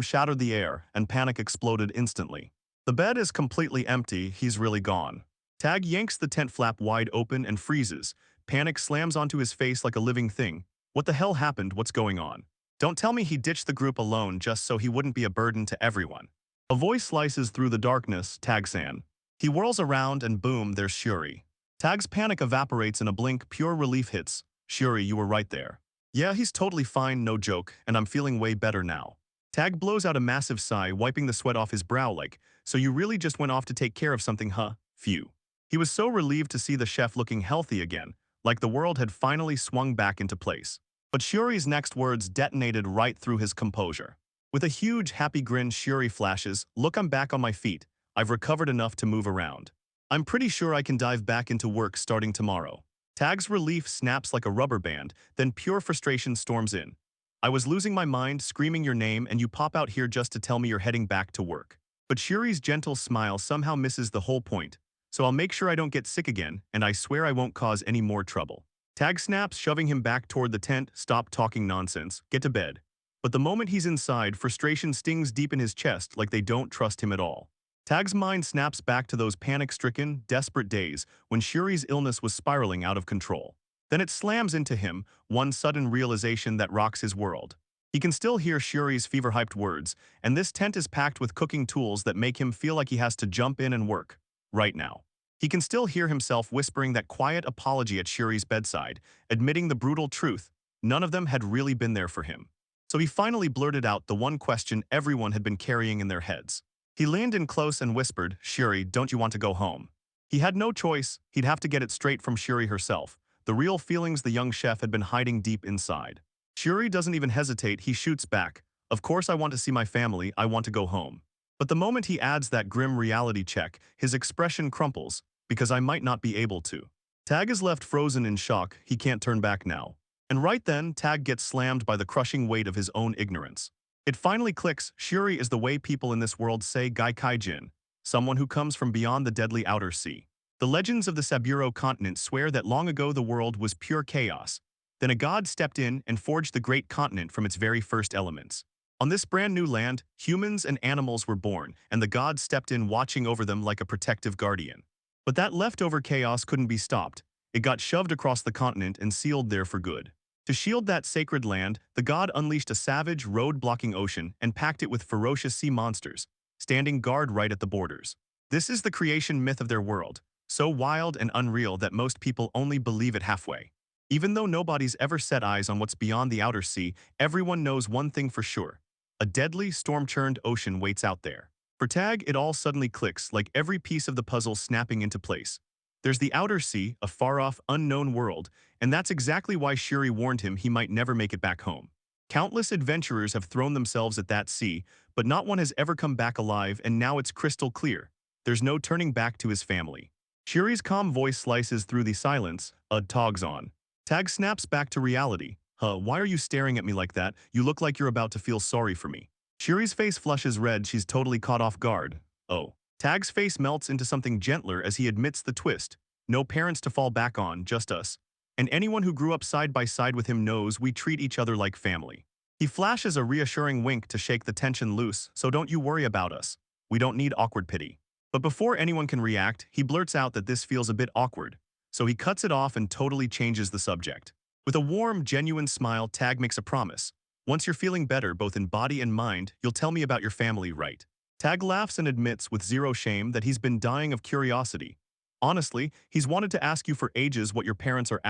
shattered the air, and panic exploded instantly. The bed is completely empty, he's really gone. Tag yanks the tent flap wide open and freezes. Panic slams onto his face like a living thing. What the hell happened? What's going on? Don't tell me he ditched the group alone just so he wouldn't be a burden to everyone. A voice slices through the darkness, Tag-san. He whirls around and boom, there's Shuri. Tag's panic evaporates in a blink, pure relief hits. Shuri, you were right there. Yeah, he's totally fine, no joke, and I'm feeling way better now. Tag blows out a massive sigh, wiping the sweat off his brow like, so you really just went off to take care of something, huh? Phew. He was so relieved to see the chef looking healthy again, like the world had finally swung back into place. But Shuri's next words detonated right through his composure. With a huge, happy grin, Shuri flashes, look, I'm back on my feet. I've recovered enough to move around. I'm pretty sure I can dive back into work starting tomorrow. Tag's relief snaps like a rubber band, then pure frustration storms in. I was losing my mind, screaming your name, and you pop out here just to tell me you're heading back to work. But Shuri's gentle smile somehow misses the whole point. So I'll make sure I don't get sick again, and I swear I won't cause any more trouble. Tag snaps, shoving him back toward the tent. Stop talking nonsense. Get to bed. But the moment he's inside, frustration stings deep in his chest like they don't trust him at all. Tag's mind snaps back to those panic-stricken, desperate days when Shuri's illness was spiraling out of control. Then it slams into him, one sudden realization that rocks his world. He can still hear Shuri's fever-hyped words, and this tent is packed with cooking tools that make him feel like he has to jump in and work. Right now. He can still hear himself whispering that quiet apology at Shuri's bedside, admitting the brutal truth. None of them had really been there for him. So he finally blurted out the one question everyone had been carrying in their heads. He leaned in close and whispered, Shuri, don't you want to go home? He had no choice, he'd have to get it straight from Shuri herself, the real feelings the young chef had been hiding deep inside. Shuri doesn't even hesitate, he shoots back. Of course I want to see my family, I want to go home. But the moment he adds that grim reality check, his expression crumples, because I might not be able to. Tag is left frozen in shock, he can't turn back now. And right then, Tag gets slammed by the crushing weight of his own ignorance. It finally clicks, Shuri is the way people in this world say Gaikaijin, someone who comes from beyond the deadly outer sea. The legends of the Saburo continent swear that long ago the world was pure chaos. Then a god stepped in and forged the great continent from its very first elements. On this brand new land, humans and animals were born, and the god stepped in watching over them like a protective guardian. But that leftover chaos couldn't be stopped. It got shoved across the continent and sealed there for good. To shield that sacred land, the god unleashed a savage, road-blocking ocean and packed it with ferocious sea monsters, standing guard right at the borders. This is the creation myth of their world, so wild and unreal that most people only believe it halfway. Even though nobody's ever set eyes on what's beyond the outer sea, everyone knows one thing for sure. A deadly, storm-churned ocean waits out there. For Tag, it all suddenly clicks, like every piece of the puzzle snapping into place. There's the outer sea, a far-off, unknown world, and that's exactly why Shuri warned him he might never make it back home. Countless adventurers have thrown themselves at that sea, but not one has ever come back alive, and now it's crystal clear. There's no turning back to his family. Shuri's calm voice slices through the silence, Tog's on. Tag snaps back to reality. Why are you staring at me like that? You look like you're about to feel sorry for me. Shuri's face flushes red, she's totally caught off guard. Oh. Tag's face melts into something gentler as he admits the twist. No parents to fall back on, just us. And anyone who grew up side by side with him knows we treat each other like family. He flashes a reassuring wink to shake the tension loose, so don't you worry about us. We don't need awkward pity. But before anyone can react, he blurts out that this feels a bit awkward. So he cuts it off and totally changes the subject. With a warm, genuine smile, Tag makes a promise. Once you're feeling better, both in body and mind, you'll tell me about your family, right? Tag laughs and admits with zero shame that he's been dying of curiosity. Honestly, he's wanted to ask you for ages what your parents are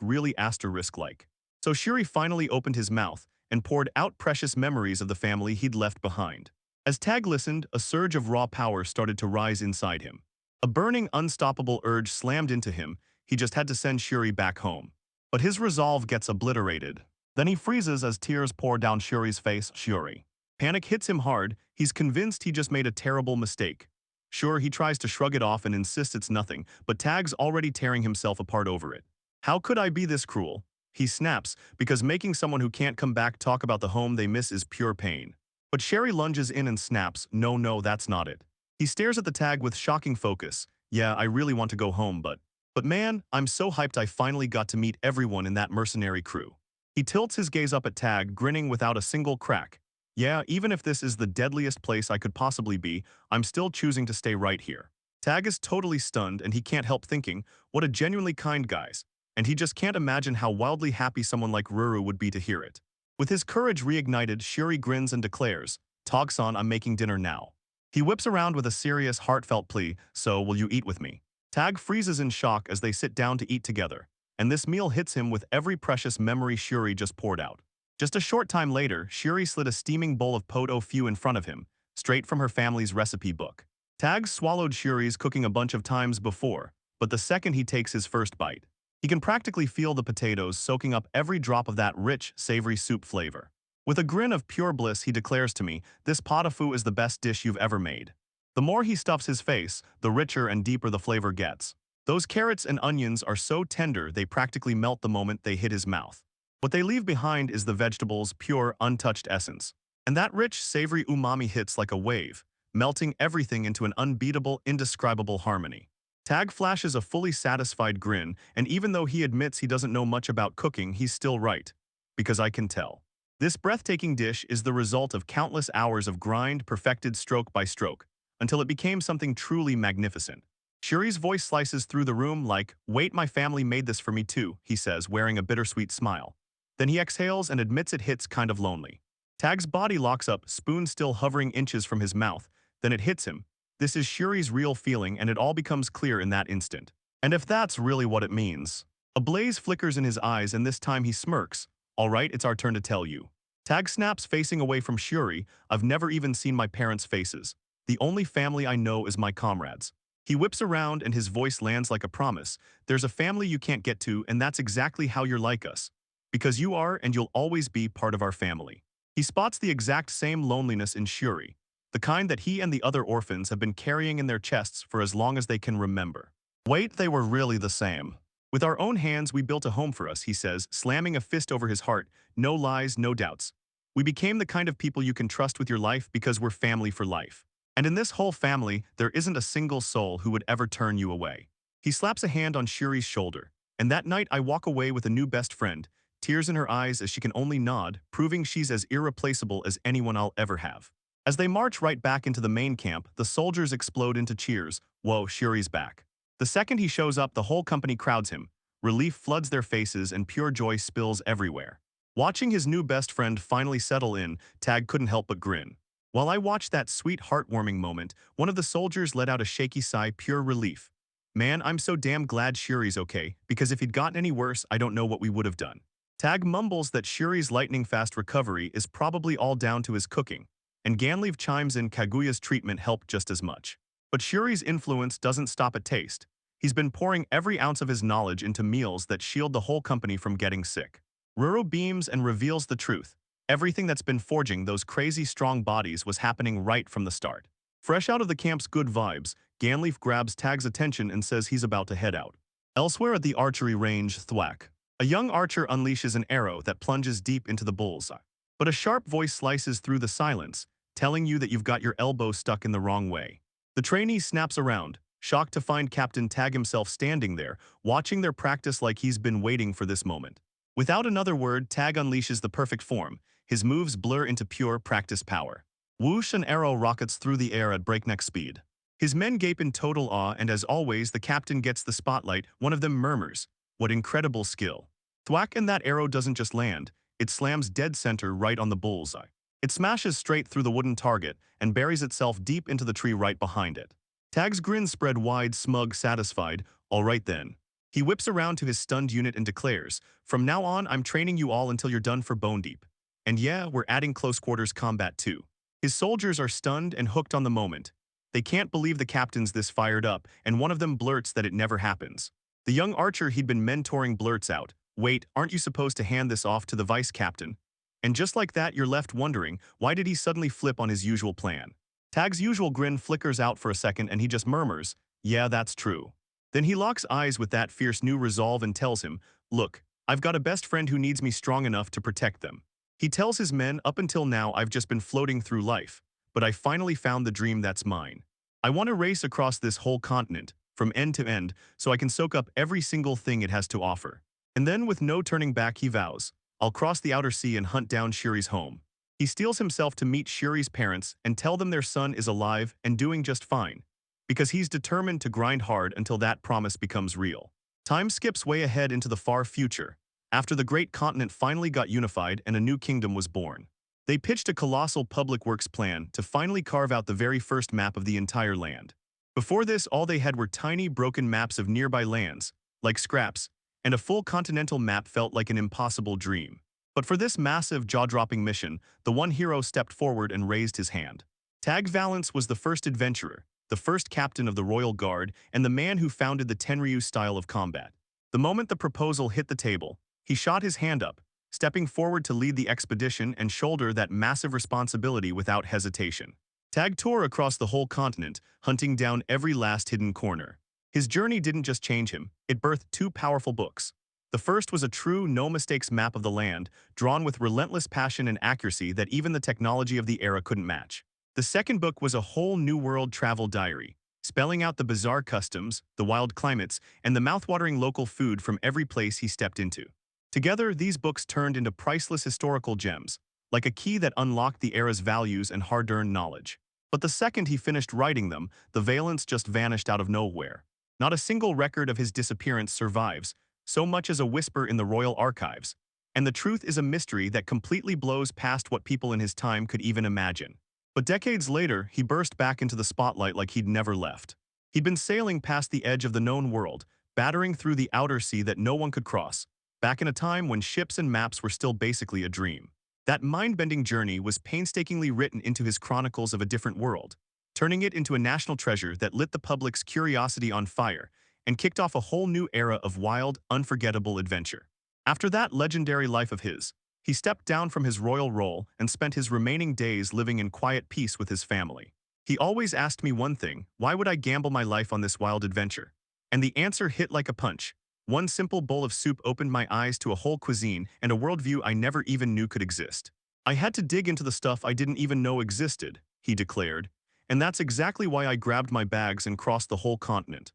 really like. So Shuri finally opened his mouth and poured out precious memories of the family he'd left behind. As Tag listened, a surge of raw power started to rise inside him. A burning, unstoppable urge slammed into him. He just had to send Shuri back home. But his resolve gets obliterated. Then he freezes as tears pour down Shuri's face. Shuri. Panic hits him hard. He's convinced he just made a terrible mistake. Sure, he tries to shrug it off and insists it's nothing, but Tag's already tearing himself apart over it. How could I be this cruel? He snaps, because making someone who can't come back talk about the home they miss is pure pain. But Sherry lunges in and snaps, no, that's not it. He stares at the Tag with shocking focus. Yeah, I really want to go home, but man, I'm so hyped I finally got to meet everyone in that mercenary crew. He tilts his gaze up at Tag, grinning without a single crack. Yeah, even if this is the deadliest place I could possibly be, I'm still choosing to stay right here. Tag is totally stunned and he can't help thinking, what a genuinely kind guys. And he just can't imagine how wildly happy someone like Ruru would be to hear it. With his courage reignited, Shuri grins and declares, Tog-san, I'm making dinner now. He whips around with a serious, heartfelt plea, so will you eat with me? Tag freezes in shock as they sit down to eat together, and this meal hits him with every precious memory Shuri just poured out. Just a short time later, Shuri slid a steaming bowl of pot au feu in front of him, straight from her family's recipe book. Tag swallowed Shuri's cooking a bunch of times before, but the second he takes his first bite, he can practically feel the potatoes soaking up every drop of that rich, savory soup flavor. With a grin of pure bliss, he declares to me, this pot au feu is the best dish you've ever made. The more he stuffs his face, the richer and deeper the flavor gets. Those carrots and onions are so tender they practically melt the moment they hit his mouth. What they leave behind is the vegetable's pure, untouched essence. And that rich, savory umami hits like a wave, melting everything into an unbeatable, indescribable harmony. Tag flashes a fully satisfied grin, and even though he admits he doesn't know much about cooking, he's still right. Because I can tell. This breathtaking dish is the result of countless hours of grind perfected stroke by stroke, until it became something truly magnificent. Shuri's voice slices through the room like, wait, my family made this for me too, he says, wearing a bittersweet smile. Then he exhales and admits it hits kind of lonely. Tag's body locks up, spoon still hovering inches from his mouth. Then it hits him. This is Shuri's real feeling, and it all becomes clear in that instant. And if that's really what it means. A blaze flickers in his eyes, and this time he smirks. All right, it's our turn to tell you. Tag snaps, facing away from Shuri. I've never even seen my parents' faces. The only family I know is my comrades. He whips around and his voice lands like a promise. There's a family you can't get to, and that's exactly how you're like us. Because you are and you'll always be part of our family. He spots the exact same loneliness in Shuri, the kind that he and the other orphans have been carrying in their chests for as long as they can remember. Wait, they were really the same. With our own hands we built a home for us, he says, slamming a fist over his heart. No lies, no doubts. We became the kind of people you can trust with your life because we're family for life. And in this whole family, there isn't a single soul who would ever turn you away. He slaps a hand on Shuri's shoulder, and that night I walk away with a new best friend, tears in her eyes as she can only nod, proving she's as irreplaceable as anyone I'll ever have. As they march right back into the main camp, the soldiers explode into cheers. Whoa, Shuri's back. The second he shows up, the whole company crowds him. Relief floods their faces and pure joy spills everywhere. Watching his new best friend finally settle in, Tag couldn't help but grin. While I watched that sweet, heartwarming moment, one of the soldiers let out a shaky sigh, pure relief. Man, I'm so damn glad Shuri's okay, because if he'd gotten any worse, I don't know what we would have done. Tag mumbles that Shuri's lightning-fast recovery is probably all down to his cooking, and Ganlev chimes in Kaguya's treatment helped just as much. But Shuri's influence doesn't stop at taste. He's been pouring every ounce of his knowledge into meals that shield the whole company from getting sick. Ruru beams and reveals the truth. Everything that's been forging those crazy strong bodies was happening right from the start. Fresh out of the camp's good vibes, Ganlev grabs Tag's attention and says he's about to head out. Elsewhere at the archery range, thwack. A young archer unleashes an arrow that plunges deep into the bullseye. But a sharp voice slices through the silence, telling you that you've got your elbow stuck in the wrong way. The trainee snaps around, shocked to find Captain Tag himself standing there, watching their practice like he's been waiting for this moment. Without another word, Tag unleashes the perfect form. His moves blur into pure practice power. Whoosh, an arrow rockets through the air at breakneck speed. His men gape in total awe, and as always, the captain gets the spotlight. One of them murmurs, "What incredible skill." Thwack, and that arrow doesn't just land, it slams dead center right on the bullseye. It smashes straight through the wooden target and buries itself deep into the tree right behind it. Tag's grin spread wide, smug, satisfied. All right then. He whips around to his stunned unit and declares, "From now on, I'm training you all until you're done for bone deep. And yeah, we're adding close quarters combat too." His soldiers are stunned and hooked on the moment. They can't believe the captain's this fired up, and one of them blurts that it never happens. The young archer he'd been mentoring blurts out, "Wait, aren't you supposed to hand this off to the vice captain?" And just like that, you're left wondering, why did he suddenly flip on his usual plan? Tag's usual grin flickers out for a second and he just murmurs, "Yeah, that's true." Then he locks eyes with that fierce new resolve and tells him, "Look, I've got a best friend who needs me strong enough to protect them." He tells his men, "Up until now, I've just been floating through life, but I finally found the dream that's mine. I want to race across this whole continent, from end to end, so I can soak up every single thing it has to offer." And then with no turning back, he vows, "I'll cross the outer sea and hunt down Shiri's home." He steels himself to meet Shiri's parents and tell them their son is alive and doing just fine, because he's determined to grind hard until that promise becomes real. Time skips way ahead into the far future, after the great continent finally got unified and a new kingdom was born. They pitched a colossal public works plan to finally carve out the very first map of the entire land. Before this, all they had were tiny, broken maps of nearby lands, like scraps, and a full continental map felt like an impossible dream. But for this massive, jaw-dropping mission, the one hero stepped forward and raised his hand. Tag Valence was the first adventurer, the first captain of the Royal Guard, and the man who founded the Tenryu style of combat. The moment the proposal hit the table, he shot his hand up, stepping forward to lead the expedition and shoulder that massive responsibility without hesitation. Tag tore across the whole continent, hunting down every last hidden corner. His journey didn't just change him, it birthed two powerful books. The first was a true, no-mistakes map of the land, drawn with relentless passion and accuracy that even the technology of the era couldn't match. The second book was a whole new world travel diary, spelling out the bizarre customs, the wild climates, and the mouthwatering local food from every place he stepped into. Together, these books turned into priceless historical gems, like a key that unlocked the era's values and hard-earned knowledge. But the second he finished writing them, the Valence just vanished out of nowhere. Not a single record of his disappearance survives, so much as a whisper in the royal archives. And the truth is a mystery that completely blows past what people in his time could even imagine. But decades later, he burst back into the spotlight like he'd never left. He'd been sailing past the edge of the known world, battering through the outer sea that no one could cross, back in a time when ships and maps were still basically a dream. That mind-bending journey was painstakingly written into his chronicles of a different world, turning it into a national treasure that lit the public's curiosity on fire and kicked off a whole new era of wild, unforgettable adventure. After that legendary life of his, he stepped down from his royal role and spent his remaining days living in quiet peace with his family. He always asked me one thing: why would I gamble my life on this wild adventure? And the answer hit like a punch. One simple bowl of soup opened my eyes to a whole cuisine and a worldview I never even knew could exist. I had to dig into the stuff I didn't even know existed, he declared. And that's exactly why I grabbed my bags and crossed the whole continent.